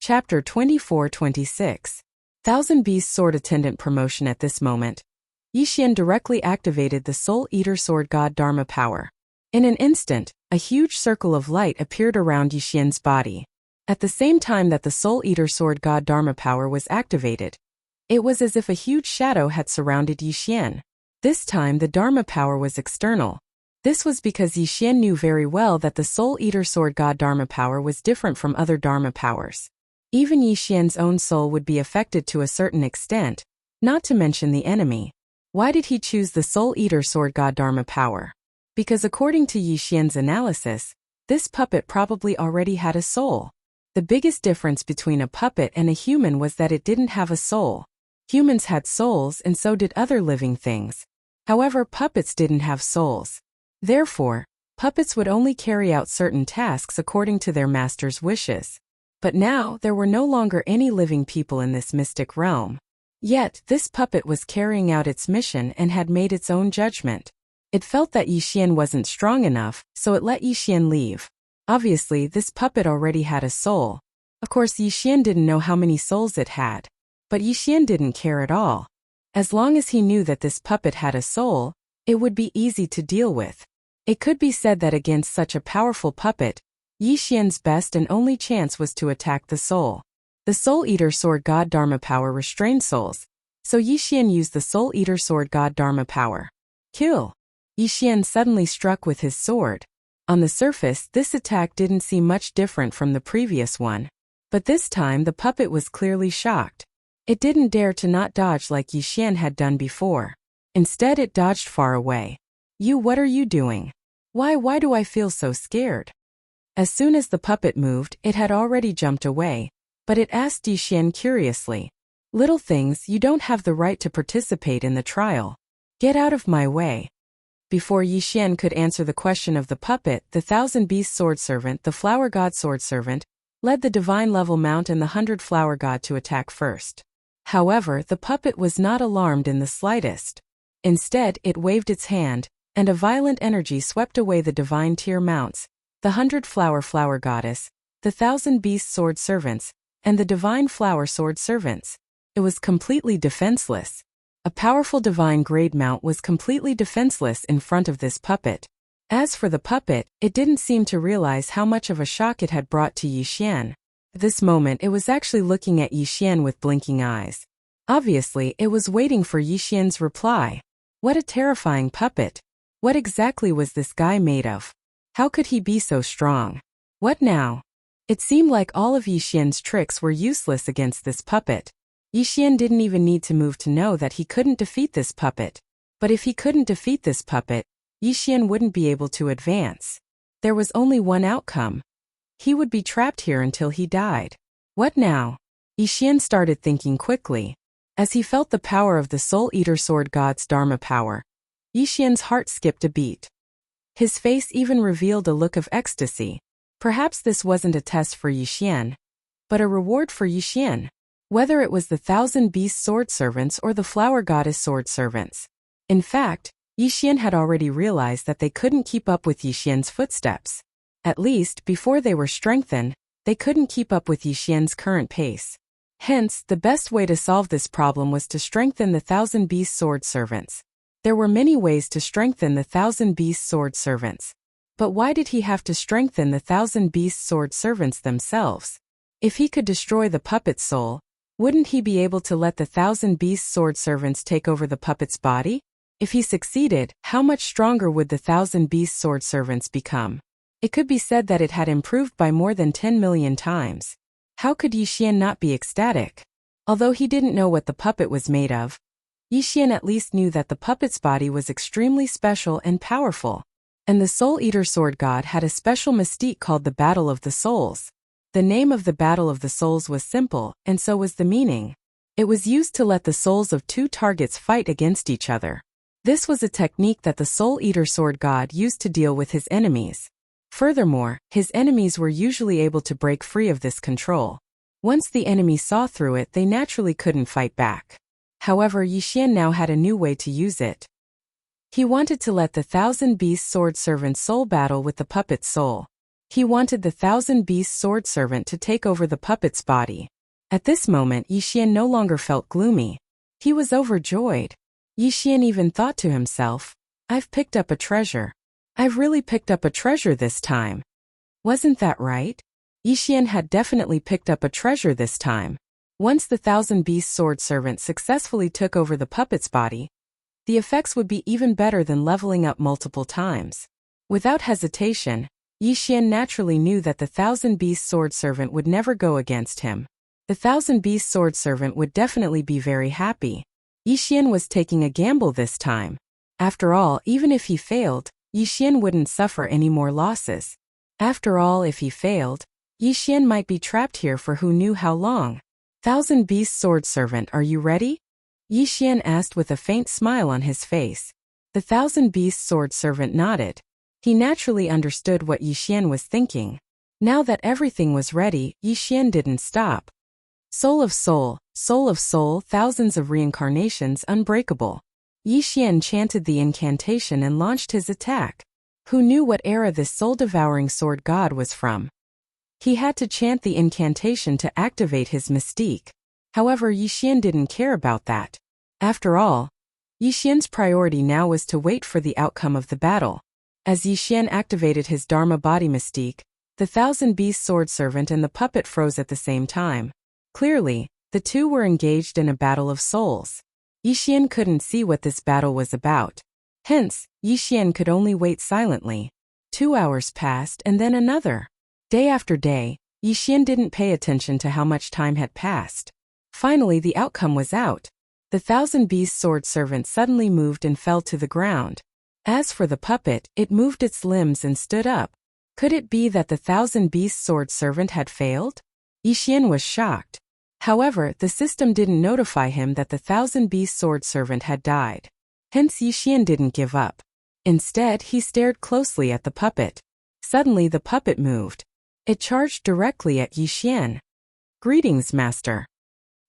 Chapter 24-26. Thousand Beast Sword Attendant Promotion. At this moment, Yixian directly activated the Soul Eater Sword God Dharma power. In an instant, a huge circle of light appeared around Yixian's body. At the same time that the Soul Eater Sword God Dharma power was activated, it was as if a huge shadow had surrounded Yixian. This time the Dharma power was external. This was because Yixian knew very well that the Soul Eater Sword God Dharma power was different from other Dharma powers. Even Yixian's own soul would be affected to a certain extent, not to mention the enemy. Why did he choose the Soul Eater Sword God Dharma power? Because according to Yixian's analysis, this puppet probably already had a soul. The biggest difference between a puppet and a human was that it didn't have a soul. Humans had souls and so did other living things. However, puppets didn't have souls. Therefore, puppets would only carry out certain tasks according to their master's wishes. But now there were no longer any living people in this mystic realm. Yet, this puppet was carrying out its mission and had made its own judgment. It felt that Yixian wasn't strong enough, so it let Yixian leave. Obviously, this puppet already had a soul. Of course, Yixian didn't know how many souls it had. But Yixian didn't care at all. As long as he knew that this puppet had a soul, it would be easy to deal with. It could be said that against such a powerful puppet, Yixian's best and only chance was to attack the soul. The Soul Eater Sword God Dharma power restrained souls, so Yixian used the Soul Eater Sword God Dharma power. Kill! Yixian suddenly struck with his sword. On the surface, this attack didn't seem much different from the previous one. But this time the puppet was clearly shocked. It didn't dare to not dodge like Yixian had done before. Instead it dodged far away. What are you doing? Why do I feel so scared? As soon as the puppet moved, it had already jumped away, but it asked Yixian curiously, "Little things, you don't have the right to participate in the trial. Get out of my way." Before Yixian could answer the question of the puppet, the Thousand Beast Sword Servant, the Flower God Sword Servant, led the Divine Level Mount and the 100 Flower God to attack first. However, the puppet was not alarmed in the slightest. Instead, it waved its hand, and a violent energy swept away the Divine Tier Mounts, the 100 Flower Goddess, the 1,000 Beast Sword Servants, and the Divine Flower Sword Servants. It was completely defenseless. A powerful Divine Grade Mount was completely defenseless in front of this puppet. As for the puppet, it didn't seem to realize how much of a shock it had brought to Yixian. At this moment it was actually looking at Yixian with blinking eyes. Obviously, it was waiting for Yixian's reply. What a terrifying puppet. What exactly was this guy made of? How could he be so strong? What now? It seemed like all of Yixian's tricks were useless against this puppet. Yixian didn't even need to move to know that he couldn't defeat this puppet. But if he couldn't defeat this puppet, Yixian wouldn't be able to advance. There was only one outcome. He would be trapped here until he died. What now? Yixian started thinking quickly. As he felt the power of the Soul Eater Sword God's Dharma power, Yixian's heart skipped a beat. His face even revealed a look of ecstasy. Perhaps this wasn't a test for Yixian, but a reward for Yixian. Whether it was the 1,000 Beast Sword Servants or the Flower Goddess Sword Servants. In fact, Yixian had already realized that they couldn't keep up with Yixian's footsteps. At least, before they were strengthened, they couldn't keep up with Yixian's current pace. Hence, the best way to solve this problem was to strengthen the 1,000 Beast Sword Servants. There were many ways to strengthen the 1,000 Beast Sword Servants. But why did he have to strengthen the 1,000 Beast Sword Servants themselves? If he could destroy the puppet's soul, wouldn't he be able to let the 1,000 Beast Sword Servants take over the puppet's body? If he succeeded, how much stronger would the 1,000 Beast Sword Servants become? It could be said that it had improved by more than 10 million times. How could Yixian not be ecstatic? Although he didn't know what the puppet was made of, Yixian at least knew that the puppet's body was extremely special and powerful. And the Soul Eater Sword God had a special mystique called the Battle of the Souls. The name of the Battle of the Souls was simple, and so was the meaning. It was used to let the souls of two targets fight against each other. This was a technique that the Soul Eater Sword God used to deal with his enemies. Furthermore, his enemies were usually able to break free of this control. Once the enemy saw through it, they naturally couldn't fight back. However, Yixian now had a new way to use it. He wanted to let the 1,000 Beast Sword Servant's soul battle with the puppet's soul. He wanted the Thousand Beasts sword servant to take over the puppet's body. At this moment, Yixian no longer felt gloomy. He was overjoyed. Yixian even thought to himself, I've picked up a treasure. I've really picked up a treasure this time. Wasn't that right? Yixian had definitely picked up a treasure this time. Once the Thousand Beasts sword servant successfully took over the puppet's body, the effects would be even better than leveling up multiple times. Without hesitation, Yixian naturally knew that the Thousand Beasts sword servant would never go against him. The Thousand Beasts sword servant would definitely be very happy. Yixian was taking a gamble this time. After all, even if he failed, Yixian wouldn't suffer any more losses. After all, if he failed, Yixian might be trapped here for who knew how long. Thousand Beasts sword servant, are you ready? Yixian asked with a faint smile on his face. The Thousand Beasts sword servant nodded. He naturally understood what Yixian was thinking. Now that everything was ready, Yixian didn't stop. Soul of soul, thousands of reincarnations unbreakable. Yixian chanted the incantation and launched his attack. Who knew what era this soul-devouring sword god was from? He had to chant the incantation to activate his mystique. However, Yixian didn't care about that. After all, Yixian's priority now was to wait for the outcome of the battle. As Yixian activated his Dharma body mystique, the Thousand Beasts sword servant and the puppet froze at the same time. Clearly, the two were engaged in a battle of souls. Yixian couldn't see what this battle was about. Hence, Yixian could only wait silently. 2 hours passed and then another. Day after day, Yixian didn't pay attention to how much time had passed. Finally, the outcome was out. The Thousand Beasts sword servant suddenly moved and fell to the ground. As for the puppet, it moved its limbs and stood up. Could it be that the Thousand Beasts sword servant had failed? Yixian was shocked. However, the system didn't notify him that the Thousand Beasts sword servant had died. Hence, Yixian didn't give up. Instead, he stared closely at the puppet. Suddenly, the puppet moved. It charged directly at Yixian. Greetings, Master.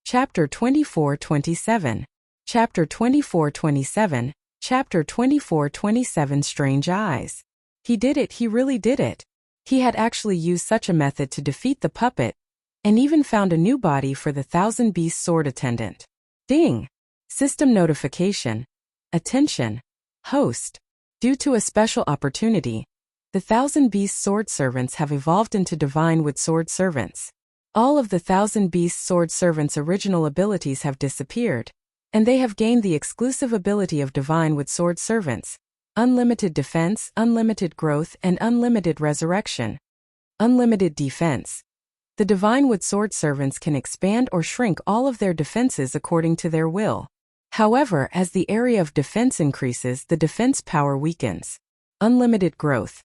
Chapter 24-27. Chapter 24-27. Chapter 24-27. Strange Eyes. He did it, he really did it. He had actually used such a method to defeat the puppet, and even found a new body for the Thousand Beasts sword attendant. Ding! System notification. Attention! Host. Due to a special opportunity, the Thousand Beasts sword servants have evolved into Divine Wood sword servants. All of the Thousand Beasts sword servants' original abilities have disappeared, and they have gained the exclusive ability of Divine Wood sword servants: unlimited defense, unlimited growth, and unlimited resurrection. Unlimited defense. The Divine Wood sword servants can expand or shrink all of their defenses according to their will. However, as the area of defense increases, the defense power weakens. Unlimited growth.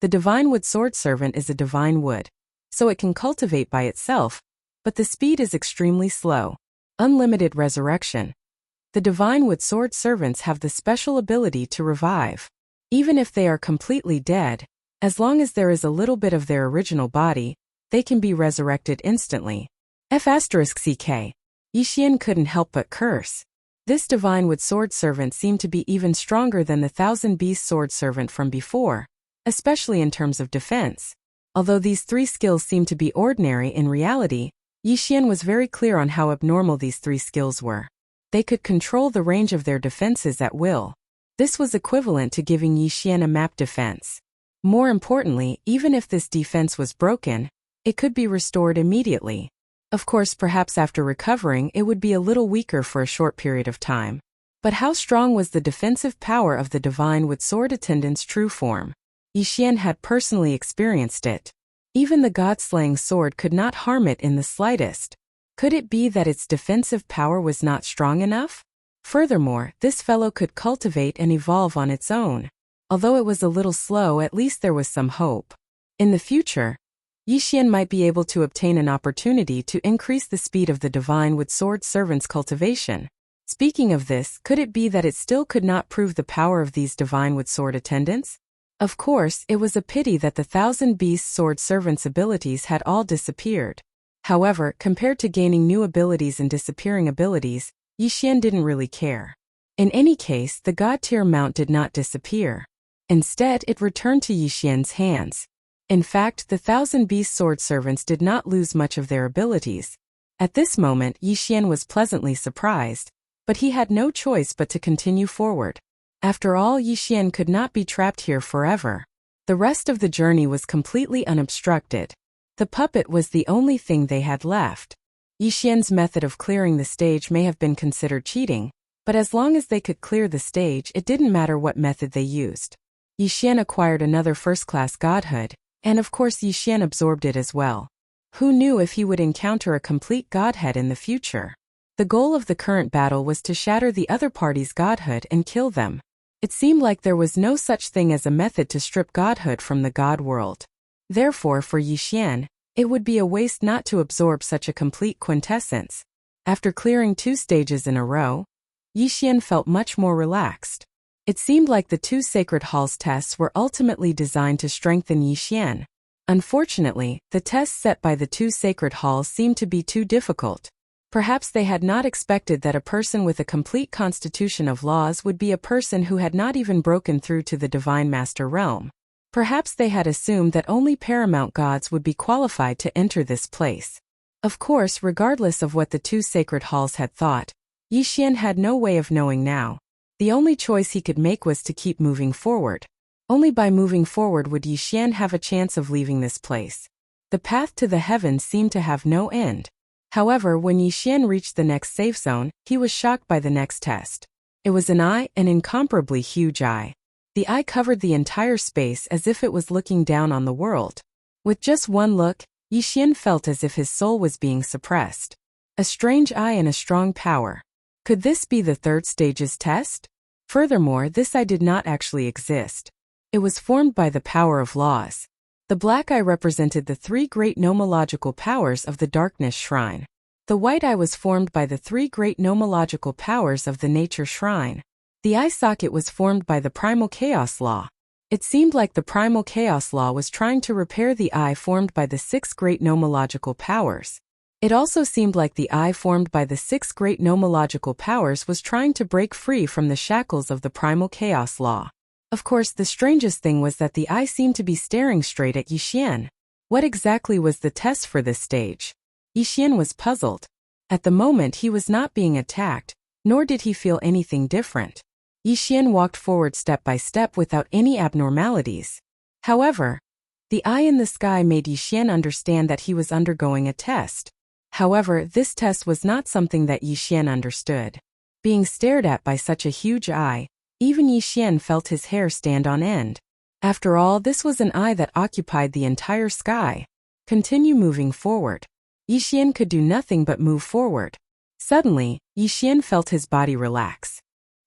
The Divine Wood sword servant is a divine wood, so it can cultivate by itself, but the speed is extremely slow. Unlimited resurrection. The Divine Wood sword servants have the special ability to revive. Even if they are completely dead, as long as there is a little bit of their original body, they can be resurrected instantly. F***ck. Yixian couldn't help but curse. This Divine Wood sword servant seemed to be even stronger than the Thousand Beasts sword servant from before, especially in terms of defense. Although these three skills seemed to be ordinary in reality, Yixian was very clear on how abnormal these three skills were. They could control the range of their defenses at will. This was equivalent to giving Yixian a map defense. More importantly, even if this defense was broken, it could be restored immediately. Of course, perhaps after recovering, it would be a little weaker for a short period of time. But how strong was the defensive power of the Divine Wood sword attendant's true form? Yixian had personally experienced it. Even the god-slaying sword could not harm it in the slightest. Could it be that its defensive power was not strong enough? Furthermore, this fellow could cultivate and evolve on its own. Although it was a little slow, at least there was some hope. In the future, Yixian might be able to obtain an opportunity to increase the speed of the Divine Wood sword servant's cultivation. Speaking of this, could it be that it still could not prove the power of these Divine Wood sword attendants? Of course, it was a pity that the Thousand Beasts sword servants' abilities had all disappeared. However, compared to gaining new abilities and disappearing abilities, Yixian didn't really care. In any case, the god-tier mount did not disappear. Instead, it returned to Yixian's hands. In fact, the Thousand Beast sword servants did not lose much of their abilities. At this moment, Yixian was pleasantly surprised, but he had no choice but to continue forward. After all, Yixian could not be trapped here forever. The rest of the journey was completely unobstructed. The puppet was the only thing they had left. Yixian's method of clearing the stage may have been considered cheating, but as long as they could clear the stage, it didn't matter what method they used. Yixian acquired another first-class godhood, and of course Yixian absorbed it as well. Who knew if he would encounter a complete godhead in the future? The goal of the current battle was to shatter the other party's godhood and kill them. It seemed like there was no such thing as a method to strip godhood from the god world. Therefore, for Yixian, it would be a waste not to absorb such a complete quintessence. After clearing 2 stages in a row, Yixian felt much more relaxed. It seemed like the 2 Sacred Halls tests were ultimately designed to strengthen Yixian. Unfortunately, the tests set by the 2 Sacred Halls seemed to be too difficult. Perhaps they had not expected that a person with a complete constitution of laws would be a person who had not even broken through to the Divine Master realm. Perhaps they had assumed that only paramount gods would be qualified to enter this place. Of course, regardless of what the 2 Sacred Halls had thought, Yixian had no way of knowing now. The only choice he could make was to keep moving forward. Only by moving forward would Yixian have a chance of leaving this place. The path to the heavens seemed to have no end. However, when Yixian reached the next safe zone, he was shocked by the next test. It was an eye, an incomparably huge eye. The eye covered the entire space as if it was looking down on the world. With just one look, Yixian felt as if his soul was being suppressed. A strange eye and a strong power. Could this be the 3rd stage's test? Furthermore, this eye did not actually exist. It was formed by the power of laws. The black eye represented the 3 great nomological powers of the Darkness Shrine. The white eye was formed by the 3 great nomological powers of the Nature Shrine. The eye socket was formed by the Primal Chaos Law. It seemed like the Primal Chaos Law was trying to repair the eye formed by the 6 great nomological powers. It also seemed like the eye formed by the 6 great nomological powers was trying to break free from the shackles of the Primal Chaos Law. Of course, the strangest thing was that the eye seemed to be staring straight at Yixian. What exactly was the test for this stage? Yixian was puzzled. At the moment, he was not being attacked, nor did he feel anything different. Yixian walked forward step by step without any abnormalities. However, the eye in the sky made Yixian understand that he was undergoing a test. However, this test was not something that Yixian understood. Being stared at by such a huge eye, even Yixian felt his hair stand on end. After all, this was an eye that occupied the entire sky. Continue moving forward. Yixian could do nothing but move forward. Suddenly, Yixian felt his body relax.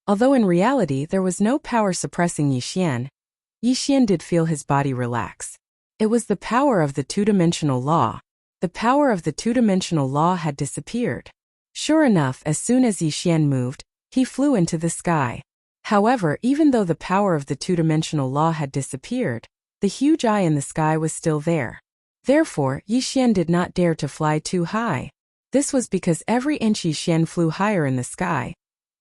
Although in reality there was no power suppressing Yixian, Yixian did feel his body relax. It was the power of the 2-dimensional law. The power of the 2-dimensional law had disappeared. Sure enough, as soon as Yixian moved, he flew into the sky. However, even though the power of the 2-dimensional law had disappeared, the huge eye in the sky was still there. Therefore, Yixian did not dare to fly too high. This was because every inch Yixian flew higher in the sky,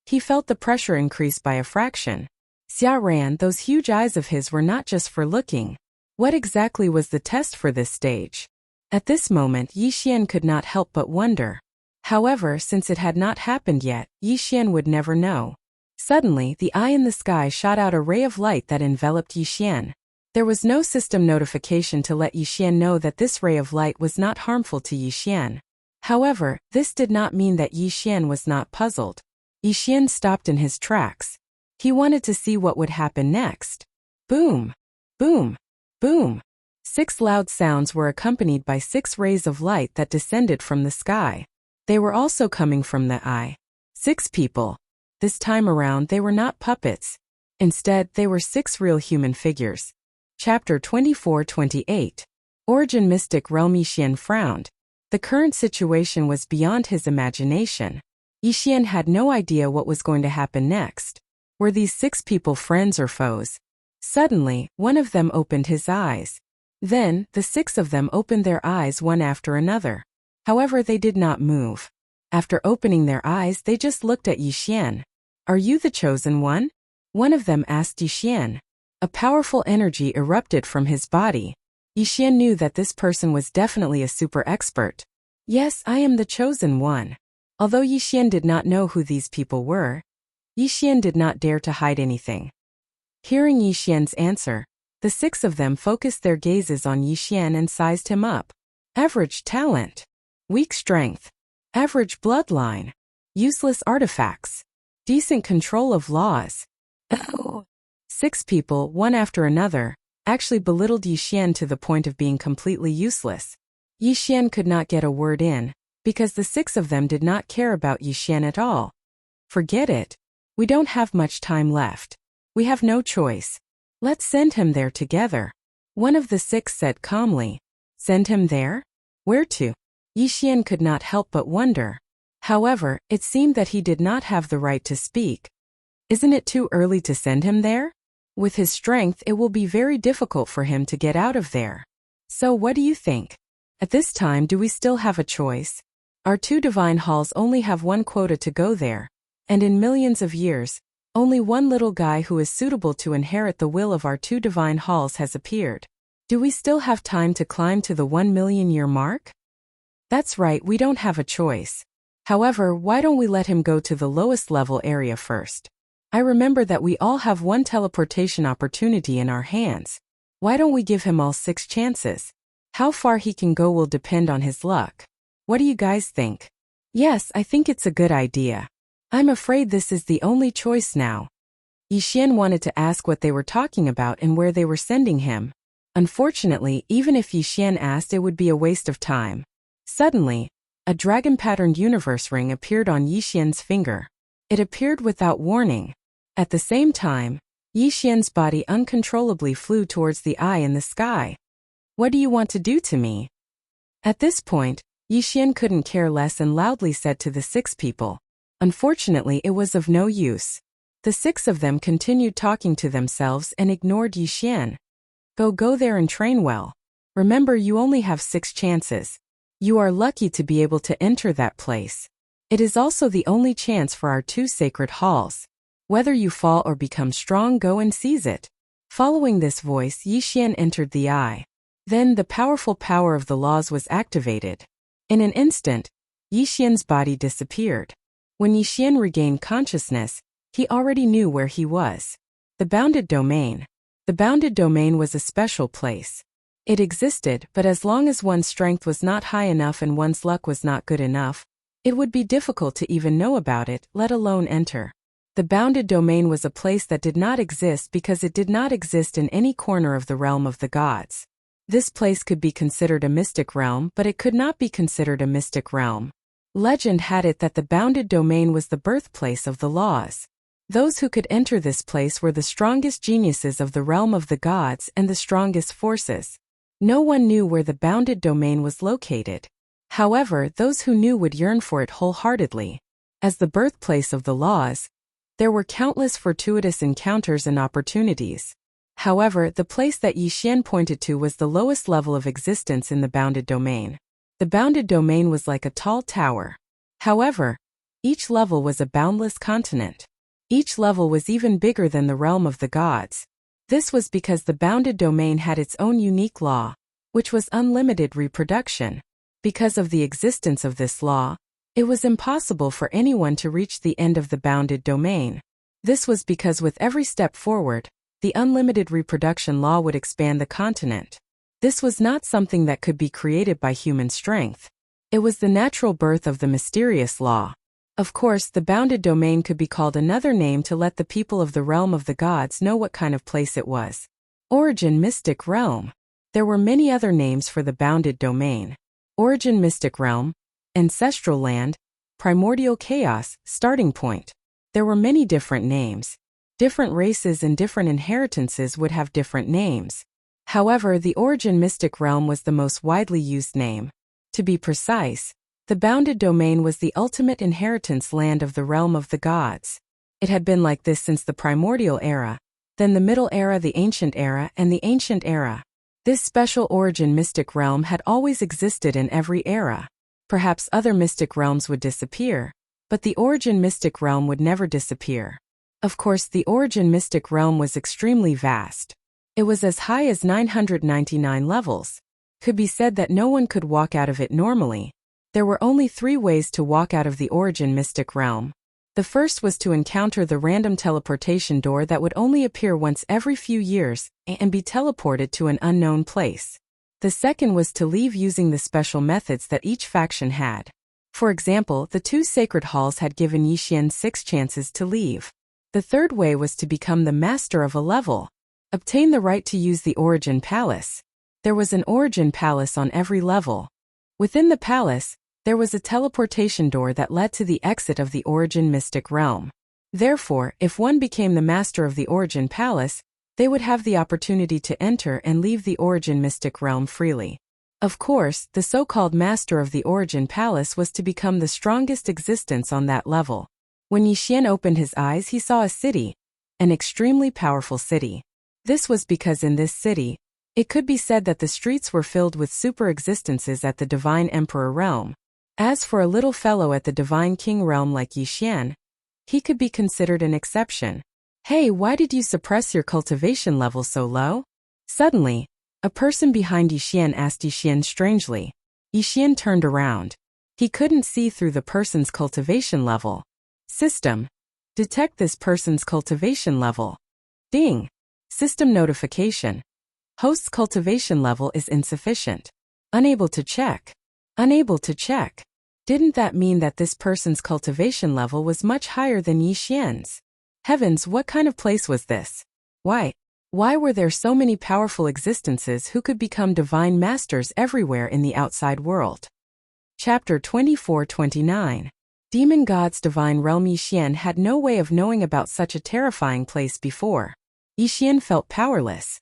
he felt the pressure increase by a fraction. Xia Ran, those huge eyes of his were not just for looking. What exactly was the test for this stage? At this moment, Yixian could not help but wonder. However, since it had not happened yet, Yixian would never know. Suddenly, the eye in the sky shot out a ray of light that enveloped Yixian. There was no system notification to let Yixian know that this ray of light was not harmful to Yixian. However, this did not mean that Yixian was not puzzled. Yixian stopped in his tracks. He wanted to see what would happen next. Boom! Boom! Boom! 6 loud sounds were accompanied by 6 rays of light that descended from the sky. They were also coming from the eye. 6 people. This time around, they were not puppets. Instead, they were 6 real human figures. Chapter 24-28. Origin Mystic Realm. Yixian frowned. The current situation was beyond his imagination. Yixian had no idea what was going to happen next. Were these 6 people friends or foes? Suddenly, one of them opened his eyes. Then, the 6 of them opened their eyes one after another. However, they did not move. After opening their eyes, they just looked at Yixian. "Are you the chosen one?" One of them asked Yixian. A powerful energy erupted from his body. Yixian knew that this person was definitely a super expert. Yes, I am the chosen one. Although Yixian did not know who these people were, Yixian did not dare to hide anything. Hearing Yixian's answer, the 6 of them focused their gazes on Yixian and sized him up. Average talent. Weak strength. Average bloodline. Useless artifacts. Decent control of laws. Oh. 6 people, one after another, actually belittled Yixian to the point of being completely useless. Yixian could not get a word in, because the 6 of them did not care about Yixian at all. Forget it. We don't have much time left. We have no choice. Let's send him there together. One of the 6 said calmly. Send him there? Where to? Yixian could not help but wonder. However, it seemed that he did not have the right to speak. Isn't it too early to send him there? With his strength, it will be very difficult for him to get out of there. So what do you think? At this time, do we still have a choice? Our 2 divine halls only have 1 quota to go there, and in millions of years, only one little guy who is suitable to inherit the will of our 2 divine halls has appeared. Do we still have time to climb to the 1 million-year mark? That's right, we don't have a choice. However, why don't we let him go to the lowest level area first? I remember that we all have 1 teleportation opportunity in our hands. Why don't we give him all 6 chances? How far he can go will depend on his luck. What do you guys think? Yes, I think it's a good idea. I'm afraid this is the only choice now. Yixian wanted to ask what they were talking about and where they were sending him. Unfortunately, even if Yixian asked, it would be a waste of time. Suddenly, a dragon-patterned universe ring appeared on Yixian's finger. It appeared without warning. At the same time, Yixian's body uncontrollably flew towards the eye in the sky. What do you want to do to me? At this point, Yixian couldn't care less and loudly said to the 6 people. Unfortunately, it was of no use. The 6 of them continued talking to themselves and ignored Yixian. Go there and train well. Remember, you only have 6 chances. You are lucky to be able to enter that place. It is also the only chance for our 2 sacred halls. Whether you fall or become strong, go and seize it. Following this voice, Yixian entered the eye. Then the powerful power of the laws was activated. In an instant, Yixian's body disappeared. When Yixian regained consciousness, he already knew where he was. The bounded domain. The bounded domain was a special place. It existed, but as long as one's strength was not high enough and one's luck was not good enough, it would be difficult to even know about it, let alone enter. The bounded domain was a place that did not exist because it did not exist in any corner of the realm of the gods. This place could be considered a mystic realm, but it could not be considered a mystic realm. Legend had it that the bounded domain was the birthplace of the laws. Those who could enter this place were the strongest geniuses of the realm of the gods and the strongest forces. No one knew where the bounded domain was located. However, those who knew would yearn for it wholeheartedly. As the birthplace of the laws, there were countless fortuitous encounters and opportunities. However, the place that Yixian pointed to was the lowest level of existence in the bounded domain. The bounded domain was like a tall tower. However, each level was a boundless continent. Each level was even bigger than the realm of the gods. This was because the bounded domain had its own unique law, which was unlimited reproduction. Because of the existence of this law, it was impossible for anyone to reach the end of the bounded domain. This was because with every step forward, the unlimited reproduction law would expand the continent. This was not something that could be created by human strength. It was the natural birth of the mysterious law. Of course, the bounded domain could be called another name to let the people of the realm of the gods know what kind of place it was. Origin Mystic Realm. There were many other names for the bounded domain. Origin Mystic Realm, Ancestral Land, Primordial Chaos, Starting Point. There were many different names. Different races and different inheritances would have different names. However, the Origin Mystic Realm was the most widely used name. To be precise, the bounded domain was the ultimate inheritance land of the realm of the gods. It had been like this since the primordial era, then the middle era, the ancient era, and the ancient era. This special Origin Mystic Realm had always existed in every era. Perhaps other mystic realms would disappear, but the Origin Mystic Realm would never disappear. Of course, the Origin Mystic Realm was extremely vast. It was as high as 999 levels. Could be said that no one could walk out of it normally. There were only 3 ways to walk out of the origin mystic realm. The first was to encounter the random teleportation door that would only appear once every few years and be teleported to an unknown place. The second was to leave using the special methods that each faction had. For example, the 2 sacred halls had given Yixian 6 chances to leave. The third way was to become the master of a level. Obtain the right to use the origin palace. There was an origin palace on every level. Within the palace, there was a teleportation door that led to the exit of the origin mystic realm. Therefore, if one became the master of the origin palace, they would have the opportunity to enter and leave the origin mystic realm freely. Of course, the so-called master of the origin palace was to become the strongest existence on that level. When Yixian opened his eyes, he saw a city, an extremely powerful city. This was because in this city, it could be said that the streets were filled with super existences at the divine emperor realm. As for a little fellow at the divine king realm like Yixian, he could be considered an exception. Hey, why did you suppress your cultivation level so low? Suddenly, a person behind Yixian asked Yixian strangely. Yixian turned around. He couldn't see through the person's cultivation level. System. Detect this person's cultivation level. Ding. System notification. Host's cultivation level is insufficient. Unable to check. Unable to check. Didn't that mean that this person's cultivation level was much higher than Yixian's? Heavens, what kind of place was this? Why were there so many powerful existences who could become divine masters everywhere in the outside world? Chapter 24-29. Demon God's Divine Realm. Yixian had no way of knowing about such a terrifying place before. Yixian felt powerless.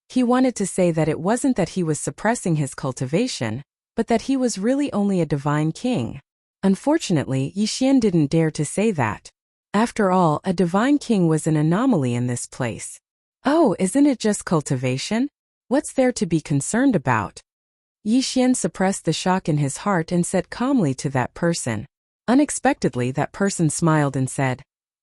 He wanted to say that it wasn't that he was suppressing his cultivation, but that he was really only a divine king. Unfortunately, Yixian didn't dare to say that. After all, a divine king was an anomaly in this place. Oh, isn't it just cultivation? What's there to be concerned about? Yixian suppressed the shock in his heart and said calmly to that person. Unexpectedly, that person smiled and said,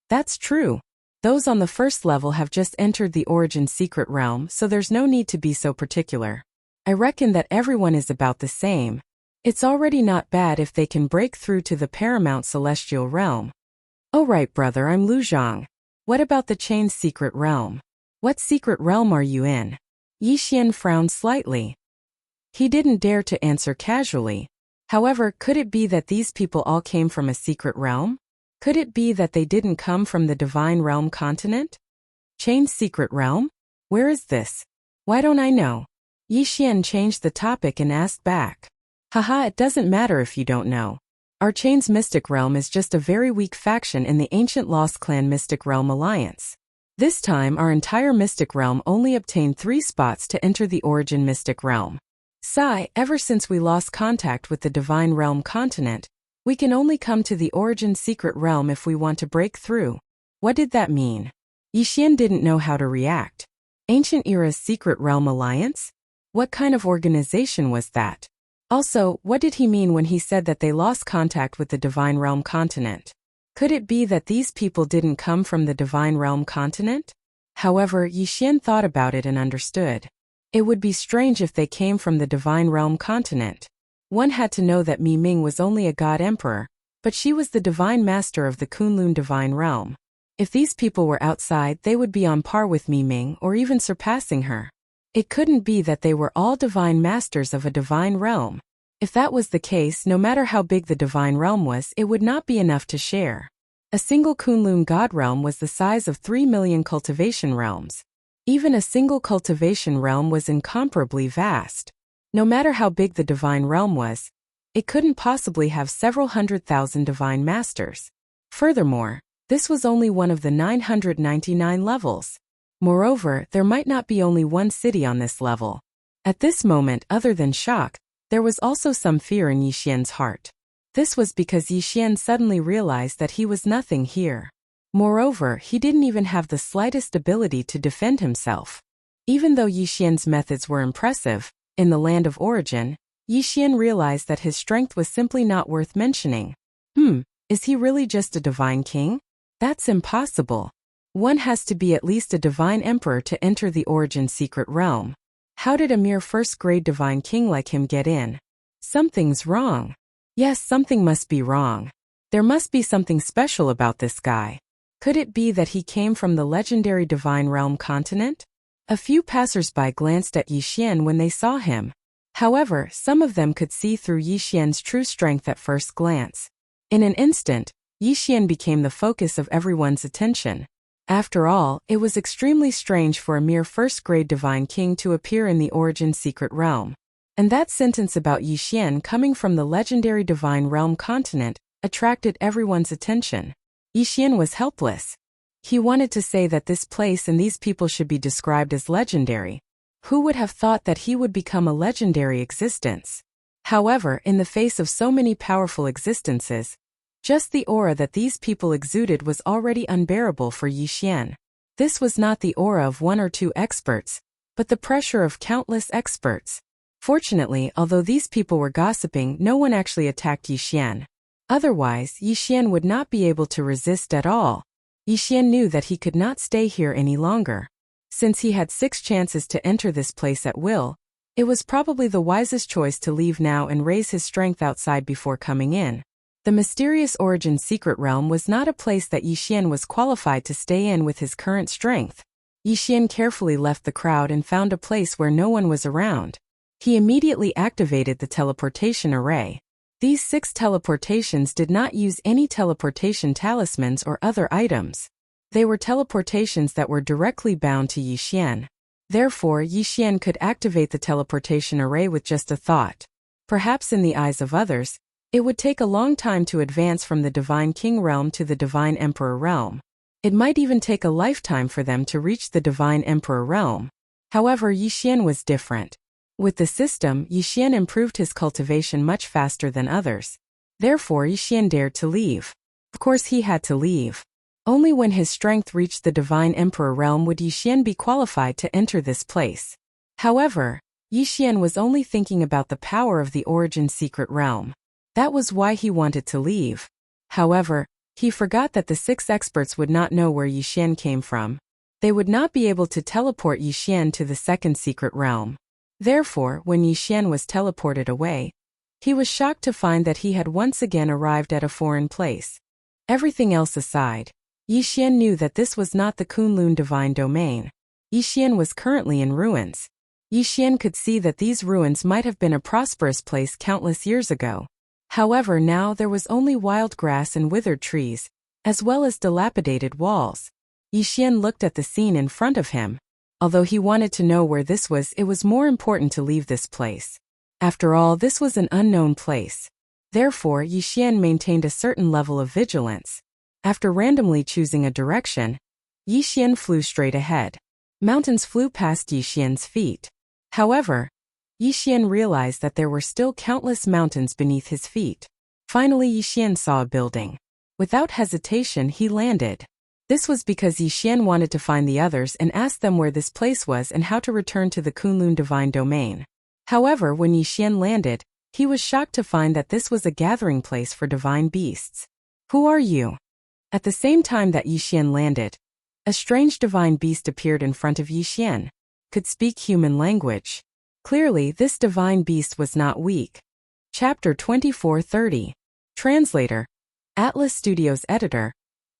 "That's true. Those on the first level have just entered the origin secret realm, so there's no need to be so particular. I reckon that everyone is about the same. It's already not bad if they can break through to the paramount celestial realm." "Oh right, brother, I'm Lu Zhang. What about the chained secret realm? What secret realm are you in?" Yixian frowned slightly. He didn't dare to answer casually. However, could it be that these people all came from a secret realm? Could it be that they didn't come from the divine realm continent? Chained secret realm? Where is this? Why don't I know? Yixian changed the topic and asked back. Haha, it doesn't matter if you don't know. Our Chain's mystic realm is just a very weak faction in the ancient Lost Clan Mystic Realm Alliance. This time our entire mystic realm only obtained 3 spots to enter the origin mystic realm. Sigh, ever since we lost contact with the divine realm continent, we can only come to the origin secret realm if we want to break through. What did that mean? Yixian didn't know how to react. Ancient Era's Secret Realm Alliance? What kind of organization was that? Also, what did he mean when he said that they lost contact with the Divine Realm continent? Could it be that these people didn't come from the Divine Realm continent? However, Yixian thought about it and understood. It would be strange if they came from the Divine Realm continent. One had to know that Mi Ming was only a god emperor, but she was the divine master of the Kunlun Divine Realm. If these people were outside, they would be on par with Mi Ming or even surpassing her. It couldn't be that they were all divine masters of a divine realm. If that was the case, no matter how big the divine realm was, it would not be enough to share. A single Kunlun god realm was the size of 3 million cultivation realms. Even a single cultivation realm was incomparably vast. No matter how big the divine realm was, it couldn't possibly have several 100,000 divine masters. Furthermore, this was only one of the 999 levels. Moreover, there might not be only one city on this level. At this moment, other than shock, there was also some fear in Yixian's heart. This was because Yixian suddenly realized that he was nothing here. Moreover, he didn't even have the slightest ability to defend himself. Even though Yixian's methods were impressive, in the land of origin, Yixian realized that his strength was simply not worth mentioning. Is he really just a divine king? That's impossible. One has to be at least a divine emperor to enter the origin secret realm. How did a mere first-grade divine king like him get in? Something's wrong. Yes, something must be wrong. There must be something special about this guy. Could it be that he came from the legendary divine realm continent? A few passers-by glanced at Yi Xian when they saw him. However, some of them could see through Yi Xian's true strength at first glance. In an instant, Yi Xian became the focus of everyone's attention. After all, it was extremely strange for a mere first-grade divine king to appear in the origin secret realm. And that sentence about Yi Xian coming from the legendary divine realm continent attracted everyone's attention. Yi Xian was helpless. He wanted to say that this place and these people should be described as legendary. Who would have thought that he would become a legendary existence? However, in the face of so many powerful existences, just the aura that these people exuded was already unbearable for Yi Xian. This was not the aura of one or two experts, but the pressure of countless experts. Fortunately, although these people were gossiping, no one actually attacked Yi Xian. Otherwise, Yi Xian would not be able to resist at all. Yi Xian knew that he could not stay here any longer. Since he had 6 chances to enter this place at will, it was probably the wisest choice to leave now and raise his strength outside before coming in. The mysterious origin secret realm was not a place that Yi Xian was qualified to stay in with his current strength. Yi Xian carefully left the crowd and found a place where no one was around. He immediately activated the teleportation array. These 6 teleportations did not use any teleportation talismans or other items. They were teleportations that were directly bound to Yi Xian. Therefore, Yi Xian could activate the teleportation array with just a thought. Perhaps in the eyes of others, it would take a long time to advance from the Divine King realm to the Divine Emperor realm. It might even take a lifetime for them to reach the Divine Emperor realm. However, Yi Xian was different. With the system, Yi Xian improved his cultivation much faster than others. Therefore, Yi Xian dared to leave. Of course, he had to leave. Only when his strength reached the Divine Emperor realm would Yi Xian be qualified to enter this place. However, Yi Xian was only thinking about the power of the origin secret realm. That was why he wanted to leave. However, he forgot that the 6 experts would not know where Yi Xian came from. They would not be able to teleport Yi Xian to the second secret realm. Therefore, when Yi Xian was teleported away, he was shocked to find that he had once again arrived at a foreign place. Everything else aside, Yi Xian knew that this was not the Kunlun divine domain. Yi Xian was currently in ruins. Yi Xian could see that these ruins might have been a prosperous place countless years ago. However, now there was only wild grass and withered trees, as well as dilapidated walls. Yi Xian looked at the scene in front of him. Although he wanted to know where this was, it was more important to leave this place. After all, this was an unknown place. Therefore, Yi Xian maintained a certain level of vigilance. After randomly choosing a direction, Yi Xian flew straight ahead. Mountains flew past Yi Xian's feet. However, Yi Xian realized that there were still countless mountains beneath his feet. Finally, Yi Xian saw a building. Without hesitation, he landed. This was because Yi Xian wanted to find the others and ask them where this place was and how to return to the Kunlun divine domain. However, when Yi Xian landed, he was shocked to find that this was a gathering place for divine beasts. Who are you? At the same time that Yi Xian landed, a strange divine beast appeared in front of Yi Xian. Could speak human language. Clearly, this divine beast was not weak. Chapter 2430. Translator. Atlas Studios Editor.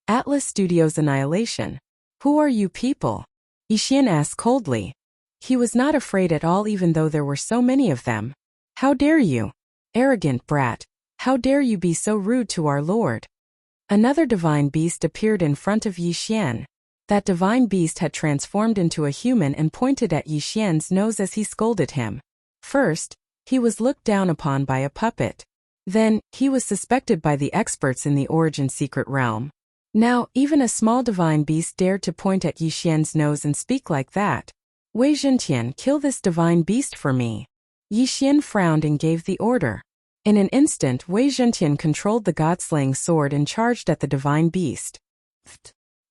Atlas Studios Annihilation. Who are you people? Yi Xian asked coldly. He was not afraid at all even though there were so many of them. How dare you? Arrogant brat. How dare you be so rude to our lord? Another divine beast appeared in front of Yi Xian. That divine beast had transformed into a human and pointed at Yi Xian's nose as he scolded him. First, he was looked down upon by a puppet. Then, he was suspected by the experts in the origin secret realm. Now, even a small divine beast dared to point at Yi Xian's nose and speak like that. Wei Zhentian, kill this divine beast for me. Yi Xian frowned and gave the order. In an instant, Wei Zhentian controlled the god-slaying sword and charged at the divine beast.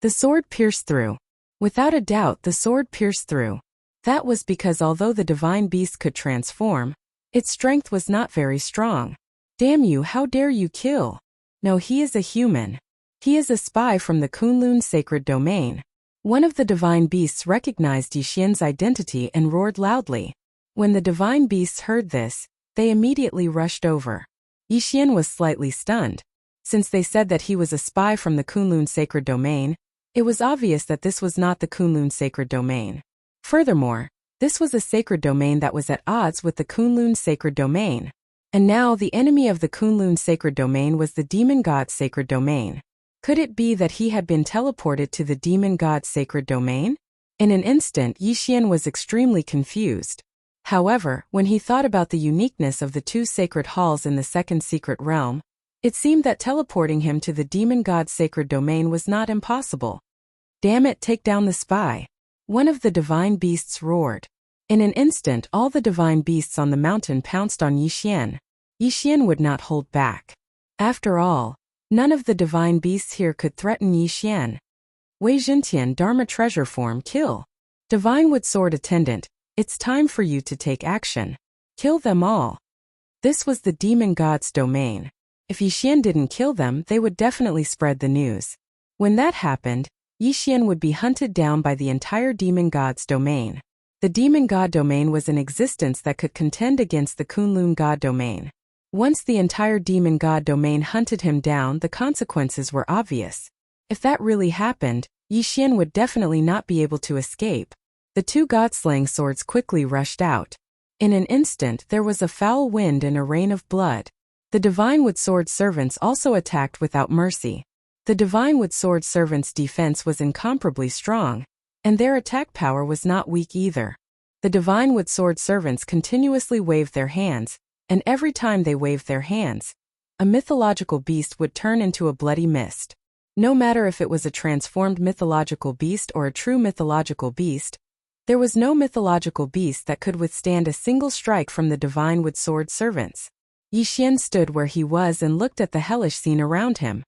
The sword pierced through. Without a doubt, the sword pierced through. That was because although the divine beast could transform, its strength was not very strong. Damn you, how dare you kill? No, he is a human. He is a spy from the Kunlun sacred domain. One of the divine beasts recognized Yixian's identity and roared loudly. When the divine beasts heard this, they immediately rushed over. Yixian was slightly stunned. Since they said that he was a spy from the Kunlun sacred domain, it was obvious that this was not the Kunlun sacred domain. Furthermore, this was a sacred domain that was at odds with the Kunlun sacred domain. And now the enemy of the Kunlun sacred domain was the demon god's sacred domain. Could it be that he had been teleported to the demon god's sacred domain? In an instant, Yixian was extremely confused. However, when he thought about the uniqueness of the two sacred halls in the second secret realm, it seemed that teleporting him to the demon god's sacred domain was not impossible. Damn it, take down the spy! One of the divine beasts roared. In an instant, all the divine beasts on the mountain pounced on Yixian. Yixian would not hold back. After all, none of the divine beasts here could threaten Yixian. Wei Zhentian, Dharma treasure form, kill. Divine Wood Sword Attendant, it's time for you to take action. Kill them all. This was the demon god's domain. If Yixian didn't kill them, they would definitely spread the news. When that happened, Yixian would be hunted down by the entire demon god's domain. The demon god domain was an existence that could contend against the Kunlun god domain. Once the entire demon god domain hunted him down, the consequences were obvious. If that really happened, Yixian would definitely not be able to escape. The two god-slaying swords quickly rushed out. In an instant, there was a foul wind and a rain of blood. The Divine Wood Sword servants also attacked without mercy. The Divine Wood Sword servants' defense was incomparably strong, and their attack power was not weak either. The Divine Wood Sword servants continuously waved their hands, and every time they waved their hands, a mythological beast would turn into a bloody mist. No matter if it was a transformed mythological beast or a true mythological beast, there was no mythological beast that could withstand a single strike from the Divine Wood Sword servants. Yixian stood where he was and looked at the hellish scene around him.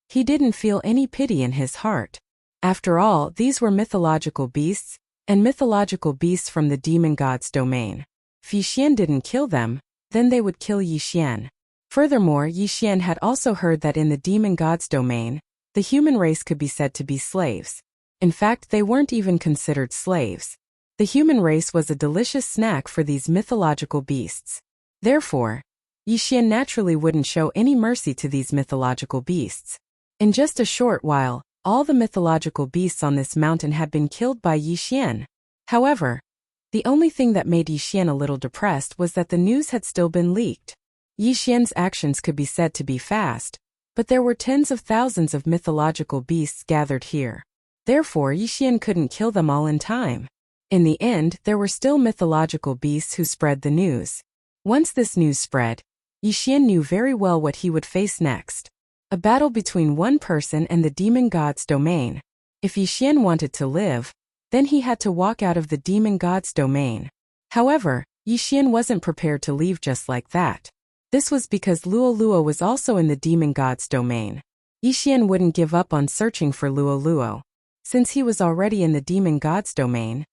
He didn't feel any pity in his heart. After all, these were mythological beasts, and mythological beasts from the demon god's domain. If Yixian didn't kill them, then they would kill Yixian. Furthermore, Yixian had also heard that in the demon god's domain, the human race could be said to be slaves. In fact, they weren't even considered slaves. The human race was a delicious snack for these mythological beasts. Therefore, Yixian naturally wouldn't show any mercy to these mythological beasts. In just a short while, all the mythological beasts on this mountain had been killed by Yixian. However, the only thing that made Yixian a little depressed was that the news had still been leaked. Yixian's actions could be said to be fast, but there were tens of thousands of mythological beasts gathered here. Therefore, Yixian couldn't kill them all in time. In the end, there were still mythological beasts who spread the news. Once this news spread, Yixian knew very well what he would face next. A battle between one person and the demon god's domain. If Yixian wanted to live, then he had to walk out of the demon god's domain. However, Yixian wasn't prepared to leave just like that. This was because Luo was also in the demon god's domain. Yixian wouldn't give up on searching for Luo. Since he was already in the demon god's domain,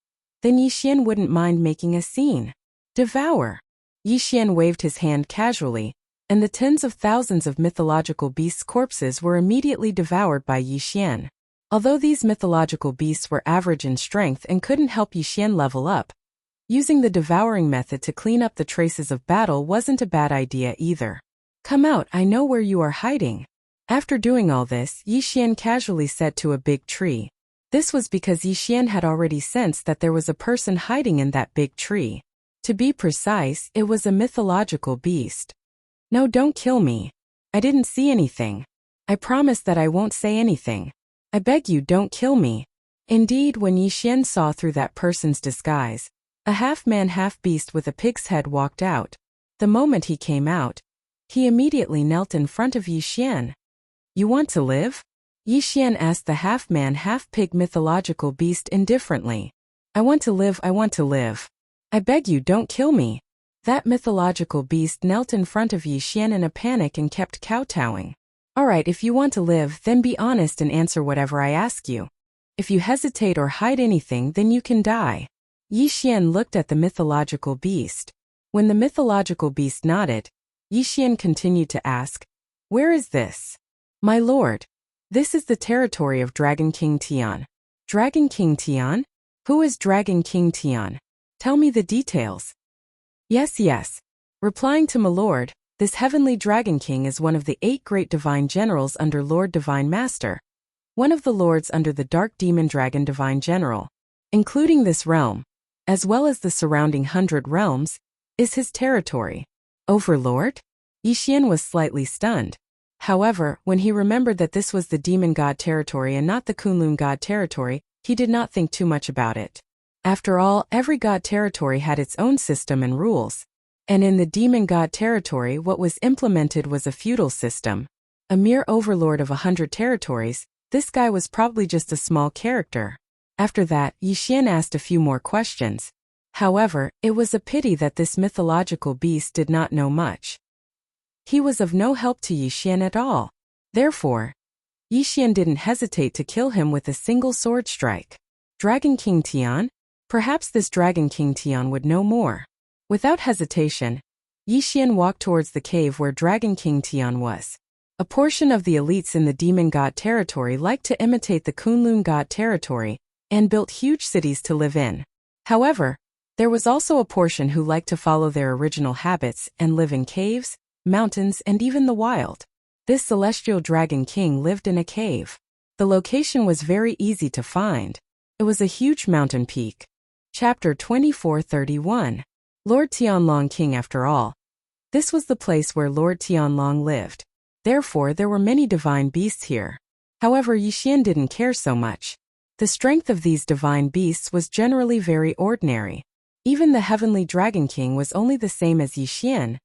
then Yixian wouldn't mind making a scene. Devour. Yixian waved his hand casually, and the tens of thousands of mythological beasts' corpses were immediately devoured by Yixian. Although these mythological beasts were average in strength and couldn't help Yixian level up, using the devouring method to clean up the traces of battle wasn't a bad idea either. Come out, I know where you are hiding. After doing all this, Yixian casually said to a big tree. This was because Yixian had already sensed that there was a person hiding in that big tree. To be precise, it was a mythological beast. No, don't kill me. I didn't see anything. I promise that I won't say anything. I beg you, don't kill me. Indeed, when Yixian saw through that person's disguise, a half-man half-beast with a pig's head walked out. The moment he came out, he immediately knelt in front of Yixian. You want to live? Yixian asked the half-man half-pig mythological beast indifferently. I want to live, I want to live. I beg you, don't kill me. That mythological beast knelt in front of Yixian in a panic and kept kowtowing. Alright, if you want to live, then be honest and answer whatever I ask you. If you hesitate or hide anything, then you can die. Yixian looked at the mythological beast. When the mythological beast nodded, Yixian continued to ask, Where is this? My lord, this is the territory of Dragon King Tian. Dragon King Tian? Who is Dragon King Tian? Tell me the details. Yes. Replying to my lord, this heavenly Dragon King is one of the 8 great divine generals under Lord Divine Master, one of the lords under the Dark Demon Dragon Divine General, including this realm, as well as the surrounding 100 realms, is his territory. Overlord? Yixian was slightly stunned. However, when he remembered that this was the demon god territory and not the Kunlun god territory, he did not think too much about it. After all, every god territory had its own system and rules. And in the demon god territory, what was implemented was a feudal system. A mere overlord of 100 territories, this guy was probably just a small character. After that, Yixian asked a few more questions. However, it was a pity that this mythological beast did not know much. He was of no help to Yixian at all. Therefore, Yixian didn't hesitate to kill him with a single sword strike. Dragon King Tian? Perhaps this Dragon King Tian would know more. Without hesitation, Yixian walked towards the cave where Dragon King Tian was. A portion of the elites in the demon god territory liked to imitate the Kunlun god territory and built huge cities to live in. However, there was also a portion who liked to follow their original habits and live in caves, mountains, and even the wild. This celestial Dragon King lived in a cave. The location was very easy to find. It was a huge mountain peak. Chapter 2431. Lord Tianlong King after all. This was the place where Lord Tianlong lived. Therefore, there were many divine beasts here. However, Yixian didn't care so much. The strength of these divine beasts was generally very ordinary. Even the heavenly Dragon King was only the same as Yixian,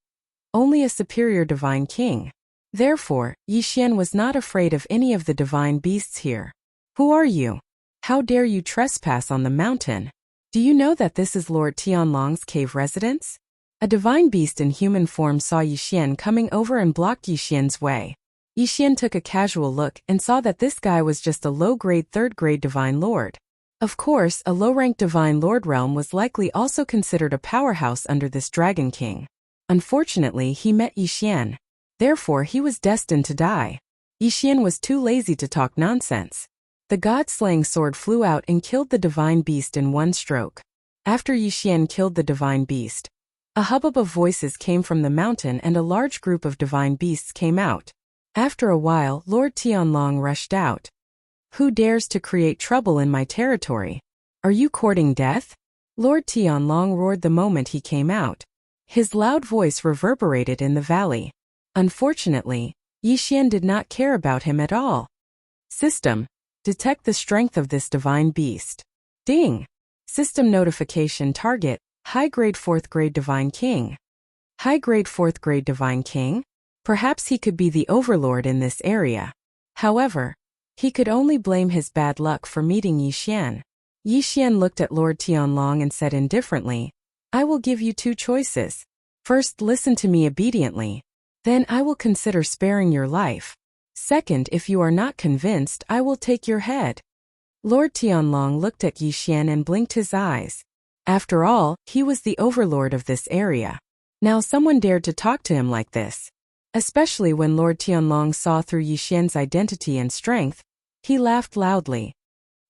only a superior divine king. Therefore, Yixian was not afraid of any of the divine beasts here. Who are you? How dare you trespass on the mountain? Do you know that this is Lord Tianlong's cave residence? A divine beast in human form saw Yixian coming over and blocked Yixian's way. Yixian took a casual look and saw that this guy was just a low-grade 3rd-grade divine lord. Of course, a low-ranked divine lord realm was likely also considered a powerhouse under this Dragon King. Unfortunately, he met Yixian. Therefore, he was destined to die. Yixian was too lazy to talk nonsense. The god-slaying sword flew out and killed the divine beast in one stroke. After Yixian killed the divine beast, a hubbub of voices came from the mountain and a large group of divine beasts came out. After a while, Lord Tianlong rushed out. Who dares to create trouble in my territory? Are you courting death? Lord Tianlong roared the moment he came out. His loud voice reverberated in the valley. Unfortunately, Yixian did not care about him at all. System. Detect the strength of this divine beast. Ding! System notification target, high-grade 4th-grade divine king. High-grade 4th-grade divine king? Perhaps he could be the overlord in this area. However, he could only blame his bad luck for meeting Yixian. Yixian looked at Lord Tianlong and said indifferently, I will give you 2 choices. First, listen to me obediently. Then I will consider sparing your life. Second, if you are not convinced, I will take your head. Lord Tianlong looked at Yixian and blinked his eyes. After all, he was the overlord of this area. Now someone dared to talk to him like this. Especially when Lord Tianlong saw through Yixian's identity and strength, he laughed loudly.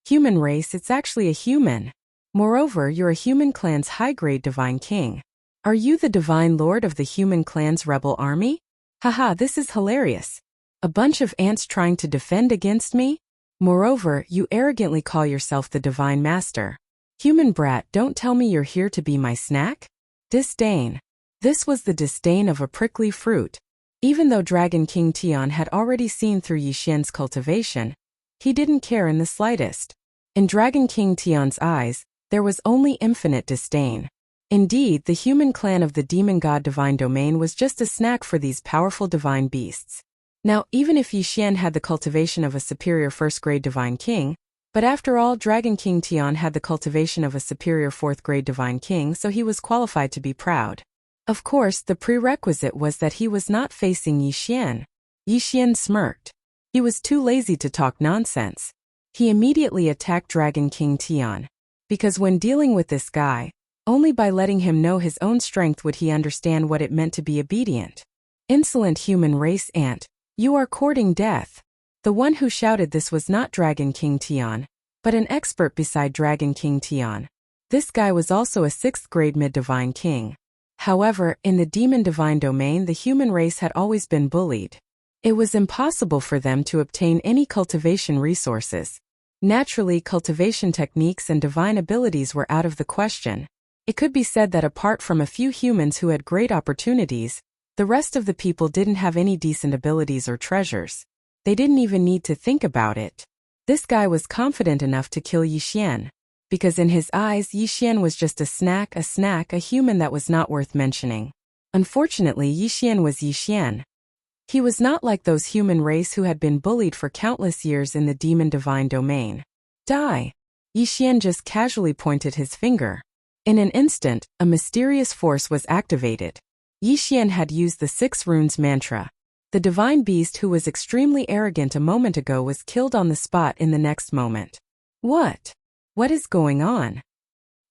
Human race, it's actually a human. Moreover, you're a human clan's high-grade divine king. Are you the divine lord of the human clan's rebel army? Haha, this is hilarious. A bunch of ants trying to defend against me? Moreover, you arrogantly call yourself the divine master. Human brat, don't tell me you're here to be my snack? Disdain. This was the disdain of a prickly fruit. Even though Dragon King Tian had already seen through Yixian's cultivation, he didn't care in the slightest. In Dragon King Tian's eyes, there was only infinite disdain. Indeed, the human clan of the demon god divine domain was just a snack for these powerful divine beasts. Now, even if Yixian had the cultivation of a superior 1st-grade divine king, but after all, Dragon King Tian had the cultivation of a superior 4th-grade divine king, so he was qualified to be proud. Of course, the prerequisite was that he was not facing Yixian. Yixian smirked. He was too lazy to talk nonsense. He immediately attacked Dragon King Tian. Because when dealing with this guy, only by letting him know his own strength would he understand what it meant to be obedient. Insolent human race ant, you are courting death. The one who shouted this was not Dragon King Tian, but an expert beside Dragon King Tian. This guy was also a 6th grade mid-divine king. However, in the demon divine domain, the human race had always been bullied. It was impossible for them to obtain any cultivation resources. Naturally, cultivation techniques and divine abilities were out of the question. It could be said that apart from a few humans who had great opportunities, the rest of the people didn't have any decent abilities or treasures. They didn't even need to think about it. This guy was confident enough to kill Yixian, because in his eyes Yixian was just a snack, a human that was not worth mentioning. Unfortunately, Yixian was Yixian. He was not like those human race who had been bullied for countless years in the demon divine domain. Die! Yixian just casually pointed his finger. In an instant, a mysterious force was activated. Yixian had used the 6 runes mantra. The divine beast who was extremely arrogant a moment ago was killed on the spot in the next moment. What? What is going on?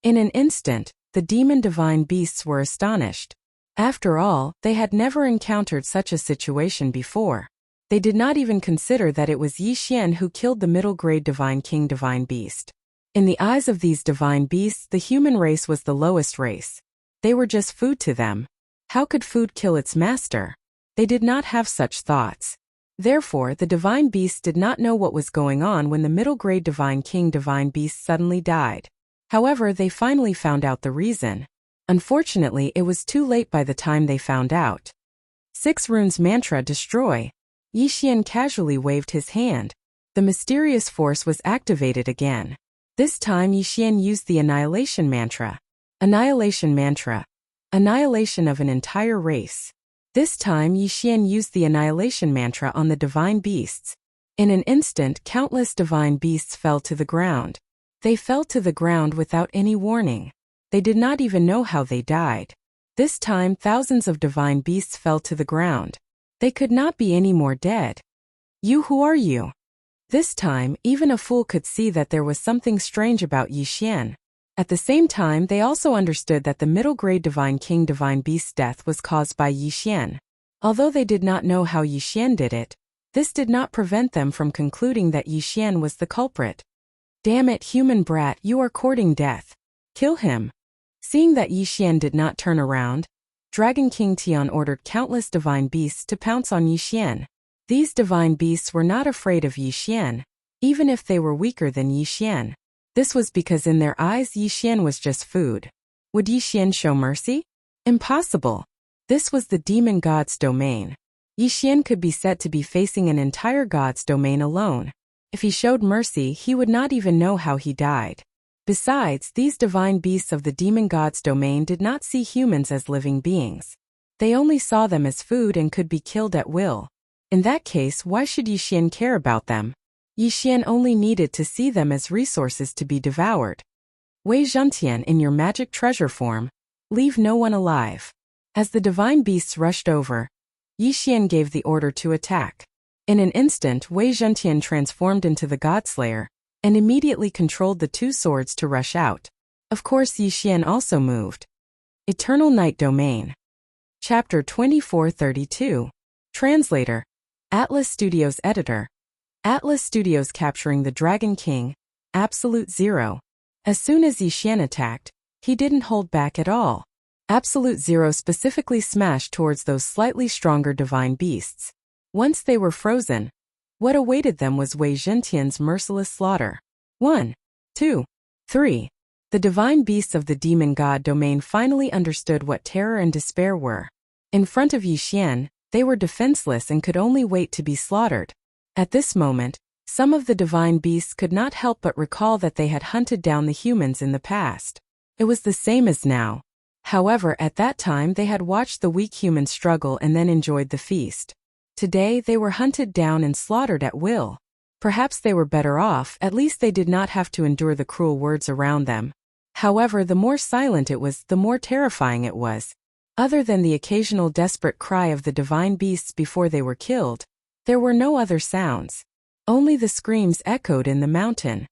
In an instant, the demon divine beasts were astonished. After all, they had never encountered such a situation before. They did not even consider that it was Yixian who killed the middle-grade divine king divine beast. In the eyes of these divine beasts, the human race was the lowest race. They were just food to them. How could food kill its master? They did not have such thoughts. Therefore, the divine beasts did not know what was going on when the middle-grade divine king divine beast suddenly died. However, they finally found out the reason. Unfortunately, it was too late by the time they found out. 6 runes mantra destroy. Yixian casually waved his hand. The mysterious force was activated again. This time Yixian used the annihilation mantra. Annihilation mantra. Annihilation of an entire race. This time Yixian used the annihilation mantra on the divine beasts. In an instant, countless divine beasts fell to the ground. They fell to the ground without any warning. They did not even know how they died. This time, thousands of divine beasts fell to the ground. They could not be any more dead. You, who are you? This time, even a fool could see that there was something strange about Yixian. At the same time, they also understood that the middle-grade divine king divine beast's death was caused by Yixian. Although they did not know how Yixian did it, this did not prevent them from concluding that Yixian was the culprit. Damn it, human brat, you are courting death. Kill him. Seeing that Yixian did not turn around, Dragon King Tian ordered countless divine beasts to pounce on Yixian. These divine beasts were not afraid of Yixian, even if they were weaker than Yixian. This was because in their eyes Yixian was just food. Would Yixian show mercy? Impossible. This was the demon god's domain. Yixian could be said to be facing an entire god's domain alone. If he showed mercy, he would not even know how he died. Besides, these divine beasts of the demon god's domain did not see humans as living beings. They only saw them as food and could be killed at will. In that case, why should Yixian care about them? Yixian only needed to see them as resources to be devoured. Wei Zhentian, in your magic treasure form, leave no one alive. As the divine beasts rushed over, Yixian gave the order to attack. In an instant, Wei Zhentian transformed into the Godslayer, and immediately controlled the 2 swords to rush out. Of course, Yixian also moved. Eternal Night Domain. Chapter 2432. Translator. Atlas Studios Editor. Atlas Studios capturing the Dragon King, Absolute Zero. As soon as Yixian attacked, he didn't hold back at all. Absolute Zero specifically smashed towards those slightly stronger divine beasts. Once they were frozen, what awaited them was Wei Zhentian's merciless slaughter. 1, 2, 3. The divine beasts of the demon god domain finally understood what terror and despair were. In front of Yixian, they were defenseless and could only wait to be slaughtered. At this moment, some of the divine beasts could not help but recall that they had hunted down the humans in the past. It was the same as now. However, at that time they had watched the weak humans struggle and then enjoyed the feast. Today they were hunted down and slaughtered at will. Perhaps they were better off, at least they did not have to endure the cruel words around them. However, the more silent it was, the more terrifying it was. Other than the occasional desperate cry of the divine beasts before they were killed, there were no other sounds. Only the screams echoed in the mountain.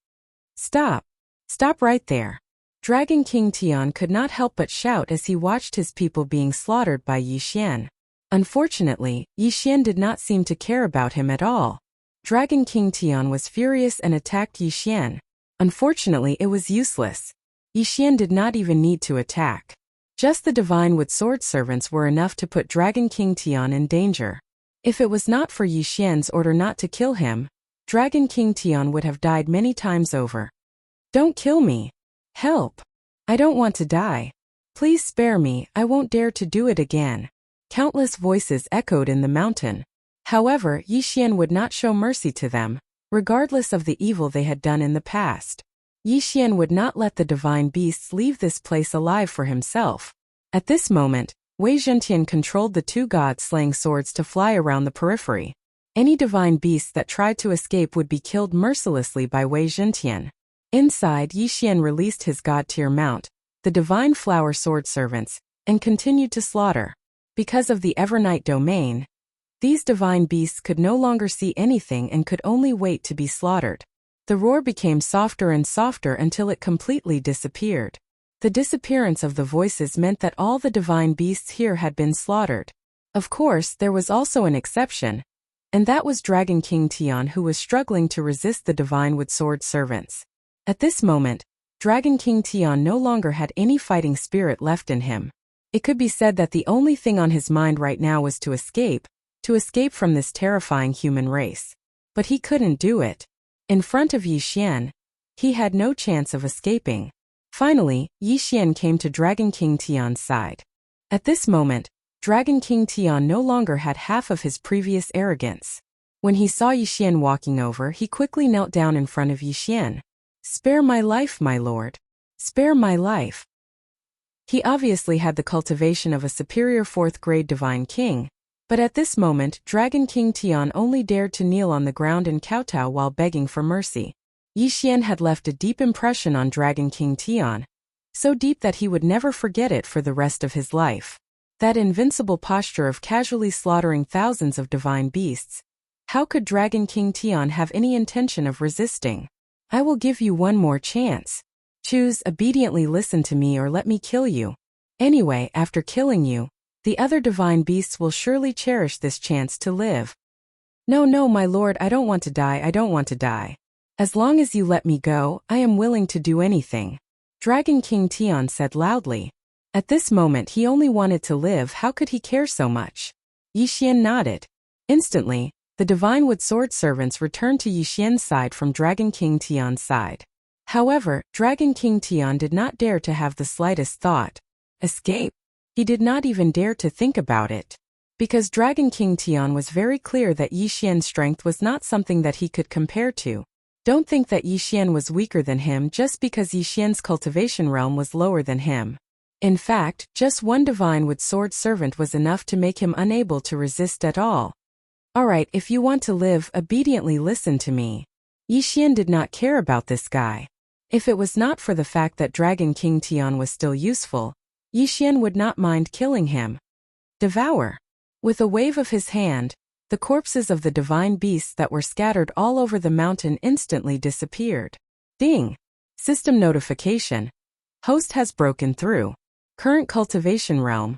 Stop! Stop right there! Dragon King Tian could not help but shout as he watched his people being slaughtered by Yixian. Unfortunately, Yixian did not seem to care about him at all. Dragon King Tian was furious and attacked Yixian. Unfortunately, it was useless. Yixian did not even need to attack. Just the divine with sword servants were enough to put Dragon King Tian in danger. If it was not for Yixian's order not to kill him, Dragon King Tian would have died many times over. Don't kill me. Help. I don't want to die. Please spare me, I won't dare to do it again. Countless voices echoed in the mountain. However, Yixian would not show mercy to them, regardless of the evil they had done in the past. Yixian would not let the divine beasts leave this place alive for himself. At this moment, Wei Zhentian controlled the two god-slaying swords to fly around the periphery. Any divine beasts that tried to escape would be killed mercilessly by Wei Zhentian. Inside, Yixian released his god-tier mount, the divine flower sword servants, and continued to slaughter. Because of the Evernight domain, these divine beasts could no longer see anything and could only wait to be slaughtered. The roar became softer and softer until it completely disappeared. The disappearance of the voices meant that all the divine beasts here had been slaughtered. Of course, there was also an exception, and that was Dragon King Tian, who was struggling to resist the divine with sword servants. At this moment, Dragon King Tian no longer had any fighting spirit left in him. It could be said that the only thing on his mind right now was to escape from this terrifying human race. But he couldn't do it. In front of Yixian, he had no chance of escaping. Finally, Yixian came to Dragon King Tian's side. At this moment, Dragon King Tian no longer had half of his previous arrogance. When he saw Yixian walking over, he quickly knelt down in front of Yixian. "Spare my life, my lord. Spare my life." He obviously had the cultivation of a superior 4th-grade divine king, but at this moment, Dragon King Tian only dared to kneel on the ground and kowtow while begging for mercy. Yixian had left a deep impression on Dragon King Tian, so deep that he would never forget it for the rest of his life. That invincible posture of casually slaughtering thousands of divine beasts. How could Dragon King Tian have any intention of resisting? "I will give you one more chance. Choose obediently listen to me or let me kill you. Anyway, after killing you, the other divine beasts will surely cherish this chance to live." "No, no, my lord, I don't want to die, I don't want to die. As long as you let me go, I am willing to do anything," Dragon King Tian said loudly. At this moment he only wanted to live. How could he care so much? Yixian nodded. Instantly, the divine wood sword servants returned to Yixian's side from Dragon King Tian's side. However, Dragon King Tian did not dare to have the slightest thought. Escape? He did not even dare to think about it. Because Dragon King Tian was very clear that Yixian's strength was not something that he could compare to. Don't think that Yixian was weaker than him just because Yixian's cultivation realm was lower than him. In fact, just one divine wood sword servant was enough to make him unable to resist at all. "Alright, if you want to live, obediently listen to me." Yixian did not care about this guy. If it was not for the fact that Dragon King Tian was still useful, Yixian would not mind killing him. Devour. With a wave of his hand, the corpses of the divine beasts that were scattered all over the mountain instantly disappeared. Ding! System notification. Host has broken through. Current cultivation realm.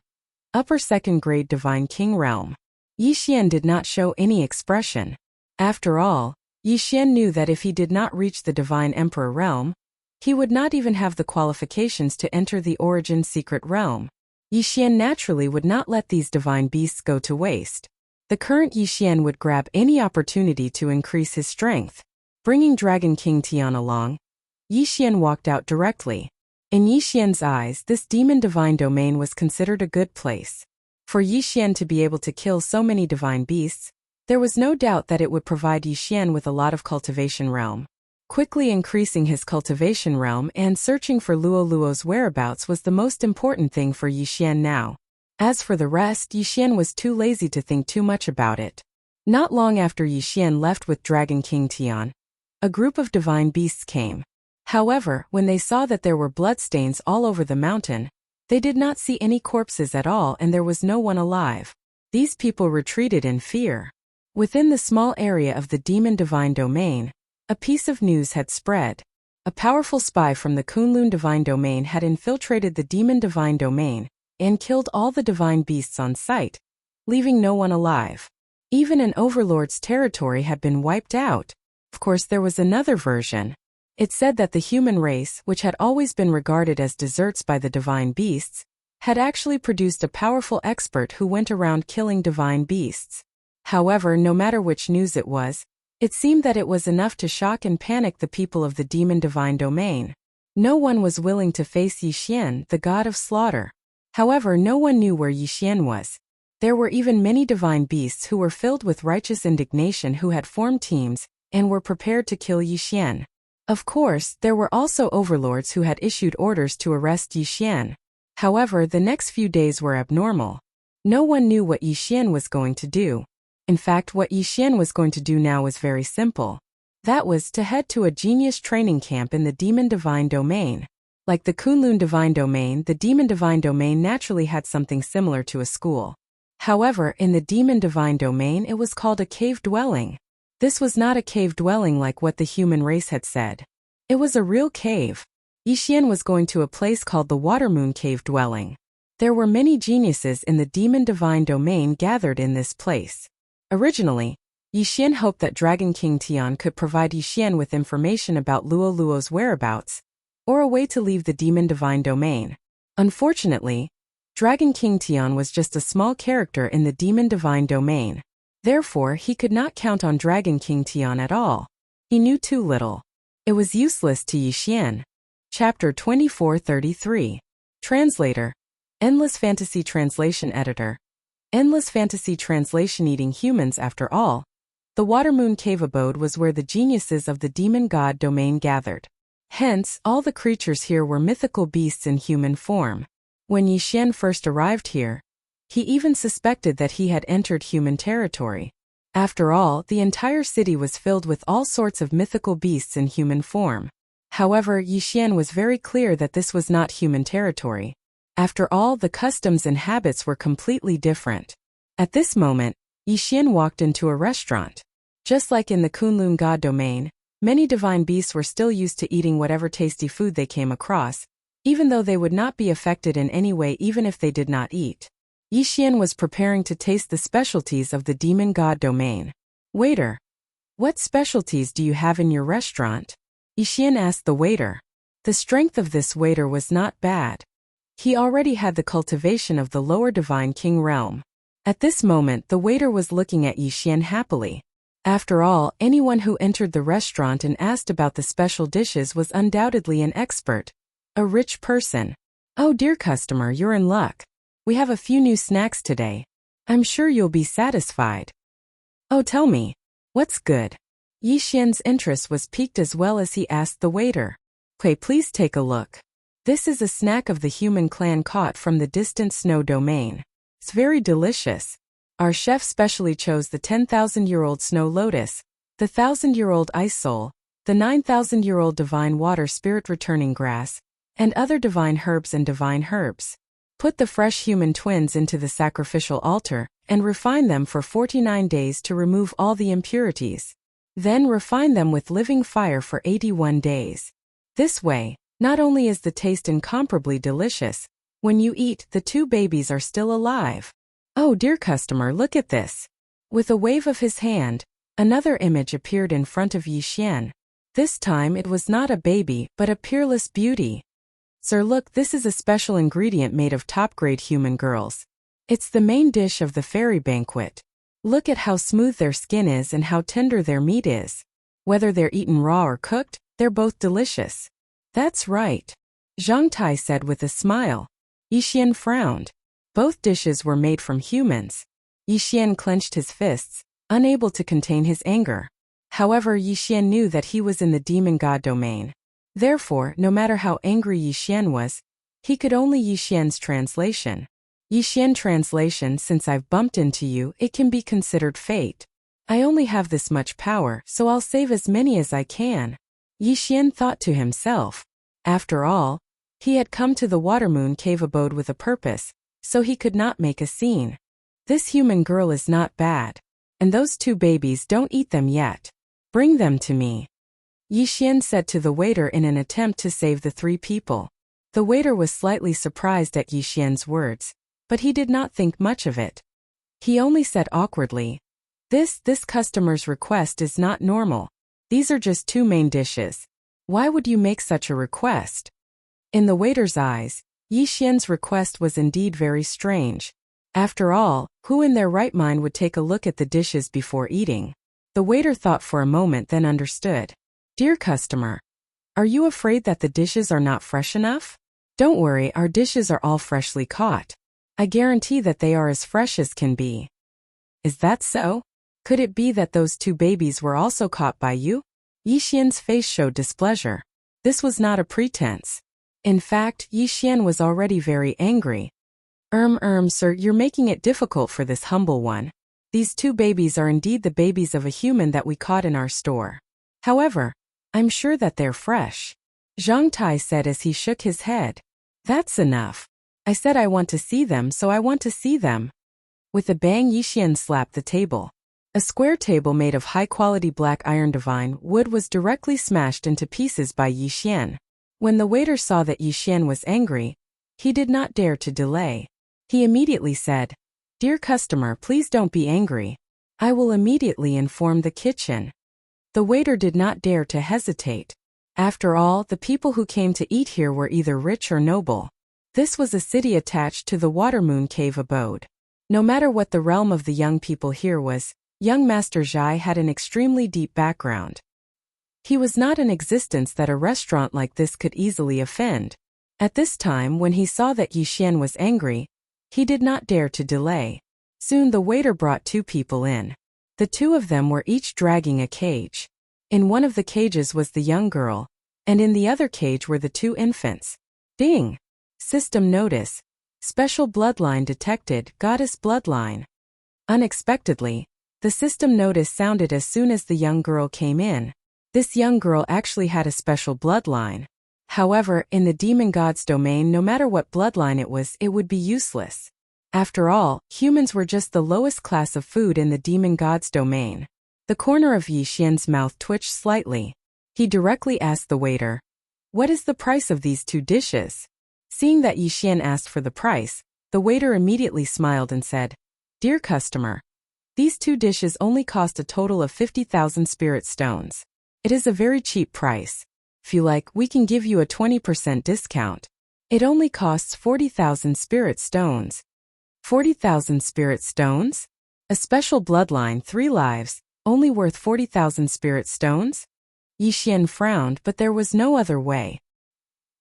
Upper 2nd grade divine king realm. Yixian did not show any expression. After all, Yixian knew that if he did not reach the divine emperor realm, he would not even have the qualifications to enter the origin secret realm. Yixian naturally would not let these divine beasts go to waste. The current Yixian would grab any opportunity to increase his strength. Bringing Dragon King Tian along, Yixian walked out directly. In Yixian's eyes, this demon divine domain was considered a good place. For Yixian to be able to kill so many divine beasts, there was no doubt that it would provide Yixian with a lot of cultivation realm. Quickly increasing his cultivation realm and searching for Luo's whereabouts was the most important thing for Yixian now. As for the rest, Yixian was too lazy to think too much about it. Not long after Yixian left with Dragon King Tian, a group of divine beasts came. However, when they saw that there were bloodstains all over the mountain, they did not see any corpses at all and there was no one alive. These people retreated in fear. Within the small area of the demon divine domain, a piece of news had spread. A powerful spy from the Kunlun divine domain had infiltrated the demon divine domain and killed all the divine beasts on sight, leaving no one alive. Even an overlord's territory had been wiped out. Of course, there was another version. It said that the human race, which had always been regarded as deserts by the divine beasts, had actually produced a powerful expert who went around killing divine beasts. However, no matter which news it was, it seemed that it was enough to shock and panic the people of the demon divine domain. No one was willing to face Yixian, the god of slaughter. However, no one knew where Yixian was. There were even many divine beasts who were filled with righteous indignation who had formed teams and were prepared to kill Yixian. Of course, there were also overlords who had issued orders to arrest Yixian. However, the next few days were abnormal. No one knew what Yixian was going to do. In fact, what Yixian was going to do now was very simple. That was to head to a genius training camp in the Demon Divine Domain. Like the Kunlun Divine Domain, the Demon Divine Domain naturally had something similar to a school. However, in the Demon Divine Domain it was called a cave dwelling. This was not a cave dwelling like what the human race had said. It was a real cave. Yixian was going to a place called the Watermoon Cave Dwelling. There were many geniuses in the Demon Divine Domain gathered in this place. Originally, Yixian hoped that Dragon King Tian could provide Yixian with information about Luo Luo's whereabouts, or a way to leave the Demon Divine Domain. Unfortunately, Dragon King Tian was just a small character in the Demon Divine Domain. Therefore, he could not count on Dragon King Tian at all. He knew too little. It was useless to Yixian. Chapter 2433. Translator. Endless Fantasy Translation Editor. Endless Fantasy Translation. Eating humans. After all, the Watermoon Cave abode was where the geniuses of the demon god domain gathered. Hence, all the creatures here were mythical beasts in human form. When Yixian first arrived here, he even suspected that he had entered human territory. After all, the entire city was filled with all sorts of mythical beasts in human form. However, Yixian was very clear that this was not human territory. After all, the customs and habits were completely different. At this moment, Yixian walked into a restaurant. Just like in the Kunlun god domain, many divine beasts were still used to eating whatever tasty food they came across, even though they would not be affected in any way even if they did not eat. Yixian was preparing to taste the specialties of the demon god domain. Waiter, what specialties do you have in your restaurant? Yixian asked the waiter. The strength of this waiter was not bad. He already had the cultivation of the lower divine king realm. At this moment, the waiter was looking at Yixian happily. After all, anyone who entered the restaurant and asked about the special dishes was undoubtedly an expert, a rich person. Oh dear customer, you're in luck. We have a few new snacks today. I'm sure you'll be satisfied. Oh, tell me, what's good? Yixian's interest was piqued as well as he asked the waiter. Okay, please take a look. This is a snack of the human clan caught from the distant snow domain. It's very delicious. Our chef specially chose the 10,000-year-old snow lotus, the 1,000-year-old ice soul, the 9,000-year-old divine water spirit returning grass, and other divine herbs and divine herbs. Put the fresh human twins into the sacrificial altar and refine them for 49 days to remove all the impurities. Then refine them with living fire for 81 days. This way, not only is the taste incomparably delicious, when you eat, the two babies are still alive. Oh dear customer, look at this. With a wave of his hand, another image appeared in front of Yixian. This time it was not a baby, but a peerless beauty. Sir, look, this is a special ingredient made of top-grade human girls. It's the main dish of the fairy banquet. Look at how smooth their skin is and how tender their meat is. Whether they're eaten raw or cooked, they're both delicious. That's right, Zhang Tai said with a smile. Yixian frowned. Both dishes were made from humans. Yixian clenched his fists, unable to contain his anger. However, Yixian knew that he was in the demon god domain. Therefore, no matter how angry Yixian was, he could only Yixian's translation. Yixian translation, since I've bumped into you, it can be considered fate. I only have this much power, so I'll save as many as I can. Yixian thought to himself. After all, he had come to the Watermoon Cave abode with a purpose, so he could not make a scene. This human girl is not bad. And those two babies, don't eat them yet. Bring them to me. Yixian said to the waiter in an attempt to save the three people. The waiter was slightly surprised at Yixian's words, but he did not think much of it. He only said awkwardly, This customer's request is not normal. These are just two main dishes. Why would you make such a request? In the waiter's eyes, Yi Xian's request was indeed very strange. After all, who in their right mind would take a look at the dishes before eating? The waiter thought for a moment, then understood. Dear customer, are you afraid that the dishes are not fresh enough? Don't worry, our dishes are all freshly caught. I guarantee that they are as fresh as can be. Is that so? Could it be that those 2 babies were also caught by you? Yi Xian's face showed displeasure. This was not a pretense. In fact, Yi Xian was already very angry. Sir, you're making it difficult for this humble one. These 2 babies are indeed the babies of a human that we caught in our store. However, I'm sure that they're fresh. Zhang Tai said as he shook his head. That's enough. I said I want to see them, so I want to see them. With a bang, Yi Xian slapped the table. A square table made of high-quality black iron divine wood was directly smashed into pieces by Yi Xian. When the waiter saw that Yi Xian was angry, he did not dare to delay. He immediately said, Dear customer, please don't be angry. I will immediately inform the kitchen. The waiter did not dare to hesitate. After all, the people who came to eat here were either rich or noble. This was a city attached to the Water Moon Cave abode. No matter what the realm of the young people here was, young Master Zhai had an extremely deep background. He was not in existence that a restaurant like this could easily offend. At this time, when he saw that Yi Xian was angry, he did not dare to delay. Soon the waiter brought 2 people in. The 2 of them were each dragging a cage. In one of the cages was the young girl, and in the other cage were the 2 infants. Ding! System notice. Special bloodline detected, goddess bloodline. Unexpectedly, the system notice sounded as soon as the young girl came in. This young girl actually had a special bloodline. However, in the demon god's domain, no matter what bloodline it would be useless. After all, humans were just the lowest class of food in the demon god's domain. The corner of Yi Xian's mouth twitched slightly. He directly asked the waiter, What is the price of these 2 dishes? Seeing that Yi Xian asked for the price, the waiter immediately smiled and said, Dear customer, these 2 dishes only cost a total of 50,000 spirit stones. It is a very cheap price. If you like, we can give you a 20% discount. It only costs 40,000 spirit stones. 40,000 spirit stones? A special bloodline, 3 lives, only worth 40,000 spirit stones? Yi Xian frowned, but there was no other way.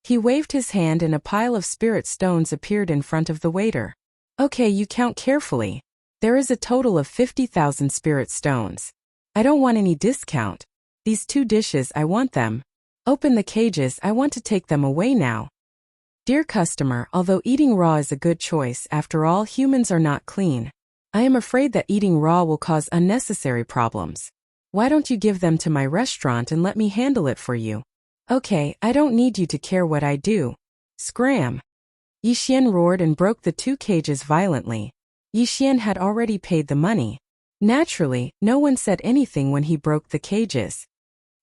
He waved his hand and a pile of spirit stones appeared in front of the waiter. Okay, you count carefully. There is a total of 50,000 spirit stones. I don't want any discount. These 2 dishes, I want them. Open the cages, I want to take them away now. Dear customer, although eating raw is a good choice, after all, humans are not clean. I am afraid that eating raw will cause unnecessary problems. Why don't you give them to my restaurant and let me handle it for you? Okay, I don't need you to care what I do. Scram! Yi Xian roared and broke the 2 cages violently. Yi Xian had already paid the money. Naturally, no one said anything when he broke the cages.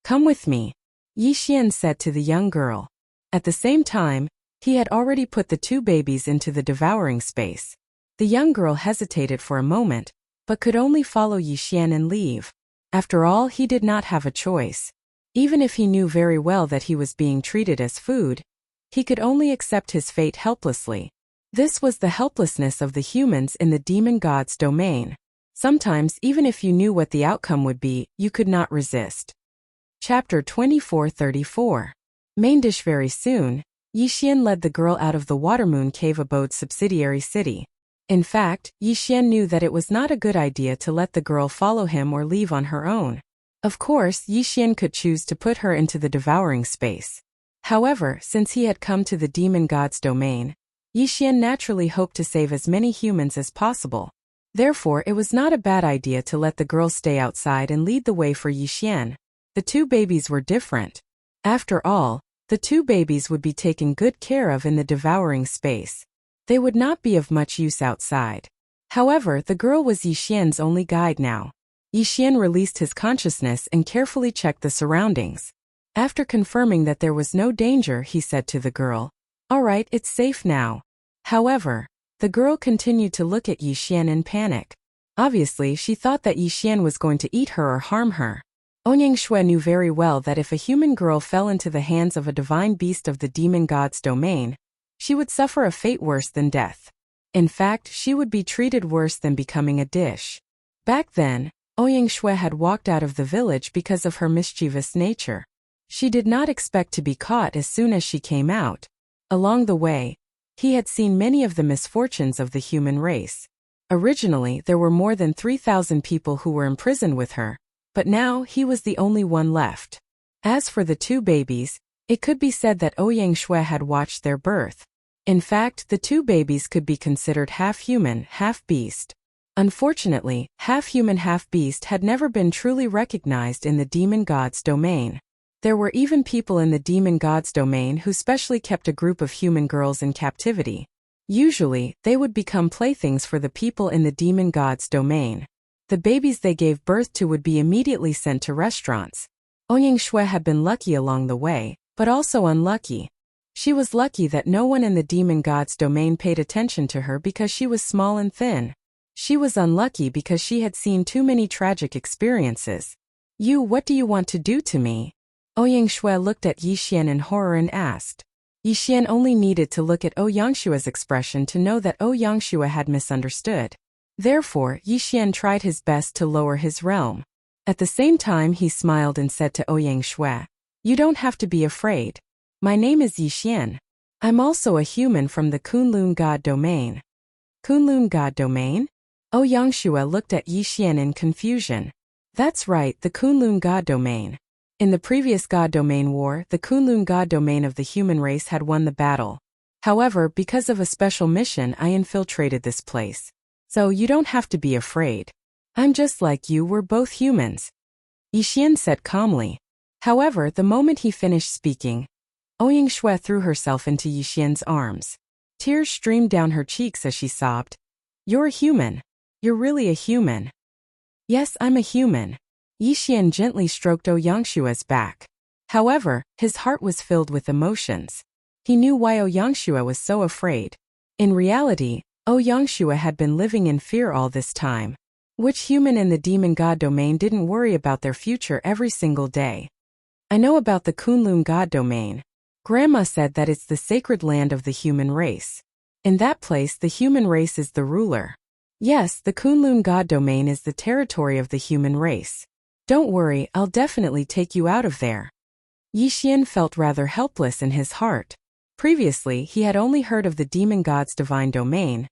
Come with me, Yi Xian said to the young girl. At the same time, he had already put the 2 babies into the devouring space. The young girl hesitated for a moment, but could only follow Yi Xian and leave. After all, he did not have a choice. Even if he knew very well that he was being treated as food, he could only accept his fate helplessly. This was the helplessness of the humans in the demon god's domain. Sometimes, even if you knew what the outcome would be, you could not resist. Chapter 2434. Main dish. Very soon, Yi Xian led the girl out of the Watermoon Cave abode's subsidiary city. In fact, Yi Xian knew that it was not a good idea to let the girl follow him or leave on her own. Of course, Yi Xian could choose to put her into the devouring space. However, since he had come to the demon god's domain, Yi Xian naturally hoped to save as many humans as possible. Therefore, it was not a bad idea to let the girl stay outside and lead the way for Yi Xian. The 2 babies were different. After all, the 2 babies would be taken good care of in the devouring space. They would not be of much use outside. However, the girl was Yi Xian's only guide now. Yi Xian released his consciousness and carefully checked the surroundings. After confirming that there was no danger, he said to the girl, All right, it's safe now. However, the girl continued to look at Yi Xian in panic. Obviously, she thought that Yi Xian was going to eat her or harm her. Onyang Shui knew very well that if a human girl fell into the hands of a divine beast of the demon god's domain, she would suffer a fate worse than death. In fact, she would be treated worse than becoming a dish. Back then, Ouyang Shui had walked out of the village because of her mischievous nature. She did not expect to be caught as soon as she came out. Along the way, he had seen many of the misfortunes of the human race. Originally, there were more than 3,000 people who were imprisoned with her, but now he was the only one left. As for the two babies, it could be said that Ouyang Shui had watched their birth. In fact, the two babies could be considered half-human, half-beast. Unfortunately, half-human, half-beast had never been truly recognized in the demon god's domain. There were even people in the demon god's domain who specially kept a group of human girls in captivity. Usually, they would become playthings for the people in the demon god's domain. The babies they gave birth to would be immediately sent to restaurants. Ouyang Shui had been lucky along the way, but also unlucky. She was lucky that no one in the demon god's domain paid attention to her because she was small and thin. She was unlucky because she had seen too many tragic experiences. What do you want to do to me? Ouyang Shui looked at Yixian in horror and asked. Yixian only needed to look at Ouyang Shui's expression to know that Ouyang Shui had misunderstood. Therefore, Yixian tried his best to lower his realm. At the same time, he smiled and said to Ouyang Shui, "You don't have to be afraid. My name is Yixian. I'm also a human from the Kunlun God domain." Kunlun God domain? Ouyang Shui looked at Yixian in confusion. That's right, the Kunlun God domain. In the previous God domain war, the Kunlun God domain of the human race had won the battle. However, because of a special mission, I infiltrated this place. So you don't have to be afraid. I'm just like you, we're both humans. Yixian said calmly. However, the moment he finished speaking, Ouyang Shui threw herself into Yixian's arms. Tears streamed down her cheeks as she sobbed. You're a human. You're really a human. Yes, I'm a human. Yixian gently stroked Ouyang Shui's back. However, his heart was filled with emotions. He knew why Ouyang Shui was so afraid. In reality, Ouyang Shui had been living in fear all this time. Which human in the demon god domain didn't worry about their future every single day? I know about the Kunlun God domain. Grandma said that it's the sacred land of the human race. In that place, the human race is the ruler. Yes, the Kunlun God domain is the territory of the human race. Don't worry, I'll definitely take you out of there. Yixian felt rather helpless in his heart. Previously, he had only heard of the demon god's divine domain,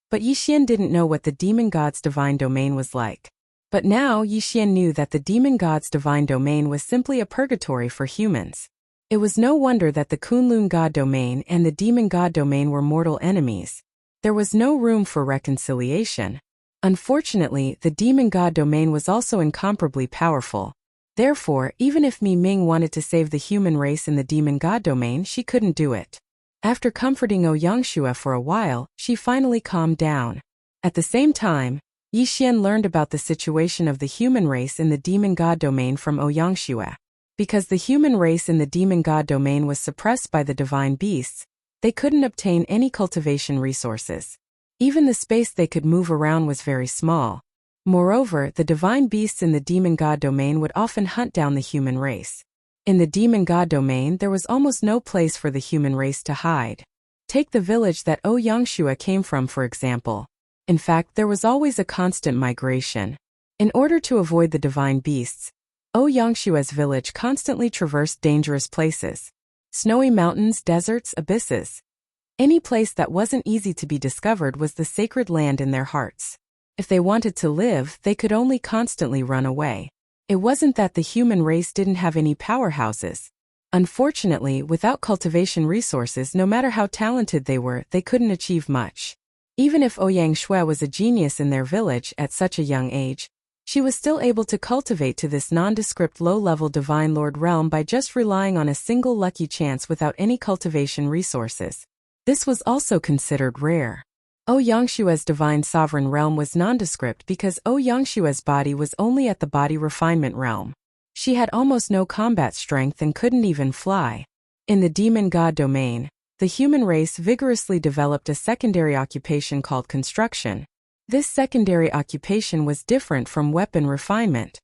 but Yixian didn't know what the demon god's divine domain was like. But now Yixian knew that the demon god's divine domain was simply a purgatory for humans. It was no wonder that the Kunlun God domain and the demon god domain were mortal enemies. There was no room for reconciliation. Unfortunately, the demon god domain was also incomparably powerful. Therefore, even if Mi Ming wanted to save the human race in the demon god domain, she couldn't do it. After comforting Ouyang Shui for a while, she finally calmed down. At the same time, Yixian learned about the situation of the human race in the demon god domain from Ouyang Shui. Because the human race in the demon god domain was suppressed by the divine beasts, they couldn't obtain any cultivation resources. Even the space they could move around was very small. Moreover, the divine beasts in the demon god domain would often hunt down the human race. In the demon god domain, there was almost no place for the human race to hide. Take the village that Ouyang Shui came from, for example. In fact, there was always a constant migration. In order to avoid the divine beasts, Ouyang Shui's village constantly traversed dangerous places. Snowy mountains, deserts, abysses. Any place that wasn't easy to be discovered was the sacred land in their hearts. If they wanted to live, they could only constantly run away. It wasn't that the human race didn't have any powerhouses. Unfortunately, without cultivation resources, no matter how talented they were, they couldn't achieve much. Even if Ouyang Shui was a genius in their village at such a young age, she was still able to cultivate to this nondescript low-level divine lord realm by just relying on a single lucky chance without any cultivation resources. This was also considered rare. Ouyang Shui's divine sovereign realm was nondescript because Ouyang Shui's body was only at the body refinement realm. She had almost no combat strength and couldn't even fly. In the demon god domain, the human race vigorously developed a secondary occupation called construction. This secondary occupation was different from weapon refinement.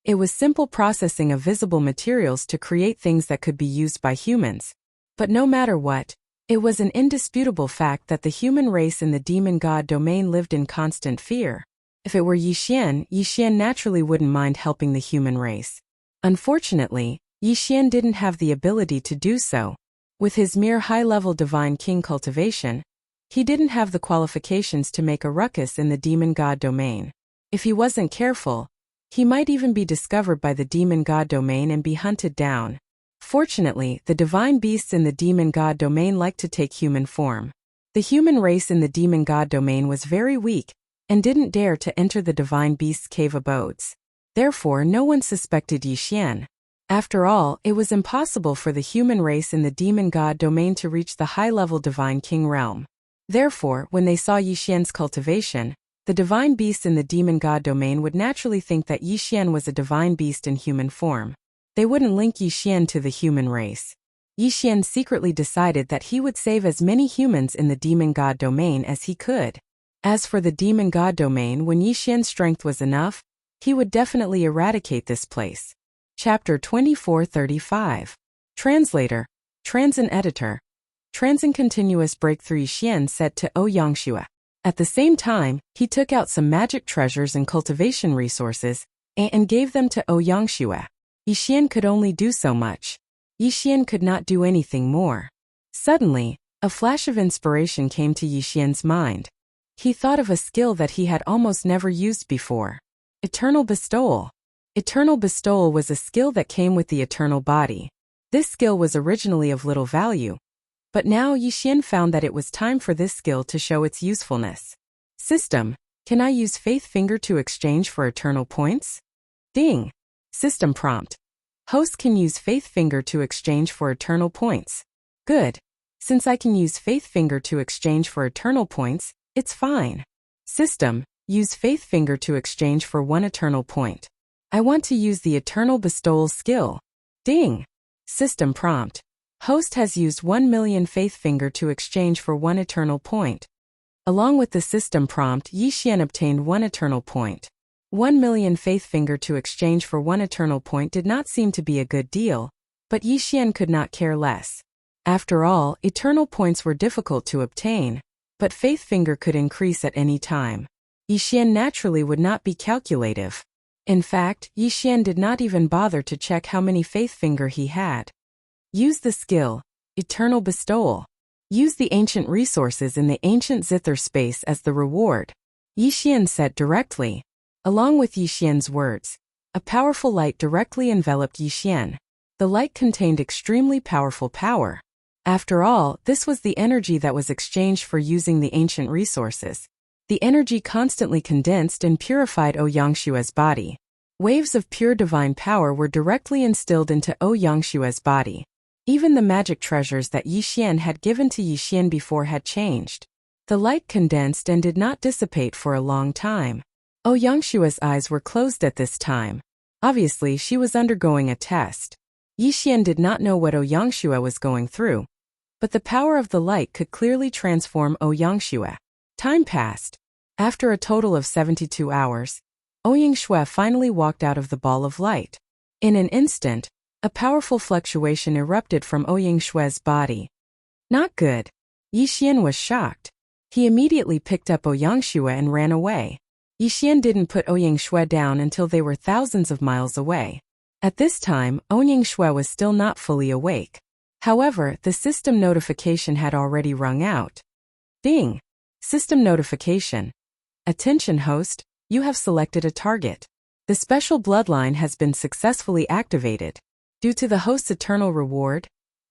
It was simple processing of visible materials to create things that could be used by humans. But no matter what, it was an indisputable fact that the human race in the demon god domain lived in constant fear. If it were Yixian naturally wouldn't mind helping the human race. Unfortunately, Yixian didn't have the ability to do so. With his mere high-level divine king cultivation, he didn't have the qualifications to make a ruckus in the demon god domain. If he wasn't careful, he might even be discovered by the demon god domain and be hunted down. Fortunately, the divine beasts in the demon god domain like to take human form. The human race in the demon god domain was very weak and didn't dare to enter the divine beasts' cave abodes. Therefore, no one suspected Yixian. After all, it was impossible for the human race in the demon god domain to reach the high-level divine king realm. Therefore, when they saw Yixian's cultivation, the divine beasts in the demon god domain would naturally think that Yixian was a divine beast in human form. They wouldn't link Yixian to the human race. Yixian secretly decided that he would save as many humans in the demon god domain as he could. As for the demon god domain, when Yixian's strength was enough, he would definitely eradicate this place. Chapter 2435. Translator, Transin Editor. Transin Continuous Breakthrough. Yixian said to Ouyangxue. At the same time, he took out some magic treasures and cultivation resources and gave them to Ouyangxue. Yixian could only do so much. Yixian could not do anything more. Suddenly, a flash of inspiration came to Yixian's mind. He thought of a skill that he had almost never used before. Eternal Bestowal. Eternal Bestowal was a skill that came with the eternal body. This skill was originally of little value, but now Yixian found that it was time for this skill to show its usefulness. System, can I use Faith Finger to exchange for eternal points? Ding. System prompt. Host can use Faith Finger to exchange for eternal points. Good. Since I can use Faith Finger to exchange for eternal points, it's fine. System, use Faith Finger to exchange for 1 eternal point. I want to use the Eternal Bestowal skill. Ding. System prompt. Host has used 1,000,000 Faith Finger to exchange for 1 eternal point. Along with the system prompt, Yixian obtained 1 eternal point. 1,000,000 Faith Finger to exchange for 1 eternal point did not seem to be a good deal, but Yixian could not care less. After all, eternal points were difficult to obtain, but Faith Finger could increase at any time. Yixian naturally would not be calculative. In fact, Yixian did not even bother to check how many Faith Finger he had. Use the skill, Eternal Bestowal. Use the ancient resources in the ancient zither space as the reward. Yixian said directly. Along with Yixian's words, a powerful light directly enveloped Yixian. The light contained extremely powerful power. After all, this was the energy that was exchanged for using the ancient resources. The energy constantly condensed and purified Ouyangxue's body. Waves of pure divine power were directly instilled into Ouyangxue's body. Even the magic treasures that Yixian had given to Yixian before had changed. The light condensed and did not dissipate for a long time. Ouyangxue's eyes were closed at this time. Obviously, she was undergoing a test. Yixian did not know what Ouyangxue was going through, but the power of the light could clearly transform Ouyangxue. Time passed. After a total of 72 hours, Ouyangxue finally walked out of the ball of light. In an instant, a powerful fluctuation erupted from Ouyangxue's body. Not good. Yixian was shocked. He immediately picked up Ouyangxue and ran away. Yixian didn't put Ouyangxue down until they were thousands of miles away. At this time, Ouyangxue was still not fully awake. However, the system notification had already rung out. Ding. System notification. Attention host, you have selected a target. The special bloodline has been successfully activated. Due to the host's eternal reward,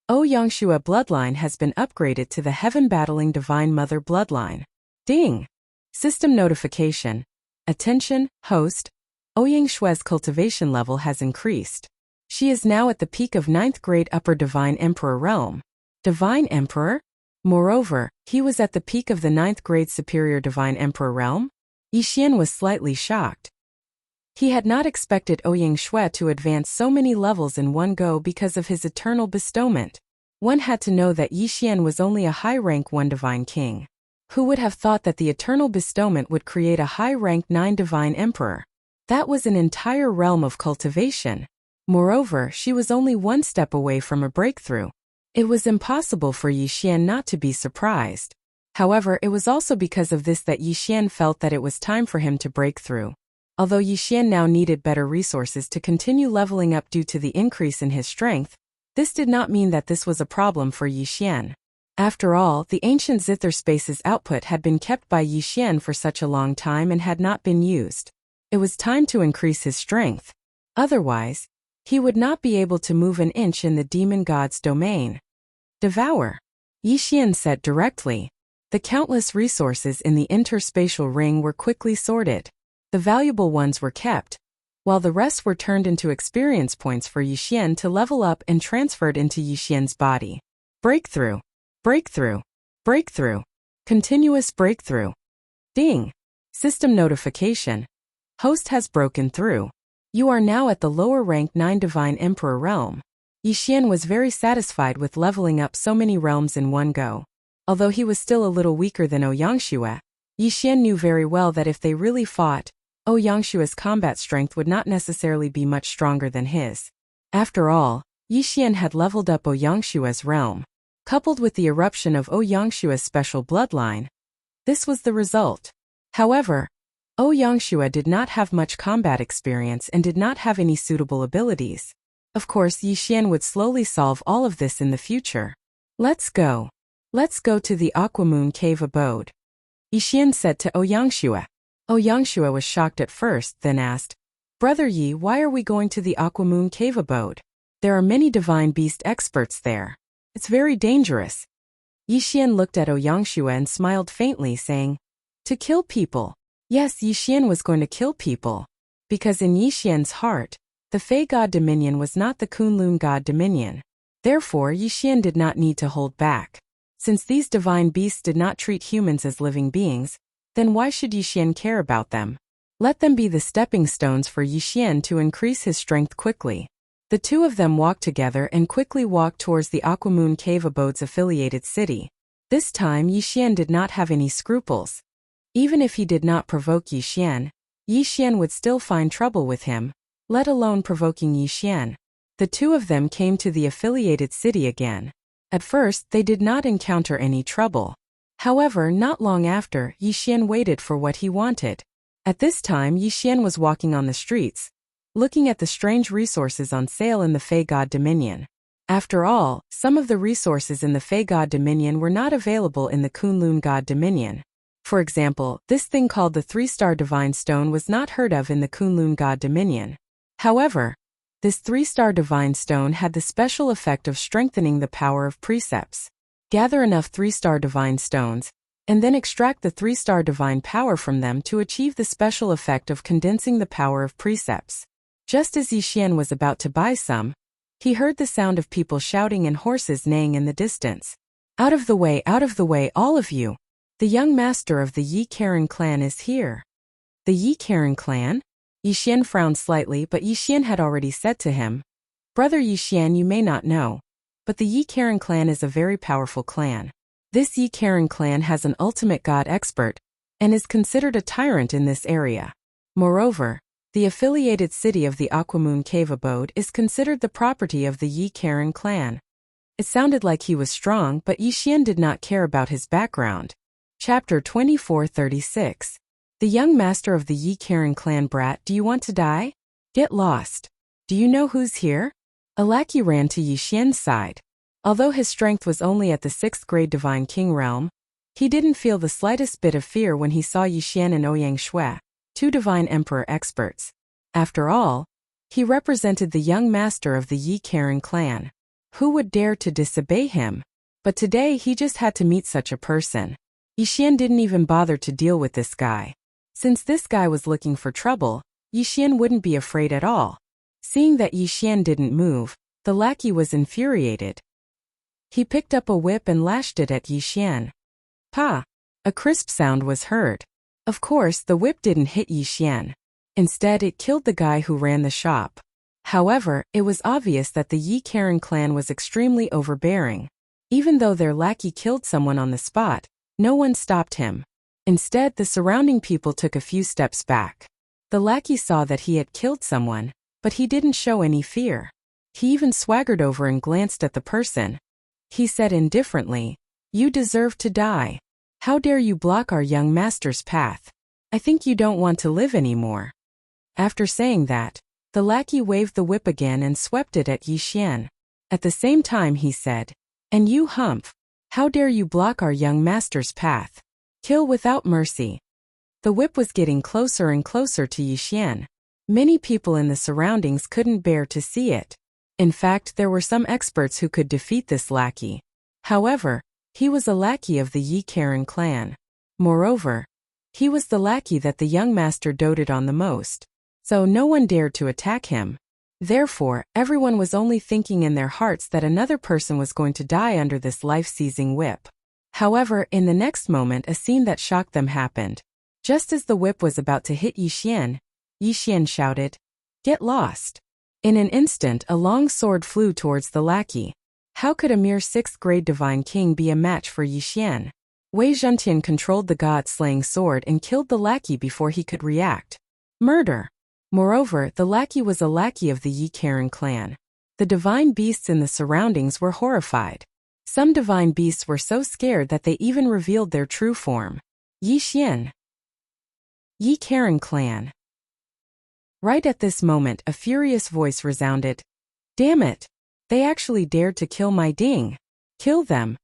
Ouyangxue bloodline has been upgraded to the heaven-battling Divine Mother bloodline. Ding. System notification. Attention, host, Ouyangxue's cultivation level has increased. She is now at the peak of 9th grade Upper Divine Emperor realm. Divine Emperor? Moreover, he was at the peak of the 9th grade Superior Divine Emperor realm? Yixian was slightly shocked. He had not expected Ouyangxue to advance so many levels in one go because of his eternal bestowment. One had to know that Yixian was only a high-rank 1 Divine King. Who would have thought that the eternal bestowment would create a high-rank 9 Divine Emperor? That was an entire realm of cultivation. Moreover, she was only one step away from a breakthrough. It was impossible for Yixian not to be surprised. However, it was also because of this that Yixian felt that it was time for him to break through. Although Yixian now needed better resources to continue leveling up due to the increase in his strength, this did not mean that this was a problem for Yixian. After all, the ancient zither space's output had been kept by Yixian for such a long time and had not been used. It was time to increase his strength. Otherwise, he would not be able to move an inch in the demon god's domain. Devour. Yixian said directly. The countless resources in the interspatial ring were quickly sorted. The valuable ones were kept, while the rest were turned into experience points for Yixian to level up and transferred into Yixian's body. Breakthrough. Breakthrough. Breakthrough. Continuous breakthrough. Ding. System notification. Host has broken through. You are now at the lower rank 9 Divine Emperor realm. Yixian was very satisfied with leveling up so many realms in one go. Although he was still a little weaker than Ouyangxue, Yixian knew very well that if they really fought, Ouyangxue's combat strength would not necessarily be much stronger than his. After all, Yixian had leveled up Ouyangxue's realm. Coupled with the eruption of Ouyangxue's special bloodline, this was the result. However, Ouyangxue did not have much combat experience and did not have any suitable abilities. Of course, Yixian would slowly solve all of this in the future. Let's go. Let's go to the Aquamoon Cave abode. Yixian said to Ouyangxue. Ouyangxue was shocked at first, then asked, Brother Yi, why are we going to the Aquamoon Cave abode? There are many divine beast experts there. It's very dangerous. Yixian looked at Ouyangxue and smiled faintly, saying, To kill people. Yes, Yixian was going to kill people. Because in Yixian's heart, the Fey God Dominion was not the Kunlun God Dominion. Therefore, Yixian did not need to hold back. Since these divine beasts did not treat humans as living beings, then why should Yixian care about them? Let them be the stepping stones for Yixian to increase his strength quickly. The two of them walked together and quickly walked towards the Aquamoon Cave abode's affiliated city. This time Yixian did not have any scruples. Even if he did not provoke Yixian would still find trouble with him, let alone provoking Yixian. The two of them came to the affiliated city again. At first, they did not encounter any trouble. However, not long after, Yixian waited for what he wanted. At this time, Yixian was walking on the streets, looking at the strange resources on sale in the Fey God Dominion. After all, some of the resources in the Fey God Dominion were not available in the Kunlun God Dominion. For example, this thing called the 3-star Divine Stone was not heard of in the Kunlun God Dominion. However, this 3-star Divine Stone had the special effect of strengthening the power of precepts. Gather enough 3-star Divine Stones, and then extract the 3-star Divine Power from them to achieve the special effect of condensing the power of precepts. Just as Yixian was about to buy some, he heard the sound of people shouting and horses neighing in the distance. Out of the way, all of you! The young master of the Yi Karen clan is here. The Yi Karen clan? Yixian frowned slightly, but Yixian had already said to him, Brother Yixian, you may not know, but the Yi Karen clan is a very powerful clan. This Yi Karen clan has an ultimate god expert, and is considered a tyrant in this area. Moreover, the affiliated city of the Aquamoon Cave abode is considered the property of the Yi Karen clan. It sounded like he was strong, but Yixian did not care about his background. Chapter 2436. The young master of the Yi Karen clan. Brat, do you want to die? Get lost. Do you know who's here? A lackey ran to Yixian's side. Although his strength was only at the 6th grade Divine King realm, he didn't feel the slightest bit of fear when he saw Yixian and Ouyangxue, two Divine Emperor experts. After all, he represented the young master of the Yi Karen clan. Who would dare to disobey him? But today he just had to meet such a person. Yixian didn't even bother to deal with this guy. Since this guy was looking for trouble, Yixian wouldn't be afraid at all. Seeing that Yixian didn't move, the lackey was infuriated. He picked up a whip and lashed it at Yixian. Pa! A crisp sound was heard. Of course, the whip didn't hit Yixian. Instead, it killed the guy who ran the shop. However, it was obvious that the Yi Karen clan was extremely overbearing. Even though their lackey killed someone on the spot, no one stopped him. Instead, the surrounding people took a few steps back. The lackey saw that he had killed someone, but he didn't show any fear. He even swaggered over and glanced at the person. He said indifferently, "You deserve to die. How dare you block our young master's path? I think you don't want to live anymore." After saying that, the lackey waved the whip again and swept it at Yi Xian. At the same time he said, "And you humph, how dare you block our young master's path? Kill without mercy." The whip was getting closer and closer to Yi Xian. Many people in the surroundings couldn't bear to see it. In fact, there were some experts who could defeat this lackey. However, he was a lackey of the Yi Karen clan. Moreover, he was the lackey that the young master doted on the most. So no one dared to attack him. Therefore, everyone was only thinking in their hearts that another person was going to die under this life-seizing whip. However, in the next moment a scene that shocked them happened. Just as the whip was about to hit Yi Xian shouted, "Get lost!" In an instant a long sword flew towards the lackey. How could a mere 6th-grade divine king be a match for Yi Xian? Wei Zhentian controlled the god-slaying sword and killed the lackey before he could react. Murder! Moreover, the lackey was a lackey of the Yi Karen clan. The divine beasts in the surroundings were horrified. Some divine beasts were so scared that they even revealed their true form. Yi Xian. Yi Karen clan. Right at this moment a furious voice resounded. "Damn it! They actually dared to kill my ding! Kill them!"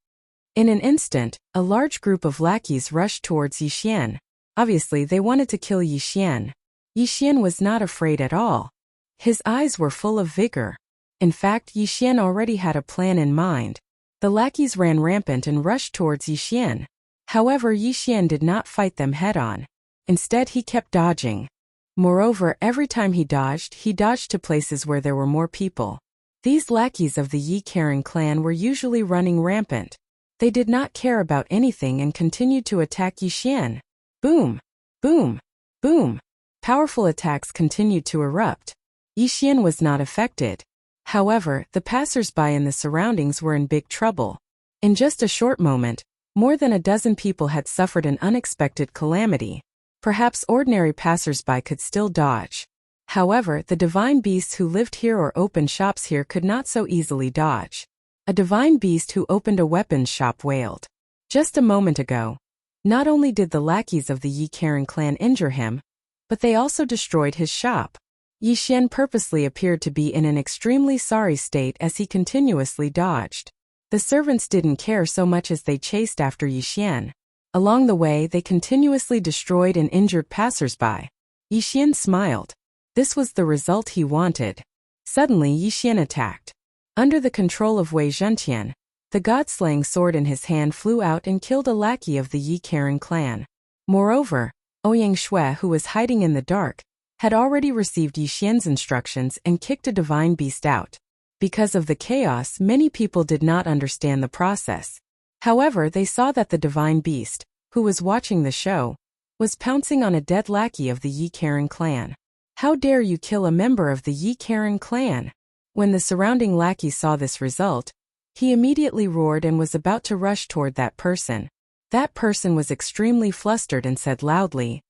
In an instant, a large group of lackeys rushed towards Yi Xian. Obviously they wanted to kill Yi Xian. Yi Xian was not afraid at all. His eyes were full of vigor. In fact, Yi Xian already had a plan in mind. The lackeys ran rampant and rushed towards Yi Xian. However, Yi Xian did not fight them head-on. Instead, he kept dodging. Moreover, every time he dodged to places where there were more people. These lackeys of the Yi Karen clan were usually running rampant. They did not care about anything and continued to attack Yi Xian. Boom! Boom! Boom! Powerful attacks continued to erupt. Yi Xian was not affected. However, the passers-by in the surroundings were in big trouble. In just a short moment, more than a dozen people had suffered an unexpected calamity. Perhaps ordinary passers-by could still dodge. However, the divine beasts who lived here or opened shops here could not so easily dodge. A divine beast who opened a weapons shop wailed. Just a moment ago, not only did the lackeys of the Yi Karen clan injure him, but they also destroyed his shop. Yi Xian purposely appeared to be in an extremely sorry state as he continuously dodged. The servants didn't care so much as they chased after Yi Xian. Along the way they continuously destroyed and injured passers-by. Yi Xian smiled. This was the result he wanted. Suddenly Yi Xian attacked. Under the control of Wei Zhentian, the god-slaying sword in his hand flew out and killed a lackey of the Yi Karen clan. Moreover, Ouyang Shui, who was hiding in the dark, had already received Yi Xian's instructions and kicked a divine beast out. Because of the chaos, many people did not understand the process. However, they saw that the divine beast, who was watching the show, was pouncing on a dead lackey of the Yi Karen clan. How dare you kill a member of the Yi Karen clan? When the surrounding lackey saw this result, he immediately roared and was about to rush toward that person. That person was extremely flustered and said loudly,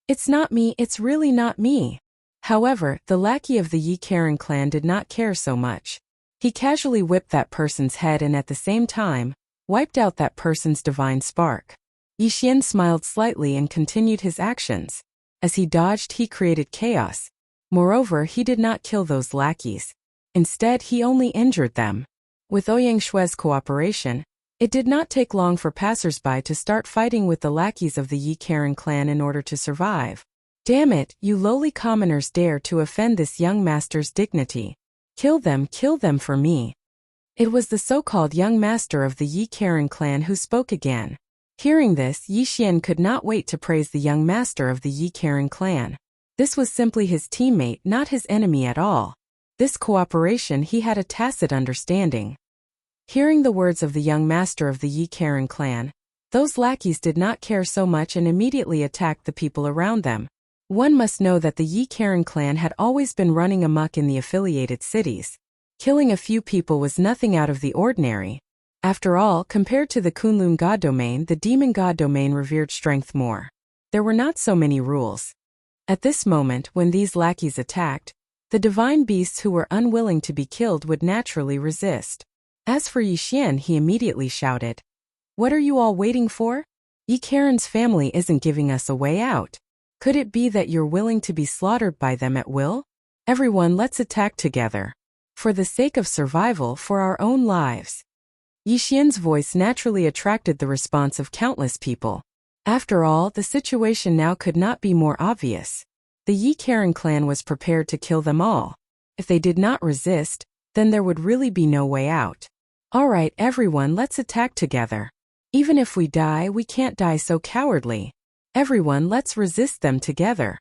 "It's not me, it's really not me." However, the lackey of the Yi Karen clan did not care so much. He casually whipped that person's head and at the same time, wiped out that person's divine spark. Yi Xian smiled slightly and continued his actions. As he dodged, he created chaos. Moreover, he did not kill those lackeys. Instead, he only injured them. With Ouyang Shui's cooperation, it did not take long for passers-by to start fighting with the lackeys of the Yi Karen clan in order to survive. Damn it, you lowly commoners dare to offend this young master's dignity. Kill them for me. It was the so-called young master of the Yi Karen clan who spoke again. Hearing this, Yi Xian could not wait to praise the young master of the Yi Karen clan. This was simply his teammate, not his enemy at all. This cooperation he had a tacit understanding. Hearing the words of the young master of the Yi Karen clan, those lackeys did not care so much and immediately attacked the people around them. One must know that the Yi Karen clan had always been running amok in the affiliated cities. Killing a few people was nothing out of the ordinary. After all, compared to the Kunlun god domain, the demon god domain revered strength more. There were not so many rules. At this moment, when these lackeys attacked, the divine beasts who were unwilling to be killed would naturally resist. As for Yixian, he immediately shouted, "What are you all waiting for? Yi Karen's family isn't giving us a way out. Could it be that you're willing to be slaughtered by them at will? Everyone, let's attack together. For the sake of survival, for our own lives." Yixian's voice naturally attracted the response of countless people. After all, the situation now could not be more obvious. The Yi Karen clan was prepared to kill them all. If they did not resist, then there would really be no way out. All right, everyone, let's attack together. Even if we die, we can't die so cowardly. Everyone, let's resist them together.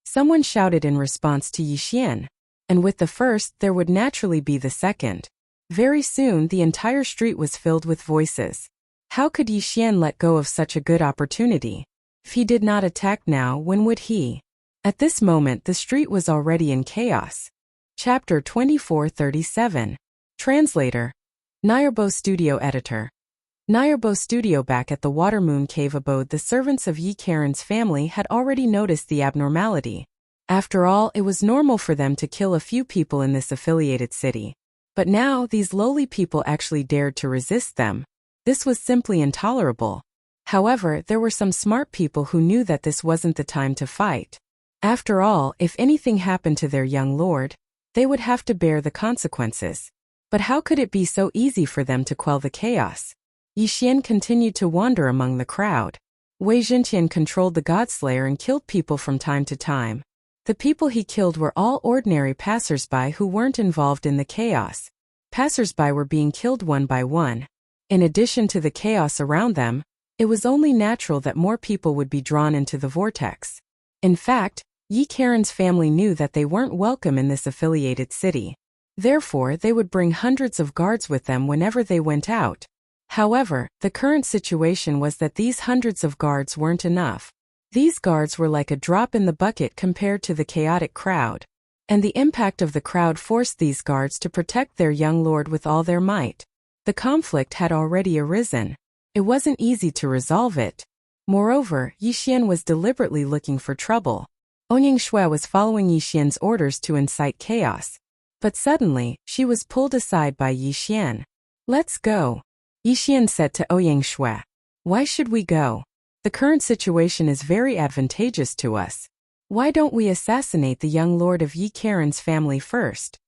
Someone shouted in response to Yixian, and with the first, there would naturally be the second. Very soon, the entire street was filled with voices. How could Yixian let go of such a good opportunity? If he did not attack now, when would he? At this moment, the street was already in chaos. Chapter 2437. Translator. Nyerbo Studio Editor. Nyerbo Studio. Back at the Watermoon Cave abode, the servants of Yi Karen's family had already noticed the abnormality. After all, it was normal for them to kill a few people in this affiliated city. But now, these lowly people actually dared to resist them. This was simply intolerable. However, there were some smart people who knew that this wasn't the time to fight. After all, if anything happened to their young lord, they would have to bear the consequences. But how could it be so easy for them to quell the chaos? Yixian continued to wander among the crowd. Wei Zhentian controlled the Godslayer and killed people from time to time. The people he killed were all ordinary passersby who weren't involved in the chaos. Passersby were being killed one by one. In addition to the chaos around them, it was only natural that more people would be drawn into the vortex. In fact, Yi Karen's family knew that they weren't welcome in this affiliated city. Therefore, they would bring hundreds of guards with them whenever they went out. However, the current situation was that these hundreds of guards weren't enough. These guards were like a drop in the bucket compared to the chaotic crowd. And the impact of the crowd forced these guards to protect their young lord with all their might. The conflict had already arisen. It wasn't easy to resolve it. Moreover, Yixian was deliberately looking for trouble. Ongying Shui was following Yixian's orders to incite chaos. But suddenly, she was pulled aside by Yixian. "Let's go," Yixian said to Ouyang Shui. "Why should we go? The current situation is very advantageous to us. Why don't we assassinate the young lord of Yi Karen's family first?"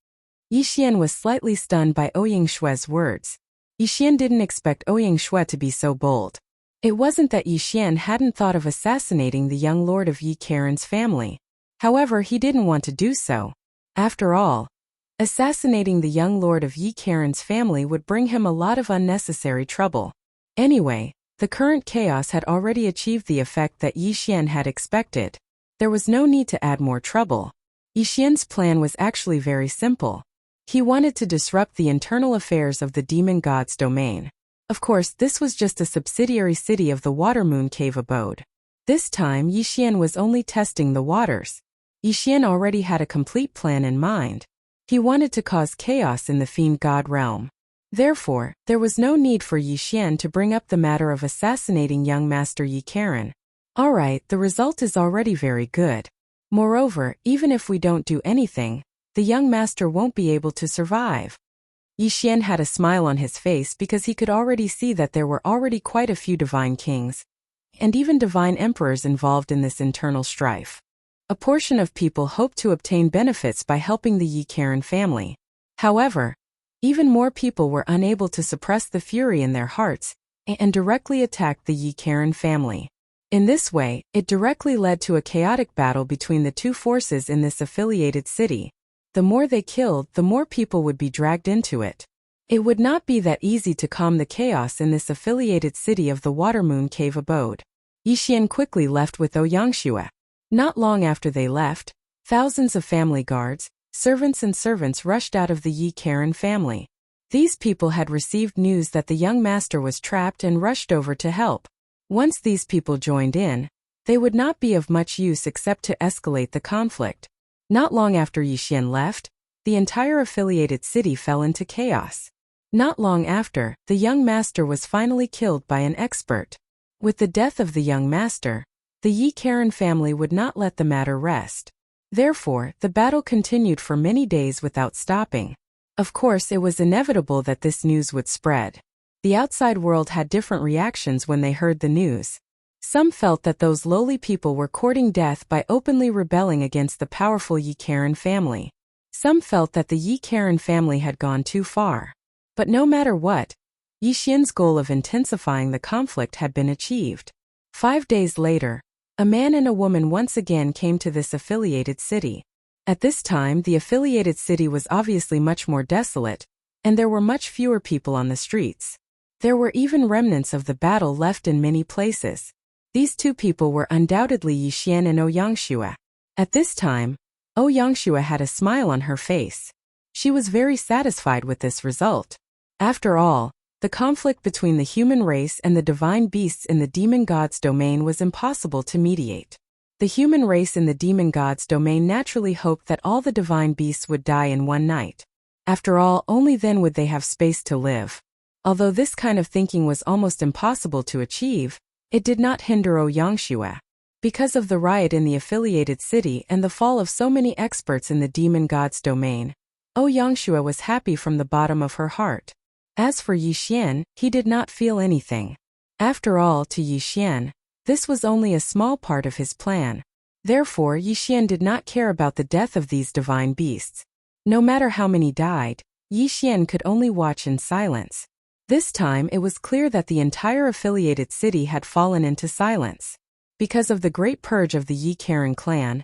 Yixian was slightly stunned by Ouyang Shui's words. Yixian didn't expect Ouyang Shui to be so bold. It wasn't that Yixian hadn't thought of assassinating the young lord of Yi Karen's family. However, he didn't want to do so. After all, assassinating the young lord of Yi Karen's family would bring him a lot of unnecessary trouble. Anyway, the current chaos had already achieved the effect that Yixian had expected. There was no need to add more trouble. Yixian's plan was actually very simple. He wanted to disrupt the internal affairs of the demon god's domain. Of course, this was just a subsidiary city of the Watermoon Cave abode. This time, Yixian was only testing the waters. Yixian already had a complete plan in mind. He wanted to cause chaos in the fiend god realm. Therefore, there was no need for Yixian to bring up the matter of assassinating young Master Yi Karen. Alright, the result is already very good. Moreover, even if we don't do anything, the young master won't be able to survive. Yixian had a smile on his face because he could already see that there were already quite a few divine kings, and even divine emperors involved in this internal strife. A portion of people hoped to obtain benefits by helping the Yi Karen family. However, even more people were unable to suppress the fury in their hearts and directly attacked the Yi Karen family. In this way, it directly led to a chaotic battle between the two forces in this affiliated city. The more they killed, the more people would be dragged into it. It would not be that easy to calm the chaos in this affiliated city of the Watermoon Cave abode. Yixian quickly left with Ouyang Shui. Not long after they left, thousands of family guards, servants and servants rushed out of the Yi Karen family. These people had received news that the young master was trapped and rushed over to help. Once these people joined in, they would not be of much use except to escalate the conflict. Not long after Yixian left, the entire affiliated city fell into chaos. Not long after, the young master was finally killed by an expert. With the death of the young master, The Yi Karen family would not let the matter rest. Therefore, the battle continued for many days without stopping. Of course, it was inevitable that this news would spread. The outside world had different reactions when they heard the news. Some felt that those lowly people were courting death by openly rebelling against the powerful Yi Karen family. Some felt that the Yi Karen family had gone too far. But no matter what, Yi Xian's goal of intensifying the conflict had been achieved. 5 days later, a man and a woman once again came to this affiliated city. At this time, the affiliated city was obviously much more desolate, and there were much fewer people on the streets. There were even remnants of the battle left in many places. These two people were undoubtedly Yi Xian and Ouyangxue. At this time, Ouyangxue had a smile on her face. She was very satisfied with this result. After all, the conflict between the human race and the divine beasts in the demon god's domain was impossible to mediate. The human race in the demon god's domain naturally hoped that all the divine beasts would die in one night. After all, only then would they have space to live. Although this kind of thinking was almost impossible to achieve, it did not hinder Ouyangxue. Because of the riot in the affiliated city and the fall of so many experts in the demon god's domain, Ouyangxue was happy from the bottom of her heart. As for Yi Xian, he did not feel anything. After all, to Yi Xian, this was only a small part of his plan. Therefore, Yi Xian did not care about the death of these divine beasts. No matter how many died, Yi Xian could only watch in silence. This time it was clear that the entire affiliated city had fallen into silence. Because of the great purge of the Yi Karen clan,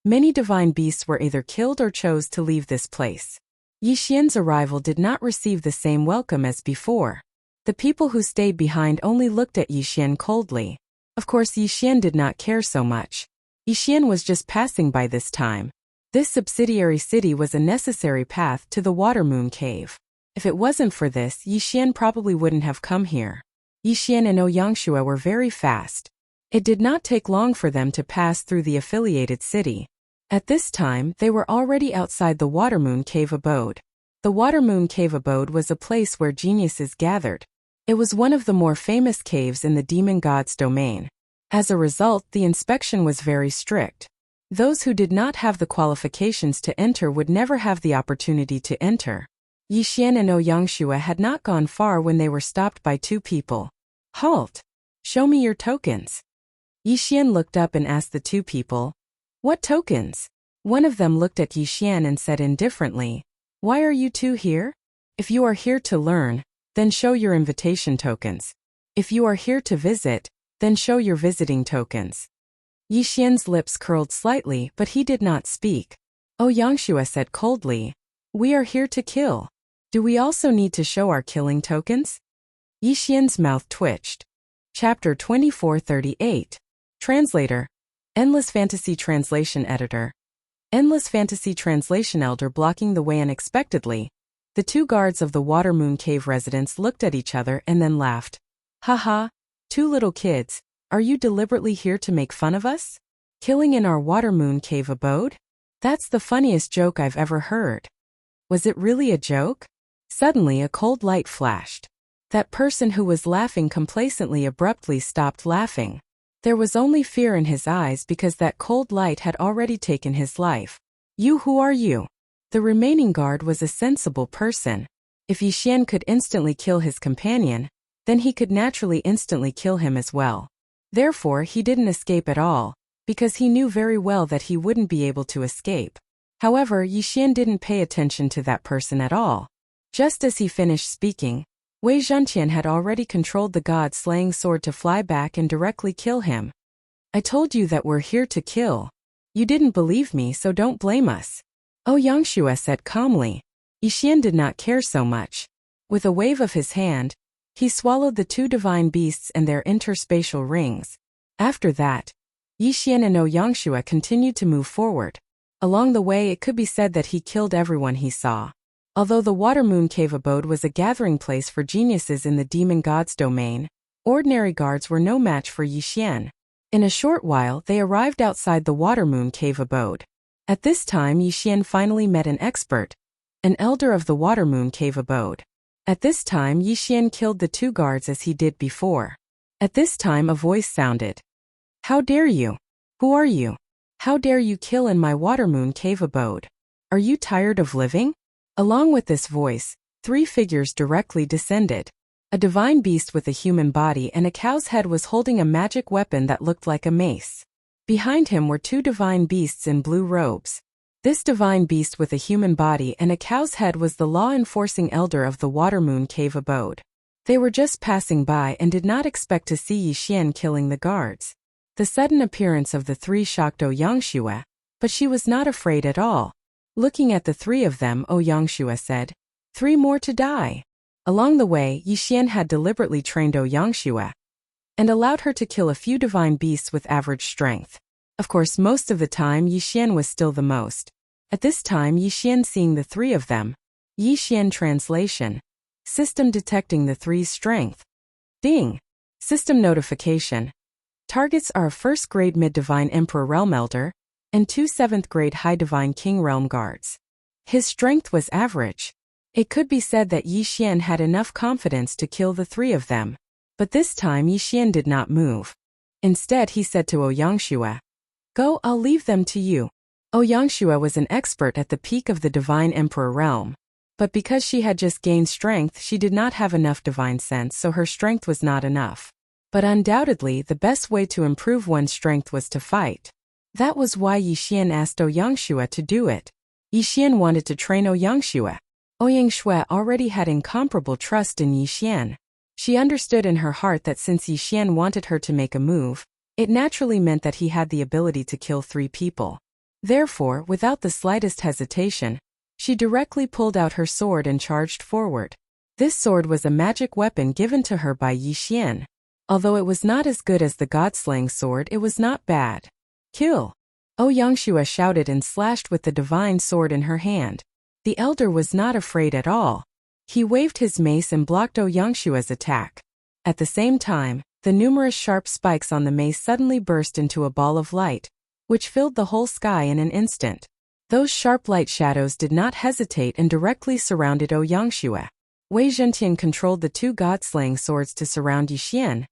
many divine beasts were either killed or chose to leave this place. Yi Xian's arrival did not receive the same welcome as before. The people who stayed behind only looked at Yi Xian coldly. Of course, Yi Xian did not care so much. Yi Xian was just passing by this time. This subsidiary city was a necessary path to the Water Moon Cave. If it wasn't for this, Yi Xian probably wouldn't have come here. Yi Xian and Ouyangxue were very fast. It did not take long for them to pass through the affiliated city. At this time, they were already outside the Water Moon Cave abode. The Water Moon Cave abode was a place where geniuses gathered. It was one of the more famous caves in the demon god's domain. As a result, the inspection was very strict. Those who did not have the qualifications to enter would never have the opportunity to enter. Yi Xian and Ouyangxue had not gone far when they were stopped by two people. "Halt! Show me your tokens." Yi Xian looked up and asked the two people, "What tokens?" One of them looked at Yi Xian and said indifferently, "Why are you two here? If you are here to learn, then show your invitation tokens. If you are here to visit, then show your visiting tokens." Yi Xian's lips curled slightly, but he did not speak. Ouyangxue said coldly, "We are here to kill. Do we also need to show our killing tokens?" Yi Xian's mouth twitched. Chapter 2438. Translator. Endless Fantasy Translation Editor. Endless Fantasy Translation Elder blocking the way unexpectedly. The two guards of the Water Moon Cave residents looked at each other and then laughed. "Haha, two little kids, are you deliberately here to make fun of us? Killing in our Water Moon Cave abode? That's the funniest joke I've ever heard." Was it really a joke? Suddenly a cold light flashed. That person who was laughing complacently abruptly stopped laughing. There was only fear in his eyes because that cold light had already taken his life. "You, who are you?" The remaining guard was a sensible person. If Yi Xian could instantly kill his companion, then he could naturally instantly kill him as well. Therefore, he didn't escape at all, because he knew very well that he wouldn't be able to escape. However, Yi Xian didn't pay attention to that person at all. Just as he finished speaking, Wei Zhenqian had already controlled the god-slaying sword to fly back and directly kill him. "I told you that we're here to kill. You didn't believe me, so don't blame us," Ouyangxue said calmly. Yi Xian did not care so much. With a wave of his hand, he swallowed the two divine beasts and their interspatial rings. After that, Yi Xian and Ouyangxue continued to move forward. Along the way, it could be said that he killed everyone he saw. Although the Water Moon Cave abode was a gathering place for geniuses in the demon god's domain, ordinary guards were no match for Yi Xian. In a short while, they arrived outside the Water Moon Cave abode. At this time, Yi Xian finally met an expert, an elder of the Water Moon Cave abode. At this time, Yi Xian killed the two guards as he did before. At this time, a voice sounded. How dare you? Who are you? How dare you kill in my watermoon cave abode? Are you tired of living? Along with this voice, 3 figures directly descended. A divine beast with a human body and a cow's head was holding a magic weapon that looked like a mace. Behind him were 2 divine beasts in blue robes. This divine beast with a human body and a cow's head was the law-enforcing elder of the Watermoon Cave abode. They were just passing by and did not expect to see Yixian killing the guards. The sudden appearance of the 3 shocked Ouyangxue, but she was not afraid at all. Looking at the 3 of them, Ouyangxue said, 3 more to die. Along the way, Yixian had deliberately trained Ouyangxue and allowed her to kill a few divine beasts with average strength. Of course, most of the time Yixian was still the most. At this time, Yixian seeing the 3 of them. Yixian translation. System detecting the 3's strength. Ding. System notification. Targets are a 1st grade mid-divine Emperor Realm Elder and 2 7th grade high divine King Realm Guards. His strength was average. It could be said that Yixian had enough confidence to kill the 3 of them. But this time Yixian did not move. Instead he said to Ouyangxue, "Go, I'll leave them to you." Ouyangxue was an expert at the peak of the divine Emperor realm. But because she had just gained strength, she did not have enough divine sense, so her strength was not enough. But undoubtedly the best way to improve one's strength was to fight. That was why Yixian asked Ouyangxue to do it. Yixian wanted to train Ouyangxue. Ouyangxue already had incomparable trust in Yixian. She understood in her heart that since Yixian wanted her to make a move, it naturally meant that he had the ability to kill 3 people. Therefore, without the slightest hesitation, she directly pulled out her sword and charged forward. This sword was a magic weapon given to her by Yixian. Although it was not as good as the God-slaying sword, it was not bad. Kill! Ouyangxue shouted and slashed with the divine sword in her hand. The elder was not afraid at all. He waved his mace and blocked Ouyangxue's attack. At the same time, the numerous sharp spikes on the mace suddenly burst into a ball of light, which filled the whole sky in an instant. Those sharp light shadows did not hesitate and directly surrounded Ouyangxue. Wei Zhentian controlled the 2 god-slaying swords to surround Yixian,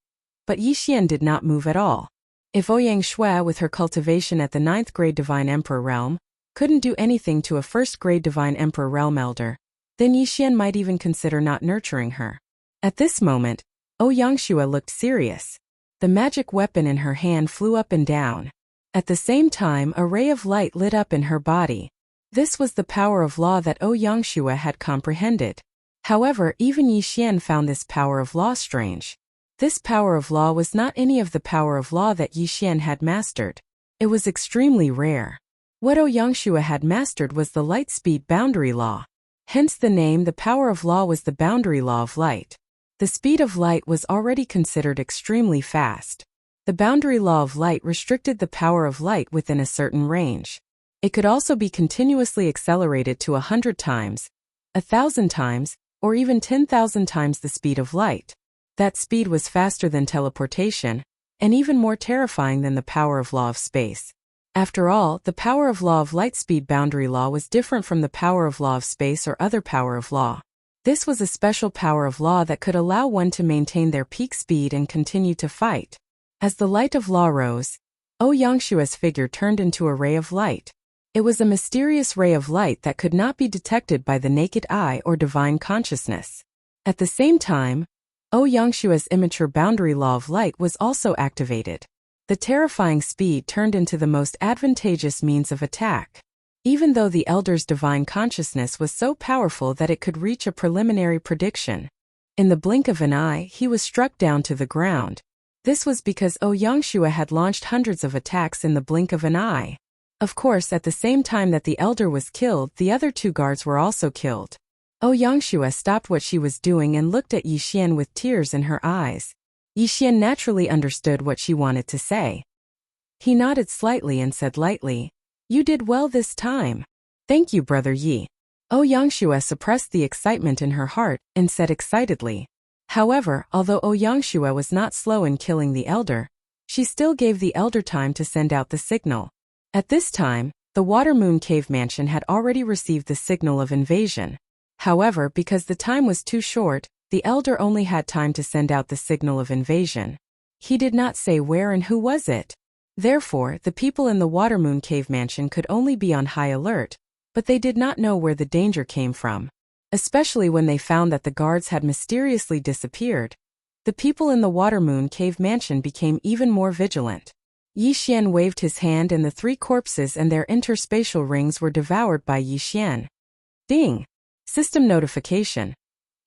but Yixian did not move at all. If Ouyangxue, with her cultivation at the 9th grade Divine Emperor realm, couldn't do anything to a 1st grade Divine Emperor realm elder, then Yixian might even consider not nurturing her. At this moment, Ouyangxue looked serious. The magic weapon in her hand flew up and down. At the same time, a ray of light lit up in her body. This was the power of law that Ouyangxue had comprehended. However, even Yixian found this power of law strange. This power of law was not any of the power of law that Yixian had mastered. It was extremely rare. What Ouyangxue had mastered was the light-speed boundary law. Hence the name. The power of law was the boundary law of light. The speed of light was already considered extremely fast. The boundary law of light restricted the power of light within a certain range. It could also be continuously accelerated to 100 times, 1,000 times, or even 10,000 times the speed of light. That speed was faster than teleportation, and even more terrifying than the power of law of space. After all, the power of law of light speed boundary law was different from the power of law of space or other power of law. This was a special power of law that could allow one to maintain their peak speed and continue to fight. As the light of law rose, Ouyangxue's figure turned into a ray of light. It was a mysterious ray of light that could not be detected by the naked eye or divine consciousness. At the same time, Ouyangxue's immature boundary law of light was also activated. The terrifying speed turned into the most advantageous means of attack. Even though the elder's divine consciousness was so powerful that it could reach a preliminary prediction, in the blink of an eye he was struck down to the ground. This was because Ouyangxue had launched hundreds of attacks in the blink of an eye. Of course, at the same time that the elder was killed, the other 2 guards were also killed. Ouyangxue stopped what she was doing and looked at Yixian with tears in her eyes. Yixian naturally understood what she wanted to say. He nodded slightly and said lightly, "You did well this time. Thank you, Brother Yi." Ouyangxue suppressed the excitement in her heart and said excitedly. However, although Ouyangxue was not slow in killing the elder, she still gave the elder time to send out the signal. At this time, the Watermoon Cave Mansion had already received the signal of invasion. However, because the time was too short, the elder only had time to send out the signal of invasion. He did not say where and who was it. Therefore, the people in the Watermoon Cave Mansion could only be on high alert, but they did not know where the danger came from. Especially when they found that the guards had mysteriously disappeared. The people in the Watermoon Cave Mansion became even more vigilant. Yi Xian waved his hand and the 3 corpses and their interspatial rings were devoured by Yi Xian. Ding! System notification.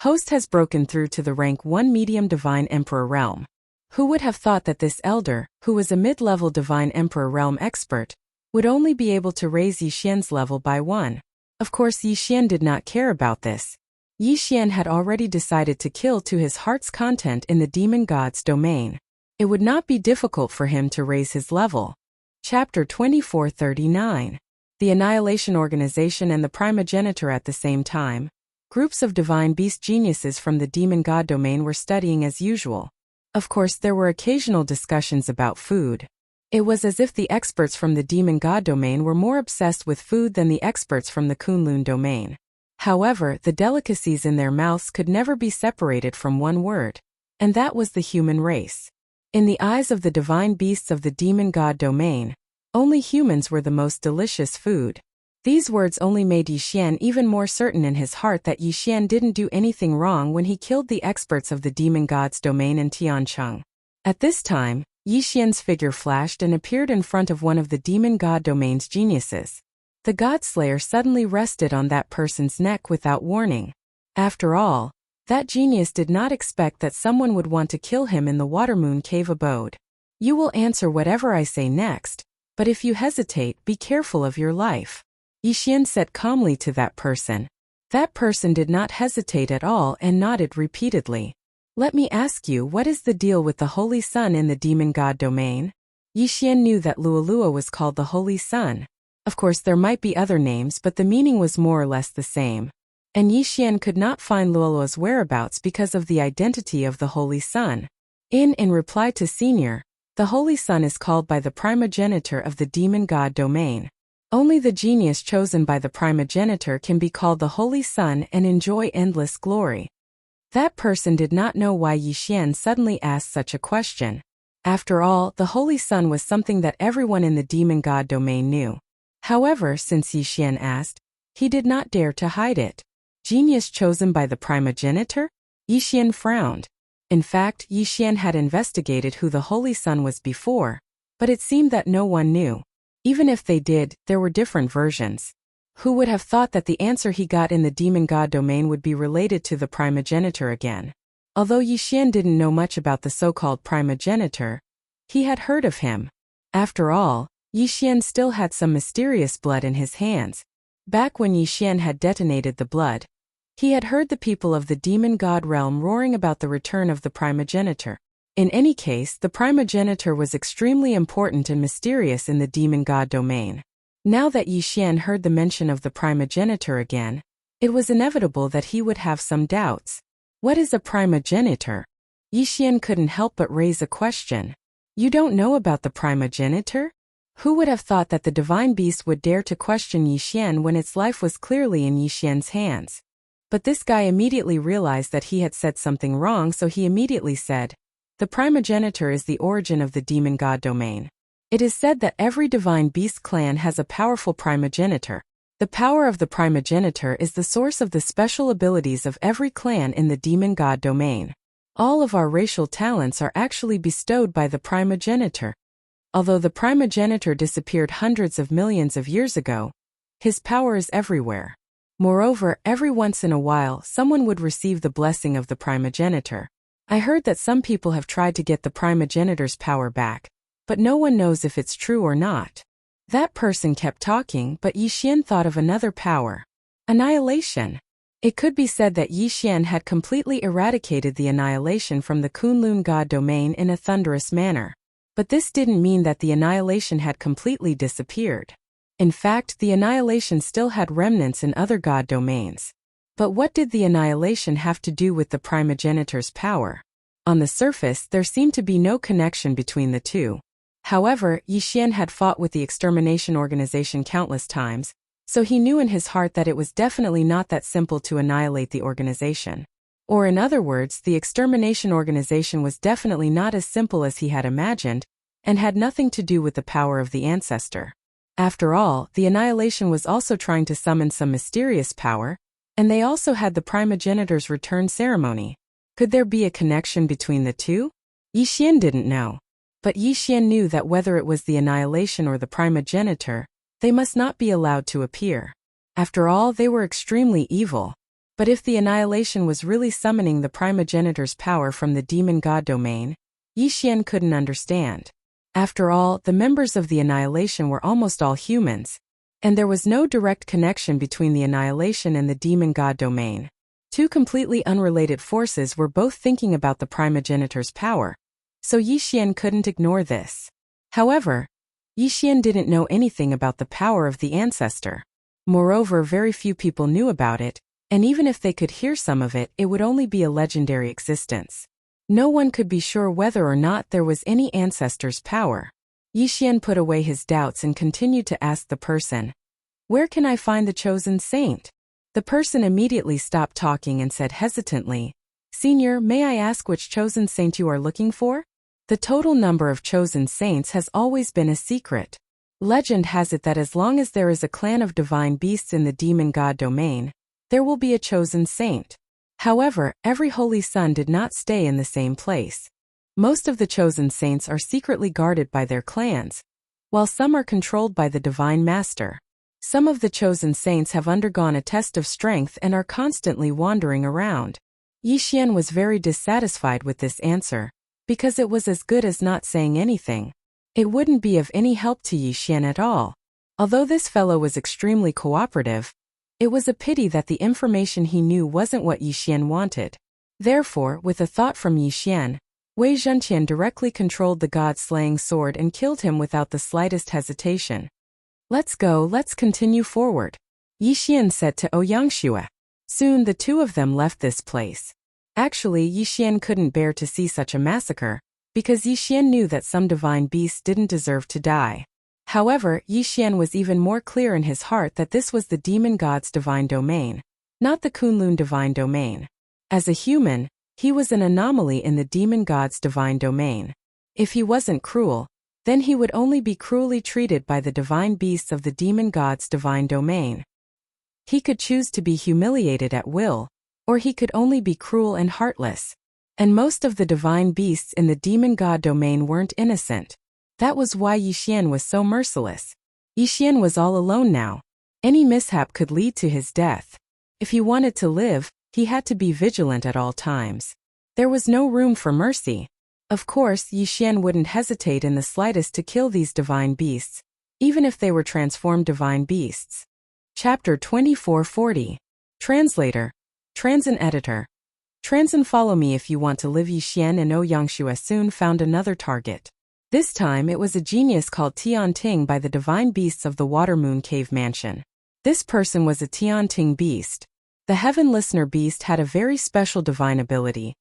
Host has broken through to the rank 1 medium divine emperor realm. Who would have thought that this elder, who was a mid-level divine emperor realm expert, would only be able to raise Yi Xian's level by 1? Of course Yi Xian did not care about this. Yi Xian had already decided to kill to his heart's content in the demon god's domain. It would not be difficult for him to raise his level. Chapter 2439. The Annihilation Organization and the Primogenitor at the same time. Groups of divine beast geniuses from the demon god domain were studying as usual. Of course, there were occasional discussions about food. It was as if the experts from the demon god domain were more obsessed with food than the experts from the Kunlun domain. However, the delicacies in their mouths could never be separated from one word, and that was the human race. In the eyes of the divine beasts of the demon god domain, only humans were the most delicious food. These words only made Yi Xian even more certain in his heart that Yi Xian didn't do anything wrong when he killed the experts of the demon god's domain in Tiancheng. At this time, Yi Xian's figure flashed and appeared in front of one of the demon god domain's geniuses. The god slayer suddenly rested on that person's neck without warning. After all, that genius did not expect that someone would want to kill him in the Watermoon Cave abode. You will answer whatever I say next, but if you hesitate, be careful of your life. Yi Xian said calmly to that person. That person did not hesitate at all and nodded repeatedly. Let me ask you, what is the deal with the Holy Sun in the demon god domain? Yi Xian knew that Luolua was called the Holy Sun. Of course there might be other names, but the meaning was more or less the same. And Yi Xian could not find Luolua's whereabouts because of the identity of the Holy Sun. In reply to Senior, the Holy Sun is called by the primogenitor of the demon god domain. Only the genius chosen by the primogenitor can be called the Holy Sun and enjoy endless glory. That person did not know why Yi Xian suddenly asked such a question. After all, the Holy Sun was something that everyone in the demon god domain knew. However, since Yi Xian asked, he did not dare to hide it. Genius chosen by the primogenitor? Yi Xian frowned. In fact, Yi Xian had investigated who the Holy Sun was before, but it seemed that no one knew. Even if they did, there were different versions. Who would have thought that the answer he got in the demon god domain would be related to the primogenitor again? Although Yi Xian didn't know much about the so-called primogenitor, he had heard of him. After all, Yi Xian still had some mysterious blood in his hands. Back when Yi Xian had detonated the blood, he had heard the people of the demon god realm roaring about the return of the primogenitor. In any case, the primogenitor was extremely important and mysterious in the demon god domain. Now that Yi Xian heard the mention of the primogenitor again, it was inevitable that he would have some doubts. What is a primogenitor? Yi Xian couldn't help but raise a question. You don't know about the primogenitor? Who would have thought that the divine beast would dare to question Yi Xian when its life was clearly in Yi Xian's hands? But this guy immediately realized that he had said something wrong, so he immediately said, the primogenitor is the origin of the demon god domain. It is said that every divine beast clan has a powerful primogenitor. The power of the primogenitor is the source of the special abilities of every clan in the demon god domain. All of our racial talents are actually bestowed by the primogenitor. Although the primogenitor disappeared hundreds of millions of years ago, his power is everywhere. Moreover, every once in a while someone would receive the blessing of the primogenitor. I heard that some people have tried to get the primogenitor's power back, but no one knows if it's true or not. That person kept talking, but Yi Xian thought of another power. Annihilation. It could be said that Yi Xian had completely eradicated the annihilation from the Kunlun god domain in a thunderous manner. But this didn't mean that the annihilation had completely disappeared. In fact, the annihilation still had remnants in other god domains. But what did the annihilation have to do with the primogenitor's power? On the surface, there seemed to be no connection between the two. However, Yi Xian had fought with the extermination organization countless times, so he knew in his heart that it was definitely not that simple to annihilate the organization. Or in other words, the extermination organization was definitely not as simple as he had imagined, and had nothing to do with the power of the ancestor. After all, the annihilation was also trying to summon some mysterious power, and they also had the primogenitor's return ceremony. Could there be a connection between the two? Yixian didn't know. But Yixian knew that whether it was the annihilation or the primogenitor, they must not be allowed to appear. After all, they were extremely evil. But if the annihilation was really summoning the primogenitor's power from the demon god domain, Yixian couldn't understand. After all, the members of the annihilation were almost all humans, and there was no direct connection between the annihilation and the demon god domain. Two completely unrelated forces were both thinking about the primogenitor's power, so Yixian couldn't ignore this. However, Yixian didn't know anything about the power of the ancestor. Moreover, very few people knew about it, and even if they could hear some of it, it would only be a legendary existence. No one could be sure whether or not there was any ancestor's power. Yixian put away his doubts and continued to ask the person, "Where can I find the chosen saint?" The person immediately stopped talking and said hesitantly, "Senior, may I ask which chosen saint you are looking for?" The total number of chosen saints has always been a secret. Legend has it that as long as there is a clan of divine beasts in the demon god domain, there will be a chosen saint. However, every holy son did not stay in the same place. Most of the chosen saints are secretly guarded by their clans, while some are controlled by the divine master. Some of the chosen saints have undergone a test of strength and are constantly wandering around. Yixian was very dissatisfied with this answer, because it was as good as not saying anything. It wouldn't be of any help to Yixian at all. Although this fellow was extremely cooperative, it was a pity that the information he knew wasn't what Yixian wanted. Therefore, with a thought from Yixian, Wei Zhenqian directly controlled the god-slaying sword and killed him without the slightest hesitation. "Let's go, let's continue forward," Yixian said to Ouyangxue. Soon the two of them left this place. Actually, Yixian couldn't bear to see such a massacre, because Yixian knew that some divine beasts didn't deserve to die. However, Yixian was even more clear in his heart that this was the demon god's divine domain, not the Kunlun divine domain. As a human, he was an anomaly in the demon god's divine domain. If he wasn't cruel, then he would only be cruelly treated by the divine beasts of the demon god's divine domain. He could choose to be humiliated at will, or he could only be cruel and heartless. And most of the divine beasts in the demon god domain weren't innocent. That was why Yixian was so merciless. Yixian was all alone now. Any mishap could lead to his death. If he wanted to live, he had to be vigilant at all times. There was no room for mercy. Of course, Yixian wouldn't hesitate in the slightest to kill these divine beasts, even if they were transformed divine beasts. Chapter 2440. Translator. Transin Editor. Transin, follow me if you want to live. Yixian and Ouyangxue soon found another target. This time it was a genius called Tianting by the divine beasts of the Water Moon Cave Mansion. This person was a Tianting beast. The Heaven Listener beast had a very special divine ability,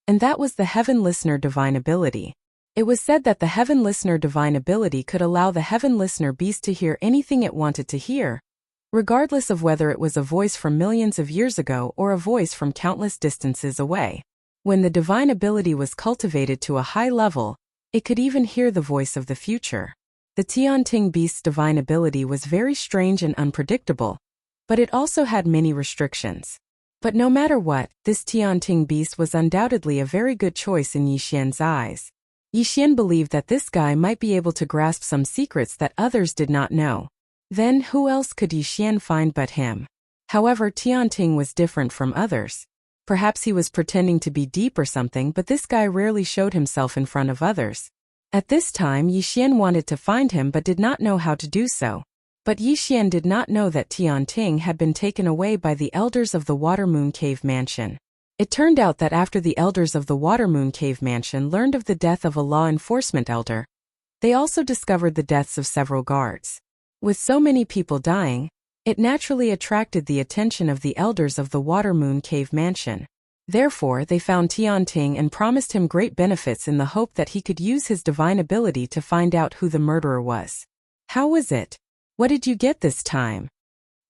and that was the Heaven Listener divine ability. It was said that the Heaven Listener divine ability could allow the Heaven Listener beast to hear anything it wanted to hear, regardless of whether it was a voice from millions of years ago or a voice from countless distances away. When the divine ability was cultivated to a high level, it could even hear the voice of the future. The Tianting beast's divine ability was very strange and unpredictable, but it also had many restrictions. But no matter what, this Tianting beast was undoubtedly a very good choice in Yixian's eyes. Yixian believed that this guy might be able to grasp some secrets that others did not know. Then who else could Yixian find but him? However, Tianting was different from others. Perhaps he was pretending to be deep or something, but this guy rarely showed himself in front of others. At this time, Yixian wanted to find him but did not know how to do so. But Yixian did not know that Tianting had been taken away by the elders of the Water Moon Cave Mansion. It turned out that after the elders of the Water Moon Cave Mansion learned of the death of a law enforcement elder, they also discovered the deaths of several guards. With so many people dying, it naturally attracted the attention of the elders of the Water Moon Cave Mansion. Therefore, they found Tianting and promised him great benefits in the hope that he could use his divine ability to find out who the murderer was. "How was it? What did you get this time?"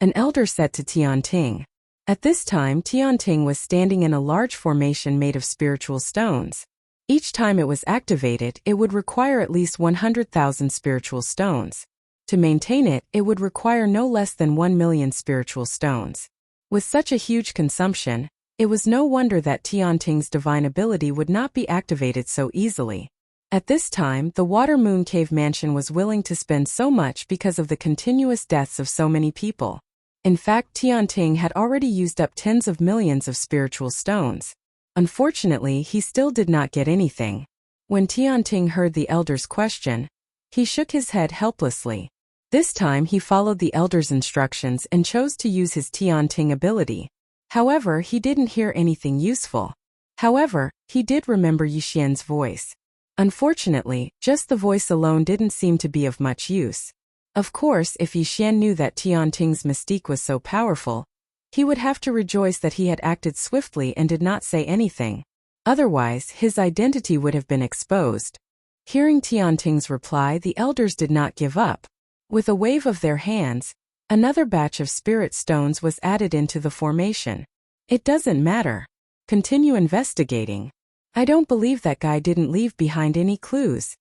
an elder said to Tianting. At this time, Tianting was standing in a large formation made of spiritual stones. Each time it was activated, it would require at least 100,000 spiritual stones. To maintain it, it would require no less than 1 million spiritual stones. With such a huge consumption, it was no wonder that Tianting's divine ability would not be activated so easily. At this time, the Water Moon Cave Mansion was willing to spend so much because of the continuous deaths of so many people. In fact, Tianting had already used up tens of millions of spiritual stones. Unfortunately, he still did not get anything. When Tianting heard the elder's question, he shook his head helplessly. This time he followed the elder's instructions and chose to use his Tianting ability. However, he didn't hear anything useful. However, he did remember Yixian's voice. Unfortunately, just the voice alone didn't seem to be of much use. Of course, if Yixian knew that Tianting's mystique was so powerful, he would have to rejoice that he had acted swiftly and did not say anything. Otherwise, his identity would have been exposed. Hearing Tianting's reply, the elders did not give up. With a wave of their hands, another batch of spirit stones was added into the formation. It doesn't matter. Continue investigating. I don't believe that guy didn't leave behind any clues.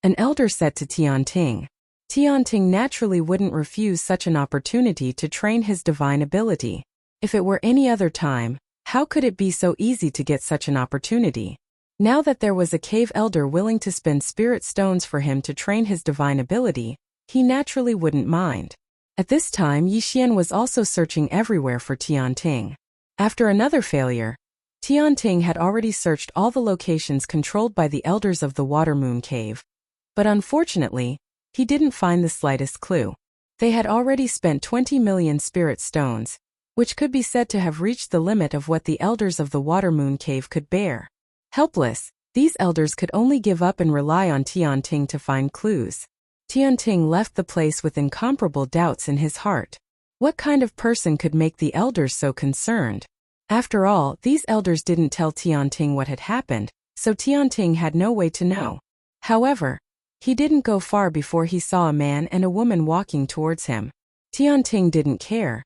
An elder said to Tianting. Tianting naturally wouldn't refuse such an opportunity to train his divine ability. If it were any other time, how could it be so easy to get such an opportunity? Now that there was a cave elder willing to spend spirit stones for him to train his divine ability, he naturally wouldn't mind. At this time, Yixian was also searching everywhere for Tianting. After another failure, Tianting had already searched all the locations controlled by the elders of the Water Moon Cave. But unfortunately, he didn't find the slightest clue. They had already spent 20 million spirit stones, which could be said to have reached the limit of what the elders of the Water Moon Cave could bear. Helpless, these elders could only give up and rely on Tianting to find clues. Tianting left the place with incomparable doubts in his heart. What kind of person could make the elders so concerned? After all, these elders didn't tell Tianting what had happened, so Tianting had no way to know. However, he didn't go far before he saw a man and a woman walking towards him. Tianting didn't care,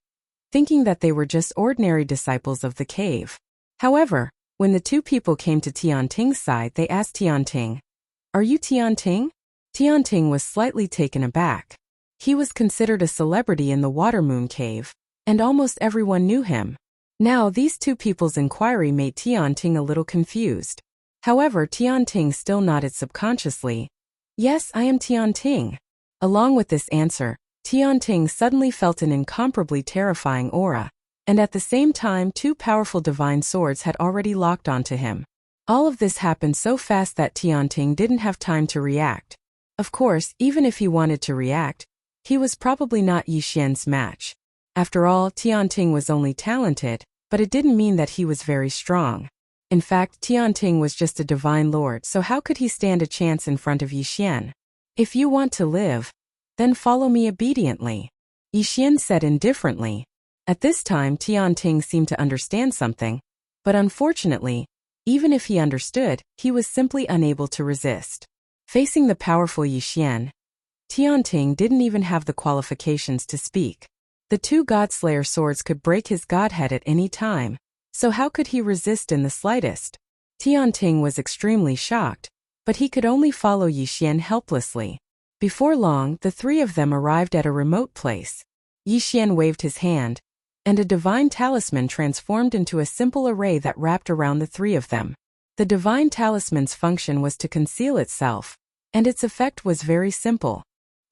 thinking that they were just ordinary disciples of the cave. However, when the two people came to Tianting's side, they asked Tianting, "Are you Tianting?" Tianting was slightly taken aback. He was considered a celebrity in the Water Moon Cave, and almost everyone knew him. Now these two people's inquiry made Tianting a little confused. However, Tianting still nodded subconsciously. "Yes, I am Tianting." Along with this answer, Tianting suddenly felt an incomparably terrifying aura, and at the same time 2 powerful divine swords had already locked onto him. All of this happened so fast that Tianting didn't have time to react. Of course, even if he wanted to react, he was probably not Yixian's match. After all, Tianting was only talented, but it didn't mean that he was very strong. In fact, Tianting was just a divine lord, so how could he stand a chance in front of Yixian? "If you want to live, then follow me obediently," Yixian said indifferently. At this time, Tianting seemed to understand something, but unfortunately, even if he understood, he was simply unable to resist. Facing the powerful Yixian, Tianting didn't even have the qualifications to speak. The 2 Godslayer swords could break his godhead at any time, so how could he resist in the slightest? Tianting was extremely shocked, but he could only follow Yixian helplessly. Before long, the 3 of them arrived at a remote place. Yixian waved his hand, and a divine talisman transformed into a simple array that wrapped around the 3 of them. The divine talisman's function was to conceal itself, and its effect was very simple.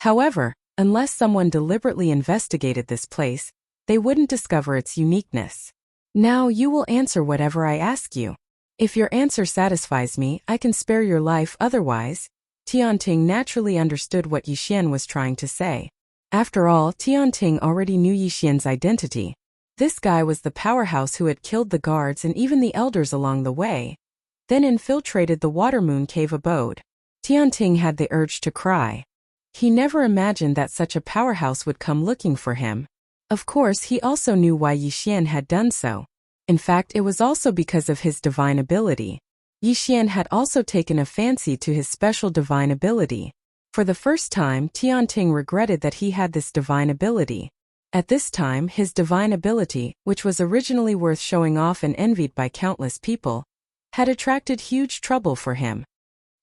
However, unless someone deliberately investigated this place, they wouldn't discover its uniqueness. "Now you will answer whatever I ask you. If your answer satisfies me, I can spare your life, otherwise." Tianting naturally understood what Yixian was trying to say. After all, Tianting already knew Yixian's identity. This guy was the powerhouse who had killed the guards and even the elders along the way, then infiltrated the Water Moon Cave abode. Tianting had the urge to cry. He never imagined that such a powerhouse would come looking for him. Of course, he also knew why Yixian had done so. In fact, it was also because of his divine ability. Yixian had also taken a fancy to his special divine ability. For the first time, Tianting regretted that he had this divine ability. At this time, his divine ability, which was originally worth showing off and envied by countless people, had attracted huge trouble for him.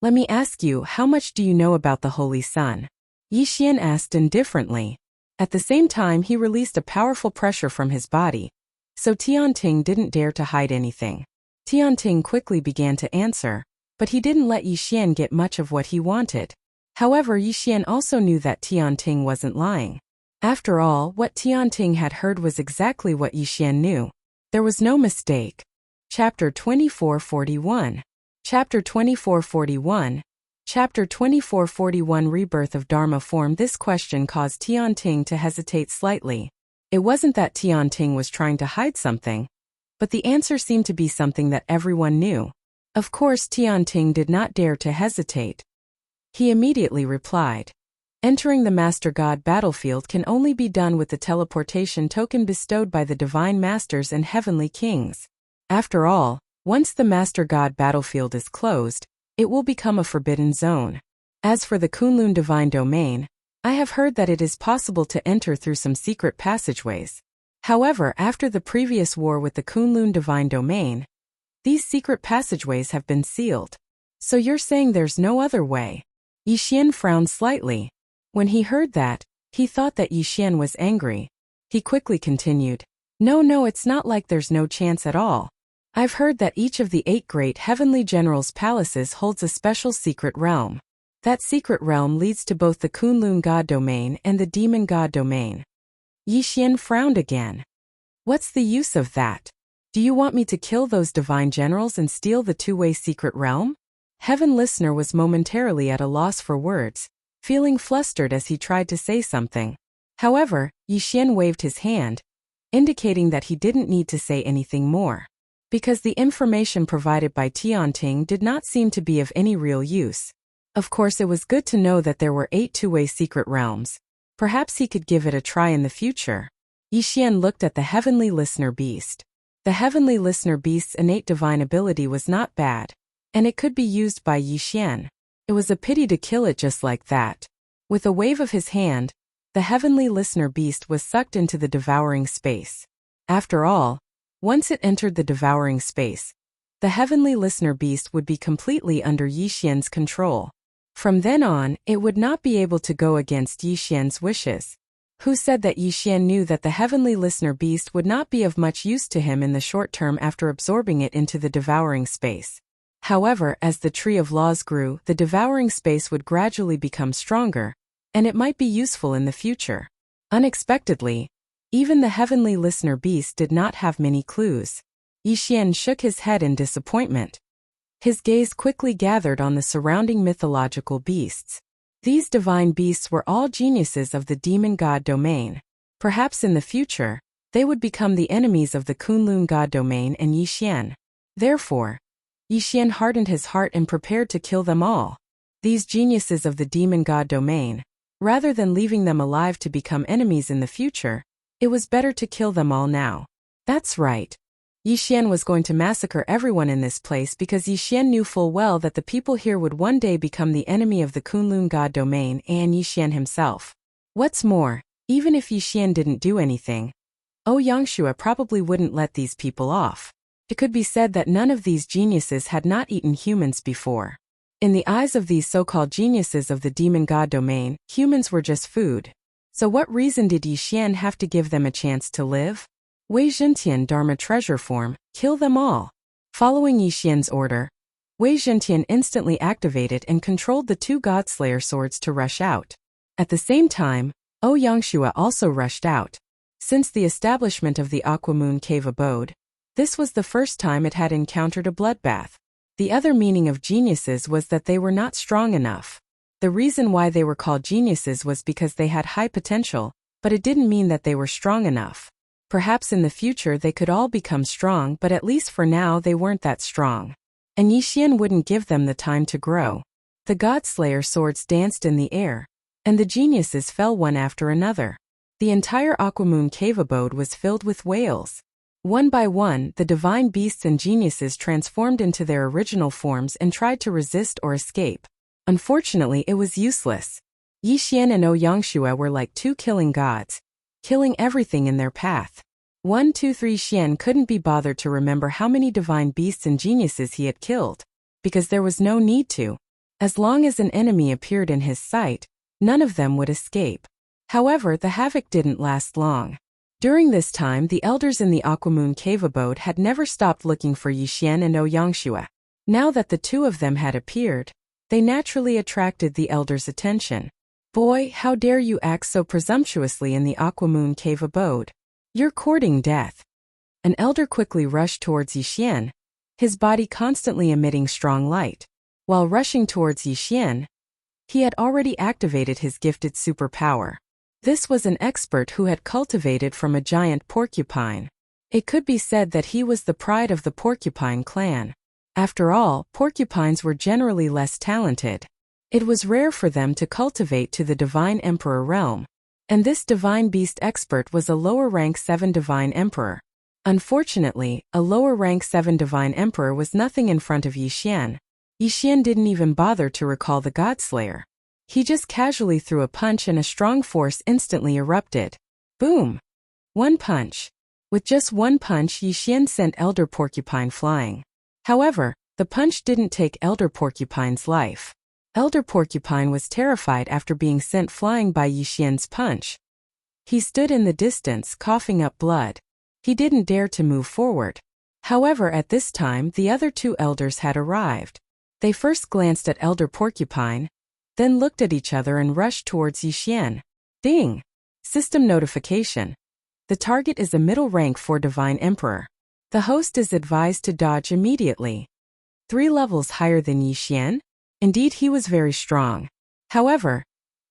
Let me ask you, how much do you know about the Holy Sun? Yixian asked indifferently. At the same time, he released a powerful pressure from his body, so Tianting didn't dare to hide anything. Tianting quickly began to answer, but he didn't let Yixian get much of what he wanted. However, Yixian also knew that Tianting wasn't lying. After all, what Tianting had heard was exactly what Yixian knew. There was no mistake. Chapter 2441. Chapter 2441. Chapter 2441 Rebirth of Dharma Form. This question caused Tianting to hesitate slightly. It wasn't that Tianting was trying to hide something, but the answer seemed to be something that everyone knew. Of course, Tianting did not dare to hesitate. He immediately replied. Entering the Master God battlefield can only be done with the teleportation token bestowed by the Divine Masters and Heavenly Kings. After all, once the Master God battlefield is closed, it will become a forbidden zone. As for the Kunlun Divine Domain, I have heard that it is possible to enter through some secret passageways. However, after the previous war with the Kunlun Divine Domain, these secret passageways have been sealed. So you're saying there's no other way? Yixian frowned slightly. When he heard that, he thought that Yixian was angry. He quickly continued. No, it's not like there's no chance at all. I've heard that each of the 8 great heavenly generals' palaces holds a special secret realm. That secret realm leads to both the Kunlun God Domain and the Demon God Domain. Yixian frowned again. What's the use of that? Do you want me to kill those divine generals and steal the two-way secret realm? Heaven Listener was momentarily at a loss for words, feeling flustered as he tried to say something. However, Yixian waved his hand, indicating that he didn't need to say anything more. Because the information provided by Tianting did not seem to be of any real use. Of course, it was good to know that there were 8 two-way secret realms. Perhaps he could give it a try in the future. Yixian looked at the Heavenly Listener Beast. The Heavenly Listener Beast's innate divine ability was not bad, and it could be used by Yixian. It was a pity to kill it just like that. With a wave of his hand, the Heavenly Listener Beast was sucked into the devouring space. After all, once it entered the devouring space, the Heavenly Listener Beast would be completely under Yixian's control. From then on, it would not be able to go against Yixian's wishes. Who said that Yixian knew that the Heavenly Listener Beast would not be of much use to him in the short term after absorbing it into the devouring space? However, as the Tree of Laws grew, the devouring space would gradually become stronger, and it might be useful in the future. Unexpectedly, even the Heavenly Listener Beast did not have many clues. Yixian shook his head in disappointment. His gaze quickly gathered on the surrounding mythological beasts. These divine beasts were all geniuses of the Demon God Domain. Perhaps in the future, they would become the enemies of the Kunlun God Domain and Yixian. Therefore, Yixian hardened his heart and prepared to kill them all. These geniuses of the Demon God Domain, rather than leaving them alive to become enemies in the future, it was better to kill them all now. That's right. Yixian was going to massacre everyone in this place because Yixian knew full well that the people here would one day become the enemy of the Kunlun God Domain and Yixian himself. What's more, even if Yixian didn't do anything, Yangshuo probably wouldn't let these people off. It could be said that none of these geniuses had not eaten humans before. In the eyes of these so-called geniuses of the Demon God Domain, humans were just food. So what reason did Yixian have to give them a chance to live? Wei Zhentian Dharma Treasure Form, kill them all. Following Yixian's order, Wei Zhentian instantly activated and controlled the 2 Godslayer swords to rush out. At the same time, Yangshuo also rushed out. Since the establishment of the Aquamoon Cave abode, this was the first time it had encountered a bloodbath. The other meaning of geniuses was that they were not strong enough. The reason why they were called geniuses was because they had high potential, but it didn't mean that they were strong enough. Perhaps in the future they could all become strong, but at least for now they weren't that strong. And Yixian wouldn't give them the time to grow. The Godslayer swords danced in the air, and the geniuses fell one after another. The entire Aquamoon Cave abode was filled with whales. One by one, the divine beasts and geniuses transformed into their original forms and tried to resist or escape. Unfortunately, it was useless. Yixian and Yangshuo were like 2 killing gods, killing everything in their path. 123 Xian couldn't be bothered to remember how many divine beasts and geniuses he had killed, because there was no need to. As long as an enemy appeared in his sight, none of them would escape. However, the havoc didn't last long. During this time, the elders in the Aquamoon cave abode had never stopped looking for Yixian and Ouyangxue. Now that the two of them had appeared, they naturally attracted the elders' attention. "Boy, how dare you act so presumptuously in the Aquamoon cave abode? You're courting death." An elder quickly rushed towards Yixian, his body constantly emitting strong light. While rushing towards Yixian, he had already activated his gifted superpower. This was an expert who had cultivated from a giant porcupine. It could be said that he was the pride of the porcupine clan. After all, porcupines were generally less talented. It was rare for them to cultivate to the Divine Emperor realm, and this Divine Beast expert was a lower rank 7 Divine Emperor. Unfortunately, a lower rank 7 Divine Emperor was nothing in front of Yixian. Yixian didn't even bother to recall the Godslayer. He just casually threw a punch and a strong force instantly erupted. Boom! One punch. With just one punch, Yixian sent Elder Porcupine flying. However, the punch didn't take Elder Porcupine's life. Elder Porcupine was terrified after being sent flying by Yixian's punch. He stood in the distance, coughing up blood. He didn't dare to move forward. However, at this time, the other two elders had arrived. They first glanced at Elder Porcupine, then looked at each other and rushed towards Yixian. Ding! System notification. The target is a middle rank 4 Divine Emperor. The host is advised to dodge immediately. 3 levels higher than Yixian? Indeed, he was very strong. However,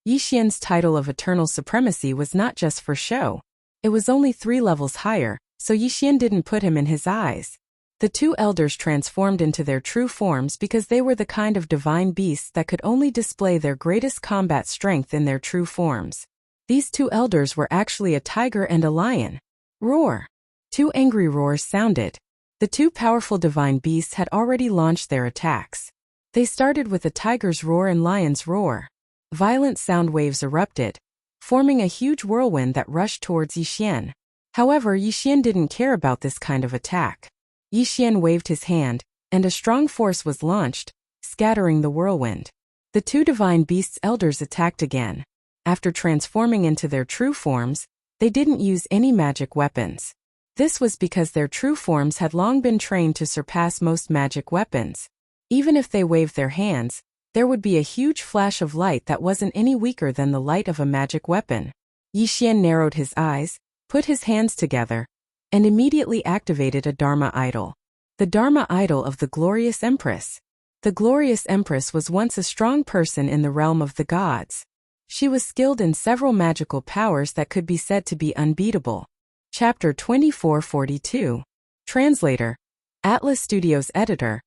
Yixian's title of Eternal Supremacy was not just for show. It was only 3 levels higher, so Yixian didn't put him in his eyes. The two elders transformed into their true forms because they were the kind of divine beasts that could only display their greatest combat strength in their true forms. These two elders were actually a tiger and a lion. Roar! 2 angry roars sounded. The two powerful divine beasts had already launched their attacks. They started with a tiger's roar and lion's roar. Violent sound waves erupted, forming a huge whirlwind that rushed towards Yixian. However, Yixian didn't care about this kind of attack. Yixian waved his hand, and a strong force was launched, scattering the whirlwind. The two divine beasts' elders attacked again. After transforming into their true forms, they didn't use any magic weapons. This was because their true forms had long been trained to surpass most magic weapons. Even if they waved their hands, there would be a huge flash of light that wasn't any weaker than the light of a magic weapon. Yixian narrowed his eyes, put his hands together, and immediately activated a Dharma idol. The Dharma idol of the Glorious Empress. The Glorious Empress was once a strong person in the realm of the gods. She was skilled in several magical powers that could be said to be unbeatable. Chapter 2442. Translator. Atlas Studios Editor.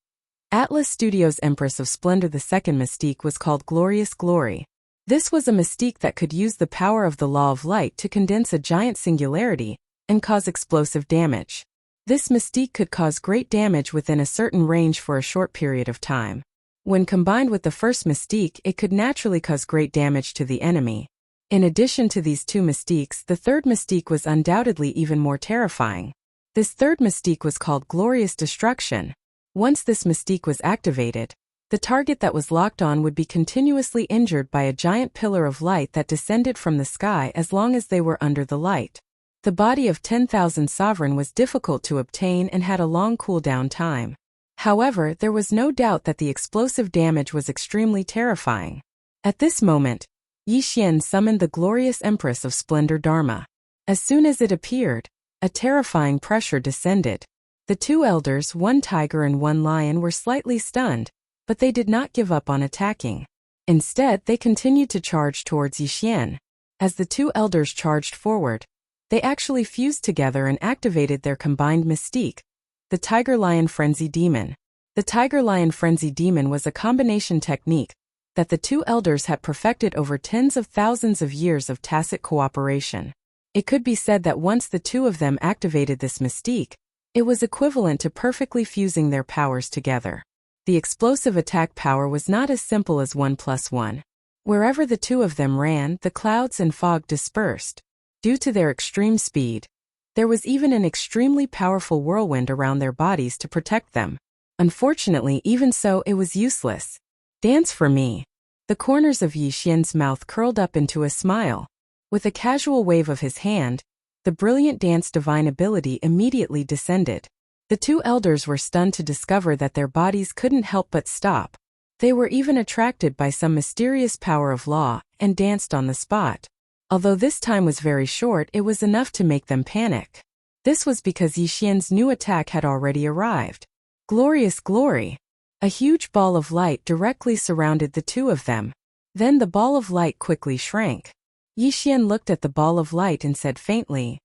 Atlas Studios Empress of Splendor. The second mystique was called Glorious Glory. This was a mystique that could use the power of the Law of Light to condense a giant singularity and cause explosive damage. This mystique could cause great damage within a certain range for a short period of time. When combined with the first mystique, it could naturally cause great damage to the enemy. In addition to these two mystiques, the third mystique was undoubtedly even more terrifying. This third mystique was called Glorious Destruction. Once this mystique was activated, the target that was locked on would be continuously injured by a giant pillar of light that descended from the sky as long as they were under the light. The body of 10,000 sovereign was difficult to obtain and had a long cooldown time. However, there was no doubt that the explosive damage was extremely terrifying. At this moment, Yixian summoned the Glorious Empress of Splendor Dharma. As soon as it appeared, a terrifying pressure descended. The two elders, one tiger and one lion, were slightly stunned, but they did not give up on attacking. Instead, they continued to charge towards Yixian. As the two elders charged forward, they actually fused together and activated their combined mystique, the Tiger-Lion Frenzy Demon. The Tiger-Lion Frenzy Demon was a combination technique that the two elders had perfected over tens of thousands of years of tacit cooperation. It could be said that once the two of them activated this mystique, it was equivalent to perfectly fusing their powers together. The explosive attack power was not as simple as 1+1. Wherever the two of them ran, the clouds and fog dispersed. Due to their extreme speed, There was even an extremely powerful whirlwind around their bodies to protect them. Unfortunately, even so, it was useless. Dance for me. The corners of Yi Xian's mouth curled up into a smile. With a casual wave of his hand, the brilliant dance divine ability immediately descended. The two elders were stunned to discover that their bodies couldn't help but stop. They were even attracted by some mysterious power of law, and danced on the spot. Although this time was very short, it was enough to make them panic. This was because Yi Xian's new attack had already arrived. Glorious glory! A huge ball of light directly surrounded the two of them. Then the ball of light quickly shrank. Yi Xian looked at the ball of light and said faintly,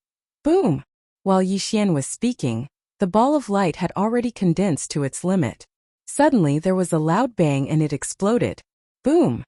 "Boom!" While Yi Xian was speaking, the ball of light had already condensed to its limit. Suddenly there was a loud bang and it exploded. Boom!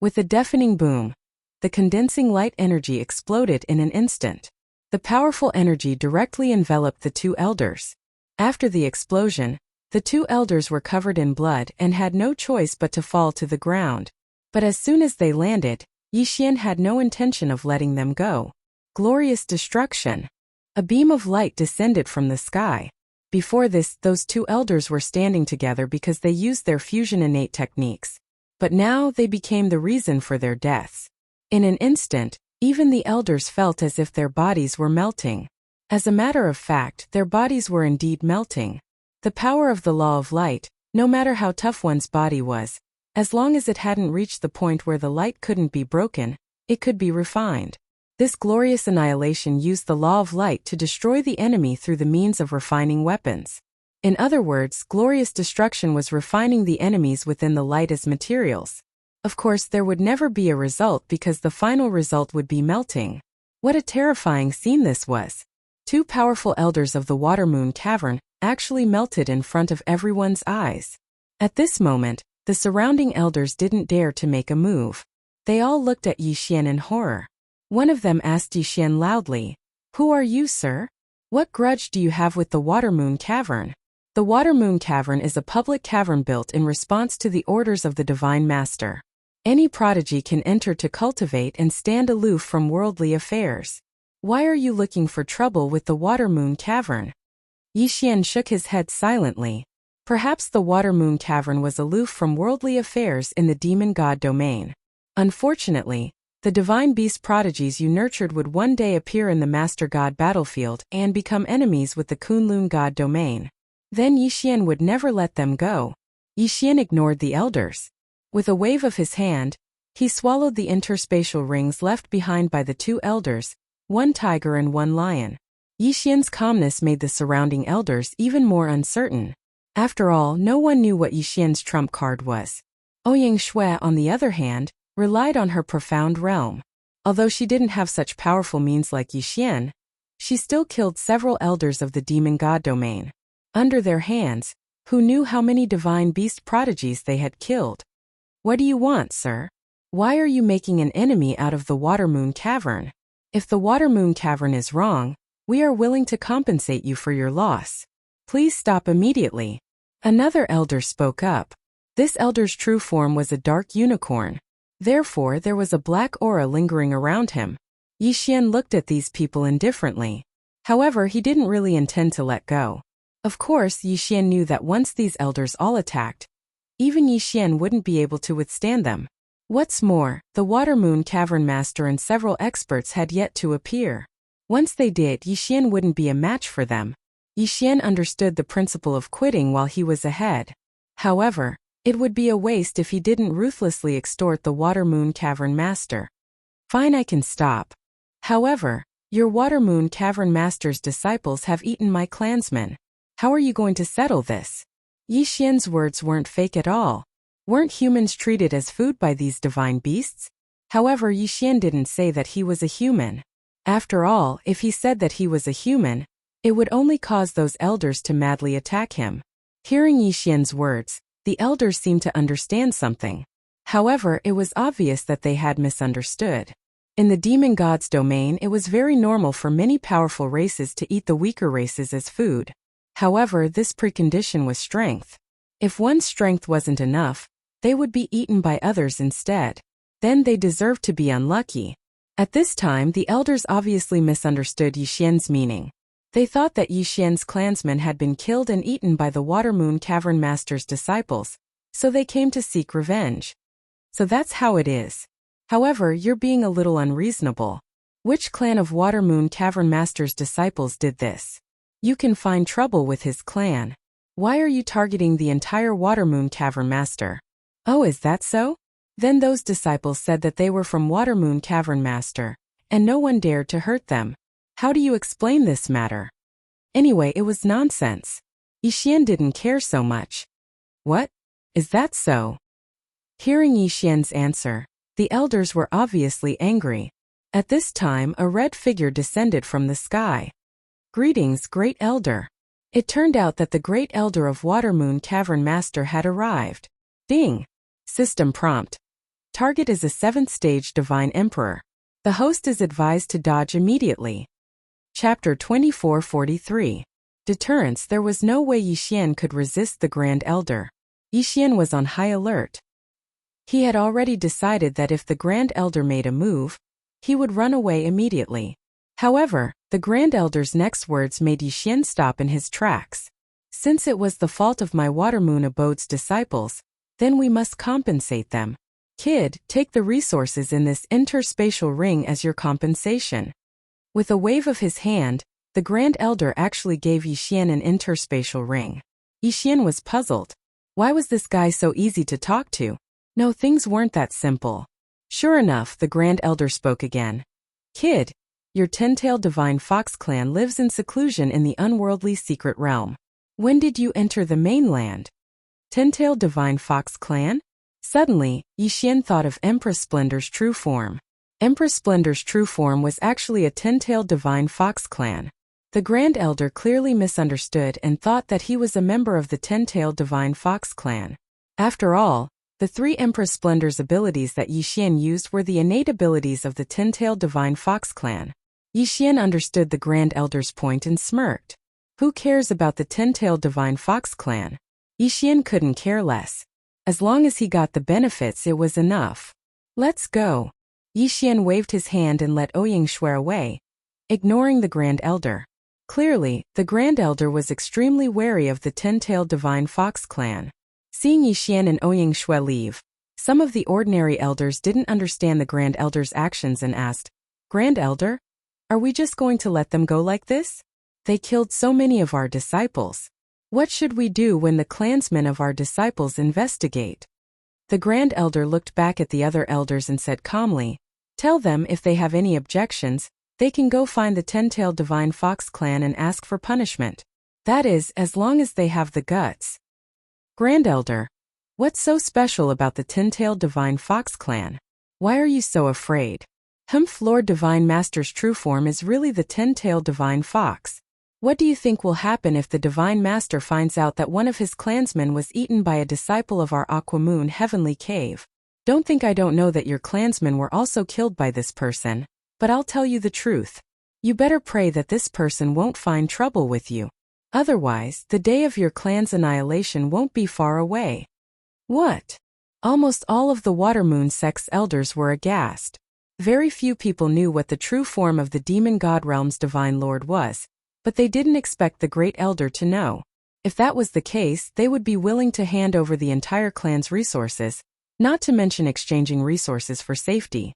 With a deafening boom, the condensing light energy exploded in an instant. The powerful energy directly enveloped the two elders. After the explosion, the two elders were covered in blood and had no choice but to fall to the ground. But as soon as they landed, Yi Xian had no intention of letting them go. Glorious destruction! A beam of light descended from the sky. Before this, those two elders were standing together because they used their fusion innate techniques. But now they became the reason for their deaths. In an instant, even the elders felt as if their bodies were melting. As a matter of fact, their bodies were indeed melting. The power of the law of light, no matter how tough one's body was, as long as it hadn't reached the point where the light couldn't be broken, it could be refined. This glorious annihilation used the law of light to destroy the enemy through the means of refining weapons. In other words, glorious destruction was refining the enemies within the light as materials. Of course, there would never be a result because the final result would be melting. What a terrifying scene this was! Two powerful elders of the Water Moon Cavern actually melted in front of everyone's eyes. At this moment, the surrounding elders didn't dare to make a move. They all looked at Yi Xian in horror. One of them asked Yi Xian loudly, "Who are you, sir? What grudge do you have with the Water Moon Cavern?" The Water Moon Cavern is a public cavern built in response to the orders of the Divine Master. Any prodigy can enter to cultivate and stand aloof from worldly affairs. Why are you looking for trouble with the Water Moon Cavern? Yi Xian shook his head silently. Perhaps the Water Moon Cavern was aloof from worldly affairs in the demon god domain. Unfortunately, the divine beast prodigies you nurtured would one day appear in the Master God battlefield and become enemies with the Kunlun god domain. Then Yi Xian would never let them go. Yi Xian ignored the elders. With a wave of his hand, he swallowed the interspatial rings left behind by the two elders, one tiger and one lion. Yi Xian's calmness made the surrounding elders even more uncertain. After all, no one knew what Yi Xian's trump card was. Ouyang Shui, on the other hand, relied on her profound realm. Although she didn't have such powerful means like Yi Xian, she still killed several elders of the demon god domain. Under their hands, who knew how many divine beast prodigies they had killed? "What do you want, sir? Why are you making an enemy out of the Water Moon Cavern? If the Water Moon Cavern is wrong, we are willing to compensate you for your loss. Please stop immediately." Another elder spoke up. This elder's true form was a dark unicorn. Therefore, there was a black aura lingering around him. Yi Xian looked at these people indifferently. However, he didn't really intend to let go. Of course, Yi Xian knew that once these elders all attacked, even Yi Xian wouldn't be able to withstand them. What's more, the Water Moon Cavern Master and several experts had yet to appear. Once they did, Yi Xian wouldn't be a match for them. Yi Xian understood the principle of quitting while he was ahead. However, it would be a waste if he didn't ruthlessly extort the Water Moon Cavern Master. Fine, I can stop. However, your Water Moon Cavern Master's disciples have eaten my clansmen. How are you going to settle this? Yi Xian's words weren't fake at all. Weren't humans treated as food by these divine beasts? However, Yi Xian didn't say that he was a human. After all, if he said that he was a human, it would only cause those elders to madly attack him. Hearing Yi Xian's words, the elders seemed to understand something. However, it was obvious that they had misunderstood. In the demon god's domain, it was very normal for many powerful races to eat the weaker races as food. However, this precondition was strength. If one's strength wasn't enough, they would be eaten by others instead. Then they deserved to be unlucky. At this time, the elders obviously misunderstood Yi Xian's meaning. They thought that Yixian's clansmen had been killed and eaten by the Watermoon Cavern Master's disciples, so they came to seek revenge. So that's how it is. However, you're being a little unreasonable. Which clan of Watermoon Cavern Master's disciples did this? You can find trouble with his clan. Why are you targeting the entire Watermoon Cavern Master? Oh, is that so? Then those disciples said that they were from Watermoon Cavern Master, and no one dared to hurt them. How do you explain this matter? Anyway, it was nonsense. Yixian didn't care so much. What? Is that so? Hearing Yixian's answer, the elders were obviously angry. At this time, a red figure descended from the sky. Greetings, Great Elder. It turned out that the Great Elder of Watermoon Cavern Master had arrived. Ding! System prompt. Target is a 7th stage Divine Emperor. The host is advised to dodge immediately. Chapter 2443. Deterrence. There was no way Yixian could resist the Grand Elder. Yixian was on high alert. He had already decided that if the Grand Elder made a move, he would run away immediately. However, the Grand Elder's next words made Yixian stop in his tracks. Since it was the fault of my Watermoon Abode's disciples, then we must compensate them. Kid, take the resources in this interspatial ring as your compensation. With a wave of his hand, the Grand Elder actually gave Yixian an interspatial ring. Yixian was puzzled. Why was this guy so easy to talk to? No, things weren't that simple. Sure enough, the Grand Elder spoke again. Kid, your 10-tailed Divine Fox clan lives in seclusion in the unworldly secret realm. When did you enter the mainland? 10-tailed Divine Fox clan? Suddenly, Yixian thought of Empress Splendor's true form. Empress Splendor's true form was actually a 10-tailed Divine Fox clan. The Grand Elder clearly misunderstood and thought that he was a member of the 10-tailed Divine Fox clan. After all, the 3 Empress Splendor's abilities that Yixian used were the innate abilities of the 10-tailed Divine Fox clan. Yixian understood the Grand Elder's point and smirked. Who cares about the 10-tailed Divine Fox clan? Yixian couldn't care less. As long as he got the benefits, it was enough. Let's go. Yixian waved his hand and let Ouyang swear away, ignoring the Grand Elder. Clearly, the Grand Elder was extremely wary of the 10-tailed Divine Fox clan. Seeing Yixian and Ouyang Shui leave, some of the ordinary elders didn't understand the Grand Elder's actions and asked, Grand Elder? Are we just going to let them go like this? They killed so many of our disciples. What should we do when the clansmen of our disciples investigate? The Grand Elder looked back at the other elders and said calmly, Tell them if they have any objections, they can go find the 10-tailed Divine Fox clan and ask for punishment. That is, as long as they have the guts. Grand Elder, what's so special about the 10-tailed Divine Fox clan? Why are you so afraid? Lord Divine Master's true form is really the 10-tailed Divine Fox. What do you think will happen if the Divine Master finds out that one of his clansmen was eaten by a disciple of our Aquamoon Heavenly Cave? Don't think I don't know that your clansmen were also killed by this person, but I'll tell you the truth. You better pray that this person won't find trouble with you. Otherwise, the day of your clan's annihilation won't be far away. What? Almost all of the Watermoon sect's elders were aghast. Very few people knew what the true form of the Demon God Realm's Divine Lord was, but they didn't expect the Great Elder to know. If that was the case, they would be willing to hand over the entire clan's resources, not to mention exchanging resources for safety.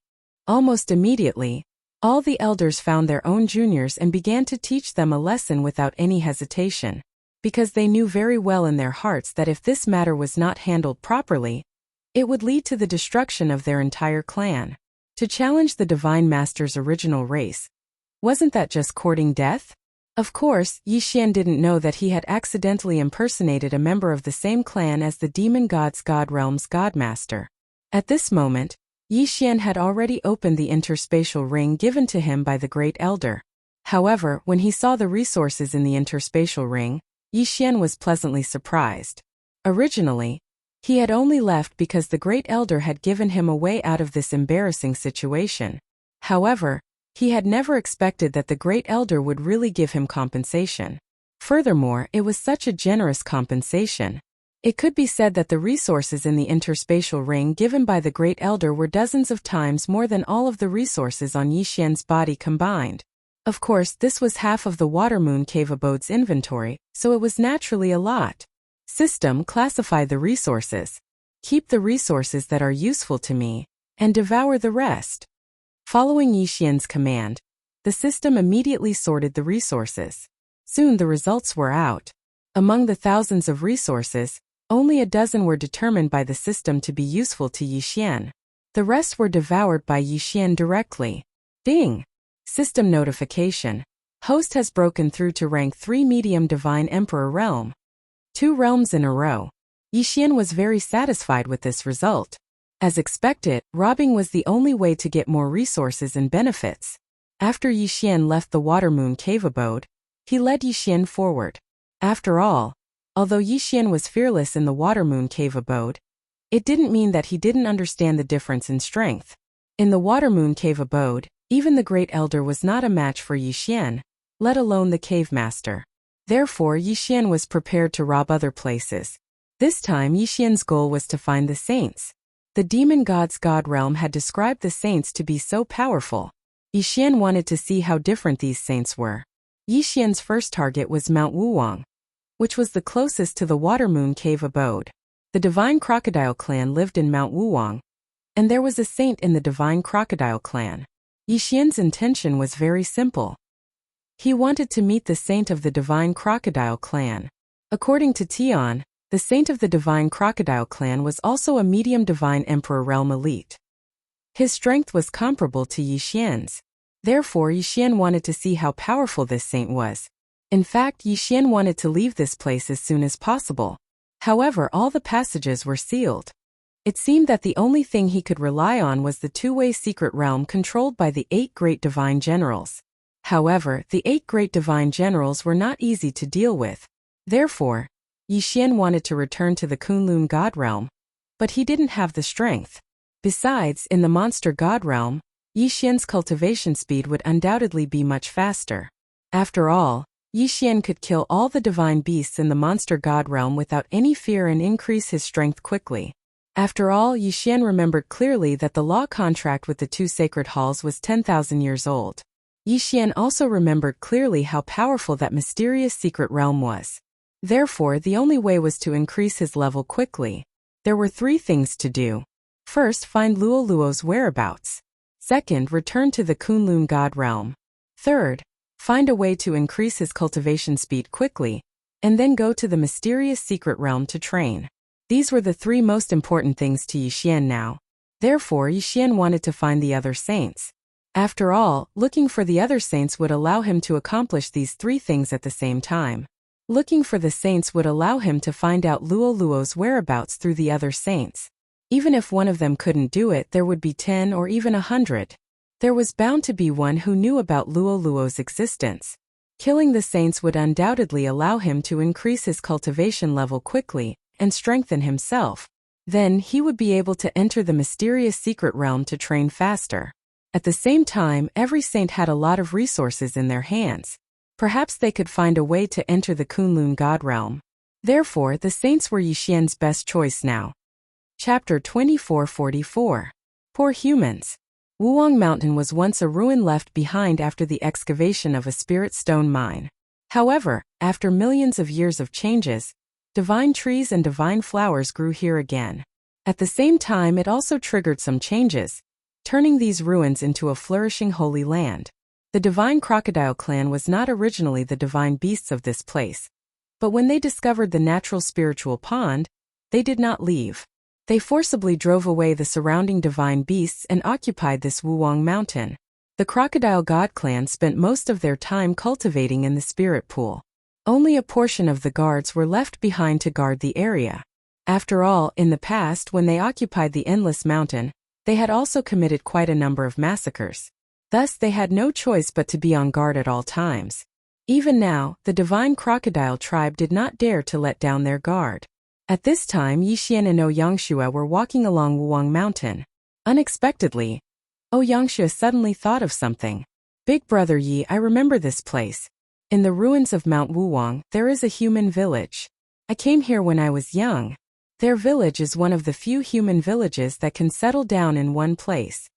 Almost immediately, all the elders found their own juniors and began to teach them a lesson without any hesitation, because they knew very well in their hearts that if this matter was not handled properly, it would lead to the destruction of their entire clan. To challenge the Divine Master's original race, wasn't that just courting death? Of course, Yixian didn't know that he had accidentally impersonated a member of the same clan as the Demon God's God Realm's Godmaster. At this moment, Yixian had already opened the interspatial ring given to him by the Great Elder. However, when he saw the resources in the interspatial ring, Yixian was pleasantly surprised. Originally, he had only left because the Great Elder had given him a way out of this embarrassing situation. However, he had never expected that the Great Elder would really give him compensation. Furthermore, it was such a generous compensation. It could be said that the resources in the interspatial ring given by the Great Elder were dozens of times more than all of the resources on Yixian's body combined. Of course, this was half of the Watermoon Cave abode's inventory, so it was naturally a lot. System, classify the resources. Keep the resources that are useful to me, and devour the rest. Following Yixian's command, the system immediately sorted the resources. Soon the results were out. Among the thousands of resources, only a dozen were determined by the system to be useful to Yixian. The rest were devoured by Yixian directly. Ding! System notification. Host has broken through to rank 3 medium divine emperor realm. 2 realms in a row. Yixian was very satisfied with this result. As expected, robbing was the only way to get more resources and benefits. After Yixian left the Watermoon Cave abode, he led Yixian forward. After all, although Yixian was fearless in the Watermoon Cave abode, it didn't mean that he didn't understand the difference in strength. In the Watermoon Cave abode, even the Great Elder was not a match for Yixian, let alone the Cave Master. Therefore, Yixian was prepared to rob other places. This time, Yixian's goal was to find the saints. The demon god's god realm had described the saints to be so powerful. Yixian wanted to see how different these saints were. Yixian's first target was Mount Wuwang, which was the closest to the Watermoon Cave abode. The Divine Crocodile clan lived in Mount Wuwang, and there was a saint in the Divine Crocodile clan. Yixian's intention was very simple. He wanted to meet the saint of the Divine Crocodile clan. According to Tian, the saint of the Divine Crocodile clan was also a medium divine emperor realm elite. His strength was comparable to Yixian's. Therefore, Yixian wanted to see how powerful this saint was. In fact, Yixian wanted to leave this place as soon as possible. However, all the passages were sealed. It seemed that the only thing he could rely on was the two-way secret realm controlled by the 8 great divine generals. However, the 8 great divine generals were not easy to deal with. Therefore, Yixian wanted to return to the Kunlun god realm, but he didn't have the strength. Besides, in the monster god realm, Yixian's cultivation speed would undoubtedly be much faster. After all, Yixian could kill all the divine beasts in the monster god realm without any fear and increase his strength quickly. After all, Yixian remembered clearly that the law contract with the 2 sacred halls was 10,000 years old. Yixian also remembered clearly how powerful that mysterious secret realm was. Therefore, the only way was to increase his level quickly. There were 3 things to do. First, find Luo Luo's whereabouts. Second, return to the Kunlun god realm. Third, find a way to increase his cultivation speed quickly, and then go to the mysterious secret realm to train. These were the 3 most important things to Yixian now. Therefore, Yixian wanted to find the other saints. After all, looking for the other saints would allow him to accomplish these 3 things at the same time. Looking for the saints would allow him to find out Luo Luo's whereabouts through the other saints. Even if one of them couldn't do it, there would be 10 or even 100. There was bound to be one who knew about Luo Luo's existence. Killing the saints would undoubtedly allow him to increase his cultivation level quickly and strengthen himself. Then he would be able to enter the mysterious secret realm to train faster. At the same time, every saint had a lot of resources in their hands. Perhaps they could find a way to enter the Kunlun god realm. Therefore, the saints were Yixian's best choice now. Chapter 2444. Poor humans. Wuwang Mountain was once a ruin left behind after the excavation of a spirit stone mine. However, after millions of years of changes, divine trees and divine flowers grew here again. At the same time, it also triggered some changes, turning these ruins into a flourishing holy land. The Divine Crocodile clan was not originally the divine beasts of this place. But when they discovered the natural spiritual pond, they did not leave. They forcibly drove away the surrounding divine beasts and occupied this Wuwang Mountain. The Crocodile God clan spent most of their time cultivating in the spirit pool. Only a portion of the guards were left behind to guard the area. After all, in the past, when they occupied the Endless Mountain, they had also committed quite a number of massacres. Thus, they had no choice but to be on guard at all times. Even now, the Divine Crocodile tribe did not dare to let down their guard. At this time, Yixian and Ouyangxue were walking along Wuwang Mountain. Unexpectedly, Ouyangxue suddenly thought of something. Big brother Yi, I remember this place. In the ruins of Mount Wuwang, there is a human village. I came here when I was young. Their village is one of the few human villages that can settle down in one place.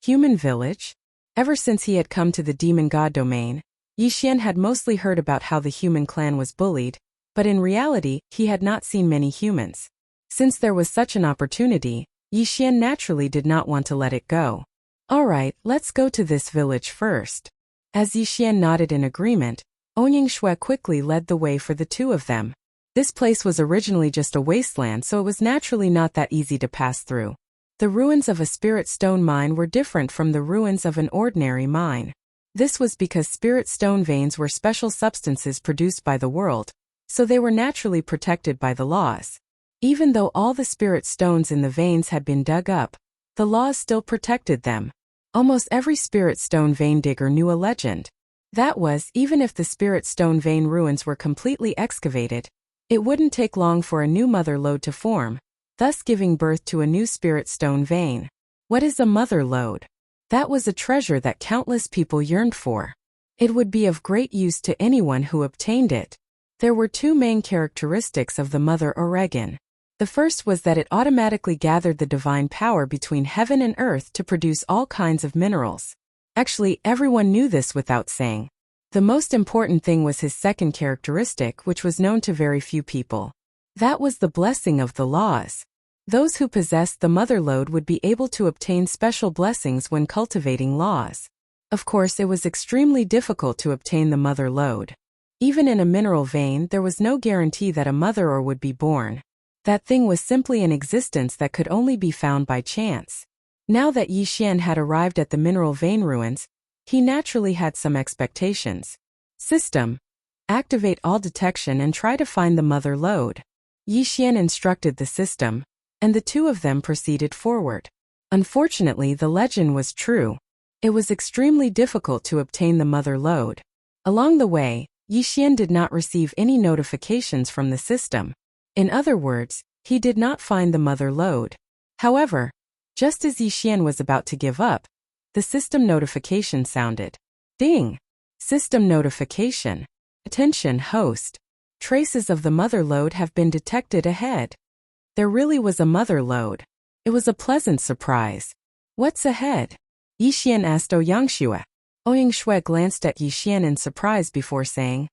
Human village? Ever since he had come to the demon god domain, Yixian had mostly heard about how the human clan was bullied, but in reality, he had not seen many humans. Since there was such an opportunity, Yixian naturally did not want to let it go. Alright, let's go to this village first. As Yixian nodded in agreement, Onyingshui quickly led the way for the two of them. This place was originally just a wasteland, so it was naturally not that easy to pass through. The ruins of a spirit stone mine were different from the ruins of an ordinary mine. This was because spirit stone veins were special substances produced by the world, so they were naturally protected by the laws. Even though all the spirit stones in the veins had been dug up, the laws still protected them. Almost every spirit stone vein digger knew a legend. That was, even if the spirit stone vein ruins were completely excavated, it wouldn't take long for a new mother lode to form, thus giving birth to a new spirit stone vein. What is a mother lode? That was a treasure that countless people yearned for. It would be of great use to anyone who obtained it. There were two main characteristics of the mother Oregon. The first was that it automatically gathered the divine power between heaven and earth to produce all kinds of minerals. Actually, everyone knew this without saying. The most important thing was his second characteristic, which was known to very few people. That was the blessing of the laws. Those who possessed the mother lode would be able to obtain special blessings when cultivating laws. Of course, it was extremely difficult to obtain the mother lode. Even in a mineral vein, there was no guarantee that a mother ore would be born. That thing was simply an existence that could only be found by chance. Now that Yixian had arrived at the mineral vein ruins, he naturally had some expectations. System. Activate all detection and try to find the mother lode. Yixian instructed the system, and the two of them proceeded forward. Unfortunately, the legend was true. It was extremely difficult to obtain the mother lode. Along the way, Yixian did not receive any notifications from the system. In other words, he did not find the mother lode. However, just as Yixian was about to give up, the system notification sounded. Ding! System notification. Attention, host. Traces of the mother lode have been detected ahead. There really was a mother lode. It was a pleasant surprise. What's ahead? Yixian asked Oyangshui. Oyangshui glanced at Yixian in surprise before saying,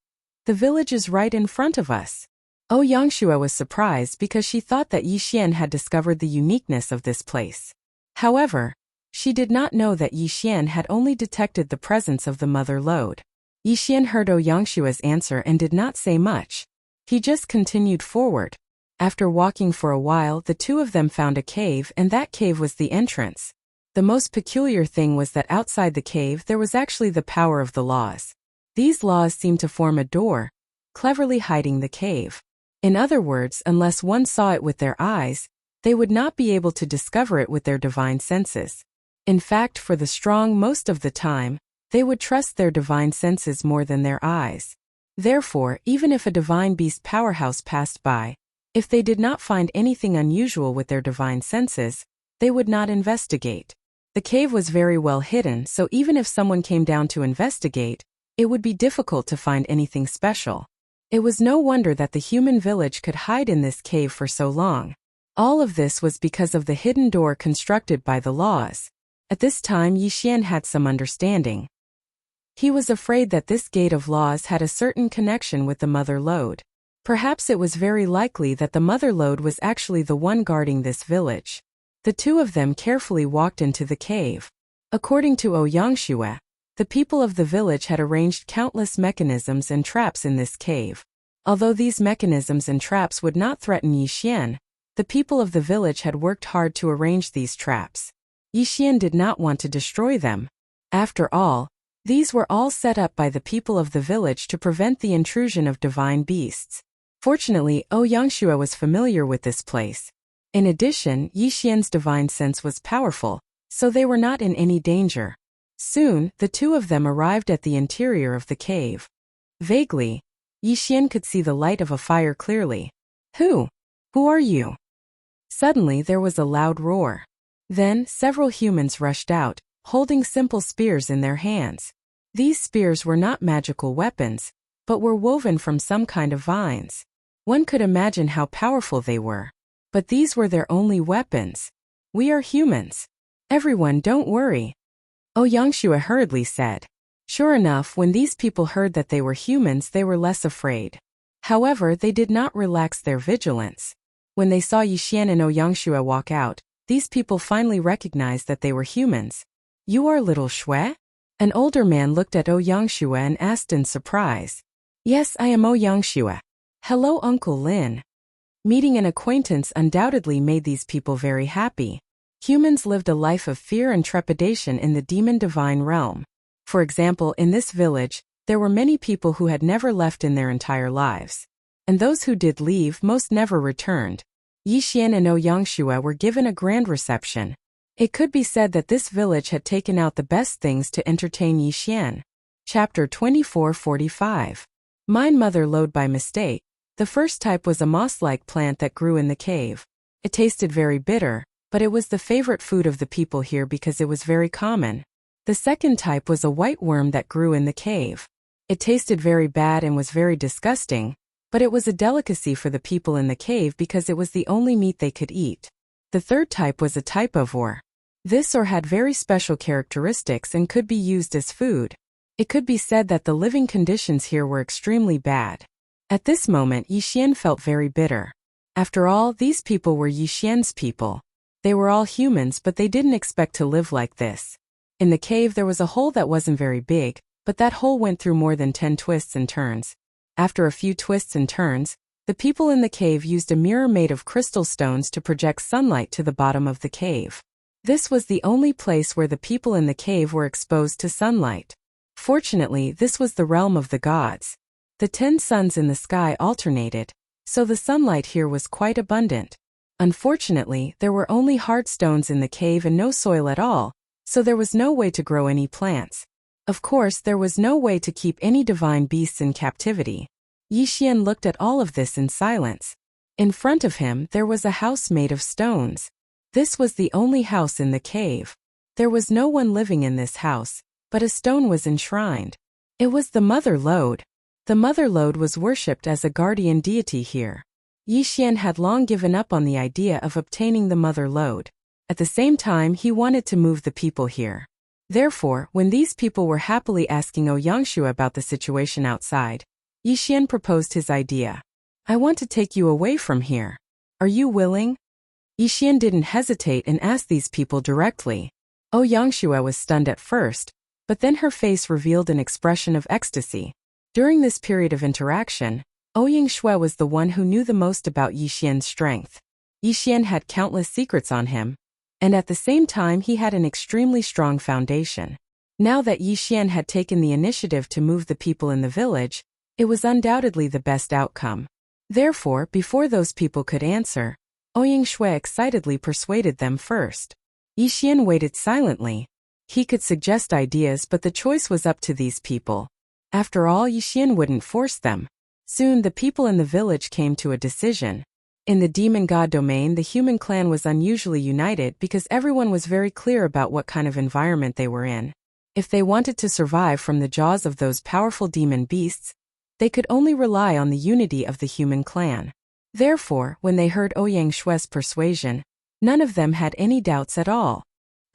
"The village is right in front of us." Oyangshui was surprised because she thought that Yixian had discovered the uniqueness of this place. However, she did not know that Yixian had only detected the presence of the mother lode. Yixian heard Oyangshui's answer and did not say much. He just continued forward. After walking for a while, the two of them found a cave, and that cave was the entrance. The most peculiar thing was that outside the cave there was actually the power of the laws. These laws seemed to form a door, cleverly hiding the cave. In other words, unless one saw it with their eyes, they would not be able to discover it with their divine senses. In fact, for the strong most of the time, they would trust their divine senses more than their eyes. Therefore, even if a divine beast powerhouse passed by, if they did not find anything unusual with their divine senses, they would not investigate. The cave was very well hidden, so even if someone came down to investigate, it would be difficult to find anything special. It was no wonder that the human village could hide in this cave for so long. All of this was because of the hidden door constructed by the laws. At this time, Yixian had some understanding. He was afraid that this gate of laws had a certain connection with the mother lode. Perhaps it was very likely that the mother lode was actually the one guarding this village. The two of them carefully walked into the cave. According to Oyangshui, the people of the village had arranged countless mechanisms and traps in this cave. Although these mechanisms and traps would not threaten Yixian, the people of the village had worked hard to arrange these traps. Yixian did not want to destroy them. After all, these were all set up by the people of the village to prevent the intrusion of divine beasts. Fortunately, Oyangshui was familiar with this place. In addition, Yixian's divine sense was powerful, so they were not in any danger. Soon, the two of them arrived at the interior of the cave. Vaguely, Yixian could see the light of a fire clearly. Who are you? Suddenly there was a loud roar. Then, several humans rushed out, holding simple spears in their hands. These spears were not magical weapons, but were woven from some kind of vines. One could imagine how powerful they were. But these were their only weapons. We are humans. Everyone, don't worry. Yangshuo hurriedly said. Sure enough, when these people heard that they were humans, they were less afraid. However, they did not relax their vigilance. When they saw Yixian and Yangshuo walk out, these people finally recognized that they were humans. You are little Shui? An older man looked at Yangshuo and asked in surprise. Yes, I am Yangshuo. Hello, Uncle Lin. Meeting an acquaintance undoubtedly made these people very happy. Humans lived a life of fear and trepidation in the demon divine realm. For example, in this village, there were many people who had never left in their entire lives. And those who did leave most never returned. Yixian and Yangshuo were given a grand reception. It could be said that this village had taken out the best things to entertain Yixian. Chapter 24:45. Mine mother lode by mistake. The first type was a moss-like plant that grew in the cave. It tasted very bitter, but it was the favorite food of the people here because it was very common. The second type was a white worm that grew in the cave. It tasted very bad and was very disgusting, but it was a delicacy for the people in the cave because it was the only meat they could eat. The third type was a type of ore. This ore had very special characteristics and could be used as food. It could be said that the living conditions here were extremely bad. At this moment, Yixian felt very bitter. After all, these people were Yixian's people. They were all humans, but they didn't expect to live like this. In the cave there was a hole that wasn't very big, but that hole went through more than 10 twists and turns. After a few twists and turns, the people in the cave used a mirror made of crystal stones to project sunlight to the bottom of the cave. This was the only place where the people in the cave were exposed to sunlight. Fortunately, this was the realm of the gods. The 10 suns in the sky alternated, so the sunlight here was quite abundant. Unfortunately, there were only hard stones in the cave and no soil at all, so there was no way to grow any plants. Of course, there was no way to keep any divine beasts in captivity. Yixian looked at all of this in silence. In front of him, there was a house made of stones. This was the only house in the cave. There was no one living in this house, but a stone was enshrined. It was the Mother Lode. The Mother Lode was worshipped as a guardian deity here. Yixian had long given up on the idea of obtaining the Mother Lode. At the same time, he wanted to move the people here. Therefore, when these people were happily asking Yangshuo about the situation outside, Yixian proposed his idea. I want to take you away from here. Are you willing? Yixian didn't hesitate and asked these people directly. Yangshuo was stunned at first, but then her face revealed an expression of ecstasy. During this period of interaction, Yangshuo was the one who knew the most about Yixian's strength. Yixian had countless secrets on him, and at the same time he had an extremely strong foundation. Now that Yixian had taken the initiative to move the people in the village, it was undoubtedly the best outcome. Therefore, before those people could answer, Yangshuo excitedly persuaded them first. Yixian waited silently. He could suggest ideas, but the choice was up to these people. After all, Yixian wouldn't force them. Soon the people in the village came to a decision. In the demon god domain, the human clan was unusually united because everyone was very clear about what kind of environment they were in. If they wanted to survive from the jaws of those powerful demon beasts, they could only rely on the unity of the human clan. Therefore, when they heard Yangshuo's persuasion, none of them had any doubts at all.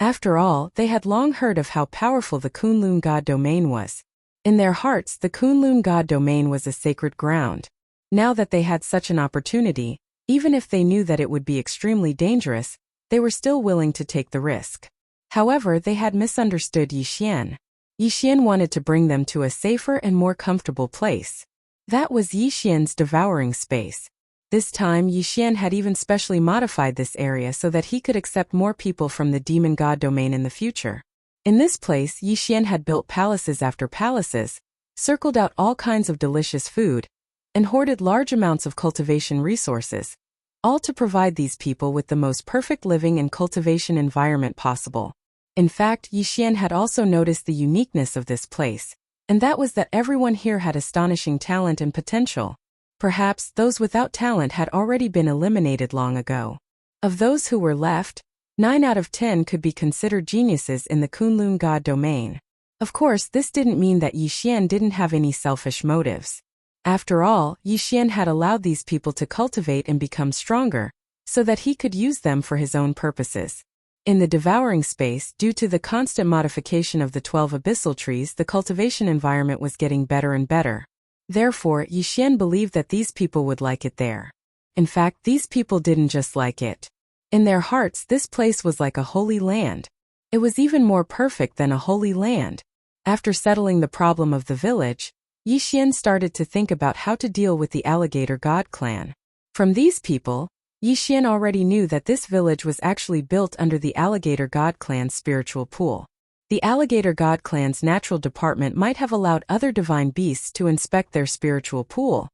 After all, they had long heard of how powerful the Kunlun god domain was. In their hearts, the Kunlun god domain was a sacred ground. Now that they had such an opportunity, even if they knew that it would be extremely dangerous, they were still willing to take the risk. However, they had misunderstood Yixian. Yixian wanted to bring them to a safer and more comfortable place. That was Yixian's devouring space. This time, Yixian had even specially modified this area so that he could accept more people from the demon god domain in the future. In this place, Yixian had built palaces after palaces, circled out all kinds of delicious food, and hoarded large amounts of cultivation resources, all to provide these people with the most perfect living and cultivation environment possible. In fact, Yixian had also noticed the uniqueness of this place, and that was that everyone here had astonishing talent and potential. Perhaps those without talent had already been eliminated long ago. Of those who were left, 9 out of 10 could be considered geniuses in the Kunlun god domain. Of course, this didn't mean that Yixian didn't have any selfish motives. After all, Yixian had allowed these people to cultivate and become stronger, so that he could use them for his own purposes. In the devouring space, due to the constant modification of the 12 abyssal trees, the cultivation environment was getting better and better. Therefore, Yixian believed that these people would like it there. In fact, these people didn't just like it. In their hearts, this place was like a holy land. It was even more perfect than a holy land. After settling the problem of the village, Yixian started to think about how to deal with the alligator god clan. From these people, Yixian already knew that this village was actually built under the alligator god clan's spiritual pool. The alligator god clan's natural department might have allowed other divine beasts to inspect their spiritual pool,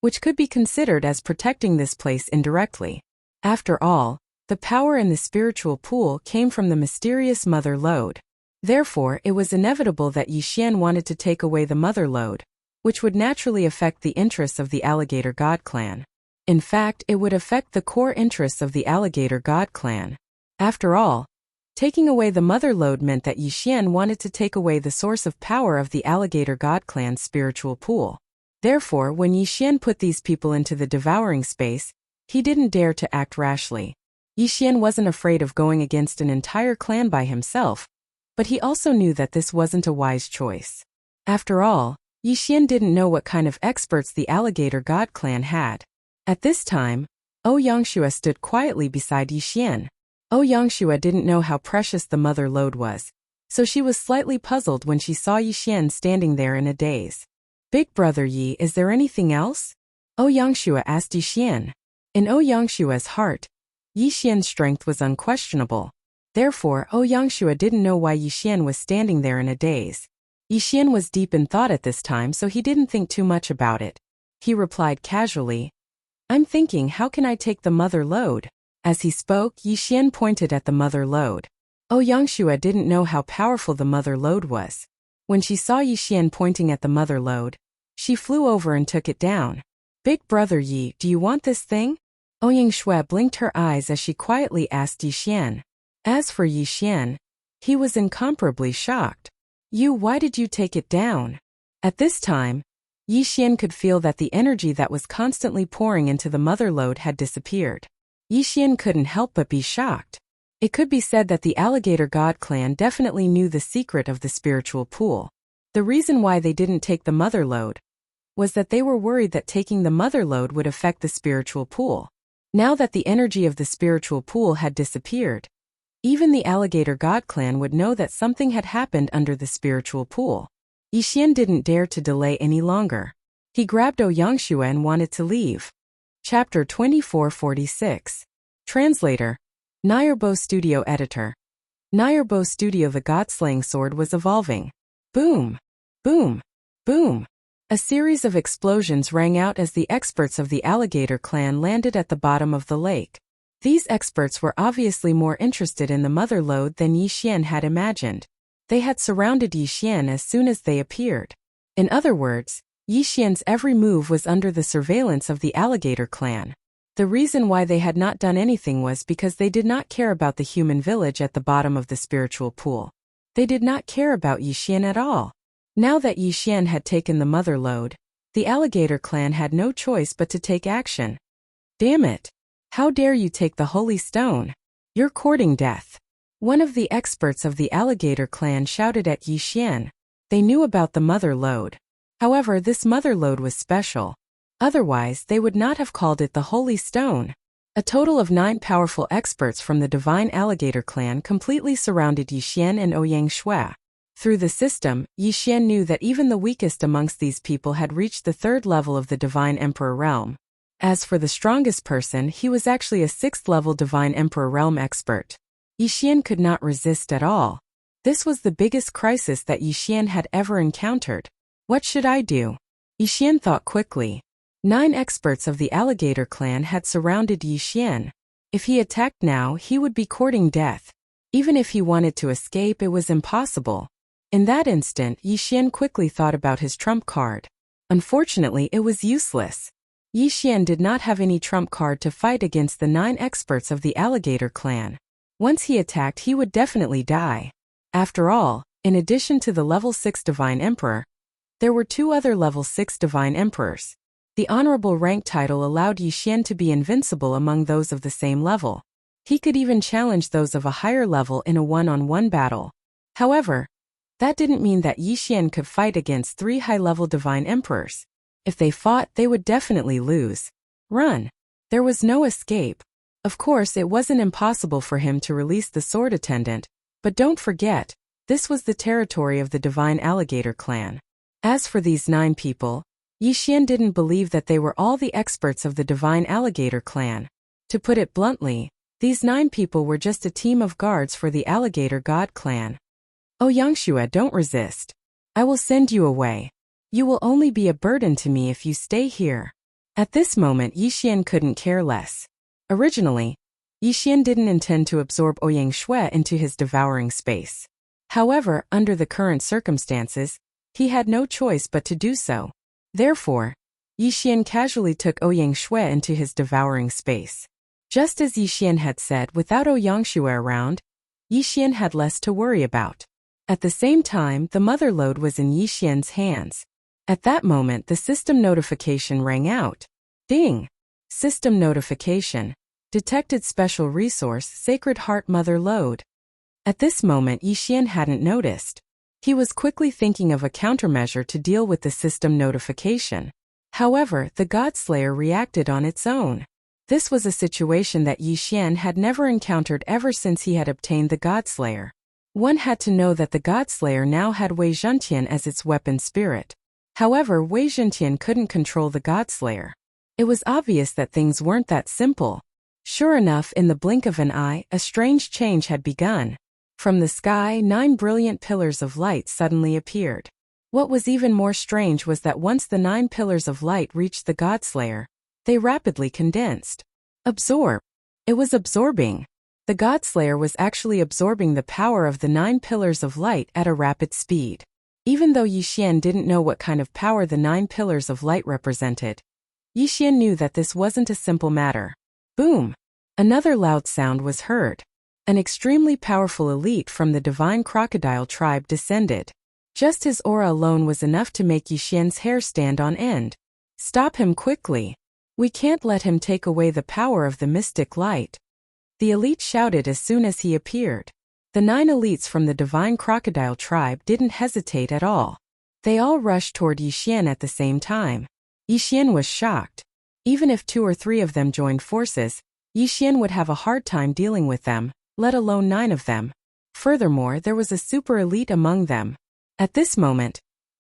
which could be considered as protecting this place indirectly. After all, the power in the spiritual pool came from the mysterious mother lode. Therefore, it was inevitable that Yixian wanted to take away the mother lode, which would naturally affect the interests of the alligator god clan. In fact, it would affect the core interests of the alligator god clan. After all, taking away the mother lode meant that Yixian wanted to take away the source of power of the alligator god clan's spiritual pool. Therefore, when Yixian put these people into the devouring space, he didn't dare to act rashly. Yixian wasn't afraid of going against an entire clan by himself, but he also knew that this wasn't a wise choice. After all, Yixian didn't know what kind of experts the alligator god clan had. At this time, Ouyangxue stood quietly beside Yixian. Ouyangxue didn't know how precious the mother lode was, so she was slightly puzzled when she saw Yixian standing there in a daze. "Big brother Yi, is there anything else?" Ouyangxue asked Yixian. In Ouyangxue's heart, Yixian's strength was unquestionable. Therefore, Ouyangxue didn't know why Yixian was standing there in a daze. Yixian was deep in thought at this time, so he didn't think too much about it. He replied casually, "I'm thinking, how can I take the mother lode?" As he spoke, Yixian pointed at the mother lode. Ouyangxue didn't know how powerful the mother lode was. When she saw Yixian pointing at the mother lode, she flew over and took it down. "Big brother Yi, do you want this thing?" Ouyangxue blinked her eyes as she quietly asked Yixian. As for Yixian, he was incomparably shocked. "You, why did you take it down?" At this time, Yixian could feel that the energy that was constantly pouring into the mother lode had disappeared. Yixian couldn't help but be shocked. It could be said that the alligator god clan definitely knew the secret of the spiritual pool. The reason why they didn't take the mother lode was that they were worried that taking the mother lode would affect the spiritual pool. Now that the energy of the spiritual pool had disappeared, even the alligator god clan would know that something had happened under the spiritual pool. Yixian didn't dare to delay any longer. He grabbed Ouyangxue and wanted to leave. Chapter 2446. Translator. Nayerbo Studio Editor. Nayerbo Studio. The God-slaying sword was evolving. Boom! Boom! Boom! A series of explosions rang out as the experts of the alligator clan landed at the bottom of the lake. These experts were obviously more interested in the mother lode than Yixian had imagined. They had surrounded Yixian as soon as they appeared. In other words, Yixian's every move was under the surveillance of the alligator clan. The reason why they had not done anything was because they did not care about the human village at the bottom of the spiritual pool. They did not care about Yixian at all. Now that Yixian had taken the mother lode, the alligator clan had no choice but to take action. "Damn it! How dare you take the holy stone? You're courting death!" One of the experts of the alligator clan shouted at Yixian. They knew about the mother lode. However, this mother lode was special. Otherwise, they would not have called it the holy stone. A total of 9 powerful experts from the divine alligator clan completely surrounded Yixian and Ouyangxue. Through the system, Yixian knew that even the weakest amongst these people had reached the 3rd level of the divine emperor realm. As for the strongest person, he was actually a 6th level divine emperor realm expert. Yixian could not resist at all. This was the biggest crisis that Yixian had ever encountered. What should I do? Yixian thought quickly. 9 experts of the alligator clan had surrounded Yixian. If he attacked now, he would be courting death. Even if he wanted to escape, it was impossible. In that instant, Yixian quickly thought about his trump card. Unfortunately, it was useless. Yixian did not have any trump card to fight against the 9 experts of the alligator clan. Once he attacked, he would definitely die. After all, in addition to the level 6 divine emperor, there were 2 other level 6 divine emperors. The honorable rank title allowed Yixian to be invincible among those of the same level. He could even challenge those of a higher level in a one-on-one battle. However, that didn't mean that Yixian could fight against 3 high-level divine emperors. If they fought, they would definitely lose. Run. There was no escape. Of course, it wasn't impossible for him to release the sword attendant, but don't forget, this was the territory of the divine alligator clan. As for these 9 people, Yixian didn't believe that they were all the experts of the divine alligator clan. To put it bluntly, these 9 people were just a team of guards for the alligator god clan. Oh Yangxue, don't resist. I will send you away. You will only be a burden to me if you stay here. At this moment Yixian couldn't care less. Originally, Yixian didn't intend to absorb Ouyang Shui into his devouring space. However, under the current circumstances, he had no choice but to do so. Therefore, Yixian casually took Ouyang Shui into his devouring space. Just as Yixian had said, without Ouyang Shui around, Yixian had less to worry about. At the same time, the mother lode was in Yixian's hands. At that moment, the system notification rang out. Ding! System notification. Detected special resource, Sacred Heart Mother Lode. At this moment, Yixian hadn't noticed. He was quickly thinking of a countermeasure to deal with the system notification. However, the Godslayer reacted on its own. This was a situation that Yixian had never encountered ever since he had obtained the Godslayer. One had to know that the Godslayer now had Wei Zhentian as its weapon spirit. However, Wei Zhentian couldn't control the Godslayer. It was obvious that things weren't that simple. Sure enough, in the blink of an eye, a strange change had begun. From the sky, 9 brilliant pillars of light suddenly appeared. What was even more strange was that once the 9 pillars of light reached the Godslayer, they rapidly condensed. Absorb. It was absorbing. The Godslayer was actually absorbing the power of the 9 pillars of light at a rapid speed. Even though Yixian didn't know what kind of power the 9 pillars of light represented, Yixian knew that this wasn't a simple matter. Boom! Another loud sound was heard. An extremely powerful elite from the divine crocodile tribe descended. Just his aura alone was enough to make Yixian's hair stand on end. Stop him quickly. We can't let him take away the power of the mystic light. The elite shouted as soon as he appeared. The 9 elites from the divine crocodile tribe didn't hesitate at all. They all rushed toward Yixian at the same time. Yixian was shocked. Even if 2 or 3 of them joined forces, Yixian would have a hard time dealing with them, let alone 9 of them. Furthermore, there was a super elite among them. At this moment,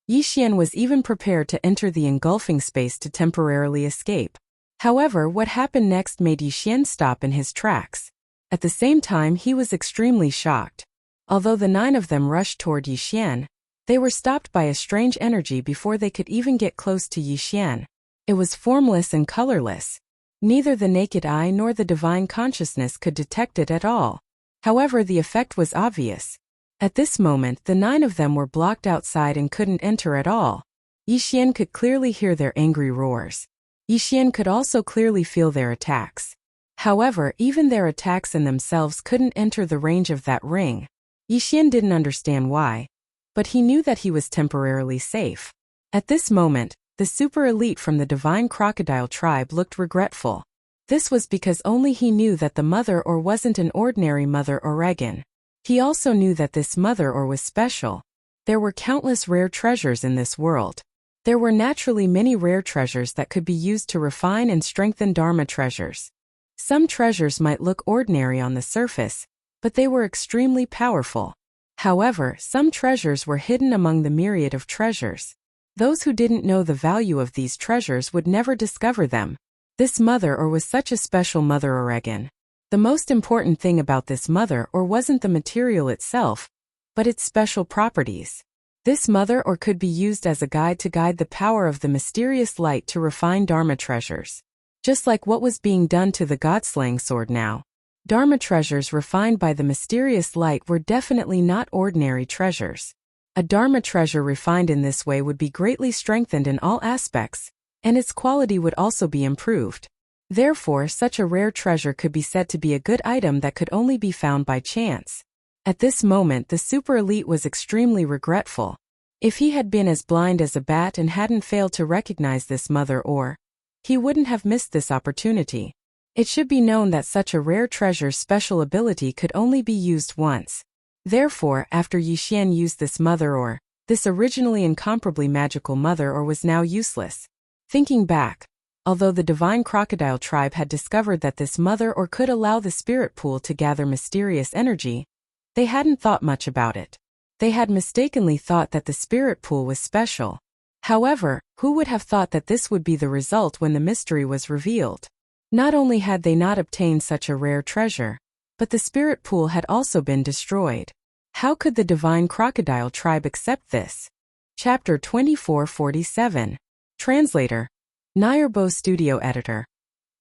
Yixian was even prepared to enter the engulfing space to temporarily escape. However, what happened next made Yixian stop in his tracks. At the same time, he was extremely shocked. Although the 9 of them rushed toward Yixian, they were stopped by a strange energy before they could even get close to Yixian. It was formless and colorless. Neither the naked eye nor the divine consciousness could detect it at all. However, the effect was obvious. At this moment, the 9 of them were blocked outside and couldn't enter at all. Yixian could clearly hear their angry roars. Yixian could also clearly feel their attacks. However, even their attacks in themselves couldn't enter the range of that ring. Yixian didn't understand why, but he knew that he was temporarily safe. At this moment, the super elite from the divine crocodile tribe looked regretful. This was because only he knew that the mother ore wasn't an ordinary mother Oregon. He also knew that this mother ore was special. There were countless rare treasures in this world. There were naturally many rare treasures that could be used to refine and strengthen Dharma treasures. Some treasures might look ordinary on the surface, but they were extremely powerful. However, some treasures were hidden among the myriad of treasures. Those who didn't know the value of these treasures would never discover them. This mother ore was such a special mother Oregon. The most important thing about this mother ore wasn't the material itself, but its special properties. This mother ore could be used as a guide to guide the power of the mysterious light to refine Dharma treasures. Just like what was being done to the God-slaying sword now. Dharma treasures refined by the mysterious light were definitely not ordinary treasures. A Dharma treasure refined in this way would be greatly strengthened in all aspects, and its quality would also be improved. Therefore, such a rare treasure could be said to be a good item that could only be found by chance. At this moment, the super elite was extremely regretful. If he had been as blind as a bat and hadn't failed to recognize this mother ore, he wouldn't have missed this opportunity. It should be known that such a rare treasure's special ability could only be used once. Therefore, after Yixian used this originally incomparably magical mother was now useless. Thinking back, although the divine crocodile tribe had discovered that this mother could allow the spirit pool to gather mysterious energy, they hadn't thought much about it. They had mistakenly thought that the spirit pool was special. However, who would have thought that this would be the result when the mystery was revealed? Not only had they not obtained such a rare treasure, but the spirit pool had also been destroyed. How could the divine crocodile tribe accept this? Chapter 2447. Translator. Nayarbo Studio Editor.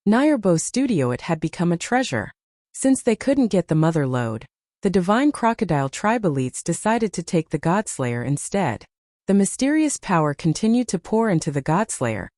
Nayarbo Studio. It had become a treasure. Since they couldn't get the mother lode, the divine crocodile tribe elites decided to take the Godslayer instead. The mysterious power continued to pour into the Godslayer,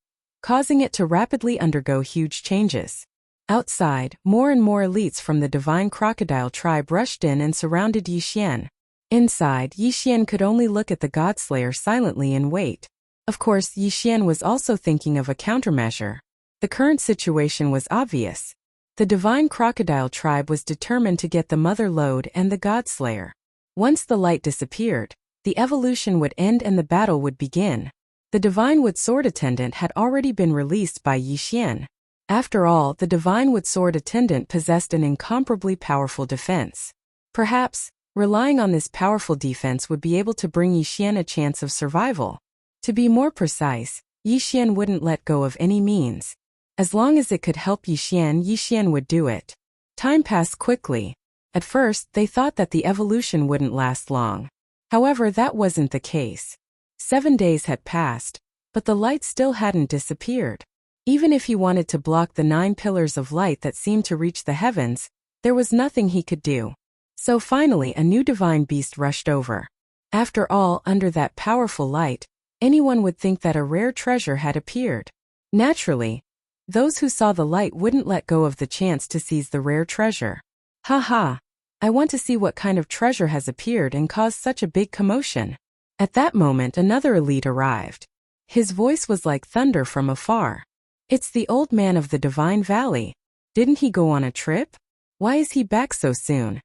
causing it to rapidly undergo huge changes. Outside, more and more elites from the divine crocodile tribe rushed in and surrounded Yixian. Inside, Yixian could only look at the Godslayer silently and wait. Of course, Yixian was also thinking of a countermeasure. The current situation was obvious. The divine crocodile tribe was determined to get the mother lode and the Godslayer. Once the light disappeared, the evolution would end and the battle would begin. The divine wood sword attendant had already been released by Yixian. After all, the divine wood sword attendant possessed an incomparably powerful defense. Perhaps, relying on this powerful defense would be able to bring Yixian a chance of survival. To be more precise, Yixian wouldn't let go of any means. As long as it could help Yixian would do it. Time passed quickly. At first, they thought that the evolution wouldn't last long. However, that wasn't the case. 7 days had passed, but the light still hadn't disappeared. Even if he wanted to block the 9 pillars of light that seemed to reach the heavens, there was nothing he could do. So finally, a new divine beast rushed over. After all, under that powerful light, anyone would think that a rare treasure had appeared. Naturally, those who saw the light wouldn't let go of the chance to seize the rare treasure. Ha! I want to see what kind of treasure has appeared and caused such a big commotion. At that moment, another elite arrived. His voice was like thunder from afar. It's the old man of the Divine Valley. Didn't he go on a trip? Why is he back so soon?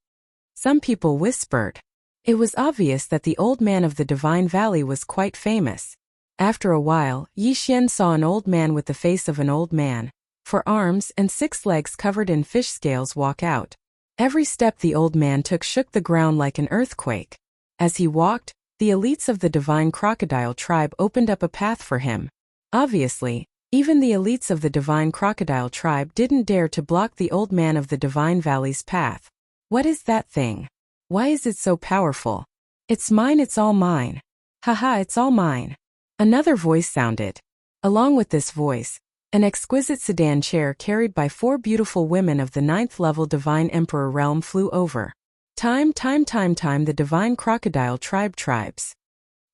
Some people whispered. It was obvious that the old man of the Divine Valley was quite famous. After a while, Yixian saw an old man with the face of an old man, 4 arms and 6 legs covered in fish scales walk out. Every step the old man took shook the ground like an earthquake. As he walked, the elites of the divine crocodile tribe opened up a path for him. Obviously, even the elites of the divine crocodile tribe didn't dare to block the old man of the Divine Valley's path. What is that thing? Why is it so powerful? It's mine, it's all mine. Haha, it's all mine. Another voice sounded. Along with this voice, an exquisite sedan chair carried by 4 beautiful women of the 9th level Divine Emperor realm flew over. Time, the divine crocodile tribes.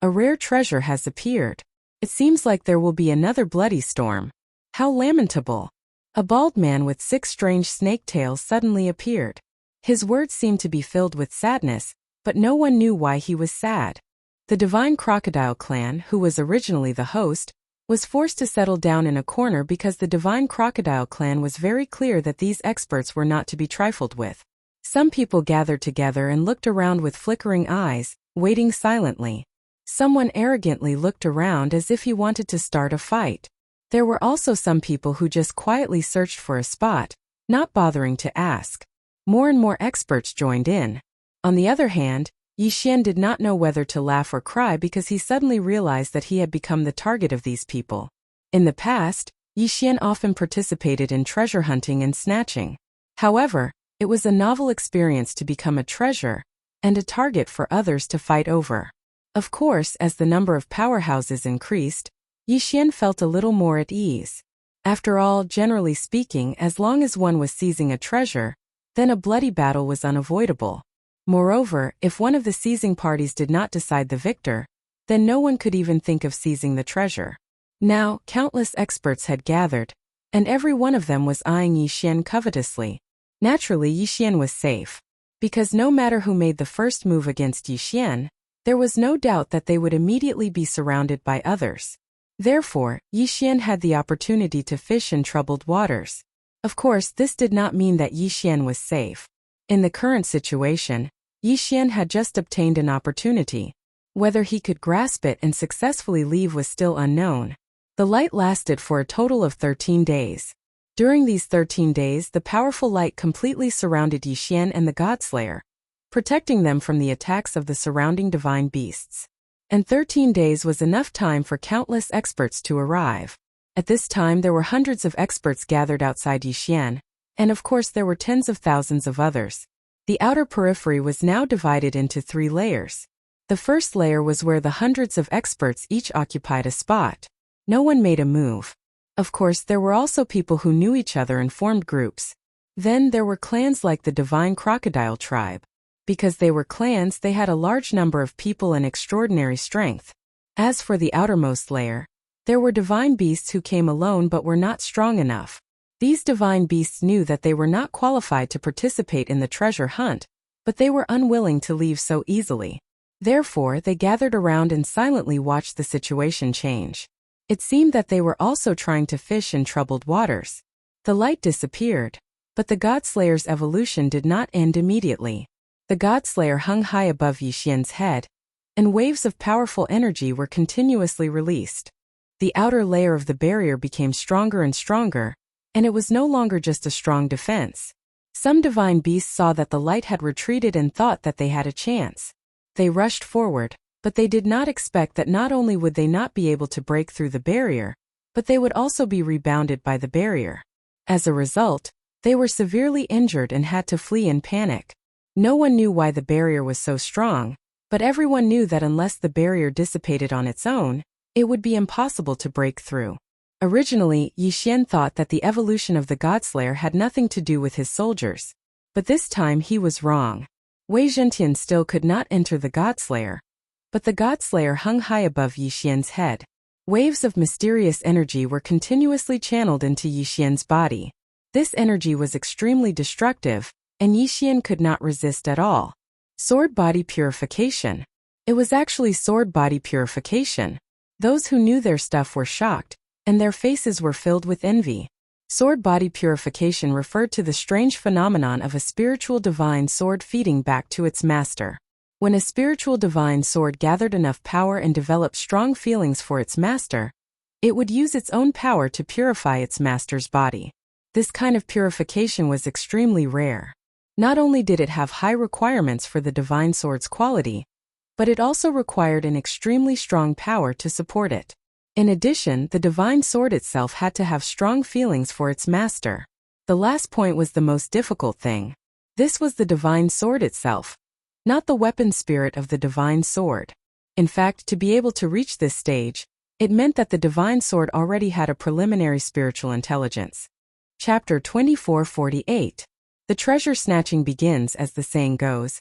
A rare treasure has appeared. It seems like there will be another bloody storm. How lamentable. A bald man with 6 strange snake tails suddenly appeared. His words seemed to be filled with sadness, but no one knew why he was sad. The divine crocodile clan, who was originally the host, was forced to settle down in a corner because the divine crocodile clan was very clear that these experts were not to be trifled with. Some people gathered together and looked around with flickering eyes, waiting silently. Someone arrogantly looked around as if he wanted to start a fight. There were also some people who just quietly searched for a spot, not bothering to ask. More and more experts joined in. On the other hand, Yixian did not know whether to laugh or cry because he suddenly realized that he had become the target of these people. In the past, Yixian often participated in treasure hunting and snatching. However, it was a novel experience to become a treasure and a target for others to fight over. Of course, as the number of powerhouses increased, Yixian felt a little more at ease. After all, generally speaking, as long as one was seizing a treasure, then a bloody battle was unavoidable. Moreover, if one of the seizing parties did not decide the victor, then no one could even think of seizing the treasure. Now, countless experts had gathered, and every one of them was eyeing Yixian covetously. Naturally, Yixian was safe. Because no matter who made the first move against Yixian, there was no doubt that they would immediately be surrounded by others. Therefore, Yixian had the opportunity to fish in troubled waters. Of course, this did not mean that Yixian was safe. In the current situation, Yixian had just obtained an opportunity. Whether he could grasp it and successfully leave was still unknown. The light lasted for a total of 13 days. During these 13 days, the powerful light completely surrounded Yixian and the Godslayer, protecting them from the attacks of the surrounding divine beasts. And 13 days was enough time for countless experts to arrive. At this time there were hundreds of experts gathered outside Yixian, and of course there were tens of thousands of others. The outer periphery was now divided into 3 layers. The first layer was where the hundreds of experts each occupied a spot. No one made a move. Of course, there were also people who knew each other and formed groups. Then there were clans like the Divine Crocodile tribe. Because they were clans, they had a large number of people and extraordinary strength. As for the outermost layer, there were divine beasts who came alone but were not strong enough. These divine beasts knew that they were not qualified to participate in the treasure hunt, but they were unwilling to leave so easily. Therefore, they gathered around and silently watched the situation change. It seemed that they were also trying to fish in troubled waters. The light disappeared, but the Godslayer's evolution did not end immediately. The Godslayer hung high above Yixian's head, and waves of powerful energy were continuously released. The outer layer of the barrier became stronger and stronger, and it was no longer just a strong defense. Some divine beasts saw that the light had retreated and thought that they had a chance. They rushed forward, but they did not expect that not only would they not be able to break through the barrier, but they would also be rebounded by the barrier. As a result, they were severely injured and had to flee in panic. No one knew why the barrier was so strong, but everyone knew that unless the barrier dissipated on its own, it would be impossible to break through. Originally, Yixian thought that the evolution of the Godslayer had nothing to do with his soldiers. But this time he was wrong. Wei Zhentian still could not enter the Godslayer, but the Godslayer hung high above Yixian's head. Waves of mysterious energy were continuously channeled into Yixian's body. This energy was extremely destructive, and Yixian could not resist at all. Sword body purification. It was actually sword body purification. Those who knew their stuff were shocked, and their faces were filled with envy. Sword body purification referred to the strange phenomenon of a spiritual divine sword feeding back to its master. When a spiritual divine sword gathered enough power and developed strong feelings for its master, it would use its own power to purify its master's body. This kind of purification was extremely rare. Not only did it have high requirements for the divine sword's quality, but it also required an extremely strong power to support it. In addition, the divine sword itself had to have strong feelings for its master. The last point was the most difficult thing. This was the divine sword itself, not the weapon spirit of the divine sword. In fact, to be able to reach this stage, it meant that the divine sword already had a preliminary spiritual intelligence. Chapter 2448. The treasure snatching begins as the saying goes.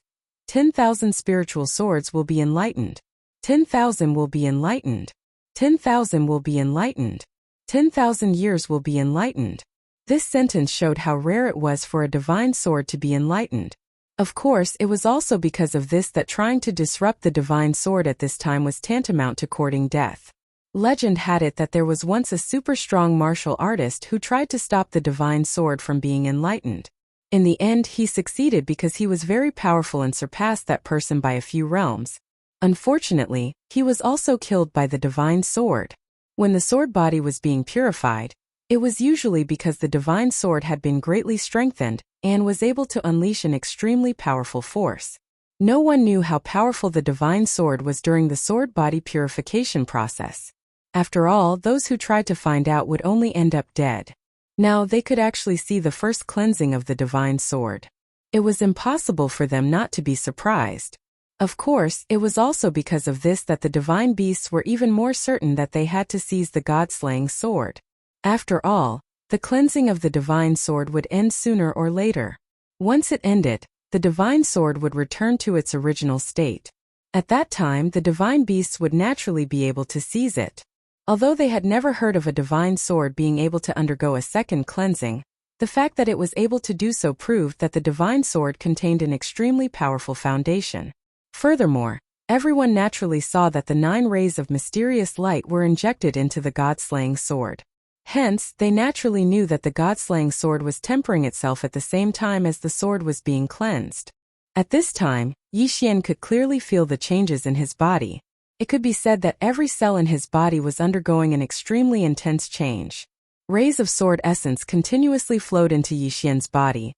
10,000 spiritual swords will be enlightened. 10,000 will be enlightened. 10,000 will be enlightened. 10,000 years will be enlightened. This sentence showed how rare it was for a divine sword to be enlightened. Of course, it was also because of this that trying to disrupt the divine sword at this time was tantamount to courting death. Legend had it that there was once a super strong martial artist who tried to stop the divine sword from being enlightened. In the end, he succeeded because he was very powerful and surpassed that person by a few realms. Unfortunately, he was also killed by the divine sword. When the sword body was being purified, it was usually because the divine sword had been greatly strengthened and was able to unleash an extremely powerful force. No one knew how powerful the divine sword was during the sword body purification process. After all, those who tried to find out would only end up dead. Now they could actually see the first cleansing of the divine sword. It was impossible for them not to be surprised. Of course, it was also because of this that the divine beasts were even more certain that they had to seize the god-slaying sword. After all, the cleansing of the divine sword would end sooner or later. Once it ended, the divine sword would return to its original state. At that time, the divine beasts would naturally be able to seize it. Although they had never heard of a divine sword being able to undergo a second cleansing, the fact that it was able to do so proved that the divine sword contained an extremely powerful foundation. Furthermore, everyone naturally saw that the 9 rays of mysterious light were injected into the god-slaying sword. Hence, they naturally knew that the god-slaying sword was tempering itself at the same time as the sword was being cleansed. At this time, Yixian could clearly feel the changes in his body. It could be said that every cell in his body was undergoing an extremely intense change. Rays of sword essence continuously flowed into Yixian's body,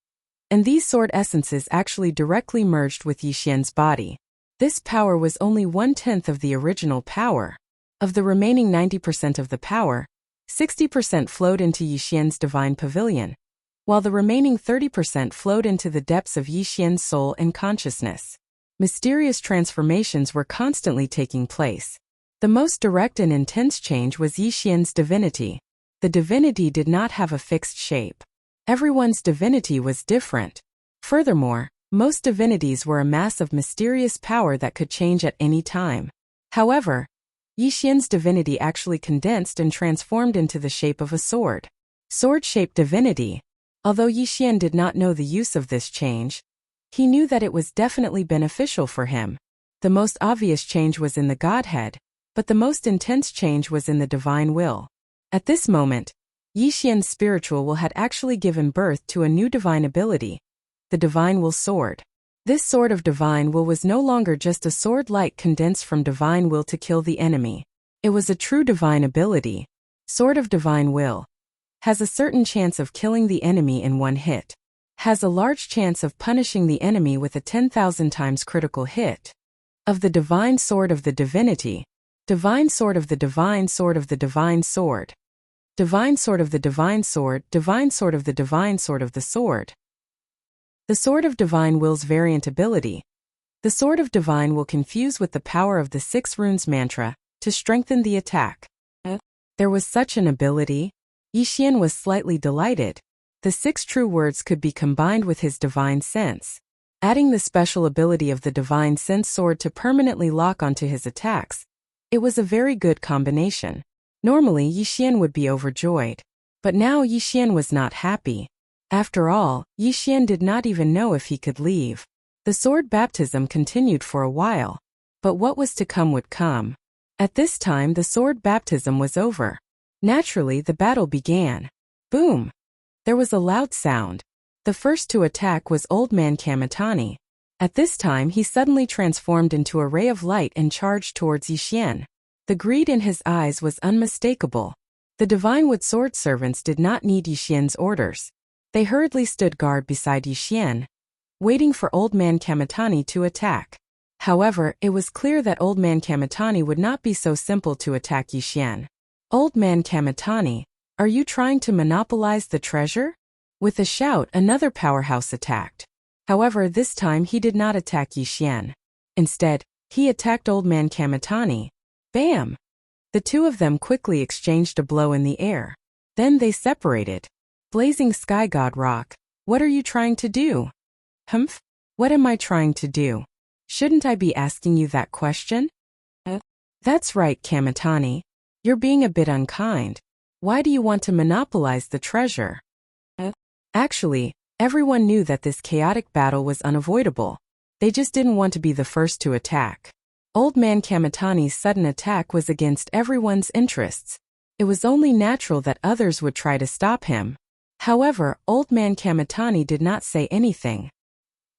and these sword essences actually directly merged with Yixian's body. This power was only 1/10 of the original power. Of the remaining 90% of the power, 60% flowed into Yixian's divine pavilion, while the remaining 30% flowed into the depths of Yixian's soul and consciousness. Mysterious transformations were constantly taking place. The most direct and intense change was Yixian's divinity. The divinity did not have a fixed shape. Everyone's divinity was different. Furthermore, most divinities were a mass of mysterious power that could change at any time. However, Yixian's divinity actually condensed and transformed into the shape of a sword. Sword-shaped divinity. Although Yixian did not know the use of this change, he knew that it was definitely beneficial for him. The most obvious change was in the Godhead, but the most intense change was in the divine will. At this moment, Yixian's spiritual will had actually given birth to a new divine ability, the divine will sword. This sword of divine will was no longer just a sword light condensed from divine will to kill the enemy. It was a true divine ability. Sword of divine will has a certain chance of killing the enemy in one hit. Has a large chance of punishing the enemy with a 10,000 times critical hit. Of the divine sword of the divinity. Divine sword of the divine sword of the divine sword. Divine sword of the divine sword. Divine sword of the divine sword of the sword. The sword of divine will's variant ability. The sword of divine will confuse with the power of the 6 runes mantra to strengthen the attack. There was such an ability. Yixian was slightly delighted. The 6 true words could be combined with his divine sense. Adding the special ability of the divine sense sword to permanently lock onto his attacks. It was a very good combination. Normally Yixian would be overjoyed. But now Yixian was not happy. After all, Yixian did not even know if he could leave. The sword baptism continued for a while. But what was to come would come. At this time the sword baptism was over. Naturally the battle began. Boom! There was a loud sound. The first to attack was Old Man Kamitani. At this time he suddenly transformed into a ray of light and charged towards Yixian. The greed in his eyes was unmistakable. The divine wood sword servants did not need Yixian's orders. They hurriedly stood guard beside Yixian, waiting for Old Man Kamitani to attack. However, it was clear that Old Man Kamitani would not be so simple to attack Yixian. Old Man Kamitani, are you trying to monopolize the treasure? With a shout, another powerhouse attacked. However, this time he did not attack Yixian. Instead, he attacked Old Man Kamitani. Bam! The two of them quickly exchanged a blow in the air. Then they separated. Blazing Sky God Rock, what are you trying to do? Humph? What am I trying to do? Shouldn't I be asking you that question? That's right, Kamitani. You're being a bit unkind. Why do you want to monopolize the treasure? Actually, everyone knew that this chaotic battle was unavoidable. They just didn't want to be the first to attack. Old Man Kamitani's sudden attack was against everyone's interests. It was only natural that others would try to stop him. However, Old Man Kamitani did not say anything.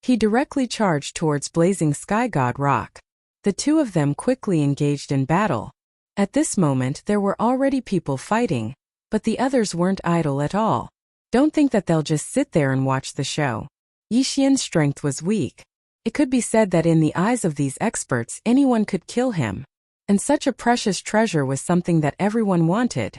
He directly charged towards Blazing Sky God Rock. The two of them quickly engaged in battle. At this moment there were already people fighting, but the others weren't idle at all. Don't think that they'll just sit there and watch the show. Yixian's strength was weak. It could be said that in the eyes of these experts anyone could kill him. And such a precious treasure was something that everyone wanted.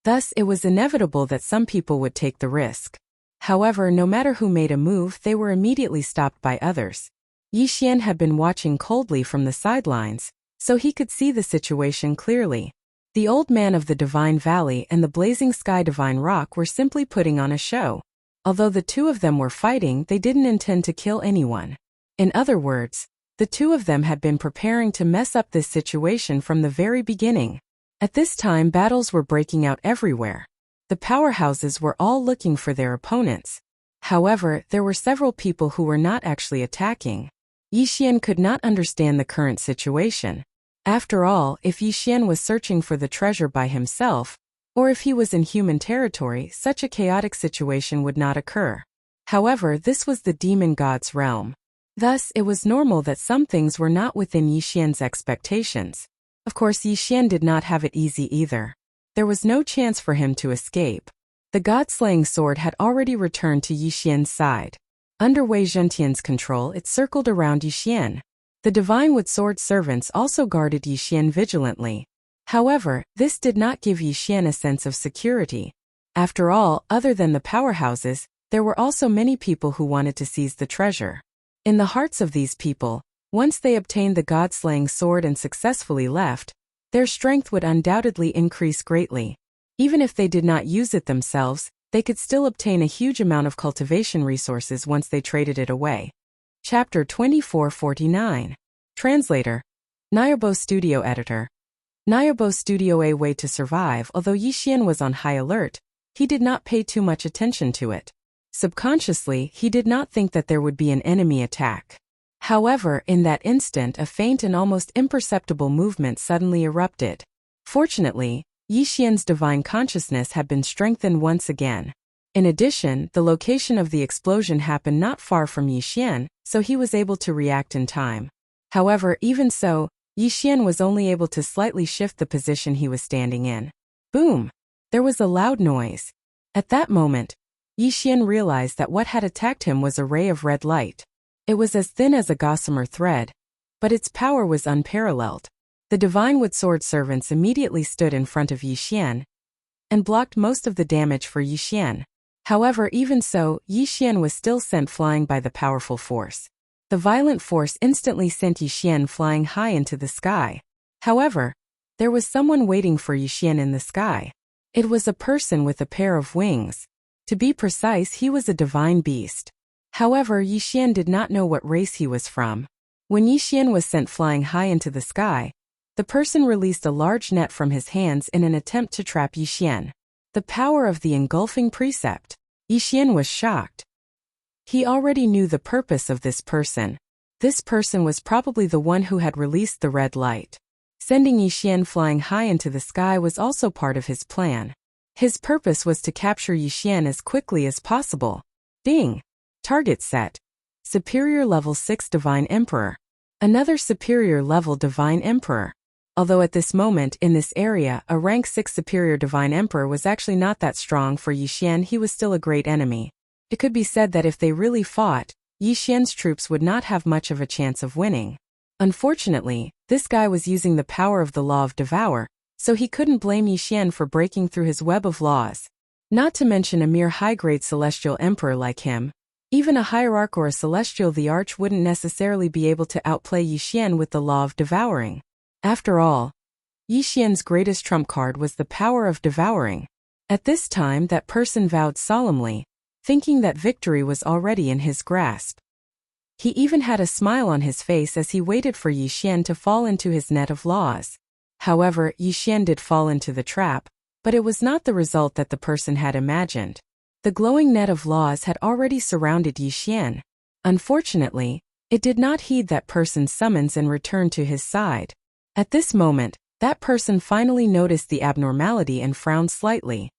Thus it was inevitable that some people would take the risk. However, no matter who made a move, they were immediately stopped by others. Yixian had been watching coldly from the sidelines, so he could see the situation clearly. The Old Man of the Divine Valley and the Blazing Sky Divine Rock were simply putting on a show. Although the two of them were fighting, they didn't intend to kill anyone. In other words, the two of them had been preparing to mess up this situation from the very beginning. At this time battles were breaking out everywhere. The powerhouses were all looking for their opponents. However, there were several people who were not actually attacking. Yixian could not understand the current situation. After all, if Yixian was searching for the treasure by himself, Or if he was in human territory, such a chaotic situation would not occur. However, this was the demon god's realm. Thus, it was normal that some things were not within Yixian's expectations. Of course, Yixian did not have it easy either. There was no chance for him to escape. The god-slaying sword had already returned to Yixian's side. Under Wei Zhentian's control, it circled around Yixian. The divine wood sword servants also guarded Yixian vigilantly. However, this did not give Yixian a sense of security. After all, other than the powerhouses, there were also many people who wanted to seize the treasure. In the hearts of these people, once they obtained the god-slaying sword and successfully left, their strength would undoubtedly increase greatly. Even if they did not use it themselves, they could still obtain a huge amount of cultivation resources once they traded it away. Chapter 2449. Translator. Nyobo Studio Editor. Nyobo Studio. A way to survive. Although Yixian was on high alert, he did not pay too much attention to it. Subconsciously, he did not think that there would be an enemy attack. However, in that instant, a faint and almost imperceptible movement suddenly erupted. Fortunately, Yixian's divine consciousness had been strengthened once again. In addition, the location of the explosion happened not far from Yixian, so he was able to react in time. However, even so, Yixian was only able to slightly shift the position he was standing in. Boom! There was a loud noise. At that moment, Yixian realized that what had attacked him was a ray of red light. It was as thin as a gossamer thread, but its power was unparalleled. The divine wood sword servants immediately stood in front of Yixian and blocked most of the damage for Yixian. However, even so, Yixian was still sent flying by the powerful force. The violent force instantly sent Yixian flying high into the sky. However, there was someone waiting for Yixian in the sky. It was a person with a pair of wings. To be precise, he was a divine beast. However, Yixian did not know what race he was from. When Yixian was sent flying high into the sky, the person released a large net from his hands in an attempt to trap Yixian. The power of the engulfing precept. Yixian was shocked. He already knew the purpose of this person. This person was probably the one who had released the red light. Sending Yixian flying high into the sky was also part of his plan. His purpose was to capture Yixian as quickly as possible. Ding! Target set. Superior Level 6 Divine Emperor. Another Superior Level Divine Emperor. Although at this moment in this area, a rank 6 Superior Divine Emperor was actually not that strong for Yixian, he was still a great enemy. It could be said that if they really fought, Yixian's troops would not have much of a chance of winning. Unfortunately, this guy was using the power of the Law of Devour, so he couldn't blame Yixian for breaking through his web of laws. Not to mention a mere high-grade celestial emperor like him. Even a hierarch or a celestial the arch wouldn't necessarily be able to outplay Yixian with the Law of Devouring. After all, Yixian's greatest trump card was the power of devouring. At this time, that person vowed solemnly, thinking that victory was already in his grasp. He even had a smile on his face as he waited for Yixian to fall into his net of laws. However, Yixian did fall into the trap, but it was not the result that the person had imagined. The glowing net of laws had already surrounded Yixian. Unfortunately, it did not heed that person's summons and returned to his side. At this moment, that person finally noticed the abnormality and frowned slightly.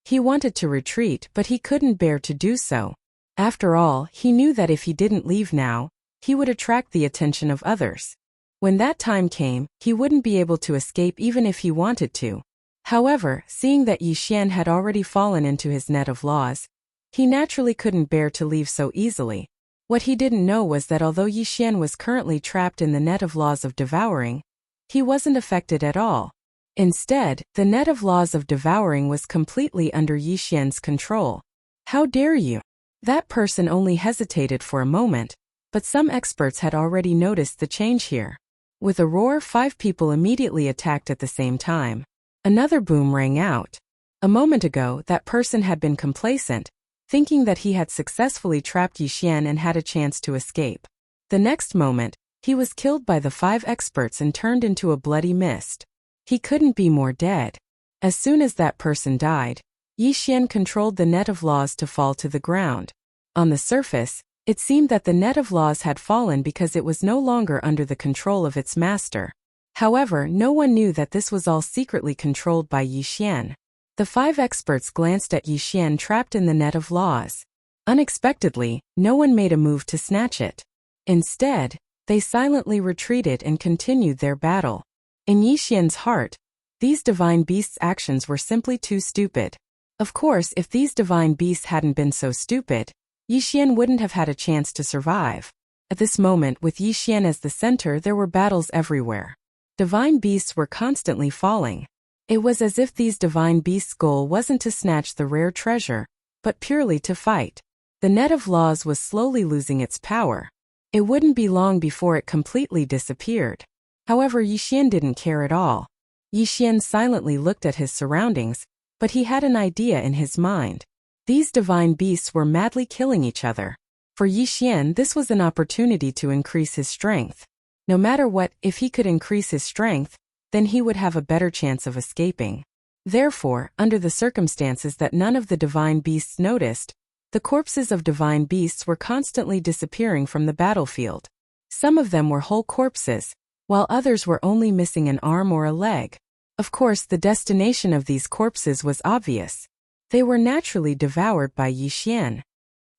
He wanted to retreat, but he couldn't bear to do so. After all, he knew that if he didn't leave now, he would attract the attention of others. When that time came, he wouldn't be able to escape even if he wanted to. However, seeing that Yixian had already fallen into his net of laws, he naturally couldn't bear to leave so easily. What he didn't know was that although Yixian was currently trapped in the net of laws of devouring, he wasn't affected at all. Instead, the net of laws of devouring was completely under Yixian's control. How dare you? That person only hesitated for a moment, but some experts had already noticed the change here. With a roar, 5 people immediately attacked at the same time. Another boom rang out. A moment ago, that person had been complacent, thinking that he had successfully trapped Yixian and had a chance to escape. The next moment, he was killed by the 5 experts and turned into a bloody mist. He couldn't be more dead. As soon as that person died, Yixian controlled the net of laws to fall to the ground. On the surface, it seemed that the net of laws had fallen because it was no longer under the control of its master. However, no one knew that this was all secretly controlled by Yixian. The 5 experts glanced at Yixian trapped in the net of laws. Unexpectedly, no one made a move to snatch it. Instead, they silently retreated and continued their battle. In Yixian's heart, these divine beasts' actions were simply too stupid. Of course, if these divine beasts hadn't been so stupid, Yixian wouldn't have had a chance to survive. At this moment, with Yixian as the center, there were battles everywhere. Divine beasts were constantly falling. It was as if these divine beasts' goal wasn't to snatch the rare treasure, but purely to fight. The net of laws was slowly losing its power. It wouldn't be long before it completely disappeared. However, Yixian didn't care at all. Yixian silently looked at his surroundings, but he had an idea in his mind. These divine beasts were madly killing each other. For Yixian, this was an opportunity to increase his strength. No matter what, if he could increase his strength, then he would have a better chance of escaping. Therefore, under the circumstances that none of the divine beasts noticed, the corpses of divine beasts were constantly disappearing from the battlefield. Some of them were whole corpses, while others were only missing an arm or a leg. Of course, the destination of these corpses was obvious. They were naturally devoured by Yixian.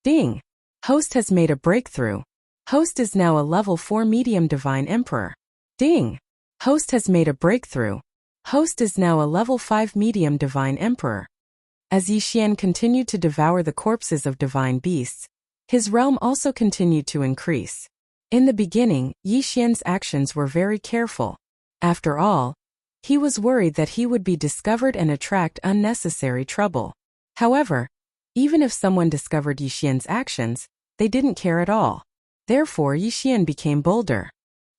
Ding! Host has made a breakthrough. Host is now a level 4 medium divine emperor. Ding! Host has made a breakthrough. Host is now a level 5 medium divine emperor. As Yixian continued to devour the corpses of divine beasts, his realm also continued to increase. In the beginning, Yixian's actions were very careful. After all, he was worried that he would be discovered and attract unnecessary trouble. However, even if someone discovered Yixian's actions, they didn't care at all. Therefore, Yixian became bolder.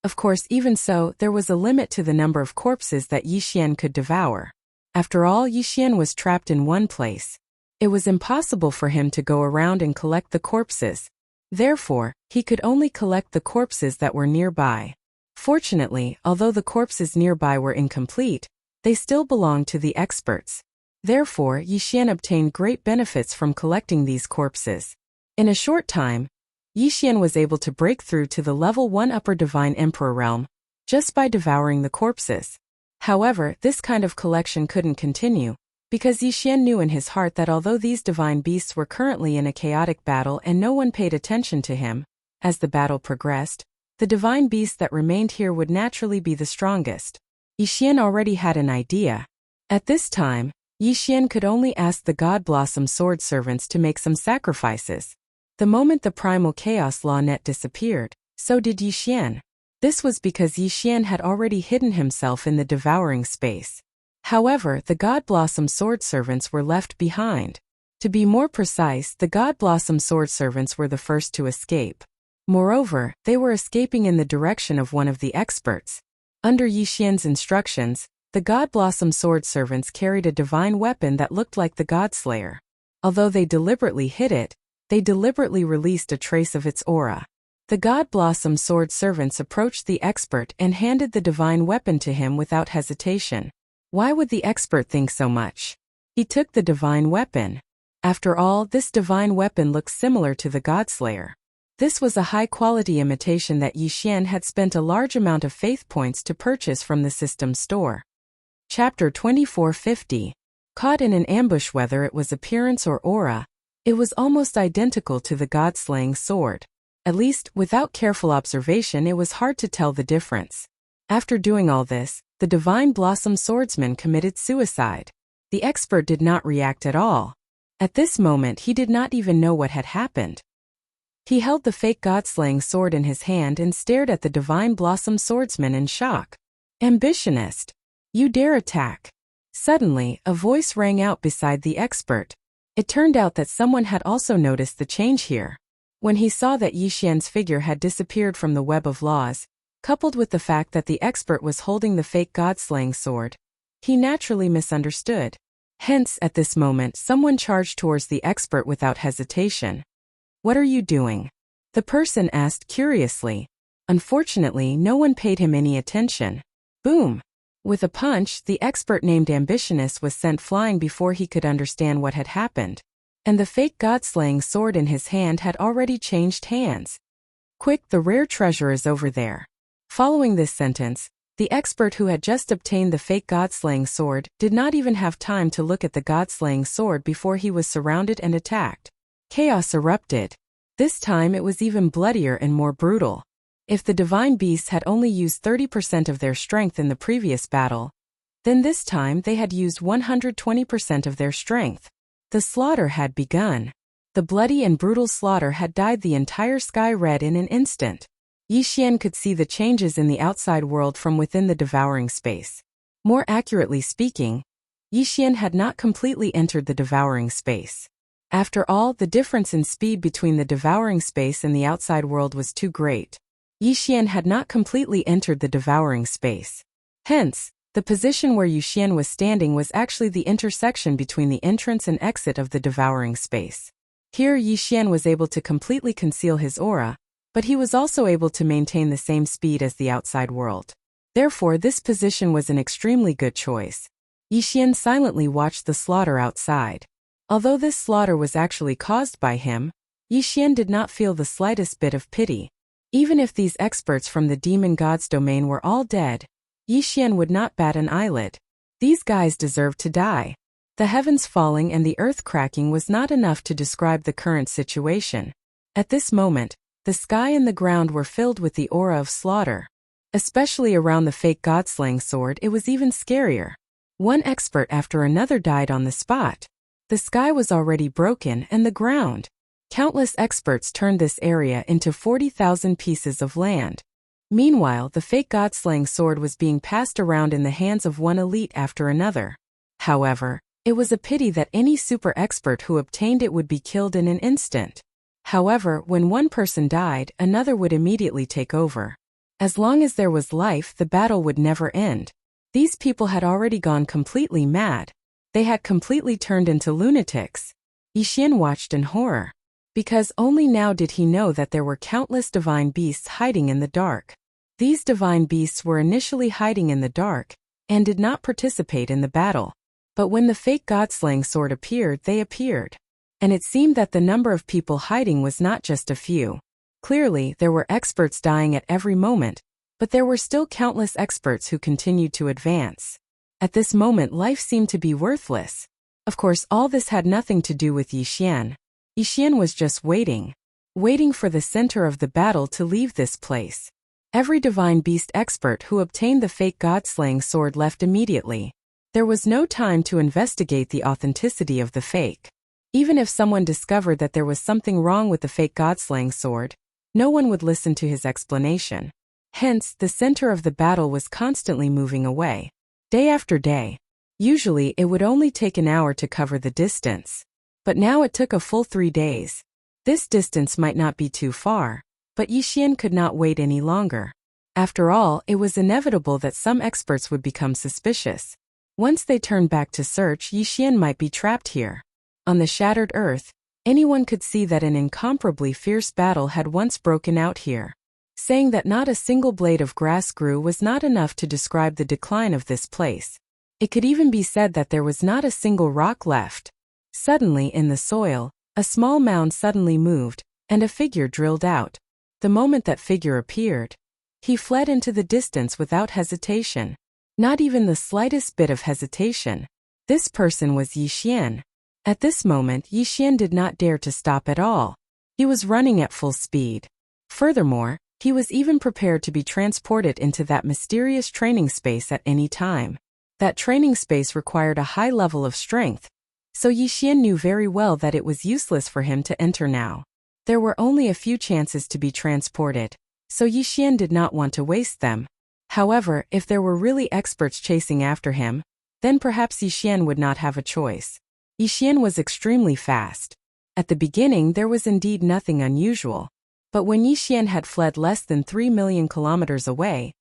Of course, even so, there was a limit to the number of corpses that Yixian could devour. After all, Yixian was trapped in one place. It was impossible for him to go around and collect the corpses. Therefore, he could only collect the corpses that were nearby. Fortunately, although the corpses nearby were incomplete, they still belonged to the experts. Therefore, Yixian obtained great benefits from collecting these corpses. In a short time, Yixian was able to break through to the level 1 upper divine emperor realm, just by devouring the corpses. However, this kind of collection couldn't continue, because Yixian knew in his heart that although these divine beasts were currently in a chaotic battle and no one paid attention to him, as the battle progressed, the divine beasts that remained here would naturally be the strongest. Yixian already had an idea. At this time, Yixian could only ask the God Blossom sword servants to make some sacrifices. The moment the primal chaos law net disappeared, so did Yixian. This was because Yixian had already hidden himself in the devouring space. However, the God Blossom sword servants were left behind. To be more precise, the God Blossom sword servants were the first to escape. Moreover, they were escaping in the direction of one of the experts. Under Yixian's instructions, the God Blossom sword servants carried a divine weapon that looked like the Godslayer. Although they deliberately hid it, they deliberately released a trace of its aura. The God Blossom sword servants approached the expert and handed the divine weapon to him without hesitation. Why would the expert think so much? He took the divine weapon. After all, this divine weapon looks similar to the Godslayer. This was a high-quality imitation that Yixian had spent a large amount of faith points to purchase from the system store. Chapter 2450. Caught in an ambush. Whether it was appearance or aura, it was almost identical to the God-slaying sword. At least, without careful observation, it was hard to tell the difference. After doing all this, the Divine Blossom swordsman committed suicide. The expert did not react at all. At this moment, he did not even know what had happened. He held the fake God-slaying sword in his hand and stared at the Divine Blossom swordsman in shock. "Ambitionist! You dare attack!" Suddenly, a voice rang out beside the expert. It turned out that someone had also noticed the change here. When he saw that Yixian's figure had disappeared from the web of laws, coupled with the fact that the expert was holding the fake God-slaying sword, he naturally misunderstood. Hence, at this moment, someone charged towards the expert without hesitation. "What are you doing?" the person asked curiously. Unfortunately, no one paid him any attention. Boom! With a punch, the expert named Ambitionist was sent flying before he could understand what had happened. And the fake God-slaying sword in his hand had already changed hands. "Quick, the rare treasure is over there." Following this sentence, The expert who had just obtained the fake god-slaying sword did not even have time to look at the god-slaying sword before he was surrounded and attacked. Chaos erupted. This time it was even bloodier and more brutal. If the divine beasts had only used 30% of their strength in the previous battle, then this time they had used 120% of their strength. The slaughter had begun. The bloody and brutal slaughter had dyed the entire sky red in an instant. Yi Xian could see the changes in the outside world from within the devouring space. More accurately speaking, Yi Xian had not completely entered the devouring space. After all, the difference in speed between the devouring space and the outside world was too great. Yi Xian had not completely entered the devouring space. Hence, the position where Yi Xian was standing was actually the intersection between the entrance and exit of the devouring space. Here Yi Xian was able to completely conceal his aura, but he was also able to maintain the same speed as the outside world. Therefore, this position was an extremely good choice. Yi Xian silently watched the slaughter outside. Although this slaughter was actually caused by him, Yi Xian did not feel the slightest bit of pity. Even if these experts from the demon god's domain were all dead, Yi Xian would not bat an eyelid. These guys deserved to die. The heavens falling and the earth cracking was not enough to describe the current situation. At this moment, the sky and the ground were filled with the aura of slaughter. Especially around the fake god-slaying sword, it was even scarier. One expert after another died on the spot. The sky was already broken and the ground. Countless experts turned this area into 40,000 pieces of land. Meanwhile, the fake god-slaying sword was being passed around in the hands of one elite after another. However, it was a pity that any super expert who obtained it would be killed in an instant. However, when one person died, another would immediately take over. As long as there was life, the battle would never end. These people had already gone completely mad. They had completely turned into lunatics. Yi Xian watched in horror. Because only now did he know that there were countless divine beasts hiding in the dark. These divine beasts were initially hiding in the dark, and did not participate in the battle. But when the fake god-slaying sword appeared, they appeared. And it seemed that the number of people hiding was not just a few. Clearly, there were experts dying at every moment, but there were still countless experts who continued to advance. At this moment, life seemed to be worthless. Of course, all this had nothing to do with Yi Xian. Yi Xian was just waiting for the center of the battle to leave this place. Every divine beast expert who obtained the fake god-slaying sword left immediately. There was no time to investigate the authenticity of the fake. Even if someone discovered that there was something wrong with the fake god-slaying sword, no one would listen to his explanation. Hence, the center of the battle was constantly moving away. Day after day. Usually, it would only take an hour to cover the distance. But now it took a full 3 days. This distance might not be too far, but Yi Xian could not wait any longer. After all, it was inevitable that some experts would become suspicious. Once they turned back to search, Yi Xian might be trapped here. On the shattered earth, anyone could see that an incomparably fierce battle had once broken out here. Saying that not a single blade of grass grew was not enough to describe the decline of this place. It could even be said that there was not a single rock left. Suddenly, in the soil, a small mound suddenly moved, and a figure drilled out. The moment that figure appeared, he fled into the distance without hesitation. Not even the slightest bit of hesitation. This person was Yi Xian. At this moment, Yi Xian did not dare to stop at all. He was running at full speed. Furthermore, he was even prepared to be transported into that mysterious training space at any time. That training space required a high level of strength, so Yi Xian knew very well that it was useless for him to enter now. There were only a few chances to be transported, so Yi Xian did not want to waste them. However, if there were really experts chasing after him, then perhaps Yi Xian would not have a choice. Yi Xian was extremely fast. At the beginning, there was indeed nothing unusual. But when Yi Xian had fled less than 3 million kilometers away,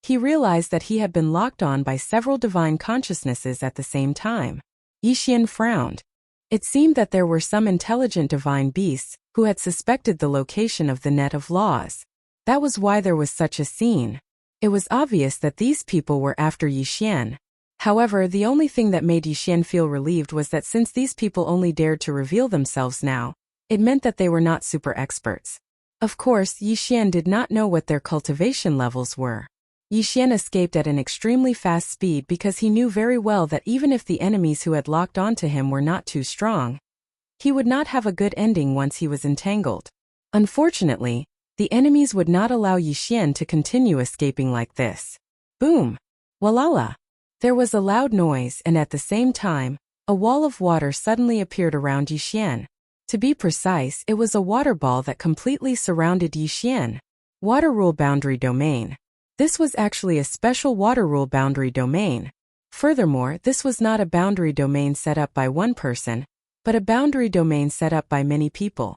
he realized that he had been locked on by several divine consciousnesses at the same time. Yi Xian frowned. It seemed that there were some intelligent divine beasts who had suspected the location of the net of laws. That was why there was such a scene. It was obvious that these people were after Yi Xian. However, the only thing that made Yi Xian feel relieved was that since these people only dared to reveal themselves now, it meant that they were not super experts. Of course, Yi Xian did not know what their cultivation levels were. Yixian escaped at an extremely fast speed because he knew very well that even if the enemies who had locked onto him were not too strong, he would not have a good ending once he was entangled. Unfortunately, the enemies would not allow Yixian to continue escaping like this. Boom! Walala! There was a loud noise, and at the same time, a wall of water suddenly appeared around Yixian. To be precise, it was a water ball that completely surrounded Yixian. Water Rule Boundary Domain. This was actually a special Water Rule Boundary Domain. Furthermore, this was not a boundary domain set up by one person, but a boundary domain set up by many people.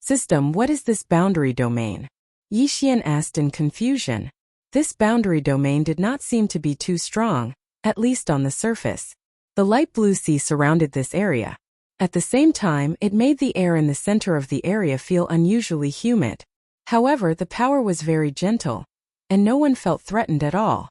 System, what is this boundary domain? Yixian asked in confusion. This boundary domain did not seem to be too strong, at least on the surface. The light blue sea surrounded this area. At the same time, it made the air in the center of the area feel unusually humid. However, the power was very gentle, and no one felt threatened at all.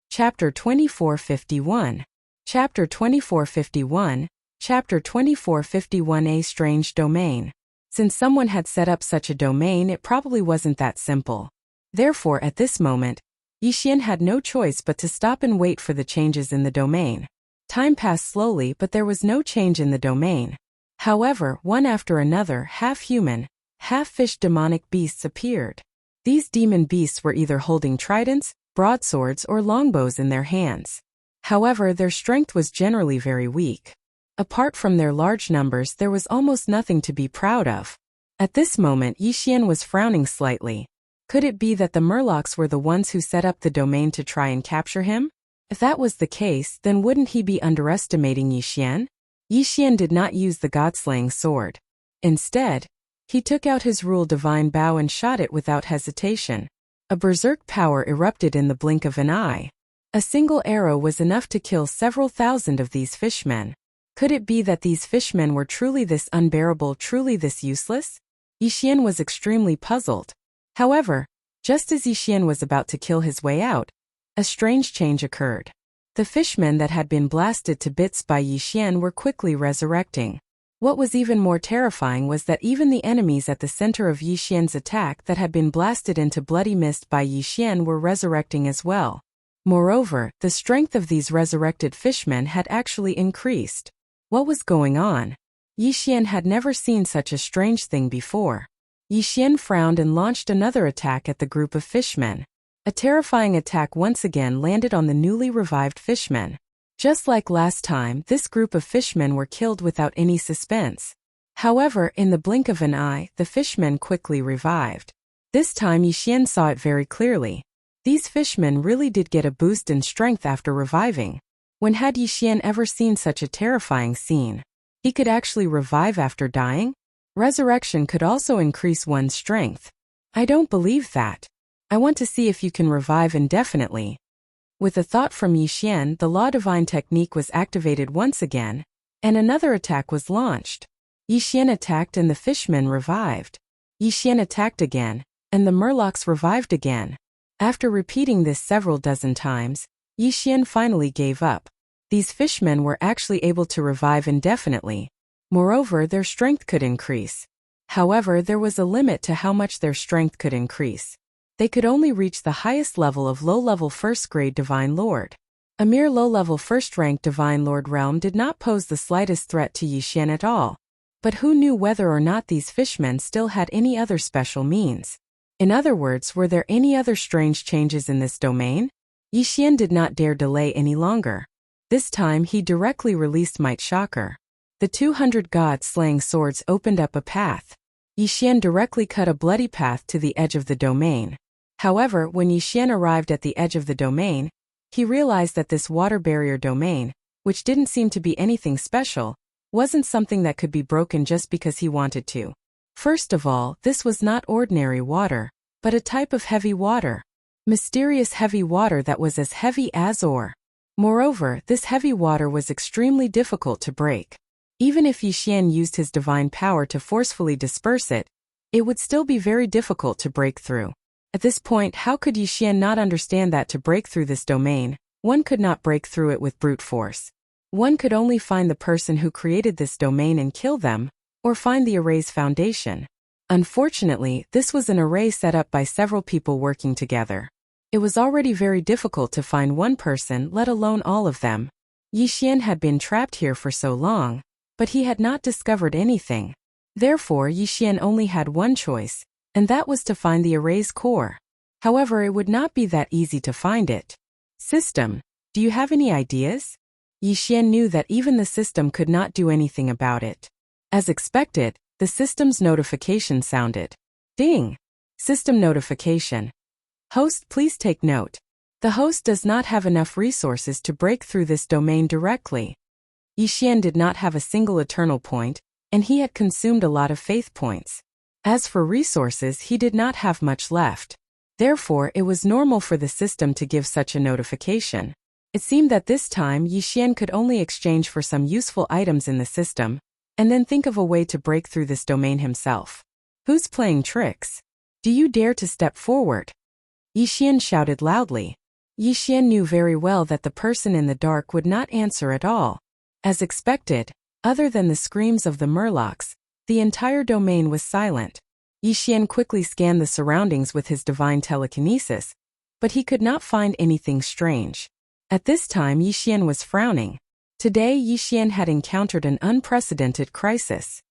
Chapter 2451. Chapter 2451. Chapter 2451. A strange domain. Since someone had set up such a domain, it probably wasn't that simple. Therefore, at this moment, Yixian had no choice but to stop and wait for the changes in the domain. Time passed slowly, but there was no change in the domain. However, one after another, half-human, half-fish demonic beasts appeared. These demon beasts were either holding tridents, broadswords, or longbows in their hands. However, their strength was generally very weak. Apart from their large numbers, there was almost nothing to be proud of. At this moment, Yixian was frowning slightly. Could it be that the Murlocs were the ones who set up the domain to try and capture him? If that was the case, then wouldn't he be underestimating Yixian? Yixian did not use the God-slaying sword. Instead, he took out his rule divine bow and shot it without hesitation. A berserk power erupted in the blink of an eye. A single arrow was enough to kill several thousand of these fishmen. Could it be that these fishmen were truly this unbearable, truly this useless? Yixian was extremely puzzled. However, just as Yixian was about to kill his way out, a strange change occurred. The fishmen that had been blasted to bits by Yixian were quickly resurrecting. What was even more terrifying was that even the enemies at the center of Yixian's attack that had been blasted into bloody mist by Yixian were resurrecting as well. Moreover, the strength of these resurrected fishmen had actually increased. What was going on? Yixian had never seen such a strange thing before. Yixian frowned and launched another attack at the group of fishmen. A terrifying attack once again landed on the newly revived fishmen. Just like last time, this group of fishmen were killed without any suspense. However, in the blink of an eye, the fishmen quickly revived. This time Yixian saw it very clearly. These fishmen really did get a boost in strength after reviving. When had Yixian ever seen such a terrifying scene? He could actually revive after dying? Resurrection could also increase one's strength. I don't believe that. I want to see if you can revive indefinitely. With a thought from Yixian, the Law Divine technique was activated once again, and another attack was launched. Yixian attacked and the fishmen revived. Yixian attacked again, and the Murlocs revived again. After repeating this several dozen times, Yixian finally gave up. These fishmen were actually able to revive indefinitely. Moreover, their strength could increase. However, there was a limit to how much their strength could increase. They could only reach the highest level of low-level first-grade Divine Lord. A mere low-level first-rank Divine Lord realm did not pose the slightest threat to Yixian at all. But who knew whether or not these fishmen still had any other special means? In other words, were there any other strange changes in this domain? Yixian did not dare delay any longer. This time he directly released Might Shocker. The 200 God-slaying swords opened up a path. Yixian directly cut a bloody path to the edge of the domain. However, when Yixian arrived at the edge of the domain, he realized that this water barrier domain, which didn't seem to be anything special, wasn't something that could be broken just because he wanted to. First of all, this was not ordinary water, but a type of heavy water. Mysterious heavy water that was as heavy as ore. Moreover, this heavy water was extremely difficult to break. Even if Yixian used his divine power to forcefully disperse it, it would still be very difficult to break through. At this point, how could Yixian not understand that to break through this domain, one could not break through it with brute force? One could only find the person who created this domain and kill them, or find the array's foundation. Unfortunately, this was an array set up by several people working together. It was already very difficult to find one person, let alone all of them. Yixian had been trapped here for so long, but he had not discovered anything. Therefore, Yixian only had one choice, and that was to find the array's core. However, it would not be that easy to find it. System, do you have any ideas? Yixian knew that even the system could not do anything about it. As expected, the system's notification sounded. Ding! System notification. Host, please take note. The host does not have enough resources to break through this domain directly. Yixian did not have a single eternal point, and he had consumed a lot of faith points. As for resources, he did not have much left. Therefore, it was normal for the system to give such a notification. It seemed that this time Yixian could only exchange for some useful items in the system, and then think of a way to break through this domain himself. Who's playing tricks? Do you dare to step forward? Yixian shouted loudly. Yixian knew very well that the person in the dark would not answer at all. As expected, other than the screams of the murlocs, the entire domain was silent. Yixian quickly scanned the surroundings with his divine telekinesis, but he could not find anything strange. At this time, Yixian was frowning. Today, Yixian had encountered an unprecedented crisis.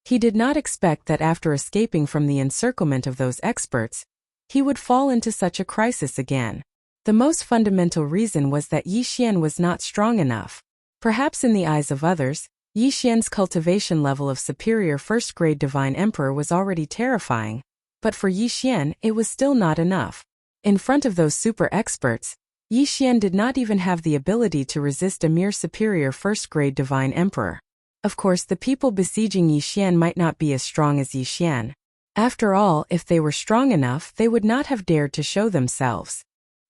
He did not expect that after escaping from the encirclement of those experts, he would fall into such a crisis again. The most fundamental reason was that Yixian was not strong enough. Perhaps in the eyes of others, Yixian's cultivation level of superior first-grade Divine Emperor was already terrifying, but for Yixian, it was still not enough. In front of those super experts, Yixian did not even have the ability to resist a mere superior first-grade Divine Emperor. Of course, the people besieging Yixian might not be as strong as Yixian. After all, if they were strong enough, they would not have dared to show themselves.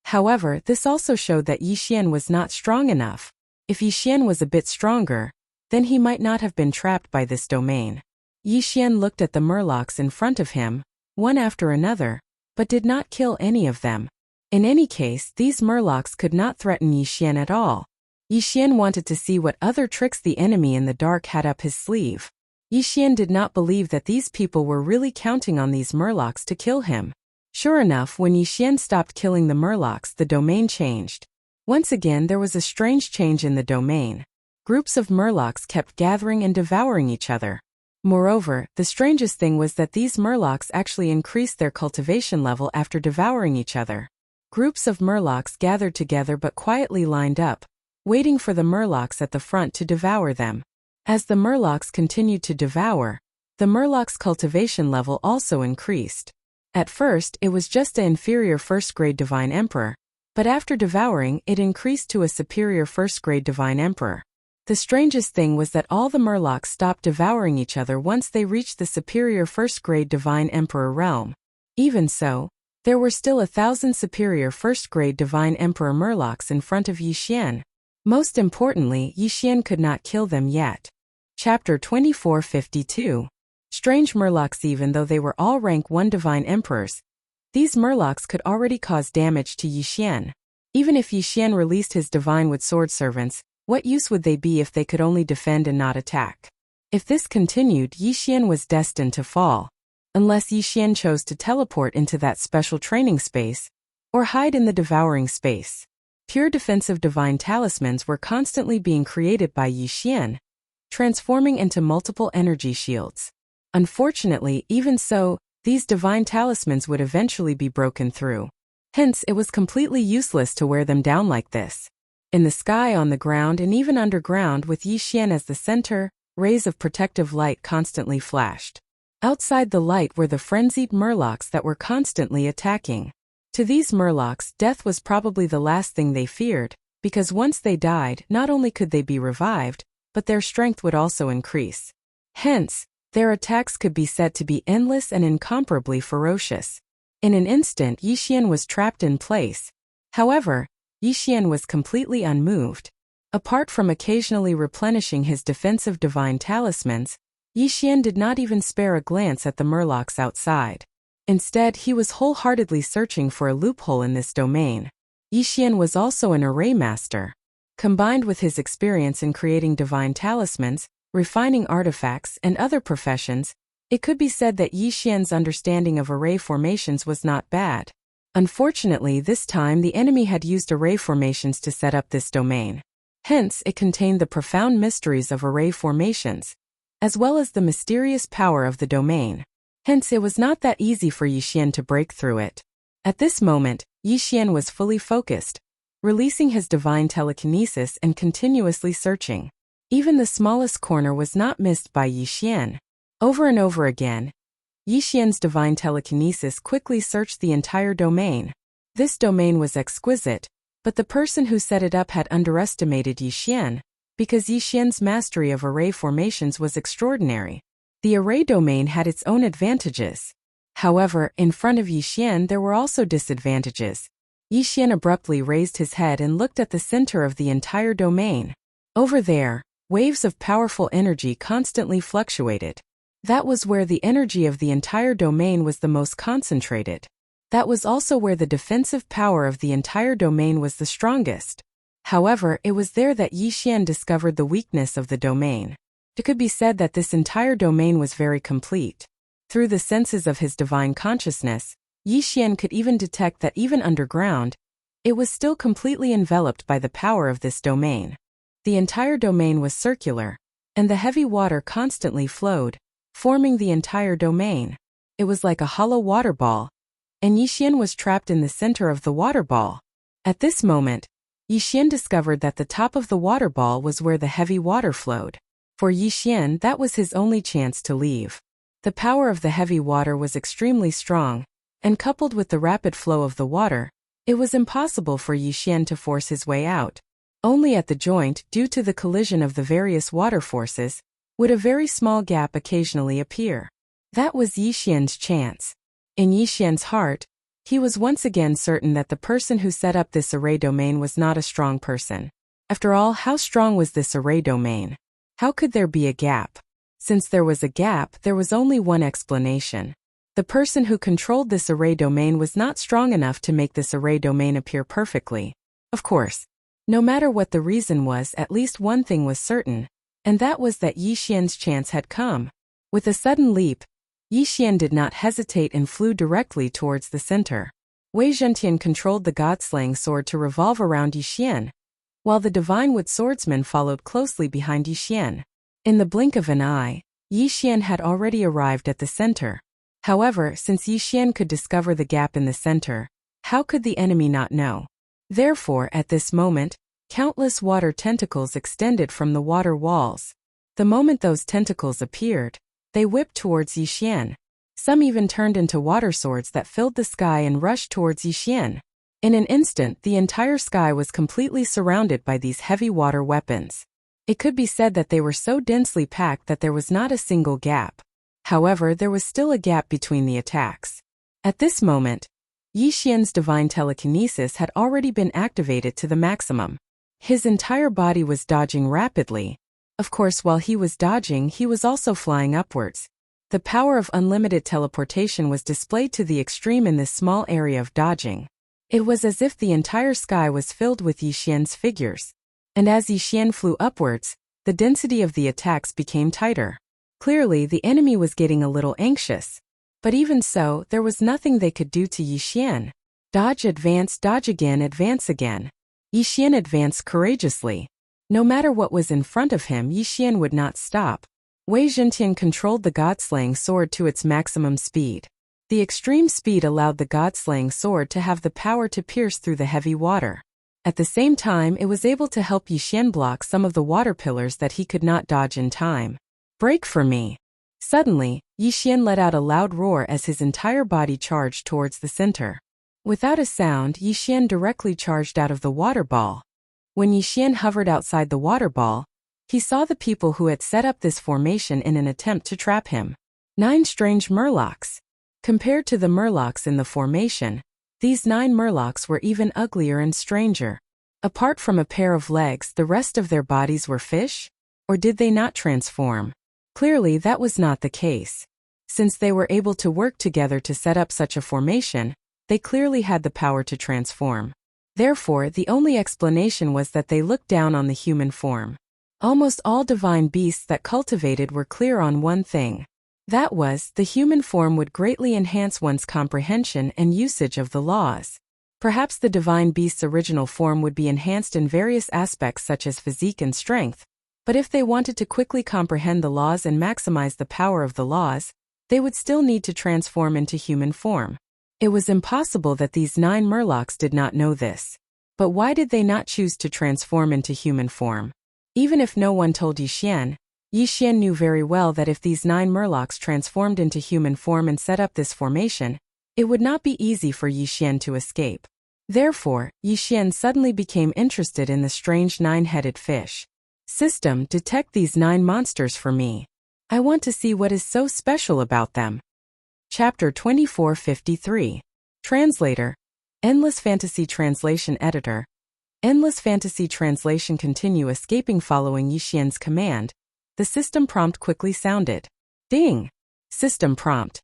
However, this also showed that Yixian was not strong enough. If Yixian was a bit stronger, then he might not have been trapped by this domain. Yixian looked at the murlocs in front of him, one after another, but did not kill any of them. In any case, these murlocs could not threaten Yixian at all. Yixian wanted to see what other tricks the enemy in the dark had up his sleeve. Yixian did not believe that these people were really counting on these murlocs to kill him. Sure enough, when Yixian stopped killing the murlocs, the domain changed. Once again, there was a strange change in the domain. Groups of murlocs kept gathering and devouring each other. Moreover, the strangest thing was that these murlocs actually increased their cultivation level after devouring each other. Groups of murlocs gathered together but quietly lined up, waiting for the murlocs at the front to devour them. As the murlocs continued to devour, the murlocs' cultivation level also increased. At first, it was just an inferior first-grade Divine Emperor, but after devouring, it increased to a superior first-grade Divine Emperor. The strangest thing was that all the murlocs stopped devouring each other once they reached the superior first-grade Divine Emperor realm. Even so, there were still 1,000 superior first-grade Divine Emperor murlocs in front of Yixian. Most importantly, Yixian could not kill them yet. Chapter 2452. Strange murlocs. Even though they were all rank 1 Divine Emperors, these murlocs could already cause damage to Yixian. Even if Yixian released his Divine Wood Sword Servants, what use would they be if they could only defend and not attack? If this continued, Yixian was destined to fall. Unless Yixian chose to teleport into that special training space, or hide in the devouring space. Pure defensive divine talismans were constantly being created by Yixian, transforming into multiple energy shields. Unfortunately, even so, these divine talismans would eventually be broken through. Hence, it was completely useless to wear them down like this. In the sky, on the ground, and even underground, with Yixian as the center, rays of protective light constantly flashed. Outside the light were the frenzied murlocs that were constantly attacking. To these murlocs, death was probably the last thing they feared, because once they died, not only could they be revived, but their strength would also increase. Hence, their attacks could be said to be endless and incomparably ferocious. In an instant, Yixian was trapped in place. However, Yixian was completely unmoved. Apart from occasionally replenishing his defensive divine talismans, Yixian did not even spare a glance at the murlocs outside. Instead, he was wholeheartedly searching for a loophole in this domain. Yixian was also an array master. Combined with his experience in creating divine talismans, refining artifacts, and other professions, it could be said that Yixian's understanding of array formations was not bad. Unfortunately, this time the enemy had used array formations to set up this domain. Hence, it contained the profound mysteries of array formations, as well as the mysterious power of the domain. Hence, it was not that easy for Yixian to break through it. At this moment, Yixian was fully focused, releasing his divine telekinesis and continuously searching. Even the smallest corner was not missed by Yixian. Over and over again, Yixian's divine telekinesis quickly searched the entire domain. This domain was exquisite, but the person who set it up had underestimated Yixian, because Yixian's mastery of array formations was extraordinary. The array domain had its own advantages. However, in front of Yixian there were also disadvantages. Yixian abruptly raised his head and looked at the center of the entire domain. Over there, waves of powerful energy constantly fluctuated. That was where the energy of the entire domain was the most concentrated. That was also where the defensive power of the entire domain was the strongest. However, it was there that Yixian discovered the weakness of the domain. It could be said that this entire domain was very complete. Through the senses of his divine consciousness, Yixian could even detect that even underground, it was still completely enveloped by the power of this domain. The entire domain was circular, and the heavy water constantly flowed, forming the entire domain. It was like a hollow water ball, and Yixian was trapped in the center of the water ball. At this moment, Yixian discovered that the top of the water ball was where the heavy water flowed. For Yixian, that was his only chance to leave. The power of the heavy water was extremely strong, and coupled with the rapid flow of the water, it was impossible for Yixian to force his way out. Only at the joint, due to the collision of the various water forces, would a very small gap occasionally appear. That was Yixian's chance. In Yixian's heart, he was once again certain that the person who set up this array domain was not a strong person. After all, how strong was this array domain? How could there be a gap? Since there was a gap, there was only one explanation. The person who controlled this array domain was not strong enough to make this array domain appear perfectly. Of course, no matter what the reason was, at least one thing was certain, and that was that Yixian's chance had come. With a sudden leap, Yixian did not hesitate and flew directly towards the center. Wei Zhentian controlled the god-slaying sword to revolve around Yixian, while the divine wood swordsman followed closely behind Yixian. In the blink of an eye, Yixian had already arrived at the center. However, since Yixian could discover the gap in the center, how could the enemy not know? Therefore, at this moment, countless water tentacles extended from the water walls. The moment those tentacles appeared, they whipped towards Yixian. Some even turned into water swords that filled the sky and rushed towards Yixian. In an instant, the entire sky was completely surrounded by these heavy water weapons. It could be said that they were so densely packed that there was not a single gap. However, there was still a gap between the attacks. At this moment, Yixian's divine telekinesis had already been activated to the maximum. His entire body was dodging rapidly. Of course, while he was dodging, he was also flying upwards. The power of unlimited teleportation was displayed to the extreme in this small area of dodging. It was as if the entire sky was filled with Yixian's figures. And as Yixian flew upwards, the density of the attacks became tighter. Clearly, the enemy was getting a little anxious. But even so, there was nothing they could do to Yixian. Dodge, advance, dodge again, advance again. Yixian advanced courageously. No matter what was in front of him, Yixian would not stop. Wei Zhentian controlled the god-slaying sword to its maximum speed. The extreme speed allowed the god-slaying sword to have the power to pierce through the heavy water. At the same time, it was able to help Yixian block some of the water pillars that he could not dodge in time. Break for me! Suddenly, Yixian let out a loud roar as his entire body charged towards the center. Without a sound, Yixian directly charged out of the water ball. When Yixian hovered outside the water ball, he saw the people who had set up this formation in an attempt to trap him. 9 strange murlocs. Compared to the murlocs in the formation, these 9 murlocs were even uglier and stranger. Apart from a pair of legs, the rest of their bodies were fish? Or did they not transform? Clearly, that was not the case. Since they were able to work together to set up such a formation, they clearly had the power to transform. Therefore, the only explanation was that they looked down on the human form. Almost all divine beasts that cultivated were clear on one thing. That was, the human form would greatly enhance one's comprehension and usage of the laws. Perhaps the divine beast's original form would be enhanced in various aspects such as physique and strength, but if they wanted to quickly comprehend the laws and maximize the power of the laws, they would still need to transform into human form. It was impossible that these 9 murlocs did not know this. But why did they not choose to transform into human form? Even if no one told Yixian knew very well that if these 9 murlocs transformed into human form and set up this formation, it would not be easy for Yixian to escape. Therefore, Yixian suddenly became interested in the strange 9-headed fish. System, detect these 9 monsters for me. I want to see what is so special about them. Chapter 2453. Translator. Endless Fantasy Translation Editor. Endless Fantasy Translation continue escaping following Yixian's command. The system prompt quickly sounded. Ding! System prompt.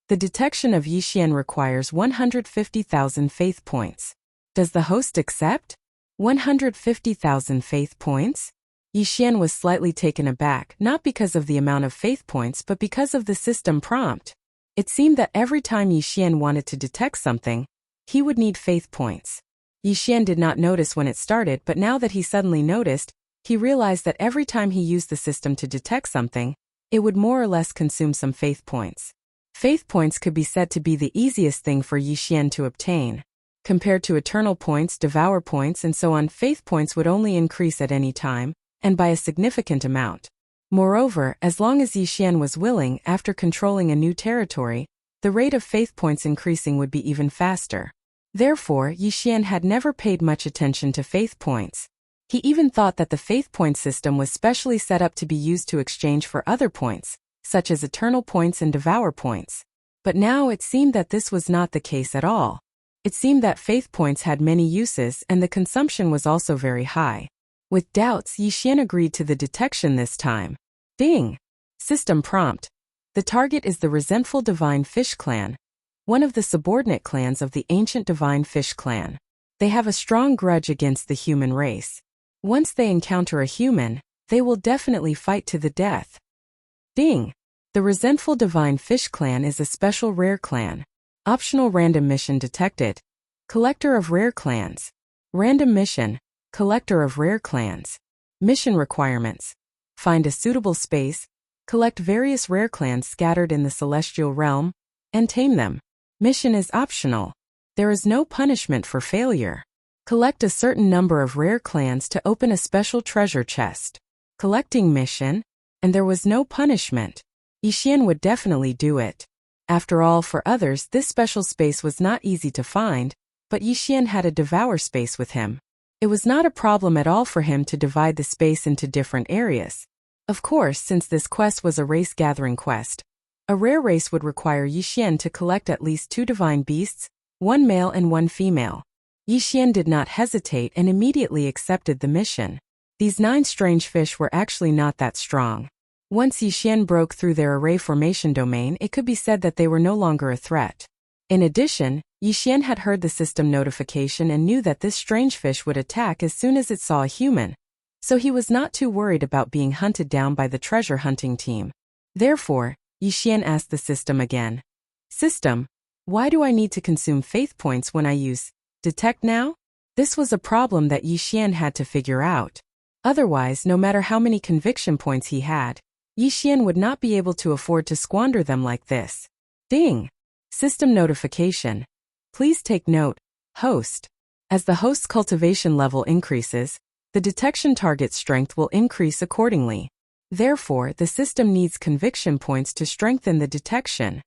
The detection of Yixian requires 150,000 faith points. Does the host accept? 150,000 faith points? Yixian was slightly taken aback, not because of the amount of faith points but because of the system prompt. It seemed that every time Yixian wanted to detect something, he would need faith points. Yixian did not notice when it started, but now that he suddenly noticed, he realized that every time he used the system to detect something, it would more or less consume some faith points. Faith points could be said to be the easiest thing for Yixian to obtain. Compared to eternal points, devour points, and so on, faith points would only increase at any time, and by a significant amount. Moreover, as long as Yixian was willing, after controlling a new territory, the rate of faith points increasing would be even faster. Therefore, Yixian had never paid much attention to faith points. He even thought that the faith point system was specially set up to be used to exchange for other points, such as eternal points and devour points. But now it seemed that this was not the case at all. It seemed that faith points had many uses and the consumption was also very high. With doubts, Yixian agreed to the detection this time. Ding! System prompt. The target is the resentful Divine Fish Clan, one of the subordinate clans of the ancient Divine Fish Clan. They have a strong grudge against the human race. Once they encounter a human, they will definitely fight to the death. Ding! The resentful Divine Fish Clan is a special rare clan. Optional random mission detected. Collector of rare clans. Random mission. Collector of rare clans. Mission requirements. Find a suitable space, collect various rare clans scattered in the celestial realm, and tame them. Mission is optional. There is no punishment for failure. Collect a certain number of rare clans to open a special treasure chest. Collecting mission, and there was no punishment. Yixian would definitely do it. After all, for others this special space was not easy to find, but Yixian had a devour space with him. It was not a problem at all for him to divide the space into different areas. Of course, since this quest was a race-gathering quest, a rare race would require Yixian to collect at least 2 divine beasts, 1 male and 1 female. Yixian did not hesitate and immediately accepted the mission. These 9 strange fish were actually not that strong. Once Yixian broke through their array formation domain, it could be said that they were no longer a threat. In addition, Yixian had heard the system notification and knew that this strange fish would attack as soon as it saw a human. So he was not too worried about being hunted down by the treasure hunting team. Therefore, Yixian asked the system again. System, why do I need to consume faith points when I use detect now? This was a problem that Yixian had to figure out. Otherwise, no matter how many conviction points he had, Yixian would not be able to afford to squander them like this. Ding! System notification. Please take note, host. As the host's cultivation level increases, the detection target strength will increase accordingly. Therefore, the system needs conviction points to strengthen the detection.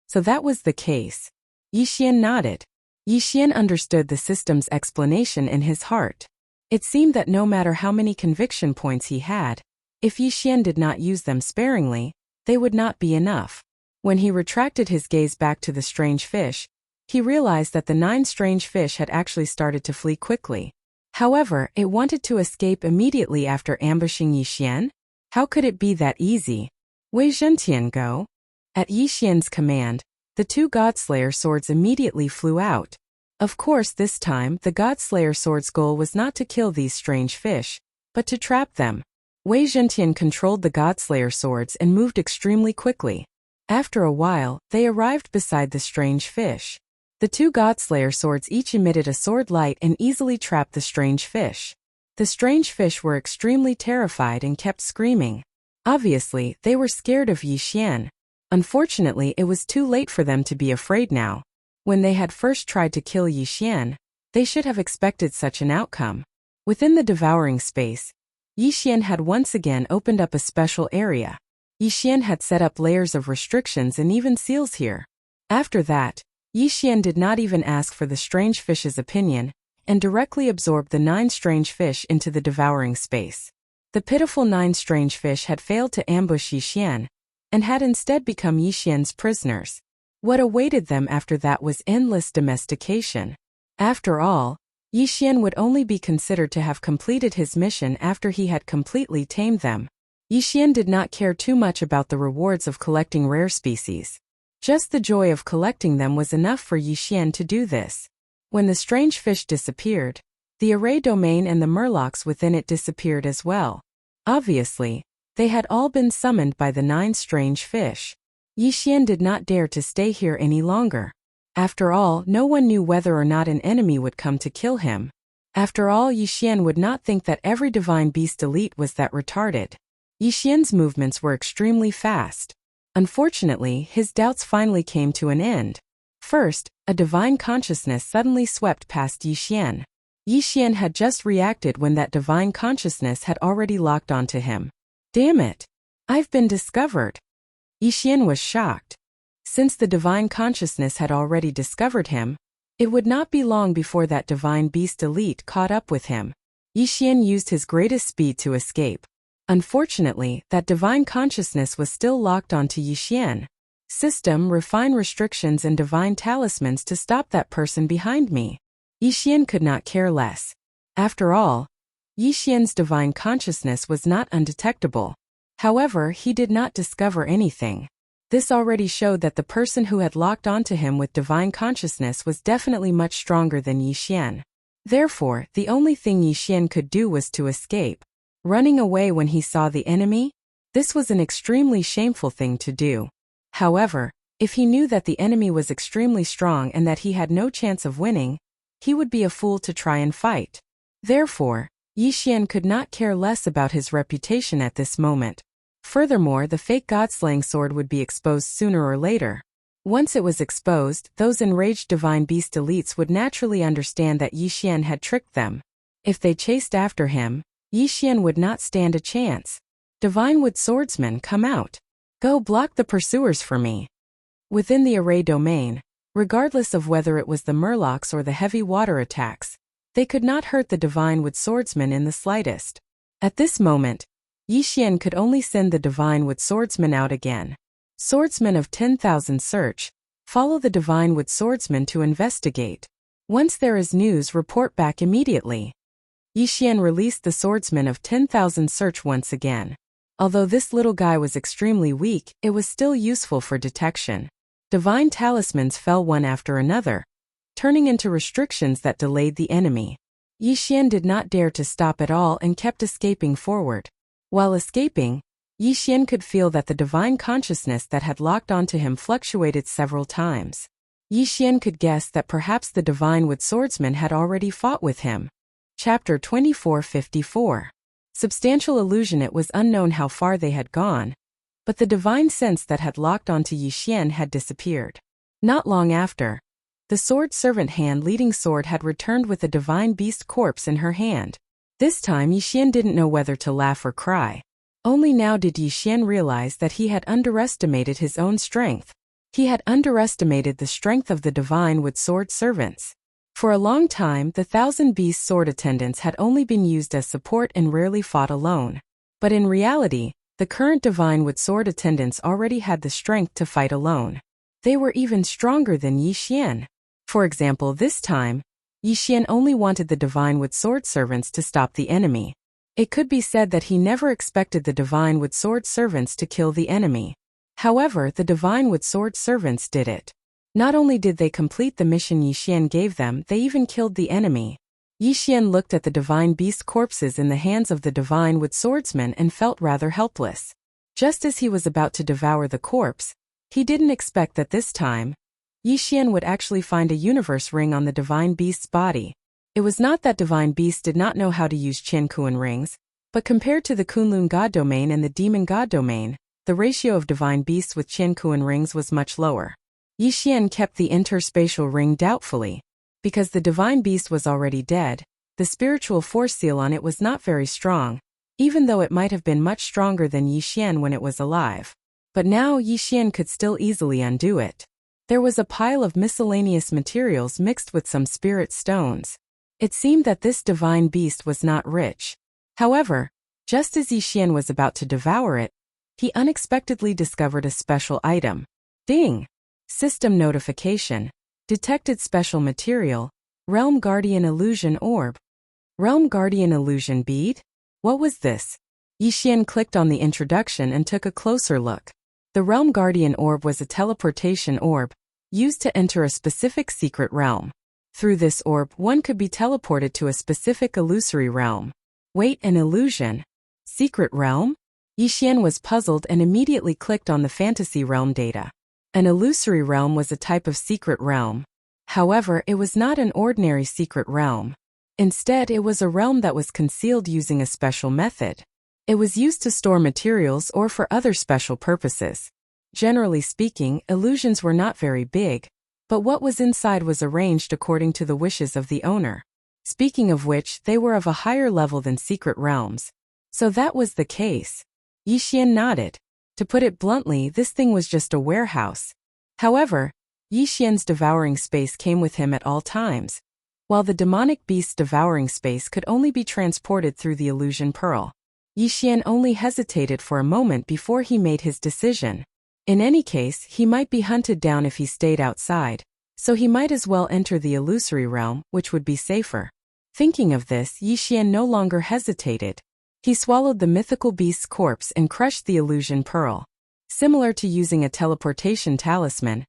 So that was the case. Yixian nodded. Yixian understood the system's explanation in his heart. It seemed that no matter how many conviction points he had, if Yixian did not use them sparingly, they would not be enough. When he retracted his gaze back to the strange fish, he realized that the 9 strange fish had actually started to flee quickly. However, it wanted to escape immediately after ambushing Yixian. How could it be that easy? Wei Zhentian go? At Yixian's command, the 2 Godslayer swords immediately flew out. Of course, this time, the Godslayer sword's goal was not to kill these strange fish, but to trap them. Wei Zhentian controlled the Godslayer swords and moved extremely quickly. After a while, they arrived beside the strange fish. The two Godslayer swords each emitted a sword light and easily trapped the strange fish. The strange fish were extremely terrified and kept screaming. Obviously, they were scared of Yi Xian. Unfortunately, it was too late for them to be afraid now. When they had first tried to kill Yi Xian, they should have expected such an outcome. Within the devouring space, Yi Xian had once again opened up a special area. Yi Xian had set up layers of restrictions and even seals here. After that, Yi Xian did not even ask for the strange fish's opinion, and directly absorbed the 9 strange fish into the devouring space. The pitiful 9 strange fish had failed to ambush Yi Xian, and had instead become Yi Xian's prisoners. What awaited them after that was endless domestication. After all, Yi Xian would only be considered to have completed his mission after he had completely tamed them. Yi Xian did not care too much about the rewards of collecting rare species. Just the joy of collecting them was enough for Yi Xian to do this. When the strange fish disappeared, the array domain and the murlocs within it disappeared as well. Obviously, they had all been summoned by the 9 strange fish. Yi Xian did not dare to stay here any longer. After all, no one knew whether or not an enemy would come to kill him. After all, Yi Xian would not think that every divine beast elite was that retarded. Yi Xian's movements were extremely fast. Unfortunately, his doubts finally came to an end. First, a divine consciousness suddenly swept past Yi Xian. Yi Xian had just reacted when that divine consciousness had already locked onto him. Damn it! I've been discovered. Yi Xian was shocked. Since the divine consciousness had already discovered him, it would not be long before that divine beast elite caught up with him. Yi Xian used his greatest speed to escape. Unfortunately, that divine consciousness was still locked onto Yi Xian. System, refine restrictions and divine talismans to stop that person behind me. Yi Xian could not care less. After all, Yi Xian's divine consciousness was not undetectable. However, he did not discover anything. This already showed that the person who had locked onto him with divine consciousness was definitely much stronger than Yi Xian. Therefore, the only thing Yi Xian could do was to escape. Running away when he saw the enemy? This was an extremely shameful thing to do. However, if he knew that the enemy was extremely strong and that he had no chance of winning, he would be a fool to try and fight. Therefore, Yi Xian could not care less about his reputation at this moment. Furthermore, the fake god-slaying sword would be exposed sooner or later. Once it was exposed, those enraged divine beast elites would naturally understand that Yi Xian had tricked them. If they chased after him, Yi Xian would not stand a chance. Divine Wood Swordsman, come out. Go block the pursuers for me. Within the array domain, regardless of whether it was the murlocs or the heavy water attacks, they could not hurt the Divine Wood Swordsman in the slightest. At this moment, Yi Xian could only send the Divine Wood Swordsman out again. Swordsman of 10,000 search. Follow the Divine Wood Swordsman to investigate. Once there is news, report back immediately. Yi Xian released the Swordsman of 10,000 search once again. Although this little guy was extremely weak, it was still useful for detection. Divine talismans fell one after another, turning into restrictions that delayed the enemy. Yi Xian did not dare to stop at all and kept escaping forward. While escaping, Yi Xian could feel that the divine consciousness that had locked onto him fluctuated several times. Yi Xian could guess that perhaps the Divine Wood Swordsman had already fought with him. Chapter 2454. Substantial illusion. It was unknown how far they had gone, but the divine sense that had locked onto Yi Xian had disappeared. Not long after, the sword servant hand leading sword had returned with a divine beast corpse in her hand. This time Yi Xian didn't know whether to laugh or cry. Only now did Yi Xian realize that he had underestimated his own strength. He had underestimated the strength of the Divine Wood Sword servants. For a long time, the 1,000 Beast sword attendants had only been used as support and rarely fought alone. But in reality, the current Divine Wood Sword attendants already had the strength to fight alone. They were even stronger than Yi Xian. For example, this time, Yi Xian only wanted the Divine Wood Sword servants to stop the enemy. It could be said that he never expected the Divine Wood Sword servants to kill the enemy. However, the Divine Wood Sword servants did it. Not only did they complete the mission Yi Xian gave them, they even killed the enemy. Yi Xian looked at the divine beast corpses in the hands of the Divine Wood Swordsman and felt rather helpless. Just as he was about to devour the corpse, He didn't expect that this time, Yixian would actually find a universe ring on the divine beast's body. It was not that divine beast did not know how to use Qian Kuan rings, but compared to the Kunlun god domain and the demon god domain, the ratio of divine beasts with Qian Kuan rings was much lower. Yixian kept the interspatial ring doubtfully. Because the divine beast was already dead, the spiritual force seal on it was not very strong, even though it might have been much stronger than Yixian when it was alive. But now Yixian could still easily undo it. There was a pile of miscellaneous materials mixed with some spirit stones. It seemed that this divine beast was not rich. However, just as Yixian was about to devour it, he unexpectedly discovered a special item. Ding! System notification. Detected special material. Realm Guardian Illusion Orb. Realm Guardian Illusion Bead? What was this? Yixian clicked on the introduction and took a closer look. The Realm Guardian Orb was a teleportation orb, used to enter a specific secret realm. Through this orb, one could be teleported to a specific illusory realm. Wait, an illusion? Secret realm? Yixian was puzzled and immediately clicked on the fantasy realm data. An illusory realm was a type of secret realm. However, it was not an ordinary secret realm. Instead, it was a realm that was concealed using a special method. It was used to store materials or for other special purposes. Generally speaking, illusions were not very big, but what was inside was arranged according to the wishes of the owner. Speaking of which, they were of a higher level than secret realms. So that was the case. Yixian nodded. To put it bluntly, this thing was just a warehouse. However, Yixian's devouring space came with him at all times, while the demonic beast's devouring space could only be transported through the illusion pearl. Yixian only hesitated for a moment before he made his decision. In any case, he might be hunted down if he stayed outside, so he might as well enter the illusory realm, which would be safer. Thinking of this, Yixian no longer hesitated. He swallowed the mythical beast's corpse and crushed the illusion pearl. Similar to using a teleportation talisman,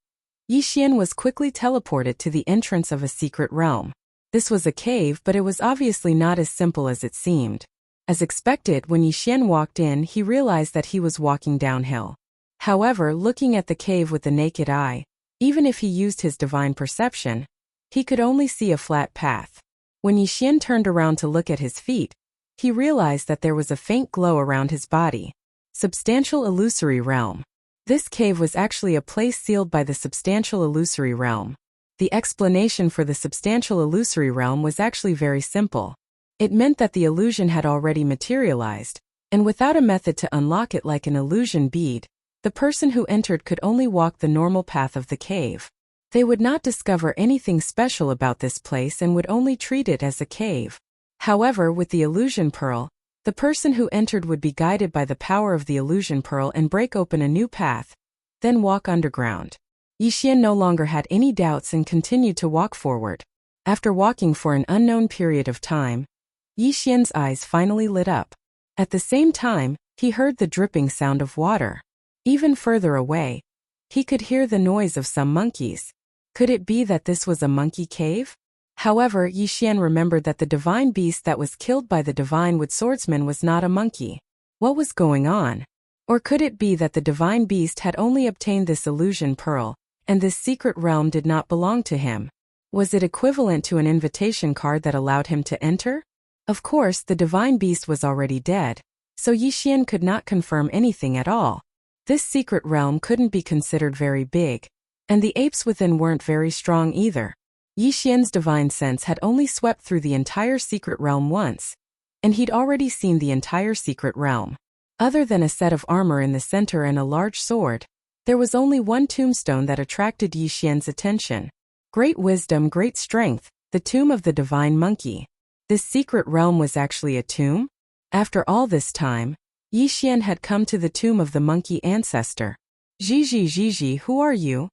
Yixian was quickly teleported to the entrance of a secret realm. This was a cave, but it was obviously not as simple as it seemed. As expected, when Yixian walked in, he realized that he was walking downhill. However, looking at the cave with the naked eye, even if he used his divine perception, he could only see a flat path. When Yixian turned around to look at his feet, he realized that there was a faint glow around his body. Substantial illusory realm. This cave was actually a place sealed by the substantial illusory realm. The explanation for the substantial illusory realm was actually very simple. It meant that the illusion had already materialized, and without a method to unlock it like an illusion bead, the person who entered could only walk the normal path of the cave. They would not discover anything special about this place and would only treat it as a cave. However, with the illusion pearl, the person who entered would be guided by the power of the illusion pearl and break open a new path, then walk underground. Yixian no longer had any doubts and continued to walk forward. After walking for an unknown period of time, Yixian's eyes finally lit up. At the same time, he heard the dripping sound of water. Even further away, he could hear the noise of some monkeys. Could it be that this was a monkey cave? However, Yixian remembered that the divine beast that was killed by the divine wood swordsman was not a monkey. What was going on? Or could it be that the divine beast had only obtained this illusion pearl, and this secret realm did not belong to him? Was it equivalent to an invitation card that allowed him to enter? Of course, the divine beast was already dead, so Yixian could not confirm anything at all. This secret realm couldn't be considered very big, and the apes within weren't very strong either. Yixian's divine sense had only swept through the entire secret realm once, and he'd already seen the entire secret realm. Other than a set of armor in the center and a large sword, there was only one tombstone that attracted Yixian's attention. Great wisdom, great strength, the tomb of the divine monkey. This secret realm was actually a tomb? After all this time, Yixian had come to the tomb of the monkey ancestor. Gigi, who are you?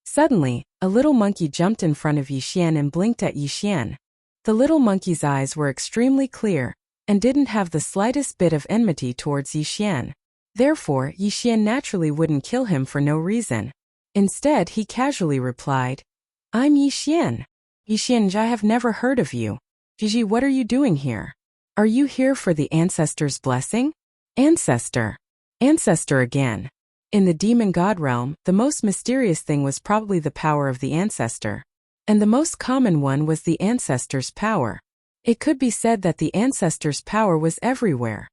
Suddenly, a little monkey jumped in front of Yixian and blinked at Yixian. The little monkey's eyes were extremely clear, and didn't have the slightest bit of enmity towards Yixian. Therefore, Yixian naturally wouldn't kill him for no reason. Instead, he casually replied, "I'm Yixian. Yixian, I have never heard of you. Gigi, what are you doing here? Are you here for the ancestor's blessing?" Ancestor. Ancestor again. In the demon god realm, the most mysterious thing was probably the power of the ancestor. And the most common one was the ancestor's power. It could be said that the ancestor's power was everywhere.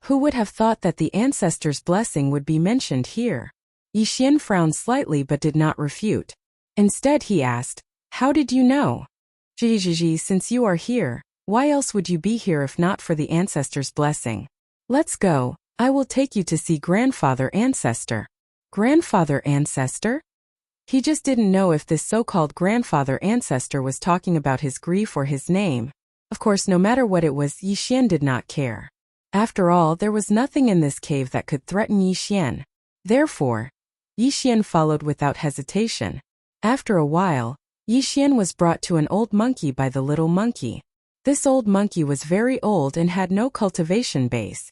Who would have thought that the ancestor's blessing would be mentioned here? Yixian frowned slightly but did not refute. Instead he asked, "How did you know?" "Jiji, since you are here, why else would you be here if not for the ancestor's blessing? Let's go, I will take you to see grandfather ancestor." Grandfather ancestor? He just didn't know if this so-called grandfather ancestor was talking about his grief or his name. Of course, no matter what it was, Yixian did not care. After all, there was nothing in this cave that could threaten Yixian. Therefore, Yixian followed without hesitation. After a while, Yixian was brought to an old monkey by the little monkey. This old monkey was very old and had no cultivation base.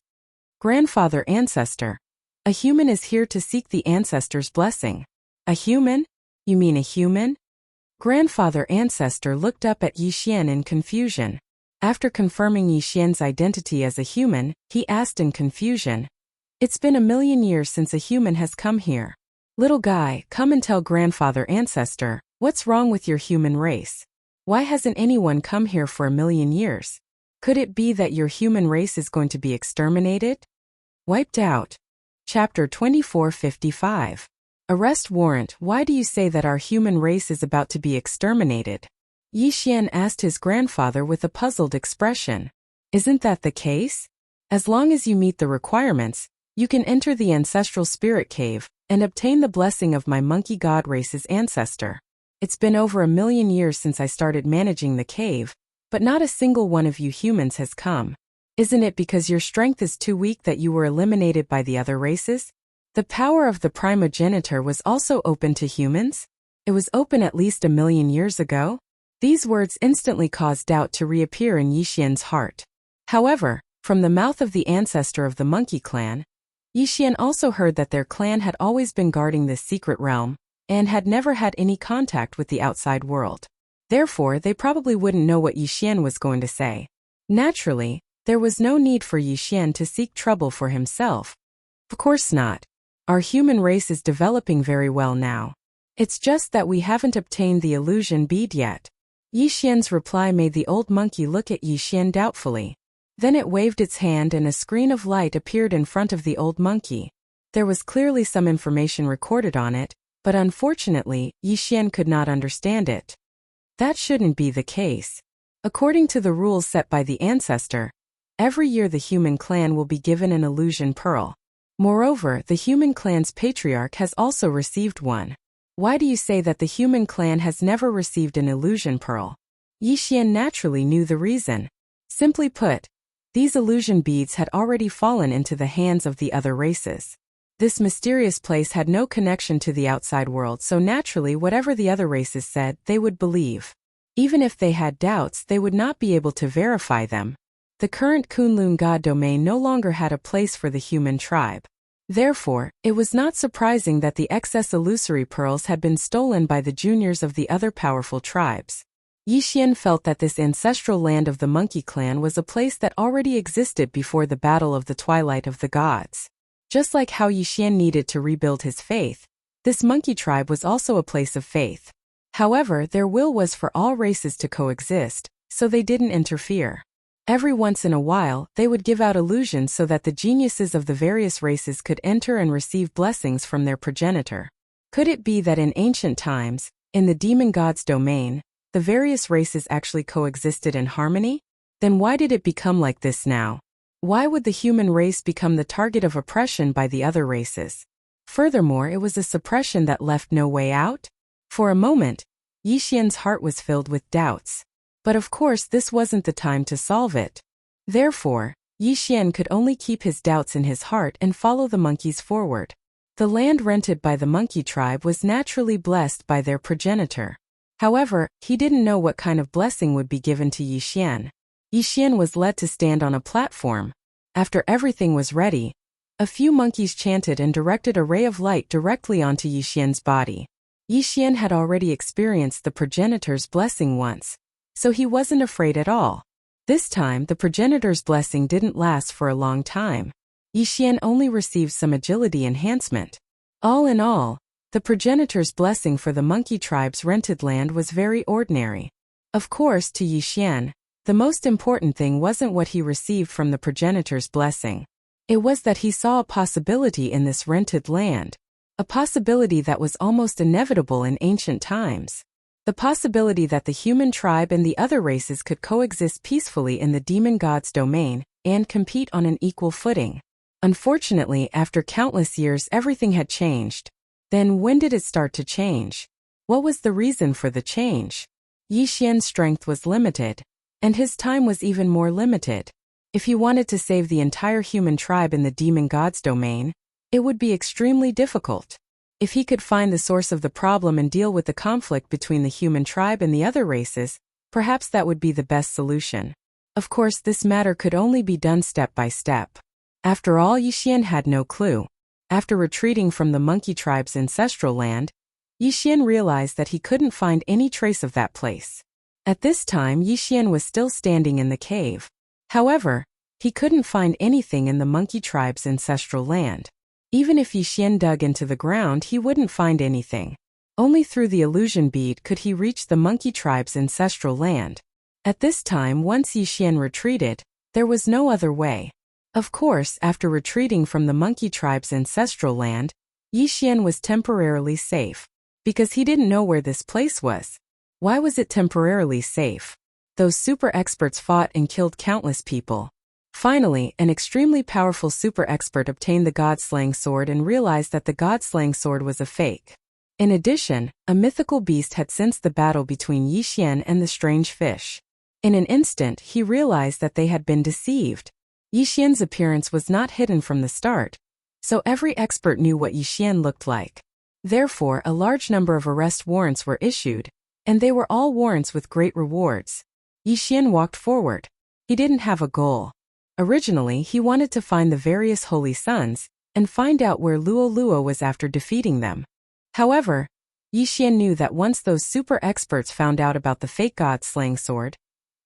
Grandfather ancestor. A human is here to seek the ancestor's blessing. A human? You mean a human? Grandfather ancestor looked up at Yixian in confusion. After confirming Yixian's identity as a human, he asked in confusion, "It's been 1,000,000 years since a human has come here. Little guy, come and tell grandfather ancestor, what's wrong with your human race? Why hasn't anyone come here for 1,000,000 years? Could it be that your human race is going to be exterminated? Wiped out." Chapter 2455. Arrest warrant. Why do you say that our human race is about to be exterminated? Yixian asked his grandfather with a puzzled expression. Isn't that the case? As long as you meet the requirements, you can enter the ancestral spirit cave and obtain the blessing of my monkey god race's ancestor. It's been over 1,000,000 years since I started managing the cave, but not a single one of you humans has come. Isn't it because your strength is too weak that you were eliminated by the other races? The power of the primogenitor was also open to humans? It was open at least 1,000,000 years ago? These words instantly caused doubt to reappear in Yixian's heart. However, from the mouth of the ancestor of the monkey clan, Yixian also heard that their clan had always been guarding this secret realm, and had never had any contact with the outside world. Therefore, they probably wouldn't know what Yixian was going to say. Naturally, there was no need for Yixian to seek trouble for himself. Of course not. Our human race is developing very well now. It's just that we haven't obtained the illusion bead yet. Yixian's reply made the old monkey look at Yixian doubtfully. Then it waved its hand and a screen of light appeared in front of the old monkey. There was clearly some information recorded on it, but unfortunately, Yixian could not understand it. That shouldn't be the case. According to the rules set by the ancestor, every year the human clan will be given an illusion pearl. Moreover, the human clan's patriarch has also received one. Why do you say that the human clan has never received an illusion pearl? Yixian naturally knew the reason. Simply put, these illusion beads had already fallen into the hands of the other races. This mysterious place had no connection to the outside world, so naturally whatever the other races said, they would believe. Even if they had doubts, they would not be able to verify them. The current Kunlun God domain no longer had a place for the human tribe. Therefore, it was not surprising that the excess illusory pearls had been stolen by the juniors of the other powerful tribes. Yixian felt that this ancestral land of the monkey clan was a place that already existed before the battle of the Twilight of the Gods. Just like how Yixian needed to rebuild his faith, this monkey tribe was also a place of faith. However, their will was for all races to coexist, so they didn't interfere. Every once in a while, they would give out illusions so that the geniuses of the various races could enter and receive blessings from their progenitor. Could it be that in ancient times, in the demon god's domain, the various races actually coexisted in harmony? Then why did it become like this now? Why would the human race become the target of oppression by the other races? Furthermore, it was a suppression that left no way out? For a moment, Yixian's heart was filled with doubts. But of course this wasn't the time to solve it. Therefore, Yixian could only keep his doubts in his heart and follow the monkeys forward. The land rented by the monkey tribe was naturally blessed by their progenitor. However, he didn't know what kind of blessing would be given to Yixian. Yixian was led to stand on a platform. After everything was ready, a few monkeys chanted and directed a ray of light directly onto Yixian's body. Yixian had already experienced the progenitor's blessing once, so he wasn't afraid at all. This time, the progenitor's blessing didn't last for a long time. Yixian only received some agility enhancement. All in all, the progenitor's blessing for the monkey tribe's rented land was very ordinary. Of course, to Yixian, the most important thing wasn't what he received from the progenitor's blessing. It was that he saw a possibility in this rented land, a possibility that was almost inevitable in ancient times. The possibility that the human tribe and the other races could coexist peacefully in the demon god's domain and compete on an equal footing. Unfortunately, after countless years, everything had changed. Then when did it start to change? What was the reason for the change? Yixian's strength was limited, and his time was even more limited. If he wanted to save the entire human tribe in the demon god's domain, it would be extremely difficult. If he could find the source of the problem and deal with the conflict between the human tribe and the other races, perhaps that would be the best solution. Of course, this matter could only be done step by step. After all, Yixian had no clue. After retreating from the monkey tribe's ancestral land, Yixian realized that he couldn't find any trace of that place. At this time, Yixian was still standing in the cave. However, he couldn't find anything in the monkey tribe's ancestral land. Even if Yixian dug into the ground, he wouldn't find anything. Only through the illusion bead could he reach the monkey tribe's ancestral land. At this time, once Yixian retreated, there was no other way. Of course, after retreating from the monkey tribe's ancestral land, Yixian was temporarily safe. Because he didn't know where this place was. Why was it temporarily safe? Those super experts fought and killed countless people. Finally, an extremely powerful super expert obtained the god-slaying sword and realized that the god-slaying sword was a fake. In addition, a mythical beast had sensed the battle between Yixian and the strange fish. In an instant, he realized that they had been deceived. Yixian's appearance was not hidden from the start, so every expert knew what Yixian looked like. Therefore, a large number of arrest warrants were issued, and they were all warrants with great rewards. Yixian walked forward. He didn't have a goal. Originally, he wanted to find the various holy sons and find out where Luo was after defeating them. However, Yixian knew that once those super experts found out about the fake god-slaying sword,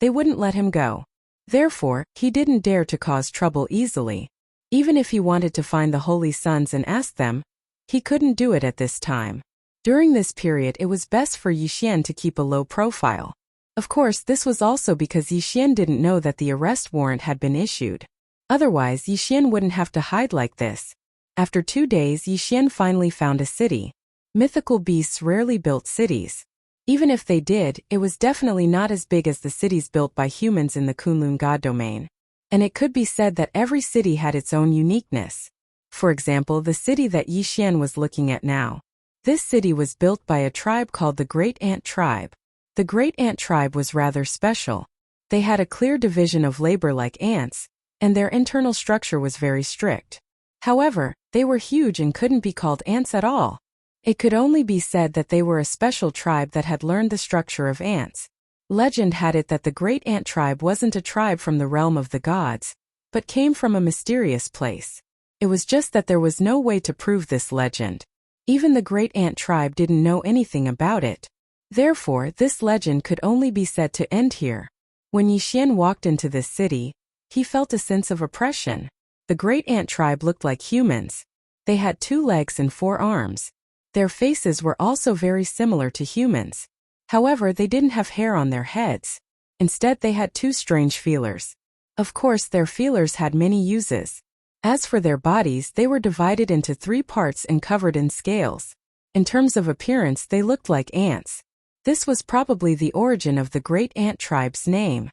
they wouldn't let him go. Therefore, he didn't dare to cause trouble easily. Even if he wanted to find the holy sons and ask them, he couldn't do it at this time. During this period, it was best for Yixian to keep a low profile. Of course, this was also because Yixian didn't know that the arrest warrant had been issued. Otherwise, Yixian wouldn't have to hide like this. After 2 days, Yixian finally found a city. Mythical beasts rarely built cities. Even if they did, it was definitely not as big as the cities built by humans in the Kunlun god domain. And it could be said that every city had its own uniqueness. For example, the city that Yixian was looking at now. This city was built by a tribe called the Great Ant Tribe. The Great Ant Tribe was rather special. They had a clear division of labor like ants, and their internal structure was very strict. However, they were huge and couldn't be called ants at all. It could only be said that they were a special tribe that had learned the structure of ants. Legend had it that the Great Ant Tribe wasn't a tribe from the realm of the gods, but came from a mysterious place. It was just that there was no way to prove this legend. Even the Great Ant Tribe didn't know anything about it. Therefore, this legend could only be said to end here. When Yixian walked into this city, he felt a sense of oppression. The Great Ant Tribe looked like humans. They had 2 legs and 4 arms. Their faces were also very similar to humans. However, they didn't have hair on their heads. Instead, they had 2 strange feelers. Of course, their feelers had many uses. As for their bodies, they were divided into 3 parts and covered in scales. In terms of appearance, they looked like ants. This was probably the origin of the Great Ant Tribe's name.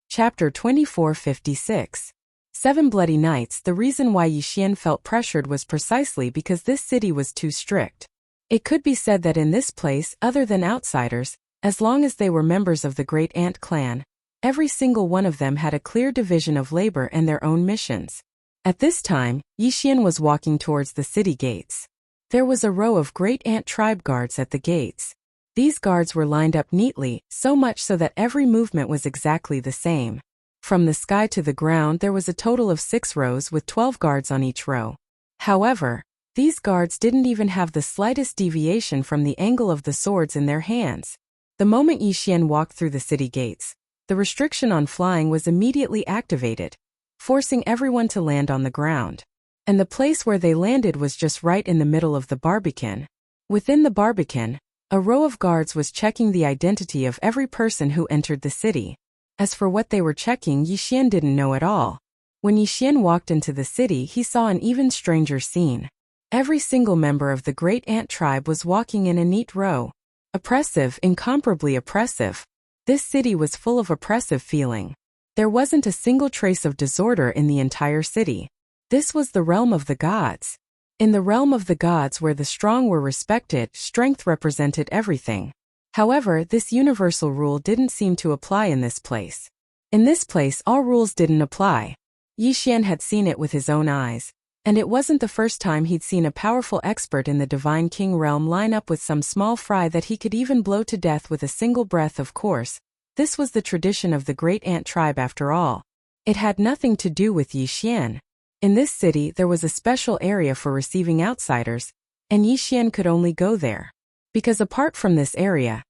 Chapter 2456. 7 Bloody Nights. The reason why Yixian felt pressured was precisely because this city was too strict. It could be said that in this place, other than outsiders, as long as they were members of the Great Ant clan, every single one of them had a clear division of labor and their own missions. At this time, Yixian was walking towards the city gates. There was a row of Great Ant Tribe guards at the gates. These guards were lined up neatly, so much so that every movement was exactly the same. From the sky to the ground, there was a total of 6 rows with 12 guards on each row. However, these guards didn't even have the slightest deviation from the angle of the swords in their hands. The moment Yixian walked through the city gates, the restriction on flying was immediately activated, forcing everyone to land on the ground. and the place where they landed was just right in the middle of the Barbican. Within the Barbican, a row of guards was checking the identity of every person who entered the city. As for what they were checking, Yixian didn't know at all. When Yixian walked into the city, he saw an even stranger scene. Every single member of the Great Ant tribe was walking in a neat row. Oppressive, incomparably oppressive. This city was full of oppressive feeling. There wasn't a single trace of disorder in the entire city. This was the realm of the gods. In the realm of the gods where the strong were respected, strength represented everything. However, this universal rule didn't seem to apply in this place. In this place, all rules didn't apply. Yixian had seen it with his own eyes, and it wasn't the first time he'd seen a powerful expert in the Divine King realm line up with some small fry that he could even blow to death with a single breath. Of course, this was the tradition of the Great Ant tribe after all. It had nothing to do with Yixian. In this city, there was a special area for receiving outsiders, and Yixian could only go there. Because apart from this area,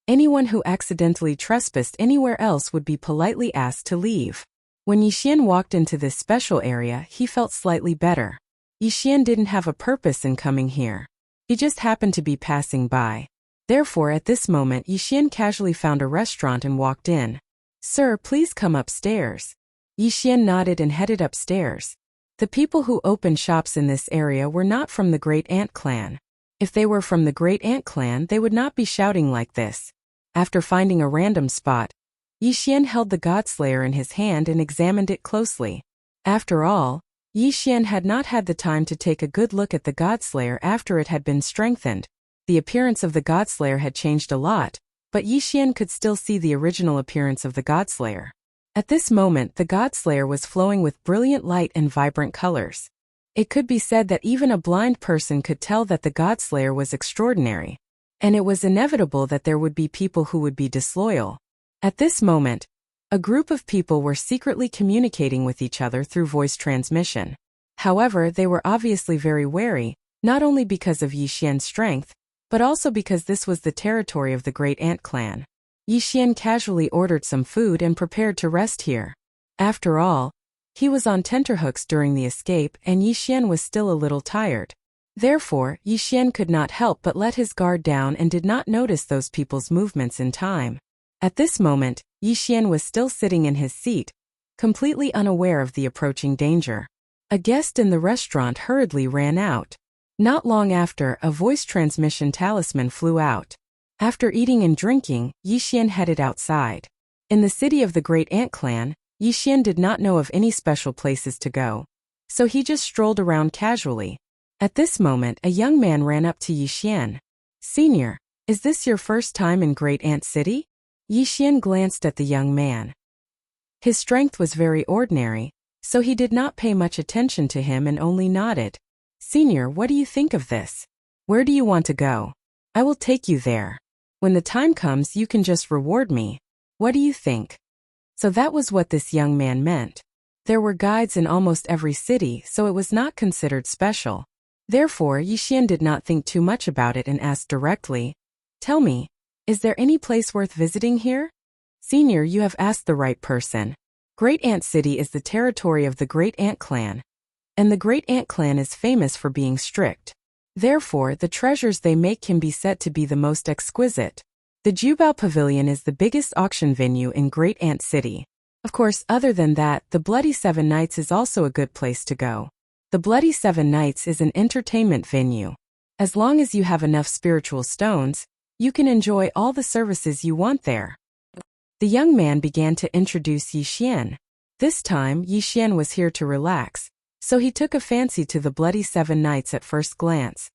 anyone who accidentally trespassed anywhere else would be politely asked to leave. When Yixian walked into this special area, he felt slightly better. Yixian didn't have a purpose in coming here. He just happened to be passing by. Therefore, at this moment, Yixian casually found a restaurant and walked in. "Sir, please come upstairs." Yixian nodded and headed upstairs. The people who opened shops in this area were not from the Great Ant clan. If they were from the Great Ant clan, they would not be shouting like this. After finding a random spot, Yixian held the Godslayer in his hand and examined it closely. After all, Yixian had not had the time to take a good look at the Godslayer after it had been strengthened. The appearance of the Godslayer had changed a lot, but Yixian could still see the original appearance of the Godslayer. At this moment, the Godslayer was flowing with brilliant light and vibrant colors. It could be said that even a blind person could tell that the Godslayer was extraordinary, and it was inevitable that there would be people who would be disloyal. At this moment, a group of people were secretly communicating with each other through voice transmission. However, they were obviously very wary, not only because of Yixian's strength, but also because this was the territory of the Great Ant clan. Yixian casually ordered some food and prepared to rest here. After all, he was on tenterhooks during the escape and Yixian was still a little tired. Therefore, Yixian could not help but let his guard down and did not notice those people's movements in time. At this moment, Yixian was still sitting in his seat, completely unaware of the approaching danger. A guest in the restaurant hurriedly ran out. Not long after, a voice transmission talisman flew out. After eating and drinking, Yixian headed outside. In the city of the Great Ant clan, Yixian did not know of any special places to go, so he just strolled around casually. At this moment, a young man ran up to Yixian. "Senior, is this your first time in Great Ant City?" Yixian glanced at the young man. His strength was very ordinary, so he did not pay much attention to him and only nodded. "Senior, what do you think of this? Where do you want to go? I will take you there. When the time comes, you can just reward me. What do you think?" So that was what this young man meant. There were guides in almost every city, so it was not considered special. Therefore, Yixian did not think too much about it and asked directly, "Tell me, is there any place worth visiting here?" "Senior, you have asked the right person. Great Ant City is the territory of the Great Ant clan, and the Great Ant clan is famous for being strict. Therefore, the treasures they make can be said to be the most exquisite. The Jubao Pavilion is the biggest auction venue in Great Ant City. Of course, other than that, the Bloody Seven Nights is also a good place to go. The Bloody Seven Nights is an entertainment venue. As long as you have enough spiritual stones, you can enjoy all the services you want there." The young man began to introduce Yixian. This time, Yixian was here to relax, so he took a fancy to the Bloody Seven Nights at first glance.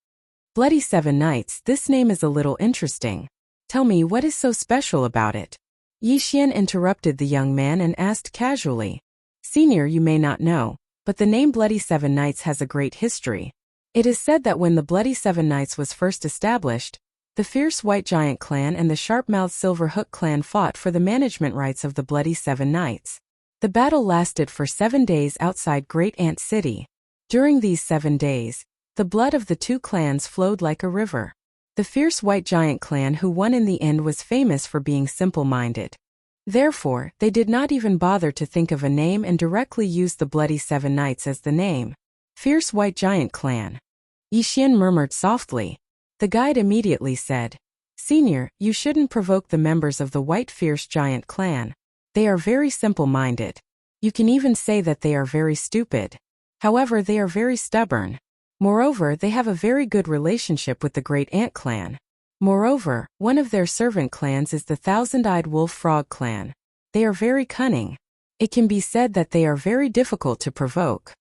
Bloody Seven Nights, this name is a little interesting. Tell me, what is so special about it? Yixian interrupted the young man and asked casually. "Senior, you may not know, but the name Bloody Seven Nights has a great history. It is said that when the Bloody Seven Nights was first established, the fierce White Giant clan and the sharp-mouthed Silver Hook clan fought for the management rights of the Bloody Seven Nights. The battle lasted for 7 days outside Great Ant City. During these 7 days, the blood of the two clans flowed like a river. The fierce White Giant clan who won in the end was famous for being simple-minded. Therefore, they did not even bother to think of a name and directly used the Bloody Seven Nights as the name. Fierce White Giant Clan. Yixian murmured softly. The guide immediately said, Senior, you shouldn't provoke the members of the White Fierce Giant Clan. They are very simple-minded. You can even say that they are very stupid. However, they are very stubborn. Moreover, they have a very good relationship with the Great Ant Clan. Moreover, one of their servant clans is the Thousand-Eyed Wolf Frog Clan. They are very cunning. It can be said that they are very difficult to provoke.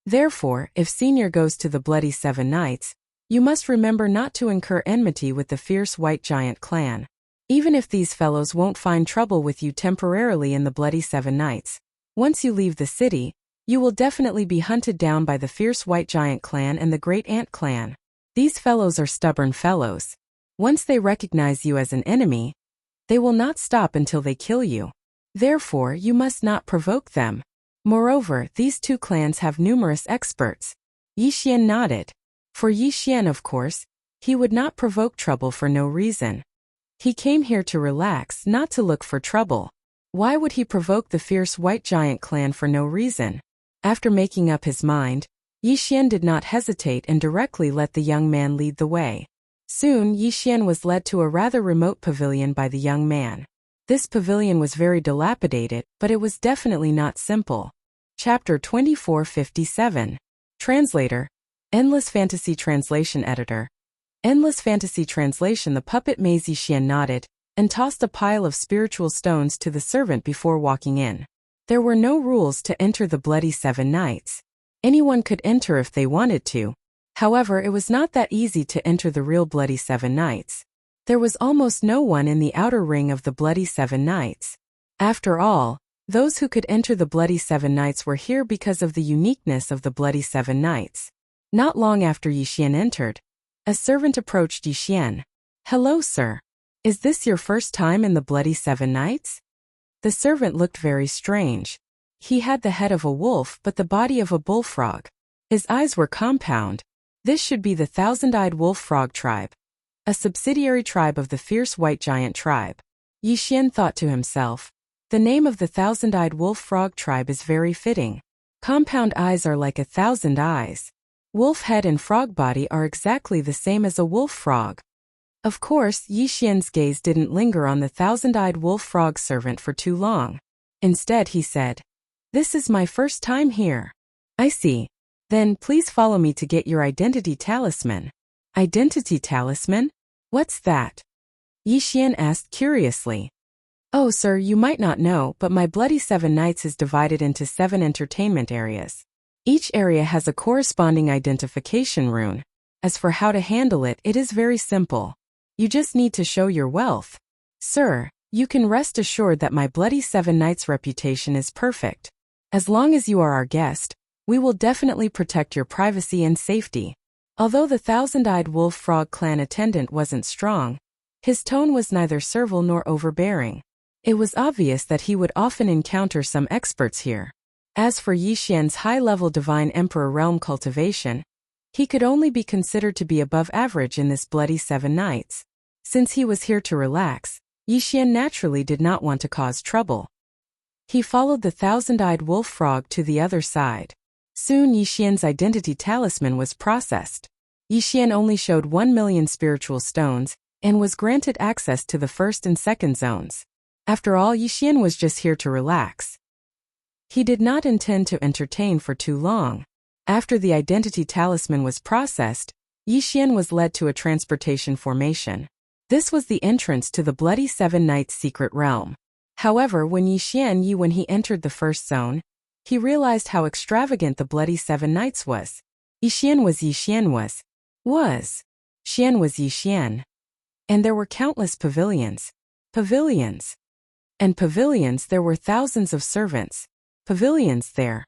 Therefore, if Senior goes to the Bloody Seven Nights, you must remember not to incur enmity with the Fierce White Giant Clan. Even if these fellows won't find trouble with you temporarily in the Bloody Seven Nights, once you leave the city, you will definitely be hunted down by the Fierce White Giant Clan and the Great Ant Clan. These fellows are stubborn fellows. Once they recognize you as an enemy, they will not stop until they kill you. Therefore, you must not provoke them. Moreover, these two clans have numerous experts. Yixian nodded. For Yixian, of course, he would not provoke trouble for no reason. He came here to relax, not to look for trouble. Why would he provoke the Fierce White Giant Clan for no reason? After making up his mind, Yixian did not hesitate and directly let the young man lead the way. Soon, Yixian was led to a rather remote pavilion by the young man. This pavilion was very dilapidated, but it was definitely not simple. Chapter 2457. Translator. Endless Fantasy Translation Editor. Endless Fantasy Translation. The puppet Mei Yixian nodded, and tossed a pile of spiritual stones to the servant before walking in. There were no rules to enter the Bloody Seven Nights. Anyone could enter if they wanted to. However, it was not that easy to enter the real Bloody Seven Nights. There was almost no one in the outer ring of the Bloody Seven Nights. After all, those who could enter the Bloody Seven Nights were here because of the uniqueness of the Bloody Seven Nights. Not long after Yixian entered, a servant approached Yixian. Hello, sir. Is this your first time in the Bloody Seven Nights? The servant looked very strange. He had the head of a wolf but the body of a bullfrog. His eyes were compound. This should be the Thousand-Eyed Wolf Frog Tribe, a subsidiary tribe of the Fierce White Giant Tribe. Yixian thought to himself, the name of the Thousand-Eyed Wolf Frog Tribe is very fitting. Compound eyes are like 1,000 eyes. Wolf head and frog body are exactly the same as a wolf frog. Of course, Yixian's gaze didn't linger on the Thousand-Eyed Wolf Frog servant for too long. Instead, he said, This is my first time here. I see. Then please follow me to get your identity talisman. Identity talisman? What's that? Yixian asked curiously. Oh, sir, you might not know, but my Bloody Seven Nights is divided into 7 entertainment areas. Each area has a corresponding identification rune. As for how to handle it, it is very simple. You just need to show your wealth. Sir, you can rest assured that my Bloody Seven Nights reputation is perfect. As long as you are our guest, we will definitely protect your privacy and safety. Although the Thousand-Eyed Wolf Frog Clan attendant wasn't strong, his tone was neither servile nor overbearing. It was obvious that he would often encounter some experts here. As for Yixian's high-level Divine Emperor realm cultivation, he could only be considered to be above average in this Bloody Seven Nights. Since he was here to relax, Yixian naturally did not want to cause trouble. He followed the Thousand-Eyed Wolf Frog to the other side. Soon Yixian's identity talisman was processed. Yixian only showed 1,000,000 spiritual stones, and was granted access to the first and second zones. After all, Yixian was just here to relax. He did not intend to entertain for too long. After the identity talisman was processed, Yixian was led to a transportation formation. This was the entrance to the Bloody Seven Nights secret realm. However, when he entered the first zone, he realized how extravagant the Bloody Seven Nights was. Yixian was. Xian was Yixian. And there were countless pavilions. And pavilions there were thousands of servants. Pavilions there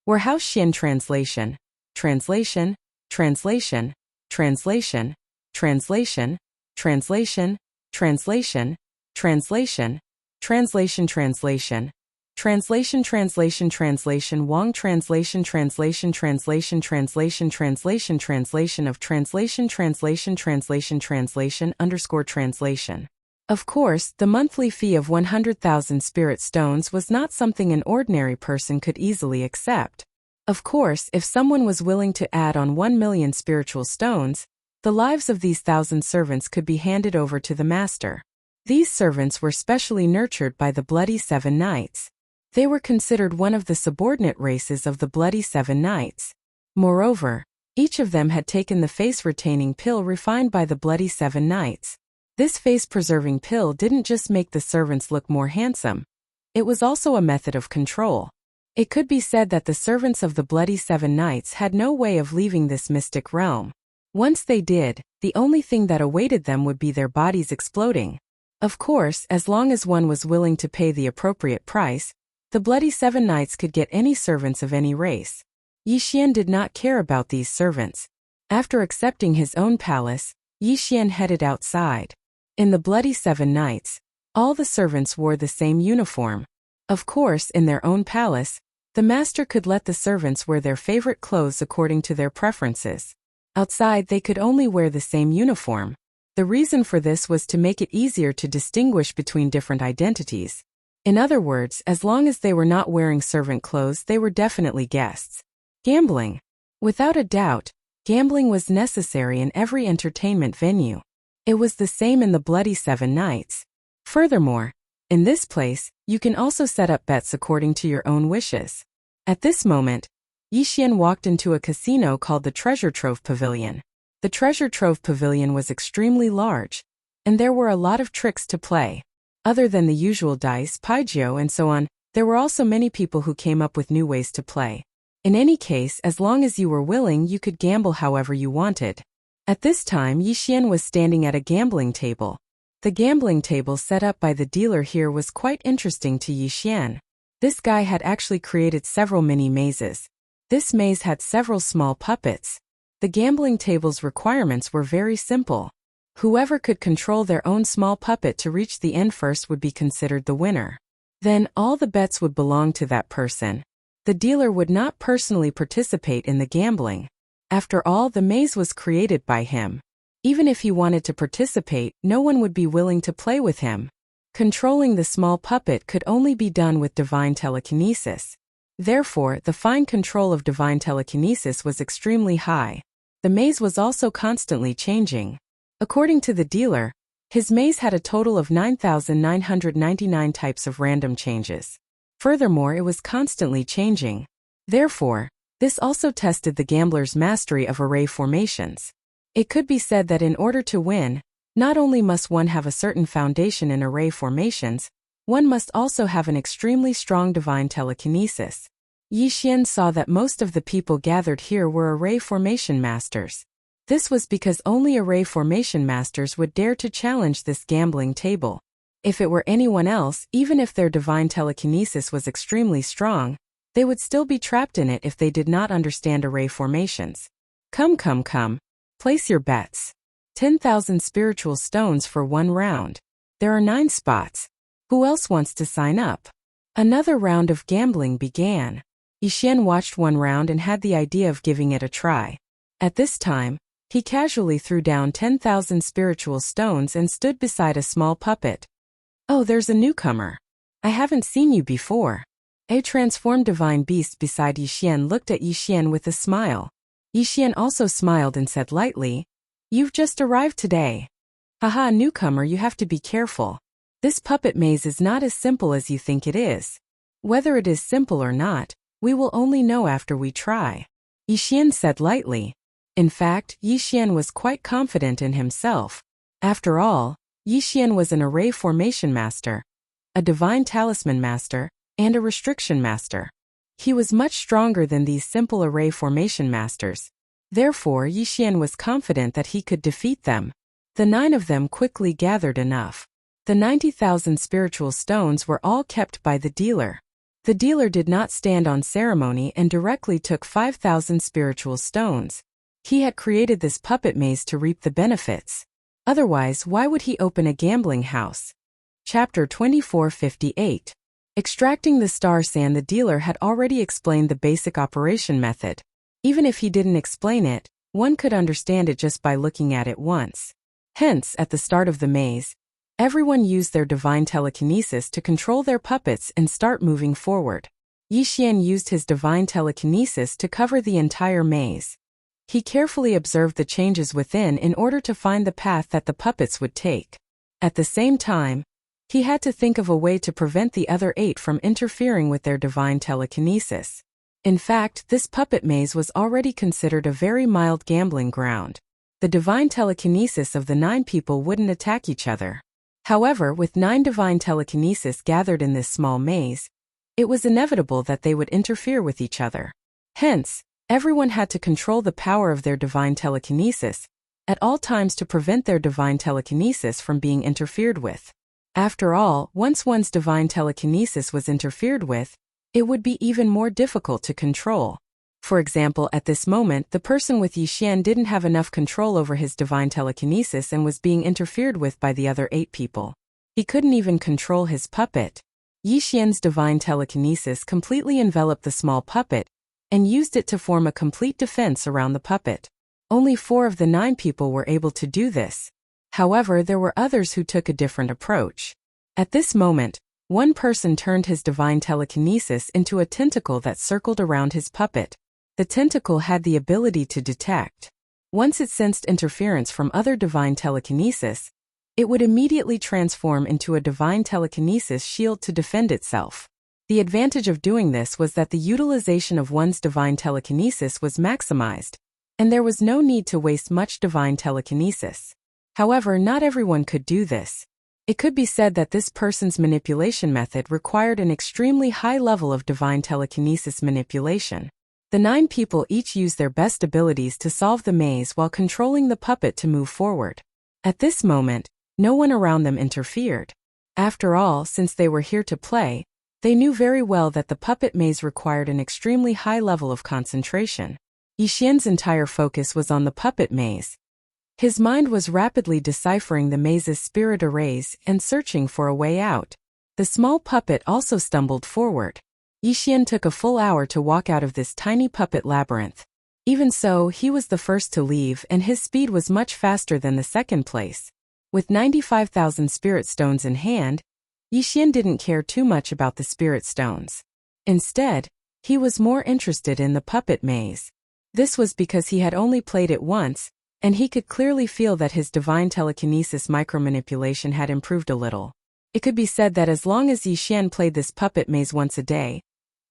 were house Xian translation. Translation. Translation. Translation. Translation. Translation. Translation. Translation. Translation. Translation. Translation. Translation. Translation. Wang translation. Translation. Translation. Translation. Translation. Translation of translation. Translation. Translation. Translation. Translation. Of course, the monthly fee of 100,000 spirit stones was not something an ordinary person could easily accept. Of course, if someone was willing to add on 1 million spiritual stones, the lives of these 1,000 servants could be handed over to the master. These servants were specially nurtured by the Bloody Seven Knights. They were considered one of the subordinate races of the Bloody Seven Knights. Moreover, each of them had taken the face-retaining pill refined by the Bloody Seven Knights. This face-preserving pill didn't just make the servants look more handsome. It was also a method of control. It could be said that the servants of the Bloody Seven Knights had no way of leaving this mystic realm. Once they did, the only thing that awaited them would be their bodies exploding. Of course, as long as one was willing to pay the appropriate price, the Bloody Seven Knights could get any servants of any race. Yixian did not care about these servants. After accepting his own palace, Yixian headed outside. In the Bloody Seven Knights, all the servants wore the same uniform. Of course, in their own palace, the master could let the servants wear their favorite clothes according to their preferences. Outside, they could only wear the same uniform. The reason for this was to make it easier to distinguish between different identities. In other words, as long as they were not wearing servant clothes, they were definitely guests. Gambling. Without a doubt, gambling was necessary in every entertainment venue. It was the same in the Bloody Seven Knights. Furthermore, in this place, you can also set up bets according to your own wishes. At this moment, Yixian walked into a casino called the Treasure Trove Pavilion. The Treasure Trove Pavilion was extremely large, and there were a lot of tricks to play. Other than the usual dice, paijio, and so on, there were also many people who came up with new ways to play. In any case, as long as you were willing, you could gamble however you wanted. At this time, Yixian was standing at a gambling table. The gambling table set up by the dealer here was quite interesting to Yixian. This guy had actually created several mini mazes. This maze had several small puppets. The gambling table's requirements were very simple. Whoever could control their own small puppet to reach the end first would be considered the winner. Then, all the bets would belong to that person. The dealer would not personally participate in the gambling. After all, the maze was created by him. Even if he wanted to participate, no one would be willing to play with him. Controlling the small puppet could only be done with divine telekinesis. Therefore, the fine control of divine telekinesis was extremely high. The maze was also constantly changing. According to the dealer, his maze had a total of 9,999 types of random changes. Furthermore, it was constantly changing. Therefore, this also tested the gambler's mastery of array formations. It could be said that in order to win, not only must one have a certain foundation in array formations, one must also have an extremely strong divine telekinesis. Yixian saw that most of the people gathered here were array formation masters. This was because only array formation masters would dare to challenge this gambling table. If it were anyone else, even if their divine telekinesis was extremely strong, they would still be trapped in it if they did not understand array formations. Come. Place your bets. 10,000 spiritual stones for 1 round. There are 9 spots. Who else wants to sign up? Another round of gambling began. Yixian watched 1 round and had the idea of giving it a try. At this time, he casually threw down 10,000 spiritual stones and stood beside a small puppet. Oh, there's a newcomer. I haven't seen you before. A transformed divine beast beside Yixian looked at Yixian with a smile. Yixian also smiled and said lightly, "You've just arrived today. Haha, newcomer, you have to be careful. This puppet maze is not as simple as you think it is. Whether it is simple or not, we will only know after we try," Yixian said lightly. In fact, Yixian was quite confident in himself. After all, Yixian was an array formation master, a divine talisman master, and a restriction master. He was much stronger than these simple array formation masters. Therefore, Yixian was confident that he could defeat them. The 9 of them quickly gathered enough. The 90,000 spiritual stones were all kept by the dealer. The dealer did not stand on ceremony and directly took 5,000 spiritual stones. He had created this puppet maze to reap the benefits. Otherwise, why would he open a gambling house? Chapter 2458. Extracting the star sand. The dealer had already explained the basic operation method. Even if he didn't explain it, one could understand it just by looking at it once. Hence, at the start of the maze, everyone used their divine telekinesis to control their puppets and start moving forward. Yixian used his divine telekinesis to cover the entire maze. He carefully observed the changes within in order to find the path that the puppets would take. At the same time, he had to think of a way to prevent the other 8 from interfering with their divine telekinesis. In fact, this puppet maze was already considered a very mild gambling ground. The divine telekinesis of the 9 people wouldn't attack each other. However, with 9 divine telekinesis gathered in this small maze, it was inevitable that they would interfere with each other. Hence, everyone had to control the power of their divine telekinesis at all times to prevent their divine telekinesis from being interfered with. After all, once one's divine telekinesis was interfered with, it would be even more difficult to control. For example, at this moment, the person with Yixian didn't have enough control over his divine telekinesis and was being interfered with by the other 8 people. He couldn't even control his puppet. Yixian's divine telekinesis completely enveloped the small puppet and used it to form a complete defense around the puppet. Only 4 of the 9 people were able to do this. However, there were others who took a different approach. At this moment, one person turned his divine telekinesis into a tentacle that circled around his puppet. The tentacle had the ability to detect. Once it sensed interference from other divine telekinesis, it would immediately transform into a divine telekinesis shield to defend itself. The advantage of doing this was that the utilization of one's divine telekinesis was maximized, and there was no need to waste much divine telekinesis. However, not everyone could do this. It could be said that this person's manipulation method required an extremely high level of divine telekinesis manipulation. The 9 people each used their best abilities to solve the maze while controlling the puppet to move forward. At this moment, no one around them interfered. After all, since they were here to play, they knew very well that the puppet maze required an extremely high level of concentration. Yixian's entire focus was on the puppet maze. His mind was rapidly deciphering the maze's spirit arrays and searching for a way out. The small puppet also stumbled forward. Yixian took a full hour to walk out of this tiny puppet labyrinth. Even so, he was the first to leave and his speed was much faster than the second place. With 95,000 spirit stones in hand, Yixian didn't care too much about the spirit stones. Instead, he was more interested in the puppet maze. This was because he had only played it once, and he could clearly feel that his divine telekinesis micromanipulation had improved a little. It could be said that as long as Yixian played this puppet maze once a day,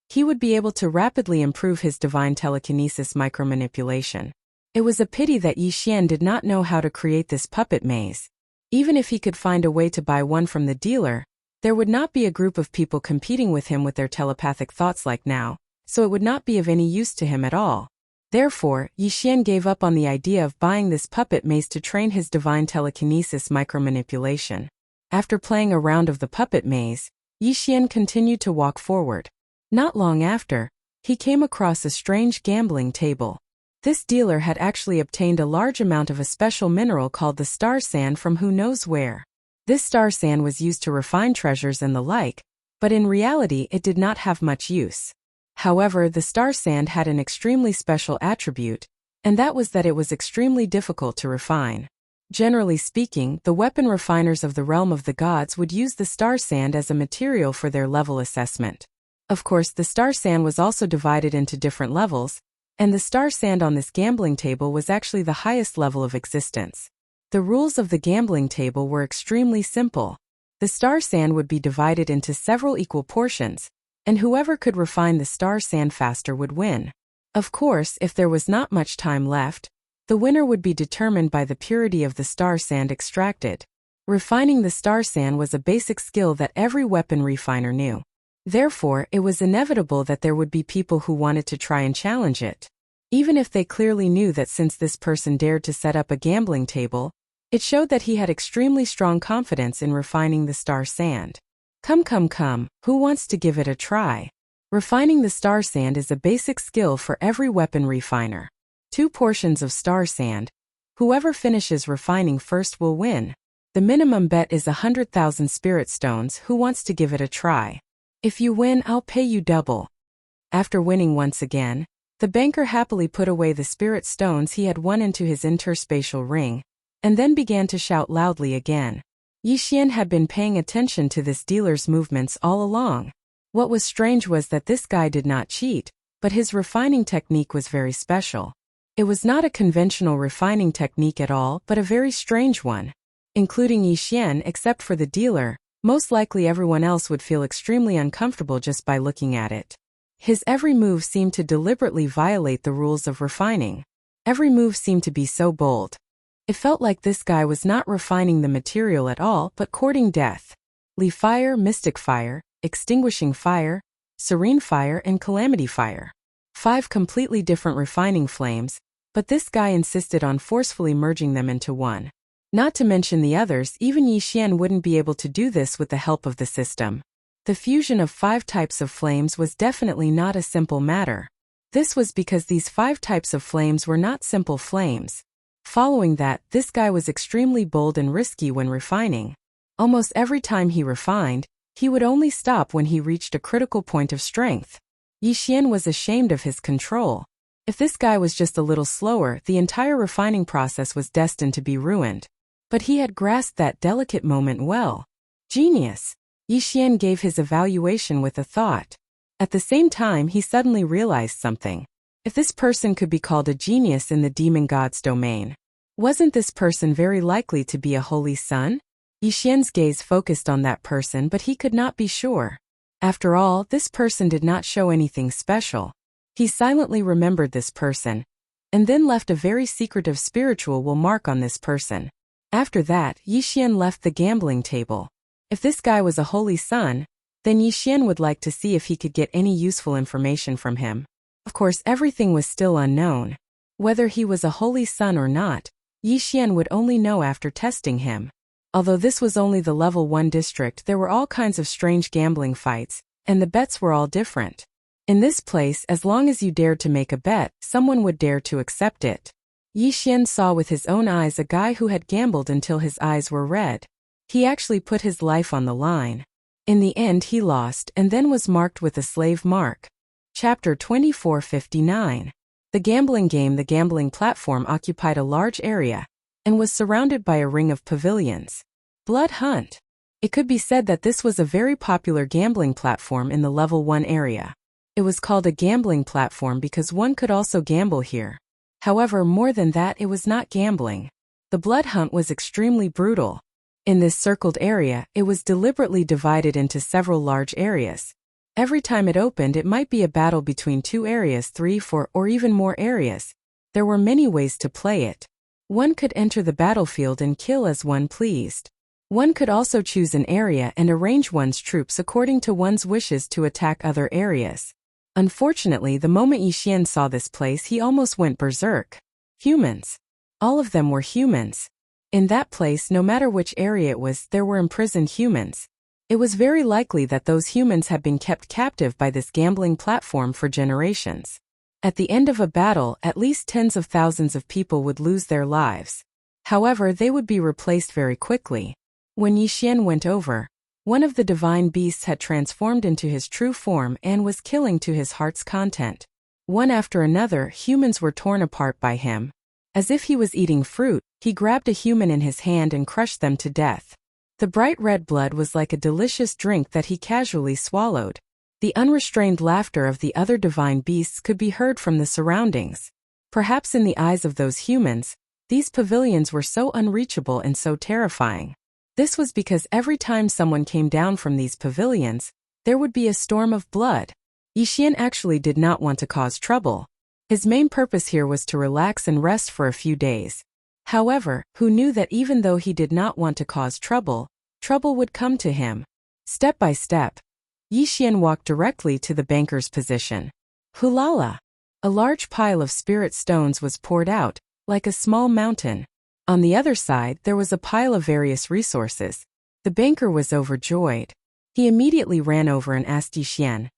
he would be able to rapidly improve his divine telekinesis micromanipulation. It was a pity that Yixian did not know how to create this puppet maze. Even if he could find a way to buy one from the dealer, there would not be a group of people competing with him with their telepathic thoughts like now, so it would not be of any use to him at all. Therefore, Yixian gave up on the idea of buying this puppet maze to train his divine telekinesis micromanipulation. After playing a round of the puppet maze, Yixian continued to walk forward. Not long after, he came across a strange gambling table. This dealer had actually obtained a large amount of a special mineral called the star sand from who knows where. This star sand was used to refine treasures and the like, but in reality it did not have much use. However, the star sand had an extremely special attribute, and that was that it was extremely difficult to refine. Generally speaking, the weapon refiners of the realm of the gods would use the star sand as a material for their level assessment. Of course, the star sand was also divided into different levels, and the star sand on this gambling table was actually the highest level of existence. The rules of the gambling table were extremely simple. The star sand would be divided into several equal portions, and whoever could refine the star sand faster would win. Of course, if there was not much time left, the winner would be determined by the purity of the star sand extracted. Refining the star sand was a basic skill that every weapon refiner knew. Therefore, it was inevitable that there would be people who wanted to try and challenge it. Even if they clearly knew that since this person dared to set up a gambling table, it showed that he had extremely strong confidence in refining the star sand. Come, who wants to give it a try? Refining the star sand is a basic skill for every weapon refiner. 2 portions of star sand. Whoever finishes refining first will win. The minimum bet is 100,000 spirit stones. Who wants to give it a try? If you win, I'll pay you double. After winning once again, the banker happily put away the spirit stones he had won into his interspatial ring, and then began to shout loudly again. Yixian had been paying attention to this dealer's movements all along. What was strange was that this guy did not cheat, but his refining technique was very special. It was not a conventional refining technique at all, but a very strange one. Including Yixian, except for the dealer, most likely everyone else would feel extremely uncomfortable just by looking at it. His every move seemed to deliberately violate the rules of refining. Every move seemed to be so bold. It felt like this guy was not refining the material at all, but courting death. Lee fire, mystic fire, extinguishing fire, serene fire, and calamity fire. 5 completely different refining flames, but this guy insisted on forcefully merging them into one. Not to mention the others, even Yixian wouldn't be able to do this with the help of the system. The fusion of 5 types of flames was definitely not a simple matter. This was because these 5 types of flames were not simple flames. Following that, this guy was extremely bold and risky when refining. Almost every time he refined, he would only stop when he reached a critical point of strength. Yixian was ashamed of his control. If this guy was just a little slower, the entire refining process was destined to be ruined. But he had grasped that delicate moment well. Genius! Yixian gave his evaluation with a thought. At the same time, he suddenly realized something. If this person could be called a genius in the demon god's domain, wasn't this person very likely to be a holy son? Yixian's gaze focused on that person, but he could not be sure. After all, this person did not show anything special. He silently remembered this person, and then left a very secretive spiritual mark on this person. After that, Yixian left the gambling table. If this guy was a holy son, then Yixian would like to see if he could get any useful information from him. Of course, everything was still unknown. Whether he was a holy son or not, Yixian would only know after testing him. Although this was only the level 1 district, there were all kinds of strange gambling fights, and the bets were all different. In this place, as long as you dared to make a bet, someone would dare to accept it. Yixian saw with his own eyes a guy who had gambled until his eyes were red. He actually put his life on the line. In the end he lost and then was marked with a slave mark. Chapter 2459. The gambling game. The gambling platform occupied a large area and was surrounded by a ring of pavilions. Blood Hunt. It could be said that this was a very popular gambling platform in the level 1 area. It was called a gambling platform because one could also gamble here. However, more than that, it was not gambling. The blood hunt was extremely brutal. In this circled area, it was deliberately divided into several large areas. Every time it opened, it might be a battle between 2 areas, 3, 4, or even more areas. There were many ways to play it. One could enter the battlefield and kill as one pleased. One could also choose an area and arrange one's troops according to one's wishes to attack other areas. Unfortunately, the moment Yixian saw this place, he almost went berserk. Humans. All of them were humans. In that place, no matter which area it was, there were imprisoned humans. It was very likely that those humans had been kept captive by this gambling platform for generations. At the end of a battle, at least tens of thousands of people would lose their lives. However, they would be replaced very quickly. When Yixian went over, one of the divine beasts had transformed into his true form and was killing to his heart's content. One after another, humans were torn apart by him. As if he was eating fruit, he grabbed a human in his hand and crushed them to death. The bright red blood was like a delicious drink that he casually swallowed. The unrestrained laughter of the other divine beasts could be heard from the surroundings. Perhaps in the eyes of those humans, these pavilions were so unreachable and so terrifying. This was because every time someone came down from these pavilions, there would be a storm of blood. Yixian actually did not want to cause trouble. His main purpose here was to relax and rest for a few days. However, who knew that even though he did not want to cause trouble, trouble would come to him. Step by step, Yixian walked directly to the banker's position. Hulala! A large pile of spirit stones was poured out, like a small mountain. On the other side, there was a pile of various resources. The banker was overjoyed. He immediately ran over and asked Yixian,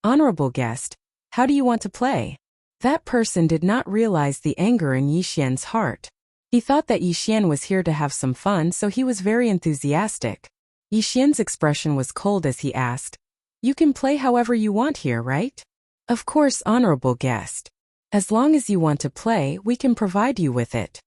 "Honorable guest, how do you want to play?" That person did not realize the anger in Yixian's heart. He thought that Yixian was here to have some fun, so he was very enthusiastic. Yixian's expression was cold as he asked, "You can play however you want here, right?" "Of course, honorable guest. As long as you want to play, we can provide you with it."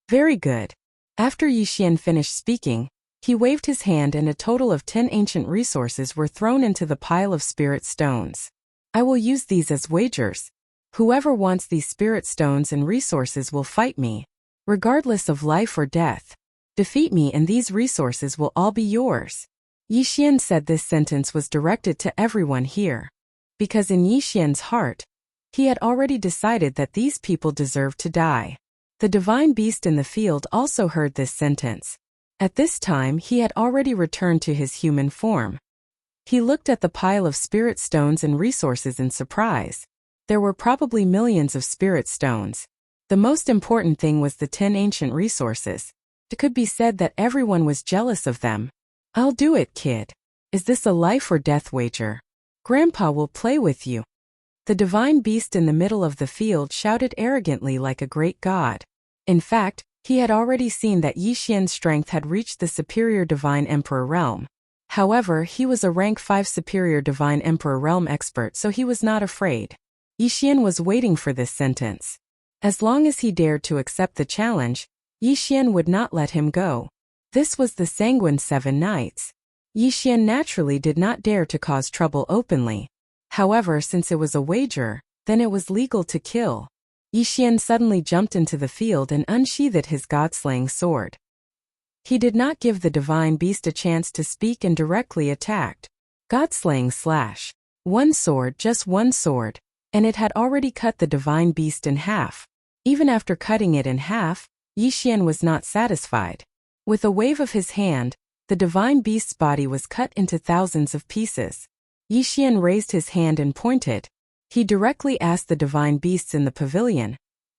"Very good." After Yixian finished speaking, He waved his hand and a total of 10 ancient resources were thrown into the pile of spirit stones. I will use these as wagers. Whoever wants these spirit stones and resources will fight me, regardless of life or death. Defeat me and these resources will all be yours. Yi Xian said this sentence was directed to everyone here. Because in Yi Xian's heart, he had already decided that these people deserved to die. The divine beast in the field also heard this sentence. At this time he had already returned to his human form. He looked at the pile of spirit stones and resources in surprise. There were probably millions of spirit stones. The most important thing was the 10 ancient resources. It could be said that everyone was jealous of them. I'll do it, kid. Is this a life or death wager? Grandpa will play with you. The divine beast in the middle of the field shouted arrogantly like a great god. In fact, he had already seen that Yi Xian's strength had reached the superior divine emperor realm. However, he was a rank 5 superior divine emperor realm expert, so he was not afraid. Yi Xian was waiting for this sentence. As long as he dared to accept the challenge, Yi Xian would not let him go. This was the Sanguine 7 Knights. Yi Xian naturally did not dare to cause trouble openly. However, since it was a wager, then it was legal to kill. Yi Xian suddenly jumped into the field and unsheathed his god-slaying sword. He did not give the divine beast a chance to speak and directly attacked. God-slaying slash. One sword, just one sword, and it had already cut the divine beast in half. Even after cutting it in half, Yi Xian was not satisfied. With a wave of his hand, the divine beast's body was cut into thousands of pieces. Yi Xian raised his hand and pointed. He directly asked the divine beasts in the pavilion,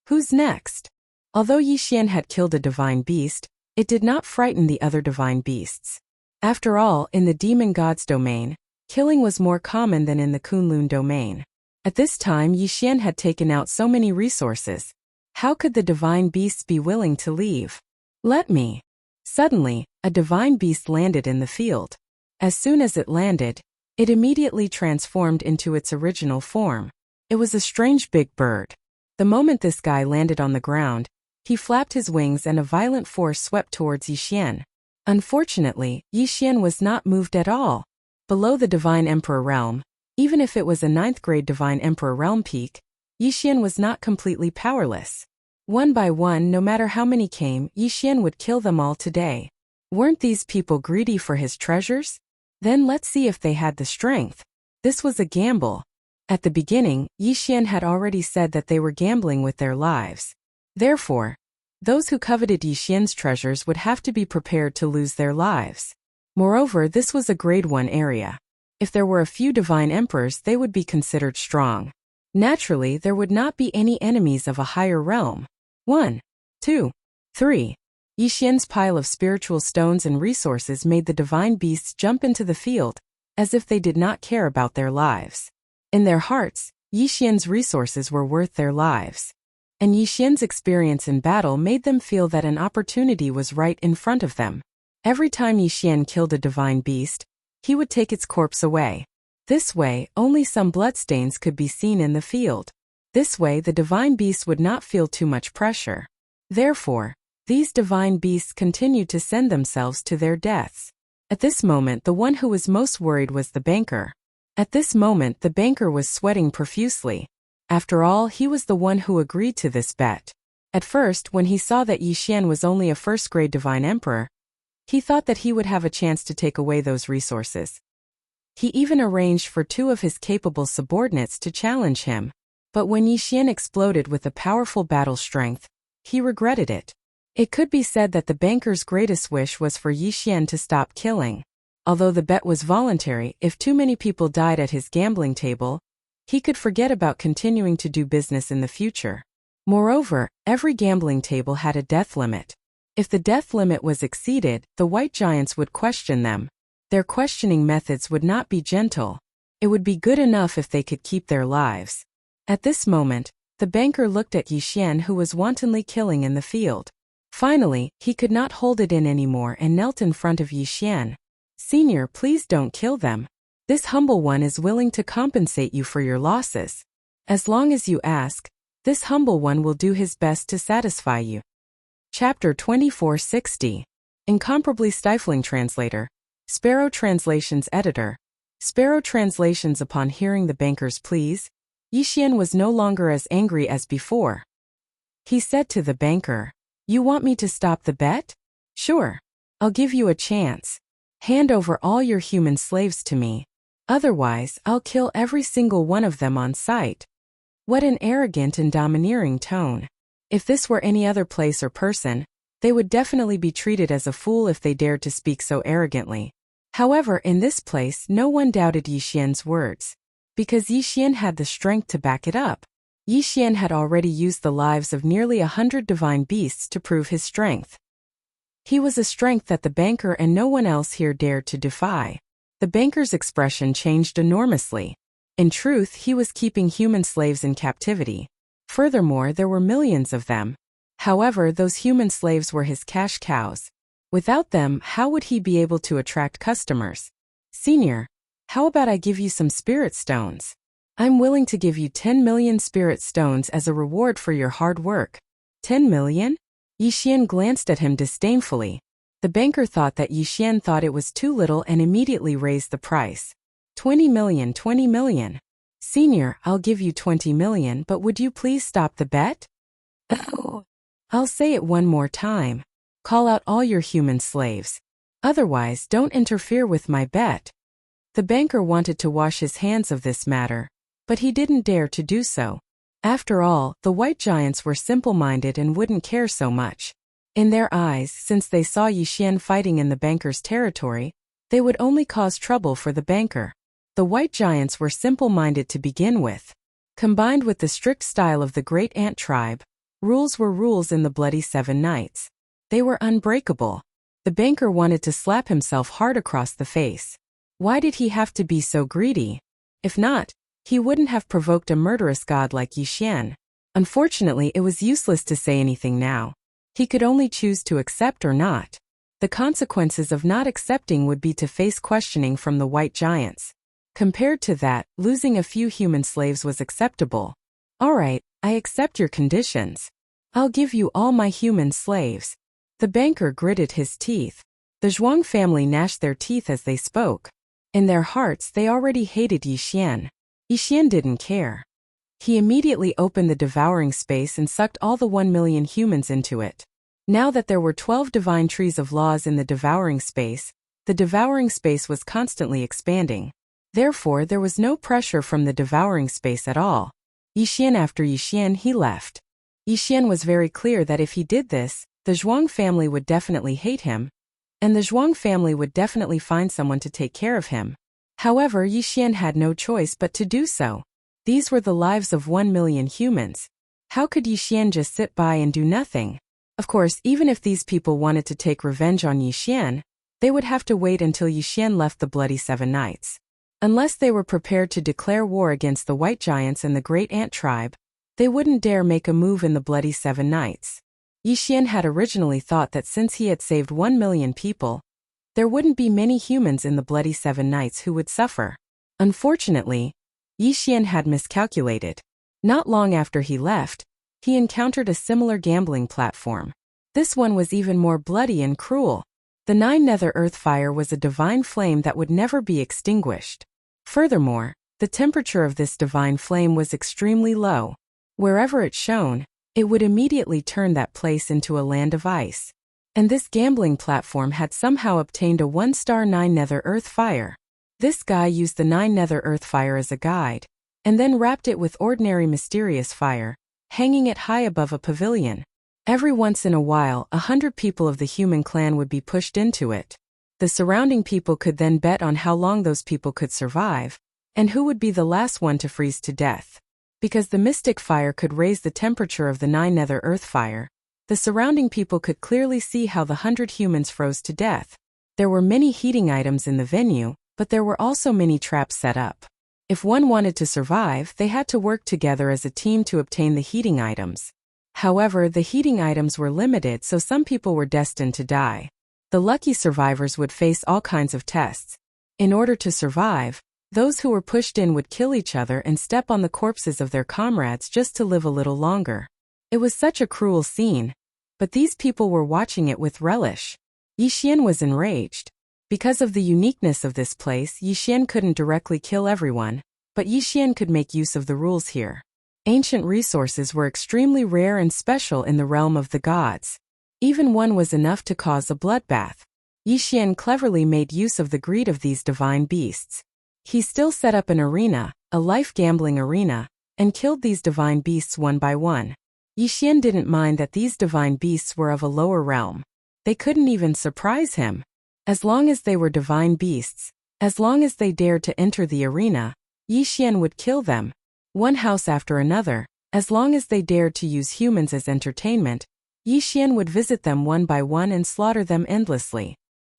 "Who's next?" Although Yi Xian had killed a divine beast, it did not frighten the other divine beasts. After all, in the demon god's domain, killing was more common than in the Kunlun domain. At this time Yi Xian had taken out so many resources. How could the divine beasts be willing to leave? Let me. Suddenly, a divine beast landed in the field. As soon as it landed, it immediately transformed into its original form. It was a strange big bird. The moment this guy landed on the ground, he flapped his wings and a violent force swept towards Yi Xian. Unfortunately, Yi Xian was not moved at all. Below the Divine Emperor realm, even if it was a 9th grade Divine Emperor realm peak, Yi Xian was not completely powerless. One by one, no matter how many came, Yi Xian would kill them all today. Weren't these people greedy for his treasures? Then let's see if they had the strength. This was a gamble. At the beginning, Yi Xian had already said that they were gambling with their lives. Therefore, those who coveted Yi Xian's treasures would have to be prepared to lose their lives. Moreover, this was a grade 1 area. If there were a few divine emperors, they would be considered strong. Naturally, there would not be any enemies of a higher realm. 1, 2, 3. Yi Xian's pile of spiritual stones and resources made the divine beasts jump into the field, as if they did not care about their lives. In their hearts, Yi Xian's resources were worth their lives. And Yi Xian's experience in battle made them feel that an opportunity was right in front of them. Every time Yi Xian killed a divine beast, he would take its corpse away. This way, only some bloodstains could be seen in the field. This way, the divine beasts would not feel too much pressure. Therefore, these divine beasts continued to send themselves to their deaths. At this moment, the one who was most worried was the banker. At this moment, the banker was sweating profusely. After all, he was the one who agreed to this bet. At first, when he saw that Yi Xian was only a 1st grade divine emperor, he thought that he would have a chance to take away those resources. He even arranged for 2 of his capable subordinates to challenge him. But when Yi Xian exploded with a powerful battle strength, he regretted it. It could be said that the banker's greatest wish was for Yi Xian to stop killing. Although the bet was voluntary, if too many people died at his gambling table, he could forget about continuing to do business in the future. Moreover, every gambling table had a death limit. If the death limit was exceeded, the white giants would question them. Their questioning methods would not be gentle. It would be good enough if they could keep their lives. At this moment, the banker looked at Yi Xian, who was wantonly killing in the field. Finally, he could not hold it in anymore and knelt in front of Yi Xian. "Senior, please don't kill them. This humble one is willing to compensate you for your losses. As long as you ask, this humble one will do his best to satisfy you." Chapter 2460. Incomparably stifling translator. Sparrow Translations editor. Sparrow Translations. Upon hearing the banker's pleas, Yixian was no longer as angry as before. He said to the banker, "You want me to stop the bet? Sure. I'll give you a chance. Hand over all your human slaves to me. Otherwise, I'll kill every single one of them on sight." What an arrogant and domineering tone. If this were any other place or person, they would definitely be treated as a fool if they dared to speak so arrogantly. However, in this place, no one doubted Yixian's words, because Yixian had the strength to back it up. Yixian had already used the lives of nearly 100 divine beasts to prove his strength. He was a strength that the banker and no one else here dared to defy. The banker's expression changed enormously. In truth, he was keeping human slaves in captivity. Furthermore, there were millions of them. However, those human slaves were his cash cows. Without them, how would he be able to attract customers? "Senior, how about I give you some spirit stones? I'm willing to give you 10 million spirit stones as a reward for your hard work." 10 million? Yixian glanced at him disdainfully. The banker thought that Yixian thought it was too little and immediately raised the price. 20 million, 20 million. "Senior, I'll give you 20 million, but would you please stop the bet?" "Oh. I'll say it one more time. Call out all your human slaves. Otherwise, don't interfere with my bet." The banker wanted to wash his hands of this matter, but he didn't dare to do so. After all, the white giants were simple-minded and wouldn't care so much. In their eyes, since they saw Yixian fighting in the banker's territory, they would only cause trouble for the banker. The white giants were simple-minded to begin with. Combined with the strict style of the great ant tribe, rules were rules in the Bloody Seven Nights. They were unbreakable. The banker wanted to slap himself hard across the face. Why did he have to be so greedy? If not, he wouldn't have provoked a murderous god like Yixian. Unfortunately, it was useless to say anything now. He could only choose to accept or not. The consequences of not accepting would be to face questioning from the white giants. Compared to that, losing a few human slaves was acceptable. "All right, I accept your conditions. I'll give you all my human slaves." The banker gritted his teeth. The Zhuang family gnashed their teeth as they spoke. In their hearts, they already hated Yixian. Yixian didn't care. He immediately opened the devouring space and sucked all the 1 million humans into it. Now that there were 12 divine trees of laws in the devouring space was constantly expanding. Therefore, there was no pressure from the devouring space at all. Yixian after Yixian, he left. Yixian was very clear that if he did this, the Zhuang family would definitely hate him, and the Zhuang family would definitely find someone to take care of him. However, Yixian had no choice but to do so. These were the lives of 1 million humans. How could Yixian just sit by and do nothing? Of course, even if these people wanted to take revenge on Yixian, they would have to wait until Yixian left the Bloody Seven Nights. Unless they were prepared to declare war against the white giants and the great ant tribe, they wouldn't dare make a move in the Bloody Seven Nights. Yixian had originally thought that since he had saved 1 million people, there wouldn't be many humans in the Bloody Seven Nights who would suffer. Unfortunately, Yixian had miscalculated. Not long after he left, he encountered a similar gambling platform. This one was even more bloody and cruel. The 9 Nether Earth fire was a divine flame that would never be extinguished. Furthermore, the temperature of this divine flame was extremely low. Wherever it shone, it would immediately turn that place into a land of ice. And this gambling platform had somehow obtained a 1-star 9 Nether Earth fire. This guy used the 9 Nether Earth fire as a guide, and then wrapped it with ordinary mysterious fire, hanging it high above a pavilion. Every once in a while, 100 people of the human clan would be pushed into it. The surrounding people could then bet on how long those people could survive, and who would be the last one to freeze to death. Because the mystic fire could raise the temperature of the 9 Nether Earth fire, the surrounding people could clearly see how the 100 humans froze to death. There were many heating items in the venue, but there were also many traps set up. If one wanted to survive, they had to work together as a team to obtain the heating items. However, the heating items were limited, so some people were destined to die. The lucky survivors would face all kinds of tests. In order to survive, those who were pushed in would kill each other and step on the corpses of their comrades just to live a little longer. It was such a cruel scene, but these people were watching it with relish. Yixian was enraged. Because of the uniqueness of this place, Yixian couldn't directly kill everyone, but Yixian could make use of the rules here. Ancient resources were extremely rare and special in the realm of the gods. Even one was enough to cause a bloodbath. Yixian cleverly made use of the greed of these divine beasts. He still set up an arena, a life-gambling arena, and killed these divine beasts one by one. Yixian didn't mind that these divine beasts were of a lower realm. They couldn't even surprise him. As long as they were divine beasts, as long as they dared to enter the arena, Yixian would kill them, one house after another. As long as they dared to use humans as entertainment, Yixian would visit them one by one and slaughter them endlessly.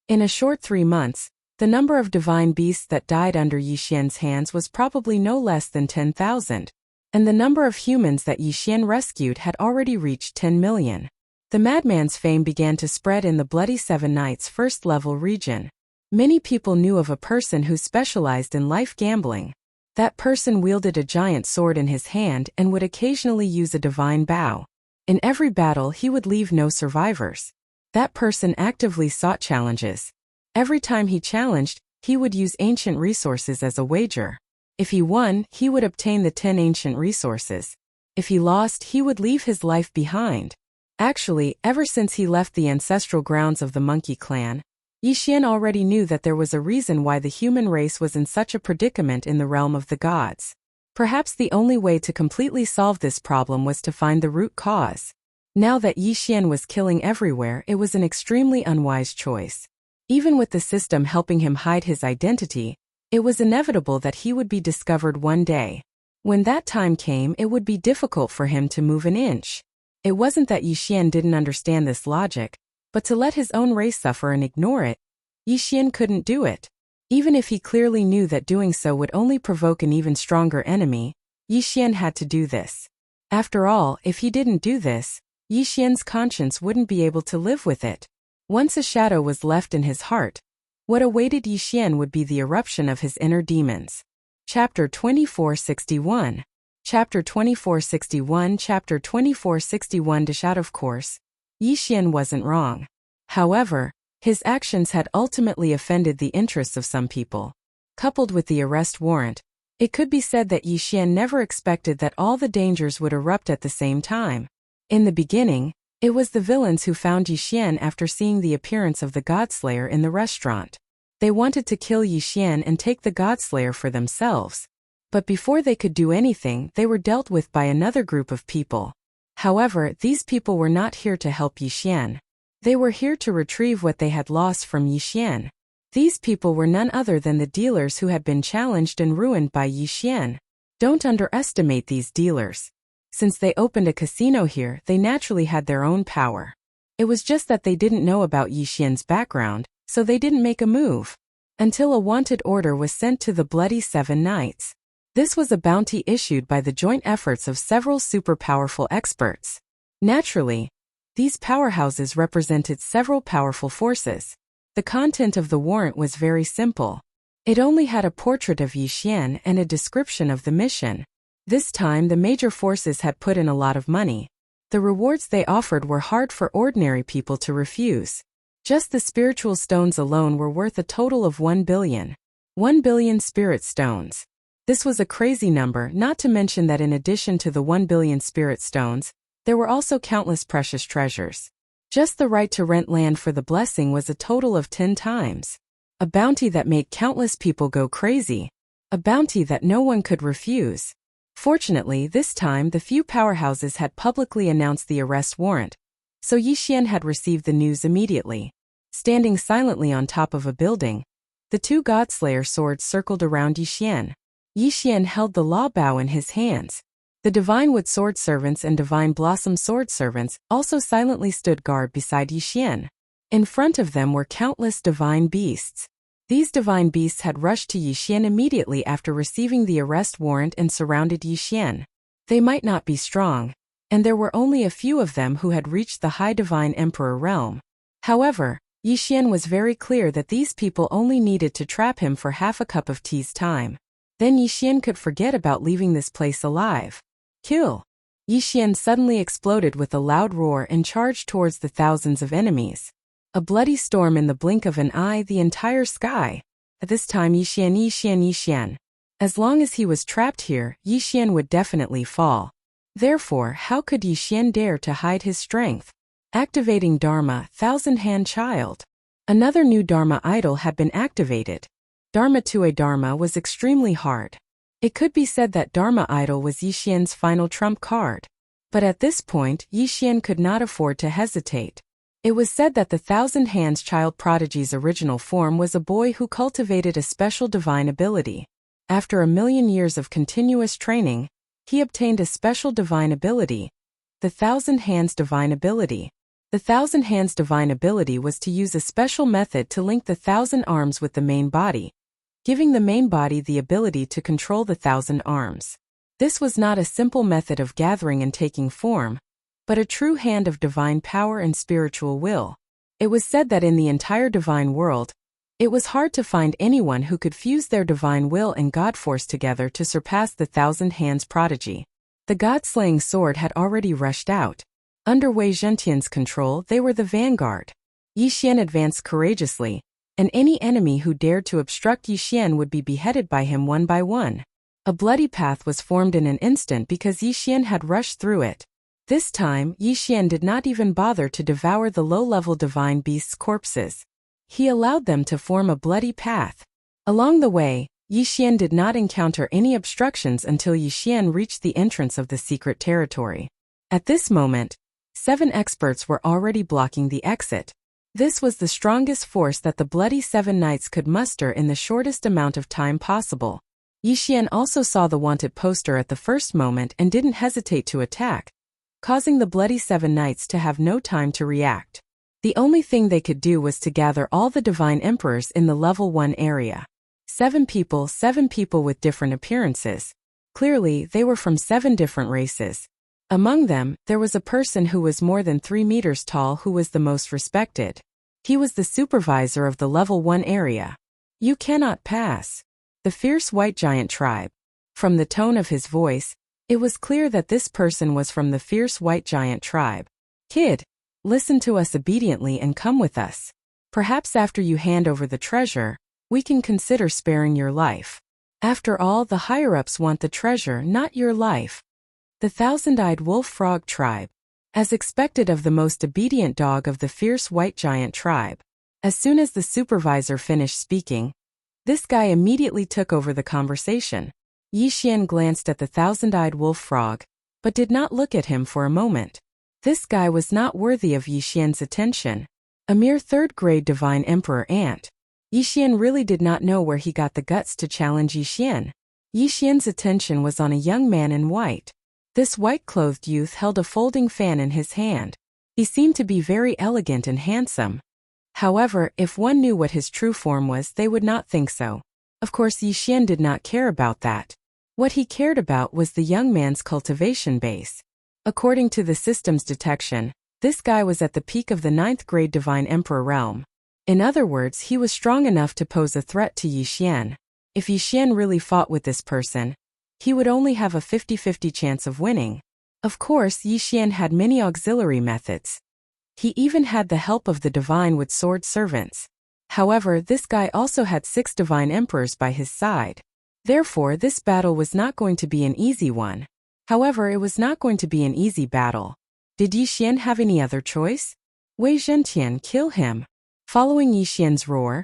In a short 3 months, the number of divine beasts that died under Yixian's hands was probably no less than 10,000, and the number of humans that Yixian rescued had already reached 10 million. The madman's fame began to spread in the Bloody Seven Knights first-level region. Many people knew of a person who specialized in life gambling. That person wielded a giant sword in his hand and would occasionally use a divine bow. In every battle he would leave no survivors. That person actively sought challenges. Every time he challenged, he would use ancient resources as a wager. If he won, he would obtain the 10 ancient resources. If he lost, he would leave his life behind. Actually, ever since he left the ancestral grounds of the monkey clan, Yixian already knew that there was a reason why the human race was in such a predicament in the realm of the gods. Perhaps the only way to completely solve this problem was to find the root cause. Now that Yixian was killing everywhere, it was an extremely unwise choice. Even with the system helping him hide his identity, it was inevitable that he would be discovered one day. When that time came, it would be difficult for him to move an inch. It wasn't that Yixian didn't understand this logic, but to let his own race suffer and ignore it, Yixian couldn't do it. Even if he clearly knew that doing so would only provoke an even stronger enemy, Yixian had to do this. After all, if he didn't do this, Yixian's conscience wouldn't be able to live with it. Once a shadow was left in his heart, what awaited Yixian would be the eruption of his inner demons. Chapter 2461. Chapter 2461. Chapter 2461. Of course, Yixian wasn't wrong. However, his actions had ultimately offended the interests of some people. Coupled with the arrest warrant, it could be said that Yixian never expected that all the dangers would erupt at the same time. In the beginning, it was the villains who found Yixian after seeing the appearance of the Godslayer in the restaurant. They wanted to kill Yixian and take the Godslayer for themselves. But before they could do anything, they were dealt with by another group of people. However, these people were not here to help Yixian. They were here to retrieve what they had lost from Yixian. These people were none other than the dealers who had been challenged and ruined by Yixian. Don't underestimate these dealers. Since they opened a casino here, they naturally had their own power. It was just that they didn't know about Yixian's background, so they didn't make a move. Until a wanted order was sent to the Bloody Seven Knights. This was a bounty issued by the joint efforts of several super-powerful experts. Naturally, these powerhouses represented several powerful forces. The content of the warrant was very simple. It only had a portrait of Yixian and a description of the mission. This time the major forces had put in a lot of money. The rewards they offered were hard for ordinary people to refuse. Just the spiritual stones alone were worth a total of 1 billion. 1 billion spirit stones. This was a crazy number, not to mention that in addition to the 1 billion spirit stones, there were also countless precious treasures. Just the right to rent land for the blessing was a total of 10 times. A bounty that made countless people go crazy. A bounty that no one could refuse. Fortunately, this time the few powerhouses had publicly announced the arrest warrant, so Yixian had received the news immediately. Standing silently on top of a building, the two Godslayer swords circled around Yixian. Yixian held the law bow in his hands. The Divine Wood sword servants and Divine Blossom sword servants also silently stood guard beside Yixian. In front of them were countless divine beasts. These divine beasts had rushed to Yixian immediately after receiving the arrest warrant and surrounded Yixian. They might not be strong, and there were only a few of them who had reached the High Divine Emperor realm. However, Yixian was very clear that these people only needed to trap him for half a cup of tea's time. Then Yixian could forget about leaving this place alive. Kill! Yixian suddenly exploded with a loud roar and charged towards the thousands of enemies. A bloody storm in the blink of an eye, the entire sky. At this time Yixian. As long as he was trapped here, Yixian would definitely fall. Therefore, how could Yixian dare to hide his strength? Activating Dharma, Thousand-Hand Child. Another new Dharma idol had been activated. Dharma Tue Dharma was extremely hard. It could be said that Dharma idol was Yixian's final trump card. But at this point, Yixian could not afford to hesitate. It was said that the Thousand Hands Child Prodigy's original form was a boy who cultivated a special divine ability. After 1,000,000 years of continuous training, he obtained a special divine ability, the Thousand Hands Divine Ability. The Thousand Hands Divine Ability was to use a special method to link the 1,000 arms with the main body, giving the main body the ability to control the 1,000 arms. This was not a simple method of gathering and taking form, but a true hand of divine power and spiritual will. It was said that in the entire divine world, it was hard to find anyone who could fuse their divine will and God force together to surpass the Thousand Hands Prodigy. The God-slaying sword had already rushed out. Under Wei Zhentian's control, they were the vanguard. Yixian advanced courageously, and any enemy who dared to obstruct Yixian would be beheaded by him one by one. A bloody path was formed in an instant because Yixian had rushed through it. This time, Yixian did not even bother to devour the low-level divine beasts' corpses. He allowed them to form a bloody path. Along the way, Yixian did not encounter any obstructions until Yixian reached the entrance of the secret territory. At this moment, 7 experts were already blocking the exit. This was the strongest force that the bloody 7 knights could muster in the shortest amount of time possible. Yixian also saw the wanted poster at the first moment and didn't hesitate to attack, causing the bloody 7 knights to have no time to react. The only thing they could do was to gather all the divine emperors in the level 1 area. 7 people with different appearances. Clearly, they were from 7 different races. Among them, there was a person who was more than 3 meters tall who was the most respected. He was the supervisor of the level 1 area. You cannot pass. The fierce white giant tribe. From the tone of his voice, it was clear that this person was from the fierce white giant tribe. Kid, listen to us obediently and come with us. Perhaps after you hand over the treasure, we can consider sparing your life. After all, the higher-ups want the treasure, not your life. The thousand-eyed wolf frog tribe. As expected of the most obedient dog of the fierce white giant tribe. As soon as the supervisor finished speaking, this guy immediately took over the conversation. Yixian glanced at the thousand-eyed wolf frog, but did not look at him for a moment. This guy was not worthy of Yixian's attention. A mere 3rd-grade divine emperor ant. Yixian really did not know where he got the guts to challenge Yixian. Yixian's attention was on a young man in white. This white-clothed youth held a folding fan in his hand. He seemed to be very elegant and handsome. However, if one knew what his true form was, they would not think so. Of course, Yixian did not care about that. What he cared about was the young man's cultivation base. According to the system's detection, this guy was at the peak of the 9th-grade divine emperor realm. In other words, he was strong enough to pose a threat to Yixian. If Yixian really fought with this person, he would only have a 50-50 chance of winning. Of course, Yixian had many auxiliary methods. He even had the help of the divine with sword servants. However, this guy also had 6 divine emperors by his side. Therefore, this battle was not going to be an easy one. However, it was not going to be an easy battle. Did Yixian have any other choice? Wei Zhentian, kill him. Following Yixian's roar,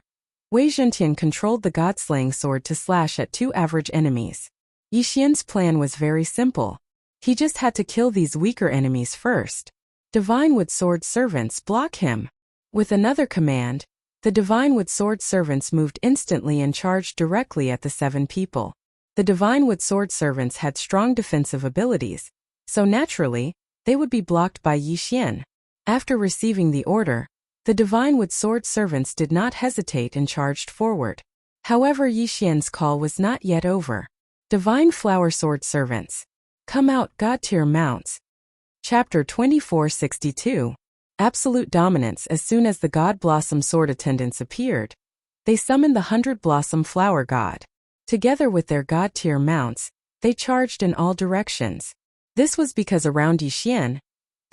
Wei Zhentian controlled the god-slaying sword to slash at 2 average enemies. Yixian's plan was very simple. He just had to kill these weaker enemies first. Divine Wood Sword Servants, block him. With another command, the Divine Wood Sword Servants moved instantly and charged directly at the 7 people. The Divine Wood Sword Servants had strong defensive abilities, so naturally, they would be blocked by Yixian. After receiving the order, the Divine Wood Sword Servants did not hesitate and charged forward. However, Yixian's call was not yet over. Divine Flower Sword Servants. Come out, God-tier mounts. Chapter 2462. Absolute Dominance. As soon as the God Blossom Sword Attendants appeared, they summoned the 100-Blossom Flower God. Together with their God-tier mounts, they charged in all directions. This was because around Yixian,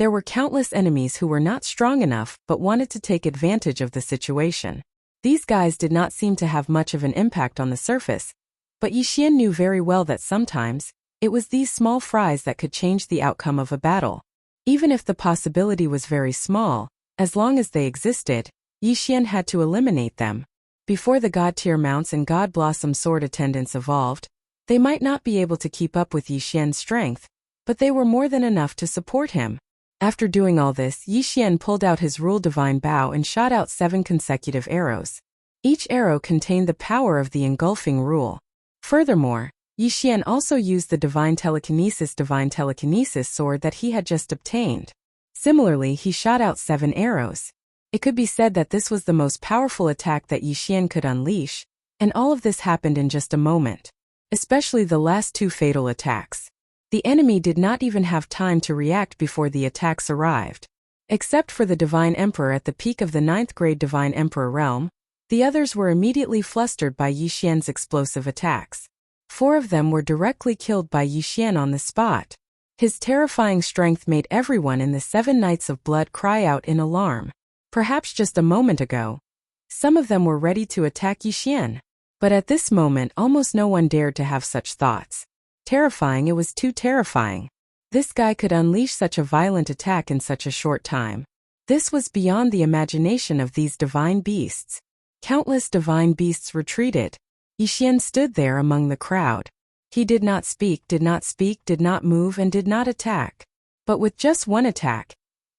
There were countless enemies who were not strong enough but wanted to take advantage of the situation. These guys did not seem to have much of an impact on the surface, but Yixian knew very well that sometimes, it was these small fries that could change the outcome of a battle. Even if the possibility was very small, as long as they existed, Yixian had to eliminate them. Before the God-tier mounts and God Blossom sword attendants evolved, they might not be able to keep up with Yixian's strength, but they were more than enough to support him. After doing all this, Yixian pulled out his Rule Divine Bow and shot out 7 consecutive arrows. Each arrow contained the power of the engulfing rule. Furthermore, Yixian also used the Divine Telekinesis sword that he had just obtained. Similarly, he shot out 7 arrows. It could be said that this was the most powerful attack that Yixian could unleash, and all of this happened in just a moment. Especially the last 2 fatal attacks. The enemy did not even have time to react before the attacks arrived. Except for the Divine Emperor at the peak of the 9th grade Divine Emperor realm, the others were immediately flustered by Yixian's explosive attacks. 4 of them were directly killed by Yixian on the spot. His terrifying strength made everyone in the 7 Knights of Blood cry out in alarm. Perhaps just a moment ago, some of them were ready to attack Yixian. But at this moment almost no one dared to have such thoughts. Terrifying, it was too terrifying. This guy could unleash such a violent attack in such a short time. This was beyond the imagination of these divine beasts. Countless divine beasts retreated. Yixian stood there among the crowd. He did not speak, did not move, and did not attack. But with just one attack,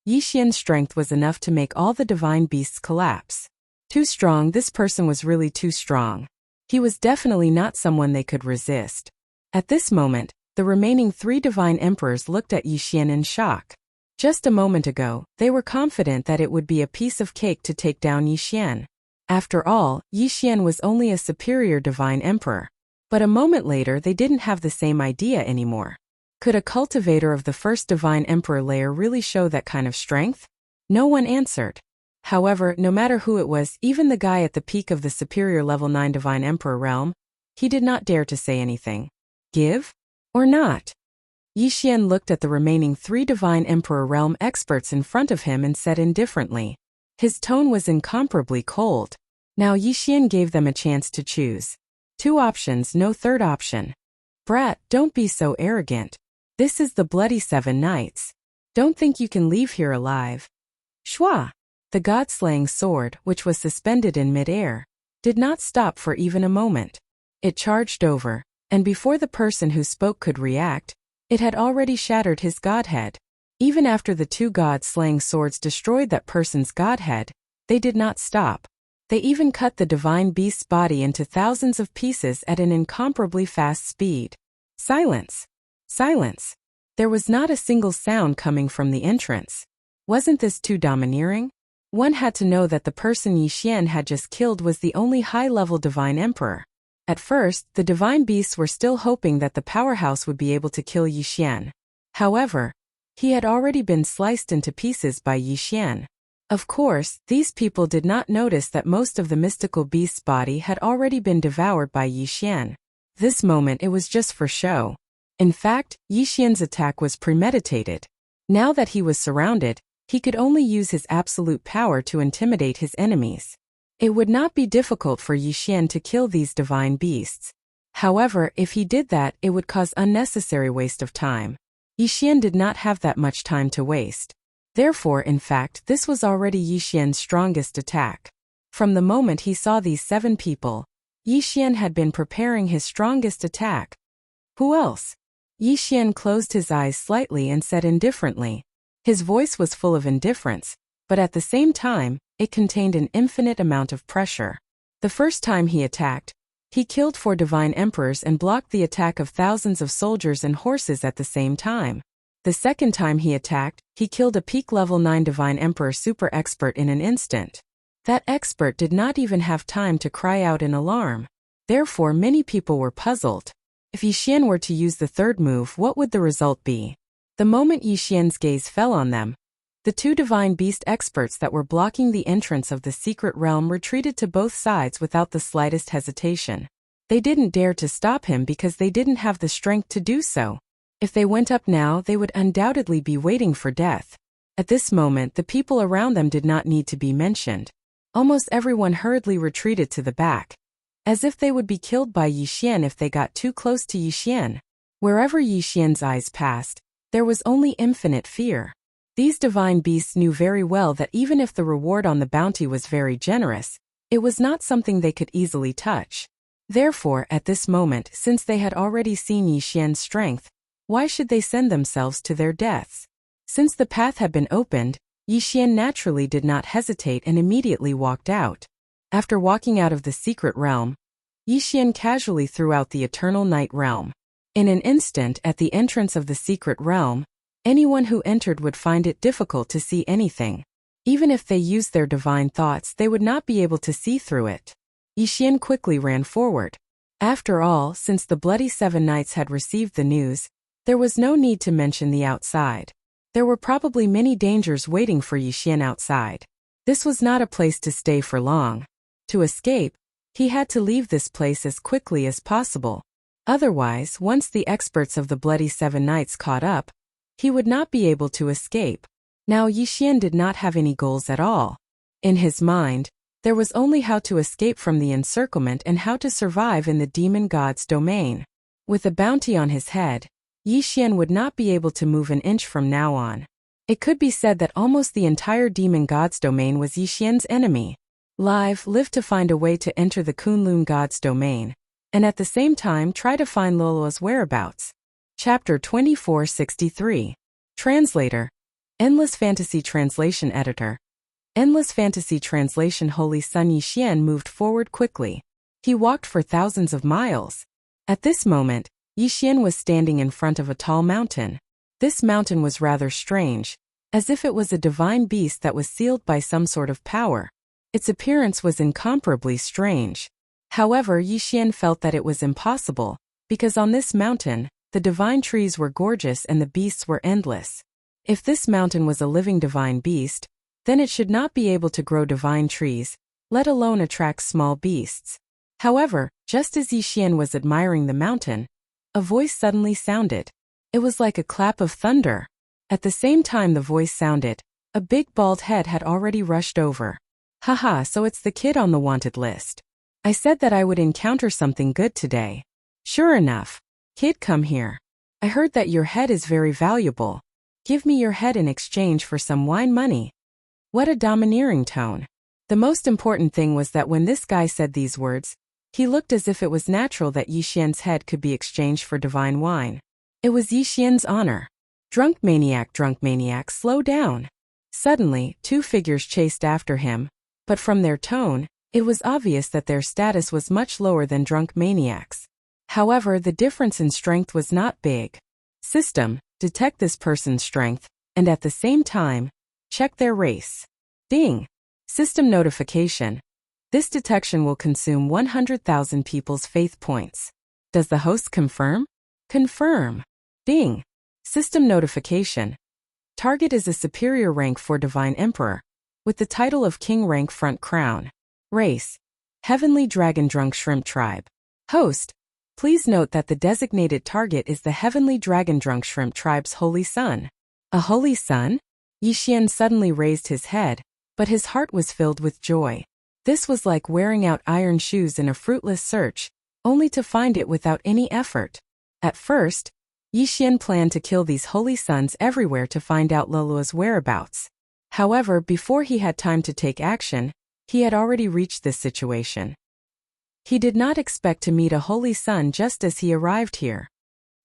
Yixian's strength was enough to make all the divine beasts collapse. Too strong, this person was really too strong. He was definitely not someone they could resist. At this moment, the remaining 3 divine emperors looked at Yixian in shock. Just a moment ago, they were confident that it would be a piece of cake to take down Yixian. After all, Yixian was only a superior divine emperor. But a moment later they didn't have the same idea anymore. Could a cultivator of the first divine emperor layer really show that kind of strength? No one answered. However, no matter who it was, even the guy at the peak of the superior level 9 divine emperor realm, he did not dare to say anything. Give? Or not? Yixian looked at the remaining 3 divine emperor realm experts in front of him and said indifferently. His tone was incomparably cold. Now Yixian gave them a chance to choose. 2 options, no third option. Brat, don't be so arrogant. This is the bloody 7 Knights. Don't think you can leave here alive. Shua! The god-slaying sword, which was suspended in mid-air, did not stop for even a moment. It charged over, and before the person who spoke could react, it had already shattered his godhead. Even after the 2 god-slaying swords destroyed that person's godhead, they did not stop. They even cut the divine beast's body into thousands of pieces at an incomparably fast speed. Silence! Silence! There was not a single sound coming from the entrance. Wasn't this too domineering? One had to know that the person Yixian had just killed was the only high-level divine emperor. At first, the divine beasts were still hoping that the powerhouse would be able to kill Yixian. However, he had already been sliced into pieces by Yixian. Of course, these people did not notice that most of the mystical beast's body had already been devoured by Yixian. This moment it was just for show. In fact, Yixian's attack was premeditated. Now that he was surrounded, he could only use his absolute power to intimidate his enemies. It would not be difficult for Yixian to kill these divine beasts. However, if he did that, it would cause unnecessary waste of time. Yixian did not have that much time to waste. Therefore, in fact, this was already Yixian's strongest attack. From the moment he saw these 7 people, Yixian had been preparing his strongest attack. Who else? Yixian closed his eyes slightly and said indifferently. His voice was full of indifference, but at the same time, it contained an infinite amount of pressure. The first time he attacked, he killed 4 divine emperors and blocked the attack of thousands of soldiers and horses at the same time. The second time he attacked, he killed a peak level 9 divine emperor super expert in an instant. That expert did not even have time to cry out in alarm. Therefore, many people were puzzled. If Yixian were to use the third move, what would the result be? The moment Yixian's gaze fell on them, the 2 divine beast experts that were blocking the entrance of the secret realm retreated to both sides without the slightest hesitation. They didn't dare to stop him because they didn't have the strength to do so. If they went up now, they would undoubtedly be waiting for death. At this moment, the people around them did not need to be mentioned. Almost everyone hurriedly retreated to the back, as if they would be killed by Yixian if they got too close to Yixian. Wherever Yixian's eyes passed, there was only infinite fear. These divine beasts knew very well that even if the reward on the bounty was very generous, it was not something they could easily touch. Therefore, at this moment, since they had already seen Yixian's strength, why should they send themselves to their deaths? Since the path had been opened, Yixian naturally did not hesitate and immediately walked out. After walking out of the secret realm, Yixian casually threw out the eternal night realm. In an instant, at the entrance of the secret realm, anyone who entered would find it difficult to see anything. Even if they used their divine thoughts, they would not be able to see through it. Yixian quickly ran forward. After all, since the Bloody Seven Knights had received the news, there was no need to mention the outside. There were probably many dangers waiting for Yixian outside. This was not a place to stay for long. To escape, he had to leave this place as quickly as possible. Otherwise, once the experts of the Bloody Seven Knights caught up, he would not be able to escape. Now Yixian did not have any goals at all. In his mind, there was only how to escape from the encirclement and how to survive in the demon god's domain. With a bounty on his head, Yixian would not be able to move an inch from now on. It could be said that almost the entire demon god's domain was Yixian's enemy. Live to find a way to enter the Kunlun god's domain, and at the same time try to find Lolo's whereabouts. Chapter 2463. Translator. Endless Fantasy Translation Editor. Endless Fantasy Translation. Holy Sun. Yixian moved forward quickly. He walked for thousands of miles. At this moment, Yixian was standing in front of a tall mountain. This mountain was rather strange, as if it was a divine beast that was sealed by some sort of power. Its appearance was incomparably strange. However, Yixian felt that it was impossible, because on this mountain, the divine trees were gorgeous and the beasts were endless. If this mountain was a living divine beast, then it should not be able to grow divine trees, let alone attract small beasts. However, just as Yixian was admiring the mountain, a voice suddenly sounded. It was like a clap of thunder. At the same time the voice sounded, a big bald head had already rushed over. Haha, so it's the kid on the wanted list. I said that I would encounter something good today. Sure enough. Kid, come here. I heard that your head is very valuable. Give me your head in exchange for some wine money. What a domineering tone. The most important thing was that when this guy said these words, he looked as if it was natural that Yixian's head could be exchanged for divine wine. It was Yixian's honor. Drunk maniac, slow down. Suddenly, two figures chased after him, but from their tone, it was obvious that their status was much lower than drunk maniacs. However, the difference in strength was not big. System, detect this person's strength, and at the same time, check their race. Ding. System notification. This detection will consume 100,000 people's faith points. Does the host confirm? Confirm. Ding. System notification. Target is a superior rank for Divine Emperor, with the title of King rank front crown. Race. Heavenly Dragon Drunk Shrimp Tribe. Host. Please note that the designated target is the Heavenly Dragon Drunk Shrimp Tribe's Holy Sun. A Holy Sun? Yixian suddenly raised his head, but his heart was filled with joy. This was like wearing out iron shoes in a fruitless search, only to find it without any effort. At first, Yixian planned to kill these holy suns everywhere to find out Lolua's whereabouts. However, before he had time to take action, he had already reached this situation. He did not expect to meet a holy sun just as he arrived here.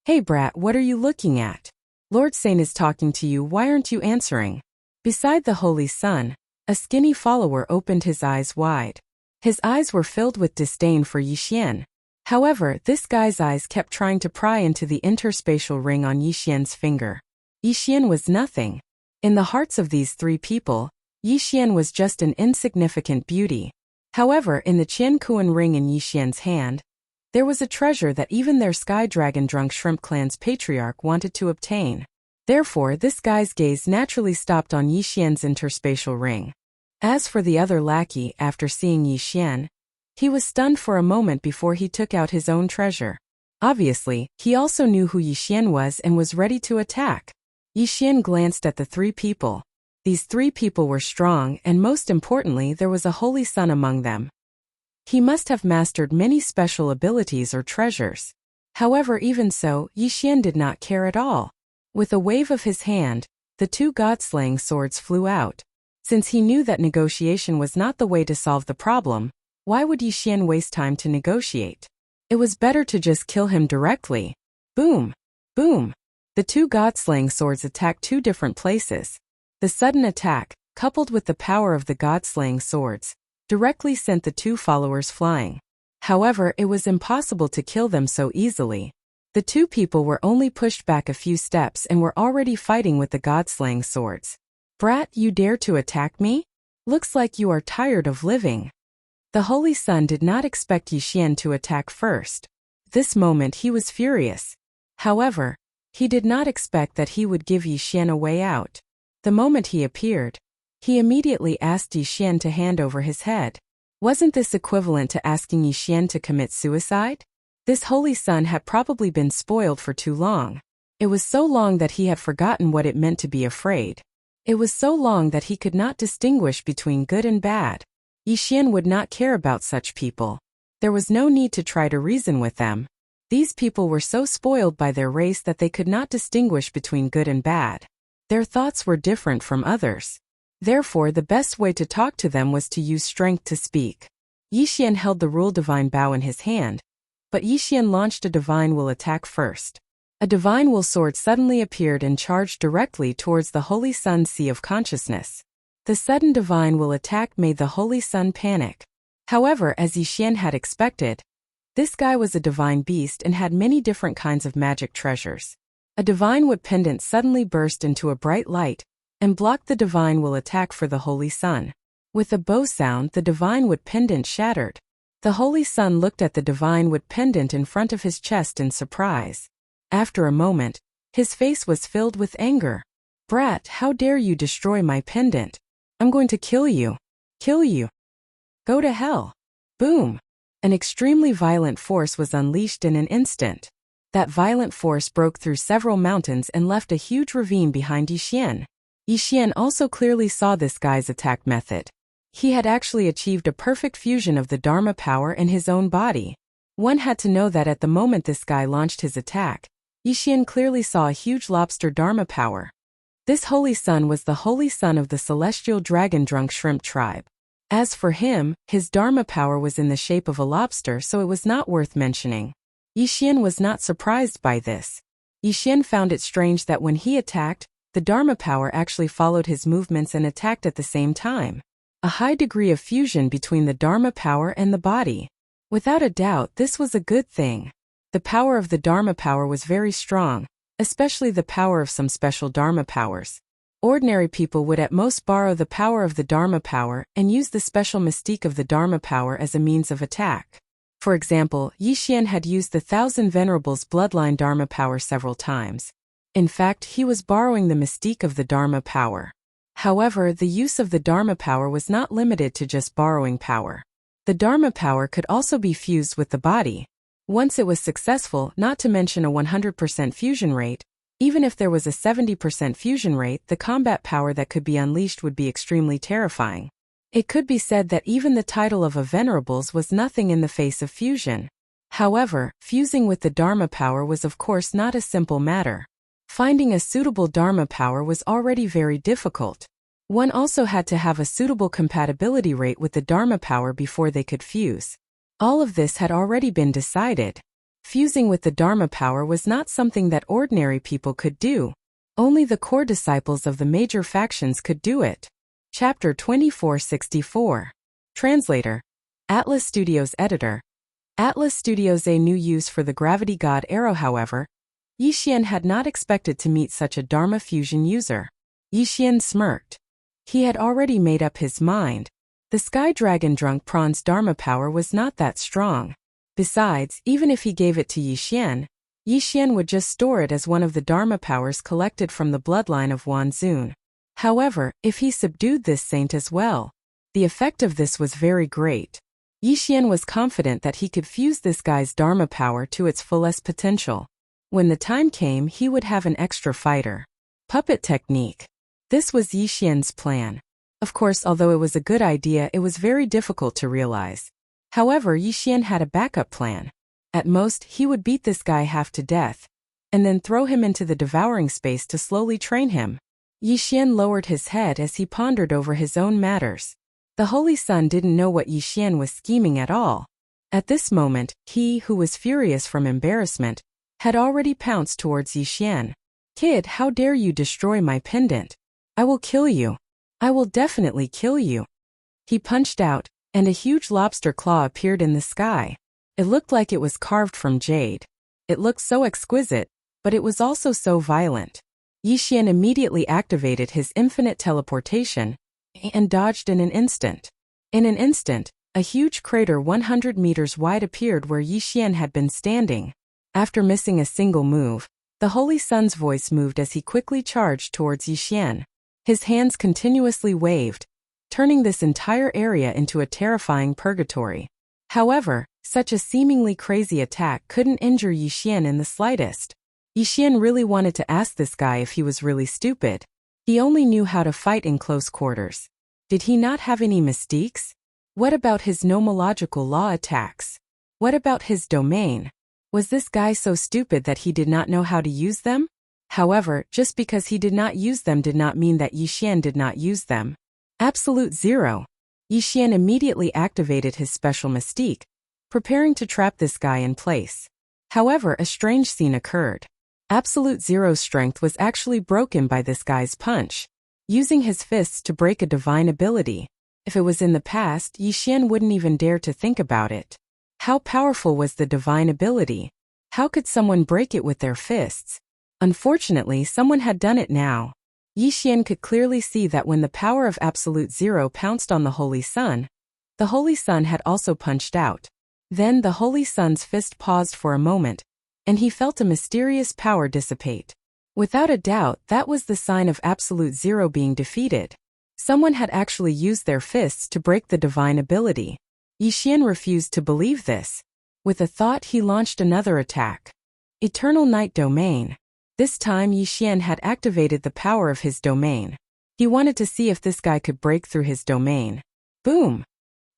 Hey brat, what are you looking at? Lord Sane is talking to you, why aren't you answering? Beside the holy sun, a skinny follower opened his eyes wide. His eyes were filled with disdain for Yixian. However, this guy's eyes kept trying to pry into the interspatial ring on Yixian's finger. Yixian was nothing. In the hearts of these three people, Yixian was just an insignificant beauty. However, in the Qian Kuan ring in Yixian's hand, there was a treasure that even their Sky Dragon Drunk Shrimp clan's patriarch wanted to obtain. Therefore, this guy's gaze naturally stopped on Yixian's interspatial ring. As for the other lackey, after seeing Yixian, he was stunned for a moment before he took out his own treasure. Obviously, he also knew who Yixian was and was ready to attack. Yixian glanced at the three people. These three people were strong, and most importantly, there was a holy sun among them. He must have mastered many special abilities or treasures. However, even so, Yixian did not care at all. With a wave of his hand, the two god-slaying swords flew out. Since he knew that negotiation was not the way to solve the problem, why would Yixian waste time to negotiate? It was better to just kill him directly. Boom! Boom! The two god-slaying swords attacked two different places. The sudden attack, coupled with the power of the god-slaying swords, directly sent the two followers flying. However, it was impossible to kill them so easily. The two people were only pushed back a few steps and were already fighting with the god-slaying swords. Brat, you dare to attack me? Looks like you are tired of living. The Holy Sun did not expect Yixian to attack first. This moment he was furious. However, he did not expect that he would give Yixian a way out. The moment he appeared, he immediately asked Yixian to hand over his head. Wasn't this equivalent to asking Yixian to commit suicide? This Holy Sun had probably been spoiled for too long. It was so long that he had forgotten what it meant to be afraid. It was so long that he could not distinguish between good and bad. Yixian would not care about such people. There was no need to try to reason with them. These people were so spoiled by their race that they could not distinguish between good and bad. Their thoughts were different from others. Therefore, the best way to talk to them was to use strength to speak. Yixian held the rule divine bow in his hand, but Yixian launched a divine will attack first. A divine will sword suddenly appeared and charged directly towards the Holy Sun's sea of consciousness. The sudden divine will attack made the Holy Sun panic. However, as Yixian had expected, this guy was a divine beast and had many different kinds of magic treasures. A divine wood pendant suddenly burst into a bright light and blocked the divine will attack for the Holy Sun. With a bow sound, the divine wood pendant shattered. The Holy Sun looked at the divine wood pendant in front of his chest in surprise. After a moment, his face was filled with anger. Brat, how dare you destroy my pendant? I'm going to kill you. Kill you. Go to hell. Boom. An extremely violent force was unleashed in an instant. That violent force broke through several mountains and left a huge ravine behind Yixian. Yixian also clearly saw this guy's attack method. He had actually achieved a perfect fusion of the Dharma power and his own body. One had to know that at the moment this guy launched his attack, Yixian clearly saw a huge lobster Dharma power. This Holy Sun was the Holy Sun of the celestial dragon-drunk shrimp tribe. As for him, his Dharma power was in the shape of a lobster, so it was not worth mentioning. Yixian was not surprised by this. Yixian found it strange that when he attacked, the Dharma power actually followed his movements and attacked at the same time. A high degree of fusion between the Dharma power and the body. Without a doubt, this was a good thing. The power of the Dharma power was very strong, especially the power of some special Dharma powers. Ordinary people would at most borrow the power of the Dharma power and use the special mystique of the Dharma power as a means of attack. For example, Yixian had used the Thousand Venerables bloodline Dharma power several times. In fact, he was borrowing the mystique of the Dharma power. However, the use of the Dharma power was not limited to just borrowing power. The Dharma power could also be fused with the body. Once it was successful, not to mention a 100% fusion rate, even if there was a 70% fusion rate, the combat power that could be unleashed would be extremely terrifying. It could be said that even the title of a Venerables was nothing in the face of fusion. However, fusing with the Dharma power was of course not a simple matter. Finding a suitable Dharma power was already very difficult. One also had to have a suitable compatibility rate with the Dharma power before they could fuse. All of this had already been decided. Fusing with the Dharma power was not something that ordinary people could do. Only the core disciples of the major factions could do it. Chapter 2464. Translator. Atlas Studios Editor. Atlas Studios. A new use for the Gravity God Arrow. However, Yixian had not expected to meet such a Dharma fusion user. Yixian smirked. He had already made up his mind. The Sky Dragon Drunk Prawn's Dharma power was not that strong. Besides, even if he gave it to Yixian, Yixian would just store it as one of the Dharma powers collected from the bloodline of Wanzun. However, if he subdued this saint as well, the effect of this was very great. Yixian was confident that he could fuse this guy's Dharma power to its fullest potential. When the time came, he would have an extra fighter. Puppet technique. This was Yi Xian's plan. Of course, although it was a good idea, it was very difficult to realize. However, Yi Xian had a backup plan. At most, he would beat this guy half to death, and then throw him into the devouring space to slowly train him. Yi Xian lowered his head as he pondered over his own matters. The Holy Sun didn't know what Yi Xian was scheming at all. At this moment, he, who was furious from embarrassment, had already pounced towards Yi Xian. "Kid, how dare you destroy my pendant? I will kill you. I will definitely kill you." He punched out, and a huge lobster claw appeared in the sky. It looked like it was carved from jade. It looked so exquisite, but it was also so violent. Yi Xian immediately activated his infinite teleportation and dodged in an instant. In an instant, a huge crater 100 meters wide appeared where Yi Xian had been standing. After missing a single move, the Holy Sun's voice moved as he quickly charged towards Yi Xian. His hands continuously waved, turning this entire area into a terrifying purgatory. However, such a seemingly crazy attack couldn't injure Yi Xian in the slightest. Yi Xian really wanted to ask this guy if he was really stupid. He only knew how to fight in close quarters. Did he not have any mystiques? What about his nomological law attacks? What about his domain? Was this guy so stupid that he did not know how to use them? However, just because he did not use them did not mean that Yi Xian did not use them. Absolute Zero. Yi Xian immediately activated his special mystique, preparing to trap this guy in place. However, a strange scene occurred. Absolute Zero's strength was actually broken by this guy's punch. Using his fists to break a divine ability. If it was in the past, Yi Xian wouldn't even dare to think about it. How powerful was the divine ability? How could someone break it with their fists? Unfortunately, someone had done it now. Yi Xian could clearly see that when the power of Absolute Zero pounced on the Holy Sun, the Holy Sun had also punched out. Then the Holy Sun's fist paused for a moment, and he felt a mysterious power dissipate. Without a doubt, that was the sign of Absolute Zero being defeated. Someone had actually used their fists to break the divine ability. Yi Xian refused to believe this. With a thought, he launched another attack. Eternal Night Domain. This time Yi Xian had activated the power of his domain. He wanted to see if this guy could break through his domain. Boom!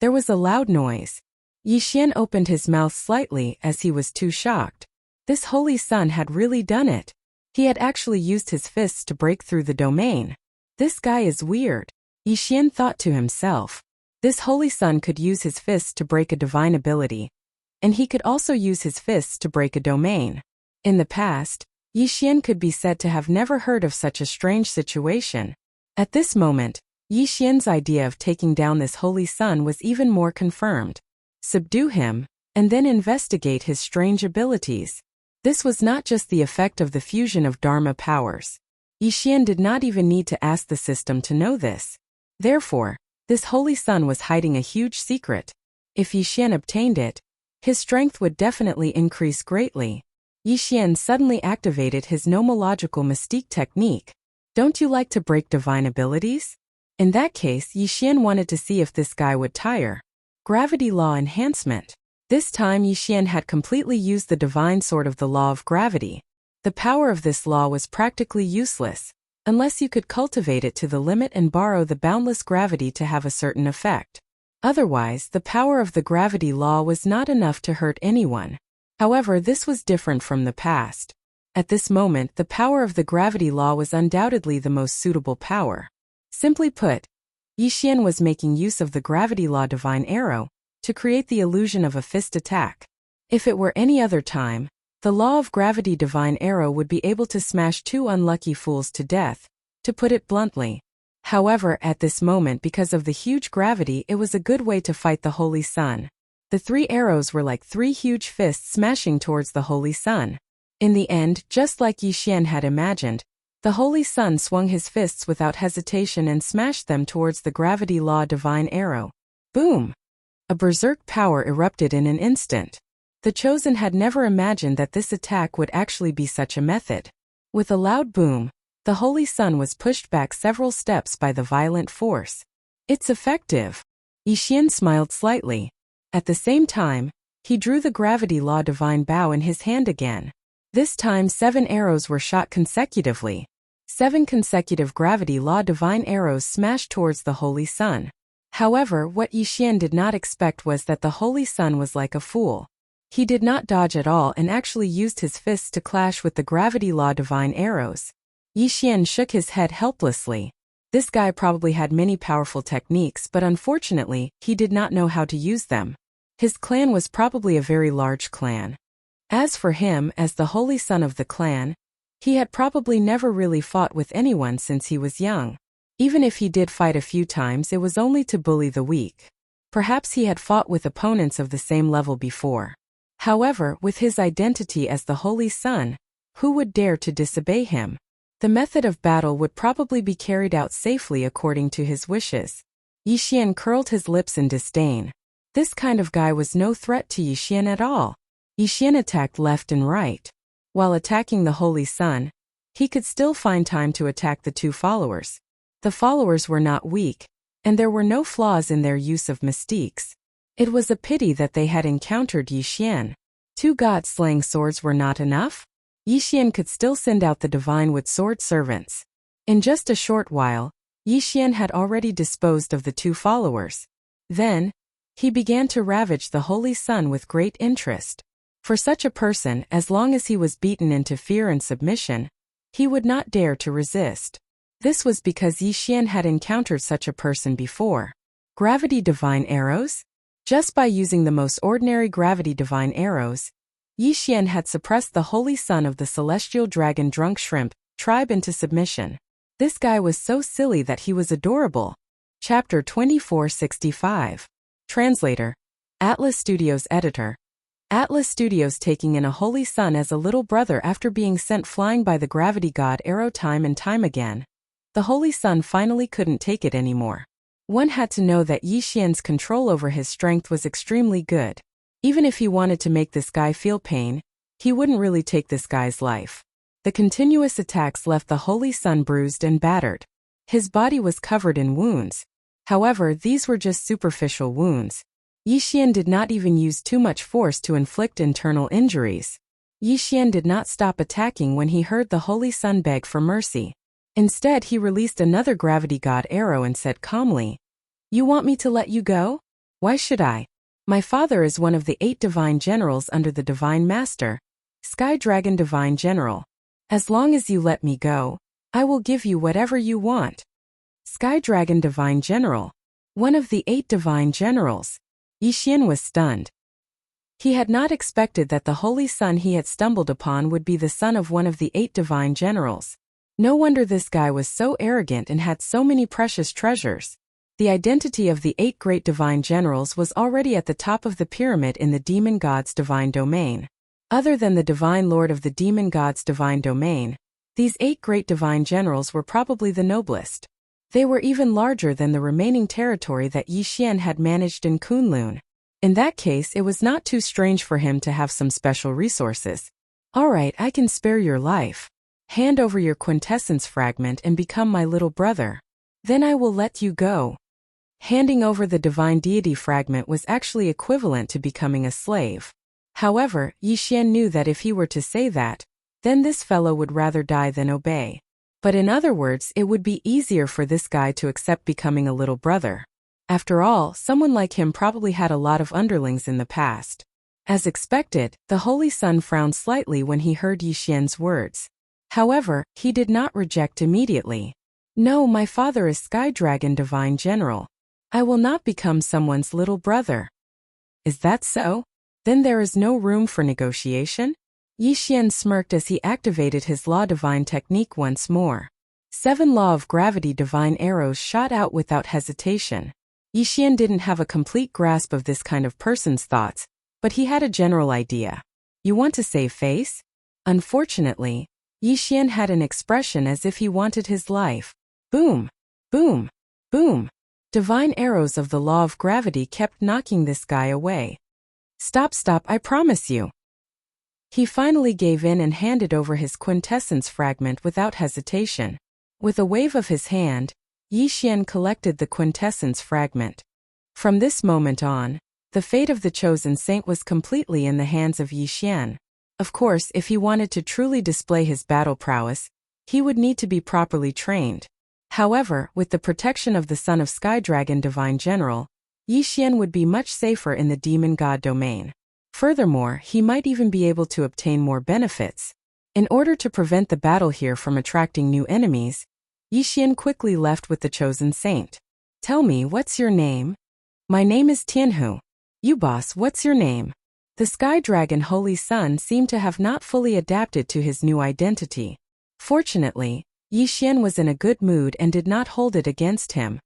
There was a loud noise. Yi Xian opened his mouth slightly as he was too shocked. This Holy Sun had really done it. He had actually used his fists to break through the domain. This guy is weird. Yi Xian thought to himself. This Holy Sun could use his fists to break a divine ability, and he could also use his fists to break a domain. In the past, Yi Xian could be said to have never heard of such a strange situation. At this moment, Yi Xian's idea of taking down this Holy Sun was even more confirmed. Subdue him, and then investigate his strange abilities. This was not just the effect of the fusion of Dharma powers. Yi Xian did not even need to ask the system to know this. Therefore, this Holy Sun was hiding a huge secret. If Yi Xian obtained it, his strength would definitely increase greatly. Yi Xian suddenly activated his nomological mystique technique. Don't you like to break divine abilities? In that case, Yi Xian wanted to see if this guy would tire. Gravity Law Enhancement. This time Yi Xian had completely used the divine sword of the law of gravity. The power of this law was practically useless, unless you could cultivate it to the limit and borrow the boundless gravity to have a certain effect. Otherwise, the power of the gravity law was not enough to hurt anyone. However, this was different from the past. At this moment, the power of the gravity law was undoubtedly the most suitable power. Simply put, Yi Xian was making use of the gravity law divine arrow to create the illusion of a fist attack. If it were any other time, the law of gravity divine arrow would be able to smash two unlucky fools to death, to put it bluntly. However, at this moment, because of the huge gravity, it was a good way to fight the Holy Sun. The three arrows were like three huge fists smashing towards the Holy Sun. In the end, just like Yi Xian had imagined, the Holy Sun swung his fists without hesitation and smashed them towards the gravity law divine arrow. Boom! A berserk power erupted in an instant. The Chosen had never imagined that this attack would actually be such a method. With a loud boom, the Holy Sun was pushed back several steps by the violent force. It's effective. Yi Xian smiled slightly. At the same time, he drew the gravity law divine bow in his hand again. This time 7 arrows were shot consecutively. 7 consecutive gravity law divine arrows smashed towards the Holy Sun. However, what Yixian did not expect was that the Holy Sun was like a fool. He did not dodge at all and actually used his fists to clash with the gravity law divine arrows. Yixian shook his head helplessly. This guy probably had many powerful techniques, but unfortunately, he did not know how to use them. His clan was probably a very large clan. As for him, as the holy son of the clan, he had probably never really fought with anyone since he was young. Even if he did fight a few times, it was only to bully the weak. Perhaps he had fought with opponents of the same level before. However, with his identity as the Holy Son, who would dare to disobey him? The method of battle would probably be carried out safely according to his wishes. Yixian curled his lips in disdain. This kind of guy was no threat to Yixian at all. Yixian attacked left and right. While attacking the Holy Sun, he could still find time to attack the 2 followers. The followers were not weak, and there were no flaws in their use of mystiques. It was a pity that they had encountered Yixian. 2 god-slaying swords were not enough? Yixian could still send out the divine with sword servants. In just a short while, Yixian had already disposed of the 2 followers. Then, he began to ravage the Holy Sun with great interest. For such a person, as long as he was beaten into fear and submission, he would not dare to resist. This was because Yixian had encountered such a person before. Gravity divine arrows? Just by using the most ordinary gravity divine arrows, Yixian had suppressed the holy son of the celestial dragon drunk shrimp tribe into submission. This guy was so silly that he was adorable. Chapter 2465. Translator. Atlas Studios Editor. Atlas Studios taking in a holy son as a little brother after being sent flying by the gravity god arrow time and time again. The holy son finally couldn't take it anymore. One had to know that Yixian's control over his strength was extremely good. Even if he wanted to make this guy feel pain, he wouldn't really take this guy's life. The continuous attacks left the Holy Sun bruised and battered. His body was covered in wounds. However, these were just superficial wounds. Yixian did not even use too much force to inflict internal injuries. Yixian did not stop attacking when he heard the Holy Sun beg for mercy. Instead, he released another gravity god arrow and said calmly, "You want me to let you go? Why should I? My father is one of the 8 divine generals under the Divine Master, Sky Dragon Divine General. As long as you let me go, I will give you whatever you want." Sky Dragon Divine General. One of the 8 divine generals. Yixian was stunned. He had not expected that the Holy Sun he had stumbled upon would be the son of one of the 8 divine generals. No wonder this guy was so arrogant and had so many precious treasures. The identity of the 8 great divine generals was already at the top of the pyramid in the demon god's divine domain. Other than the divine lord of the demon god's divine domain, these 8 great divine generals were probably the noblest. They were even larger than the remaining territory that Yixian had managed in Kunlun. In that case, it was not too strange for him to have some special resources. "Alright, I can spare your life. Hand over your quintessence fragment and become my little brother. Then I will let you go." Handing over the divine deity fragment was actually equivalent to becoming a slave. However, Yixian knew that if he were to say that, then this fellow would rather die than obey. But in other words, it would be easier for this guy to accept becoming a little brother. After all, someone like him probably had a lot of underlings in the past. As expected, the Holy Sun frowned slightly when he heard Yixian's words. However, he did not reject immediately. "No, my father is Sky Dragon Divine General. I will not become someone's little brother." "Is that so? Then there is no room for negotiation?" Yixian smirked as he activated his Law Divine technique once more. 7 Law of Gravity divine arrows shot out without hesitation. Yixian didn't have a complete grasp of this kind of person's thoughts, but he had a general idea. "You want to save face?" Unfortunately, Yixian had an expression as if he wanted his life. Boom! Boom! Boom! Divine arrows of the law of gravity kept knocking this guy away. "Stop, stop, I promise you." He finally gave in and handed over his quintessence fragment without hesitation. With a wave of his hand, Yixian collected the quintessence fragment. From this moment on, the fate of the chosen saint was completely in the hands of Yixian. Of course, if he wanted to truly display his battle prowess, he would need to be properly trained. However, with the protection of the son of Sky Dragon Divine General, Yi Xian would be much safer in the demon god domain. Furthermore, he might even be able to obtain more benefits. In order to prevent the battle here from attracting new enemies, Yi Xian quickly left with the chosen saint. Tell me, what's your name? My name is Tianhu. You boss, what's your name? The Sky Dragon Holy Sun seemed to have not fully adapted to his new identity. Fortunately, Yi Xian was in a good mood and did not hold it against him.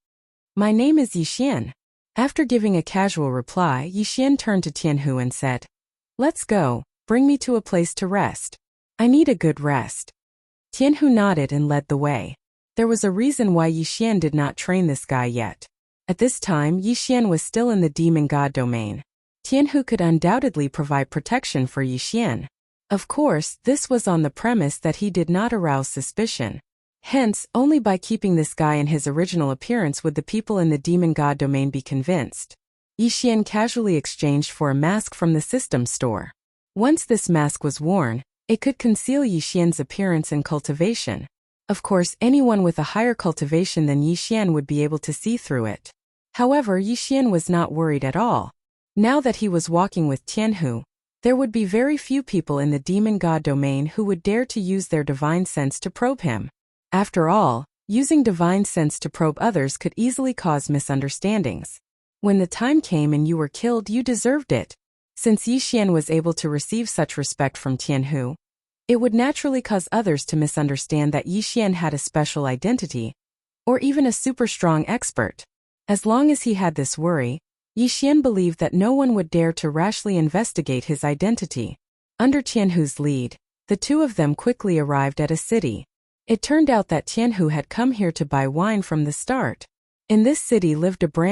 My name is Yi Xian. After giving a casual reply, Yi Xian turned to Tianhu and said, Let's go, bring me to a place to rest. I need a good rest. Tianhu nodded and led the way. There was a reason why Yi Xian did not train this guy yet. At this time, Yi Xian was still in the demon god domain. Tianhu could undoubtedly provide protection for Yi Xian. Of course, this was on the premise that he did not arouse suspicion. Hence, only by keeping this guy in his original appearance would the people in the demon god domain be convinced. Yi Xian casually exchanged for a mask from the system store. Once this mask was worn, it could conceal Yi Xian's appearance and cultivation. Of course, anyone with a higher cultivation than Yi Xian would be able to see through it. However, Yi Xian was not worried at all. Now that he was walking with Tianhu, there would be very few people in the demon god domain who would dare to use their divine sense to probe him. After all, using divine sense to probe others could easily cause misunderstandings. When the time came and you were killed, you deserved it. Since Yi Xian was able to receive such respect from Tianhu, it would naturally cause others to misunderstand that Yi Xian had a special identity, or even a super strong expert. As long as he had this worry, Yi Xian believed that no one would dare to rashly investigate his identity. Under Tianhu's lead, the two of them quickly arrived at a city. It turned out that Tianhu had come here to buy wine from the start. In this city lived a brand